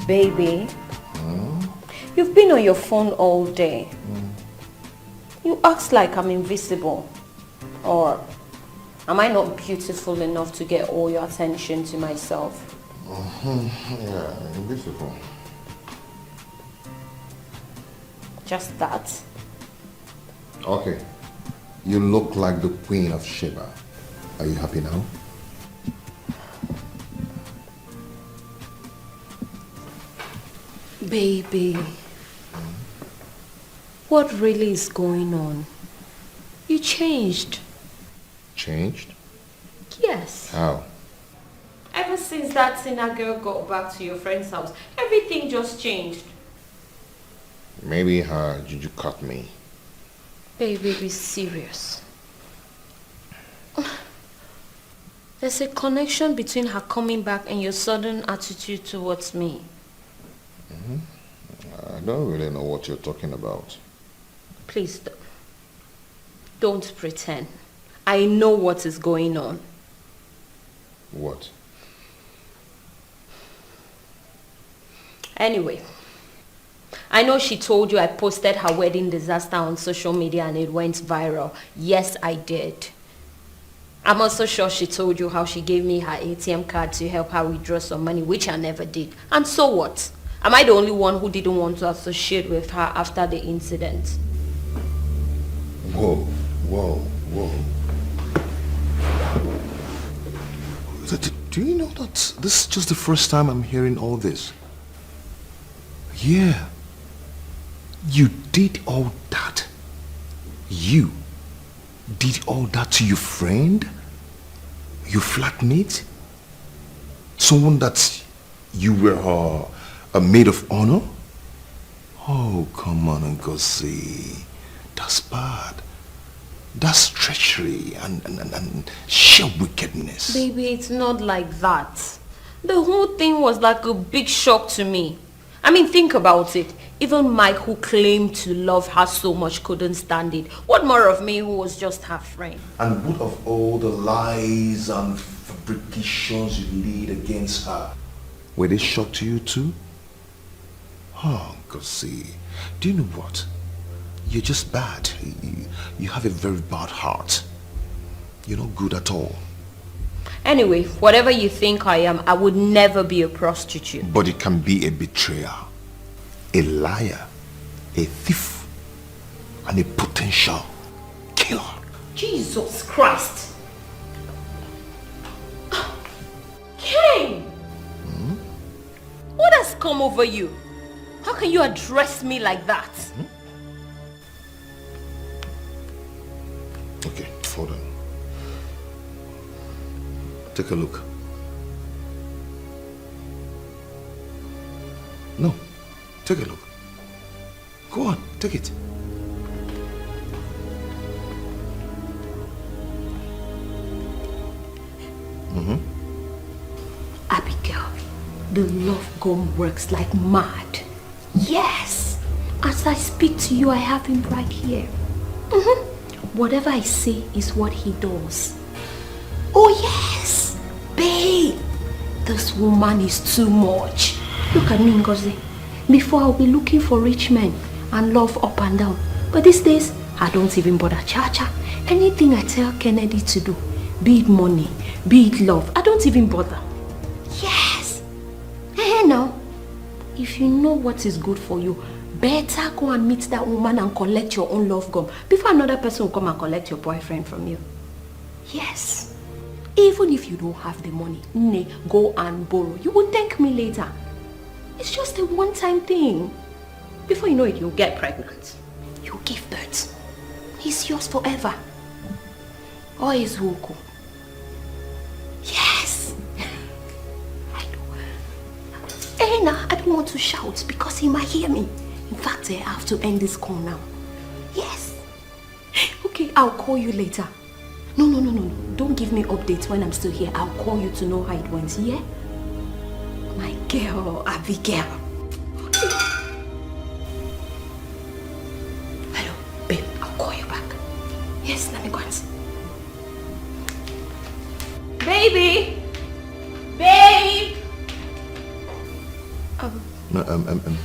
Baby, you've been on your phone all day. You act like I'm invisible. Or am I not beautiful enough to get all your attention to myself? Yeah, invisible. Just that? Okay. You look like the Queen of Sheba. Are you happy now? Baby, what really is going on? You changed. Changed? Yes. How? Ever since that Tina girl got back to your friend's house, everything just changed. Maybe her juju caught me. Baby, be serious. There's a connection between her coming back and your sudden attitude towards me. I don't really know what you're talking about. Please don't pretend. I know what is going on. What? Anyway, I know she told you I posted her wedding disaster on social media and it went viral. Yes, I did. I'm also sure she told you how she gave me her ATM card to help her withdraw some money, which I never did. And so what? Am I the only one who didn't want to associate with her after the incident? Whoa. Do you know that this is just the first time I'm hearing all this? Yeah. You did all that. You did all that to your friend? Your flatmate? Someone that you were a maid of honor? Oh, come on, Ngozi. That's bad. That's treachery and sheer wickedness. Baby, it's not like that. The whole thing was like a big shock to me. I mean, think about it. Even Mike, who claimed to love her so much, couldn't stand it. What more of me, who was just her friend? And what of all the lies and fabrications you laid against her? Were they shock to you too? Oh, Ngozi, do you know what? You're just bad. You have a very bad heart. You're not good at all. Anyway, whatever you think I am, I would never be a prostitute. But it can be a betrayer, a liar, a thief, and a potential killer. Jesus Christ! Ken! What has come over you? How can you address me like that? Okay, hold on. Take a look. No, take a look. Go on, take it. Abigail, the love gun works like mad. Yes. As I speak to you, I have him right here. Whatever I say is what he does. Oh yes, babe. This woman is too much. Look at me, Ngozi. Before I'll be looking for rich men and love up and down. But these days, I don't even bother cha-cha. Anything I tell Kennedy to do, be it money, be it love, I don't even bother. Yes. Hey, now, if you know what is good for you, better go and meet that woman and collect your own love gun before another person will come and collect your boyfriend from you. Yes. Even if you don't have the money, go and borrow. You will thank me later. It's just a one-time thing. Before you know it, you'll get pregnant. You'll give birth. He's yours forever. Or is Woko? Yes. I know. Ena, I don't want to shout because he might hear me. In fact, I have to end this call now. Yes. Okay, I'll call you later. No. Don't give me updates when I'm still here. I'll call you to know how it went, yeah? My girl, Abigail. Hello, babe. I'll call you back. Yes, let me go and see. Baby! Babe!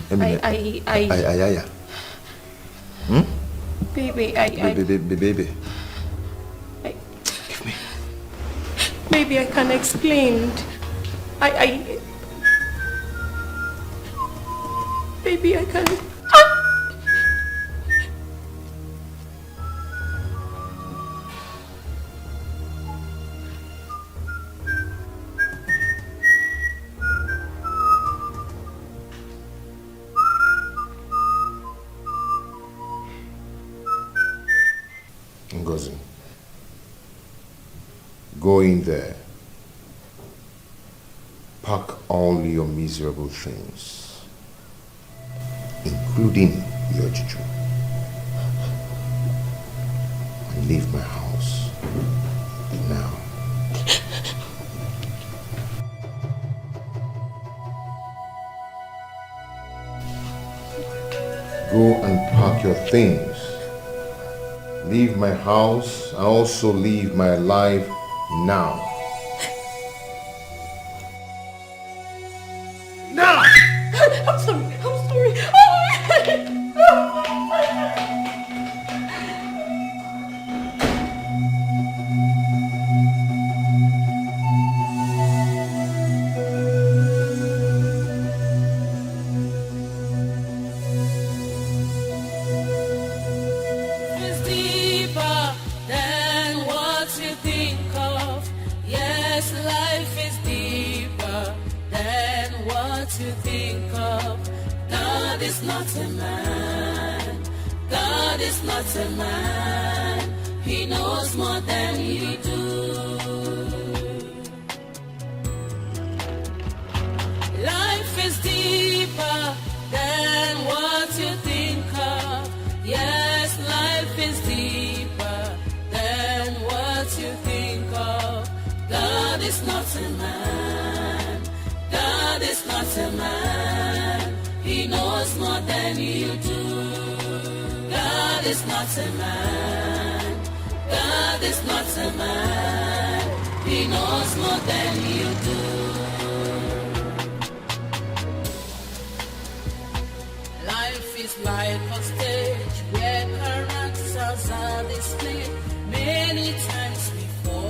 Emily. Baby. Give me. Maybe I can explain. Maybe I can. Ngozi, go in there. Pack all your miserable things, including your juju, and leave my house now. Go and pack your things. Leave my house and also leave my life now. Now! I'm sorry. It's deeper than what you think of. Yes, life is deeper than what you think of. God is not a man. God is not a man. He knows more than you do. Life is deeper than what you think of. Yes, life is deeper than what you think of. God is not a man. God is not a man. He knows more than you do. God is not a man. God is not a man. He knows more than you do. Life is like a stage where characters are displayed many times before.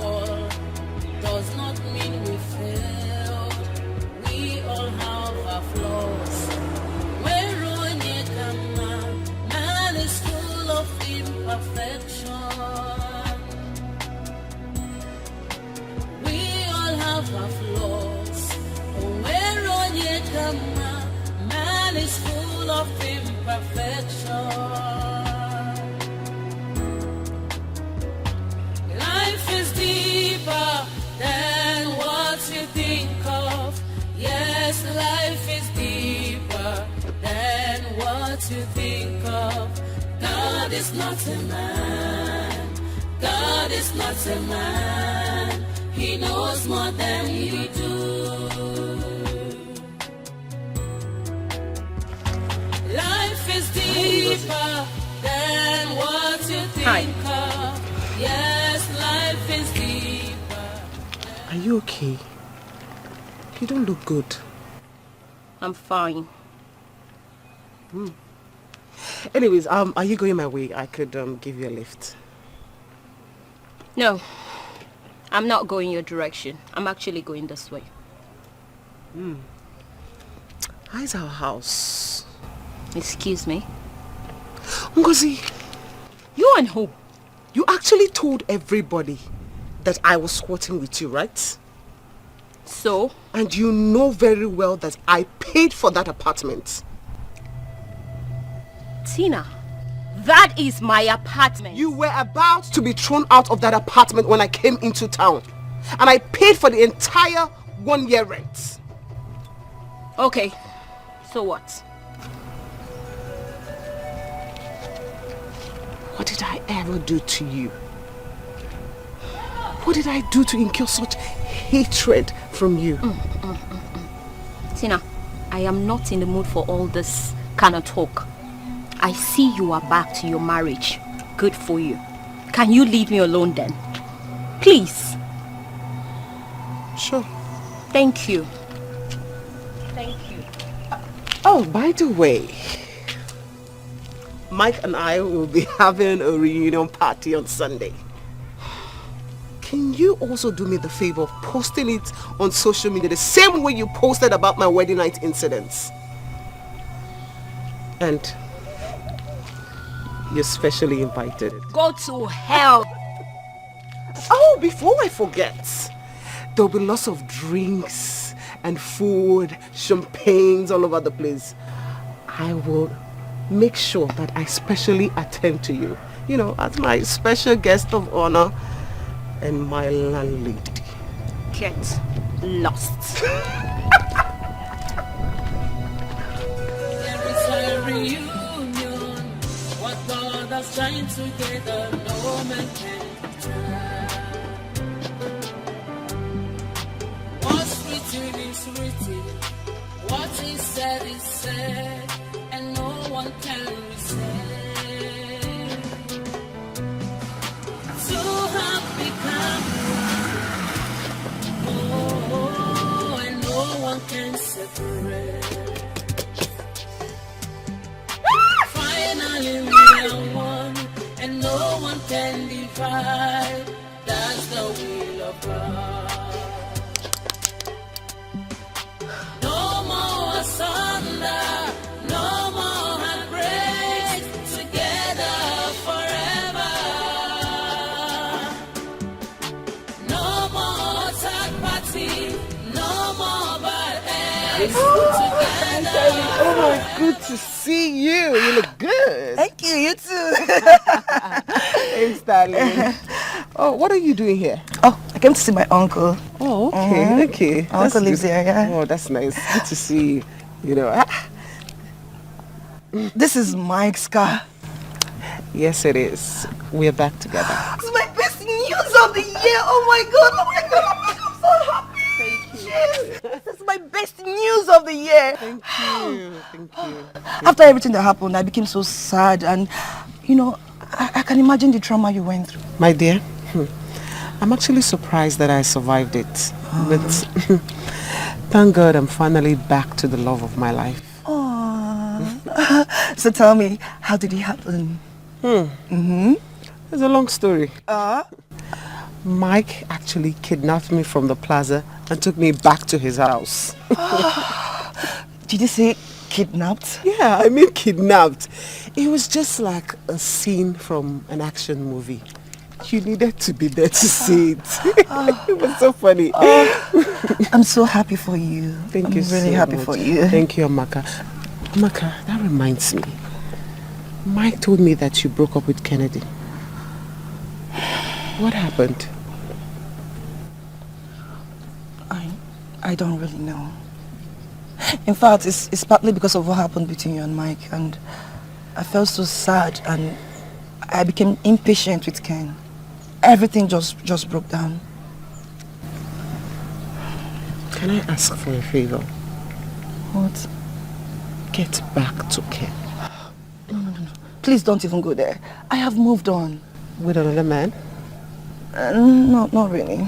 of imperfection. Life is deeper than what you think of. Yes, life is deeper than what you think of. God is not a man. God is not a man. He knows more than you do. Life is deeper than what you think of. Yes, life is deeper. Are you okay? You don't look good. I'm fine. Anyways, are you going my way? I could give you a lift. No, I'm not going your direction. I'm actually going this way. How's our house? Excuse me? Ngozi, you and who? You actually told everybody that I was squatting with you, right? So? And you know very well that I paid for that apartment. Tina, that is my apartment. You were about to be thrown out of that apartment when I came into town. And I paid for the entire 1 year rent. Okay, so what? What did I ever do to you? What did I do to incur such hatred from you? Tina, I am not in the mood for all this kind of talk. I see you are back to your marriage. Good for you. Can you leave me alone then? Please. Sure. Thank you. Thank you. Oh, by the way, Mike and I will be having a reunion party on Sunday. Can you also do me the favor of posting it on social media the same way you posted about my wedding night incidents? And you're specially invited. Go to hell. Oh, before I forget, there'll be lots of drinks and food, champagnes all over the place. I will make sure that I specially attend to you, you know, as my special guest of honor and my landlady. Get lost. There is a reunion. What God has joined together, no man can turn. What's written is written. What is said, and no one can resist. Two have become one, and no one can separate. Finally we are one, and no one can divide. That's the will of God. No more asunder, no more heartbreak, together forever. No more third party, no more bad eggs, together. Oh my, good to see you. You look good. Thank you, you too. Thanks, darling. Oh, what are you doing here? Oh, I came to see my uncle. Oh, okay, okay. My uncle lives good. here, yeah. Oh, that's nice. Good to see you. You know. This is Mike's car. Yes, it is. We're back together. This is my best news of the year. Oh my god, oh my god, oh my god, I'm so happy. Thank you. Yes. This is my best news of the year. Thank you. Thank you. After everything that happened, I became so sad, and you know, I can imagine the trauma you went through. My dear, I'm actually surprised that I survived it. But thank God I'm finally back to the love of my life. So tell me, how did it happen? It's a long story. Mike actually kidnapped me from the plaza and took me back to his house. Did you say kidnapped? Yeah, I mean kidnapped. It was just like a scene from an action movie. You needed to be there to see it. It was so funny. I'm so happy for you. Thank you so much. I'm really happy for you. Thank you, Amaka. Maka, that reminds me. Mike told me that you broke up with Kennedy. What happened? I don't really know. In fact, it's partly because of what happened between you and Mike, and I felt so sad and I became impatient with Ken. Everything just broke down. Can I ask for a favor? What? Get back to Ken. No. Please don't even go there. I have moved on. With another man? No, not really.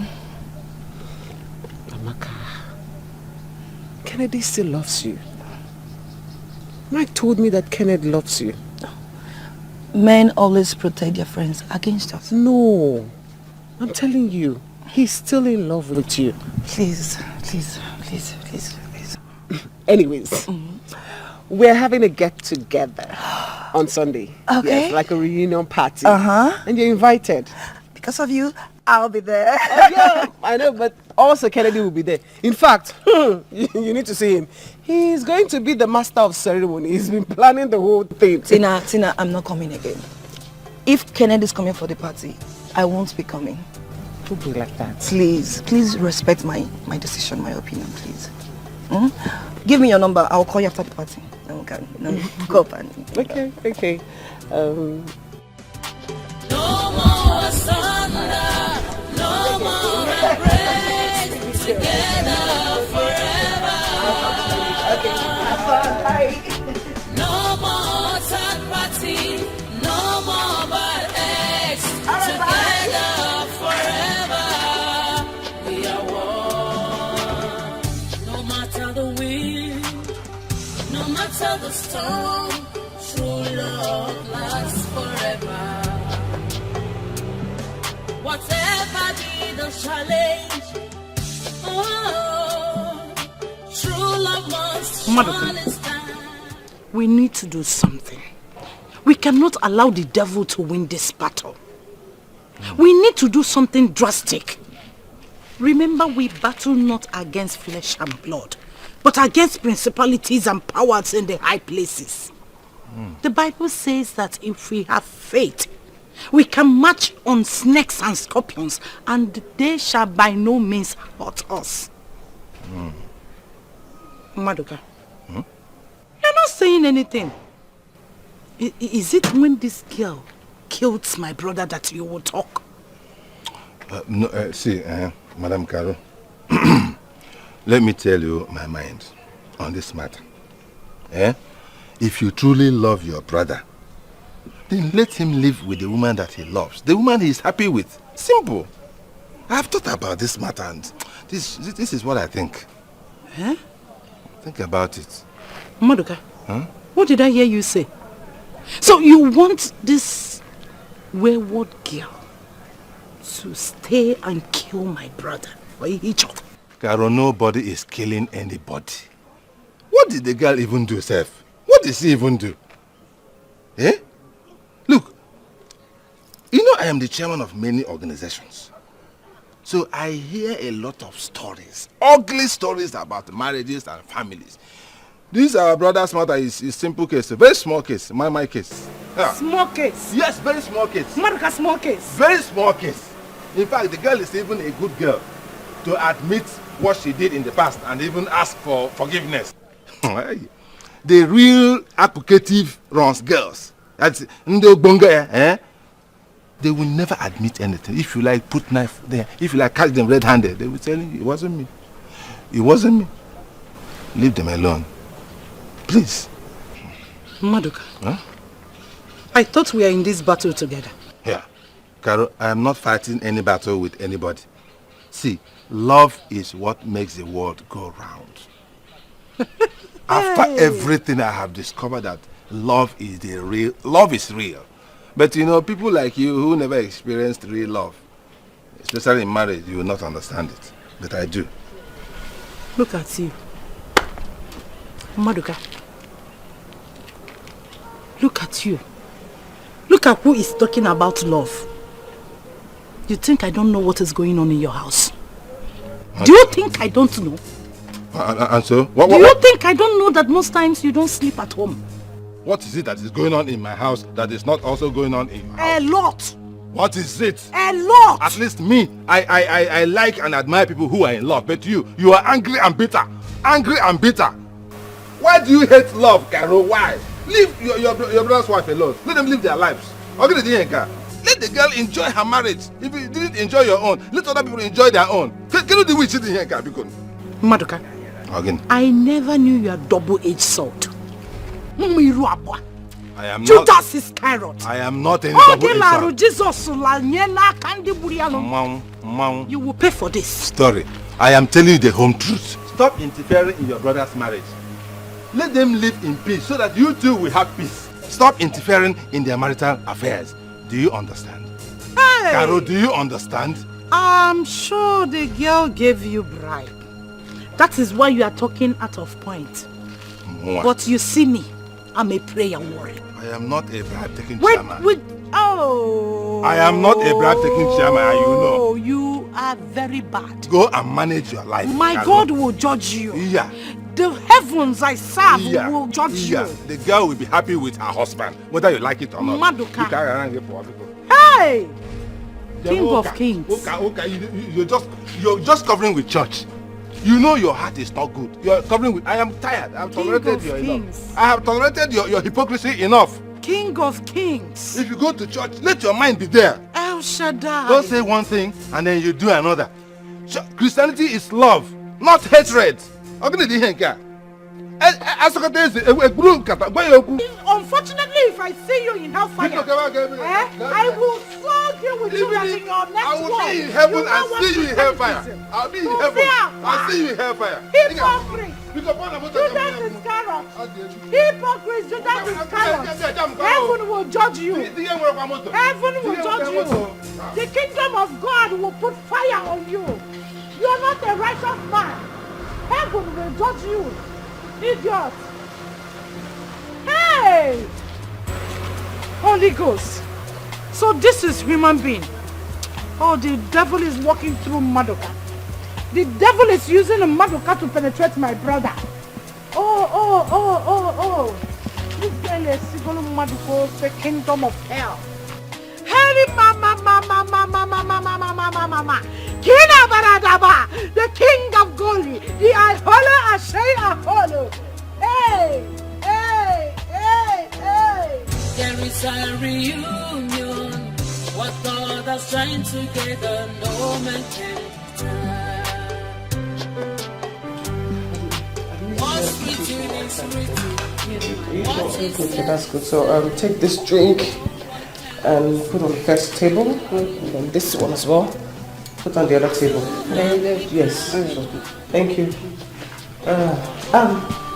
Amaka, Kennedy still loves you. Mike told me that Kennedy loves you. Men always protect their friends against us. No. I'm telling you, he's still in love with you. Please. Anyways, we're having a get-together on Sunday. Okay. Yes, like a reunion party. Uh-huh. And you're invited. Because of you, I'll be there. Yeah, I know, but also Kennedy will be there. In fact, you need to see him. He's going to be the master of ceremony. He's been planning the whole thing. Tina, I'm not coming again. If Kennedy's coming for the party, I won't be coming. Don't be like that. Please respect my decision, my opinion, please. Give me your number. I'll call you after the party. Then we can go up and... Okay. No more asunder, no more embrace, together forever. No more third party, no more bad ex, together forever. We are one. No matter the wind, no matter the storm, true love lasts forever. Whatever be the challenge, true love must surely stand. We need to do something. We cannot allow the devil to win this battle. We need to do something drastic. Remember, we battle not against flesh and blood, but against principalities and powers in the high places. The Bible says that if we have faith, we can march on snakes and scorpions, and they shall by no means hurt us. Maduka, you're not saying anything. Is it when this girl killed my brother that you will talk? No, see, Madam Caro, let me tell you my mind on this matter. If you truly love your brother, then let him live with the woman that he loves, the woman he is happy with. Simple. I have thought about this matter, and this is what I think. Think about it. Maduka, what did I hear you say? So you want this wayward girl to stay and kill my brother for each other? Caro, nobody is killing anybody. What did the girl even do, Seth? What did she even do? Look, you know I am the chairman of many organizations. So I hear a lot of stories, ugly stories about marriages and families. This our brother's matter is a simple case, a very small case, my case. Yeah. Small case? Yes, very small case. Maduka, small case? Very small case. In fact, the girl is even a good girl to admit what she did in the past and even ask for forgiveness. The real applicative runs girls. That's they will never admit anything. If you like put knife there, if you like catch them red-handed, they will tell you it wasn't me. It wasn't me. Leave them alone. Please. Maduka, I thought we were in this battle together. Yeah. Caro, I am not fighting any battle with anybody. See, love is what makes the world go round. After everything I have discovered that love is real. But you know, people like you who never experienced real love, especially in marriage, you will not understand it. But I do. Look at you. Maduka. Look at you. Look at who is talking about love. You think I don't know what is going on in your house? Do you think I don't know? And so? What, Do you think I don't know that most times you don't sleep at home? What is it that is going on in my house that is not also going on in your house? A lot. What is it? A lot. At least me, I like and admire people who are in love. But you are angry and bitter. Angry and bitter. Why do you hate love, Carol? Why? Leave your brother's wife alone. Let them live their lives. Okay, let the girl enjoy her marriage. If you didn't enjoy your own, let other people enjoy their own. Can you do it here, Because Maduka, again, I never knew you are double-edged sword. I am Judas not. Iscariot. I am not any double-edged sword. Jesus, you will pay for this. Story. I am telling you the home truth. Stop interfering in your brother's marriage. Let them live in peace so that you two will have peace. Stop interfering in their marital affairs. Do you understand? Hey! Carol, do you understand? I'm sure the girl gave you bribe. That is why you are talking out of point. Mwah. But you see me, I'm a prayer warrior. I am not a bribe-taking Wait, chairman. oh! I am not a bribe-taking chairman, and you know. Oh, you are very bad. Go and manage your life. My Carol. God will judge you. Yeah. The heavens I serve will judge you. The girl will be happy with her husband, whether you like it or not. Maduka. Hey! King of Kings. You're just covering with church. You know your heart is not good. You're covering with. I am tired. I've tolerated your enough. I have tolerated your hypocrisy enough. King of Kings. If you go to church, let your mind be there. El Shaddai. Don't say one thing and then you do another. Christianity is love, not hatred. Unfortunately, if I see you in hellfire, I will flog you with you in your next I will be in heaven and see you in hellfire. I'll be in heaven. I'll see you in hellfire. Hypocrite. Judas Iscariot. Hypocrite. Judas Iscariot. Heaven will judge you. Heaven will judge you. The kingdom of God will put fire on you. You are not a righteous man. Heaven will judge you. Idiot. Hey! Holy Ghost. So this is human being. Oh, the devil is walking through Maduka. The devil is using a Maduka to penetrate my brother. Oh. This girl is going to Maduka, the kingdom of hell. Hey, mama. Kina Baradaba, the king of Goli, the Ahola Ashay Aholo. Hey. There is a reunion. What God has joined together, no man can turn. What's written is written. Okay, that's good. So take this drink and put on the first table, and then this one as well. Put on the other table. Yes. Thank you.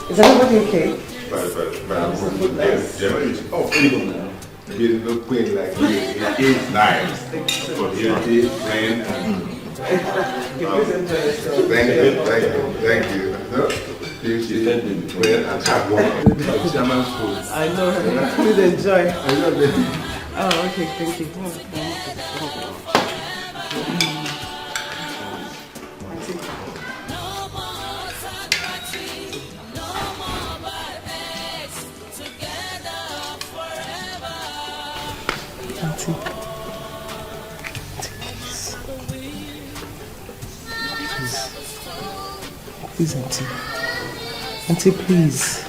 Is everybody okay? You look queen like you. It is nice. For you, friend. Thank you. I know. Please enjoy. I love it. Oh, okay. Thank you. Please, Auntie. Auntie, please.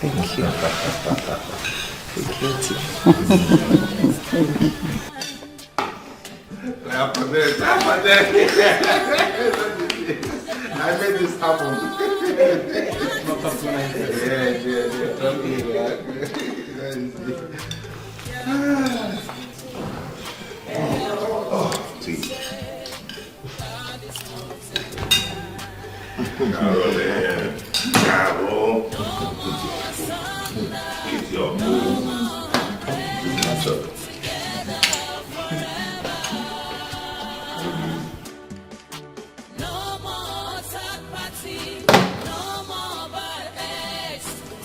Thank you. Thank you, Auntie. I made this happen. It's your food.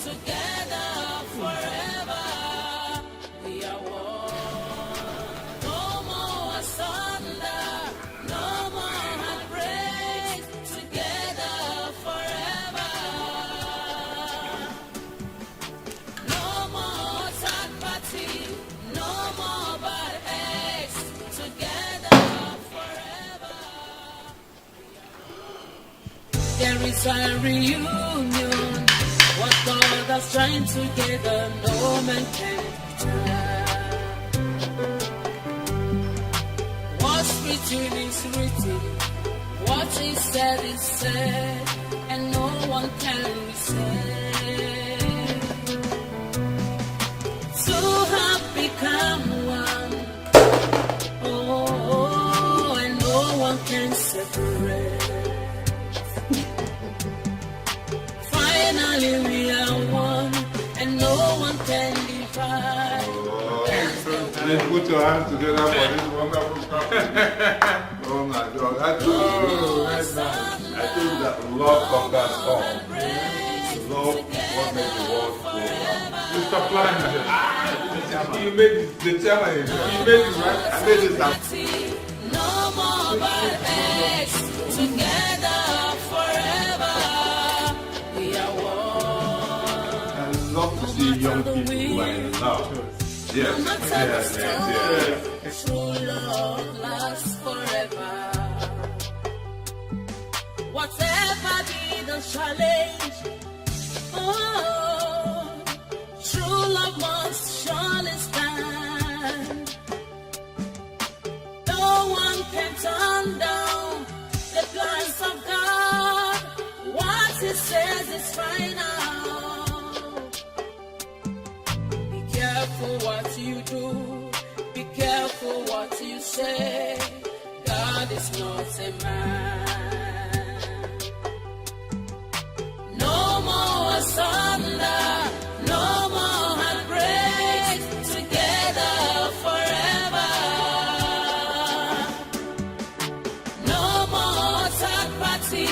Together forever, we are one. No more sunlight. there is a reunion. What God has joined together, no man can turn. What's written is written, what is said, and no one can resist. Two have become one, oh, and no one can separate. Finally we are one, and no one can divide. Please put your hands together for this wonderful couple. Oh my God, I think that love conquers all. Love what makes the world go round. Mr. Flying, you made the chairman. You made it right. I made it happen. No more bad eggs, together forever. We are one. I love to see young people who are in love. Yes. True love lasts forever. Whatever be the challenge, oh, true love must surely stand. No one can turn down the plans of God. What He says is final. Be careful what you do. Be careful what you say. God is not a man. No more asunder. No more heartbreak. Together forever. No more third party.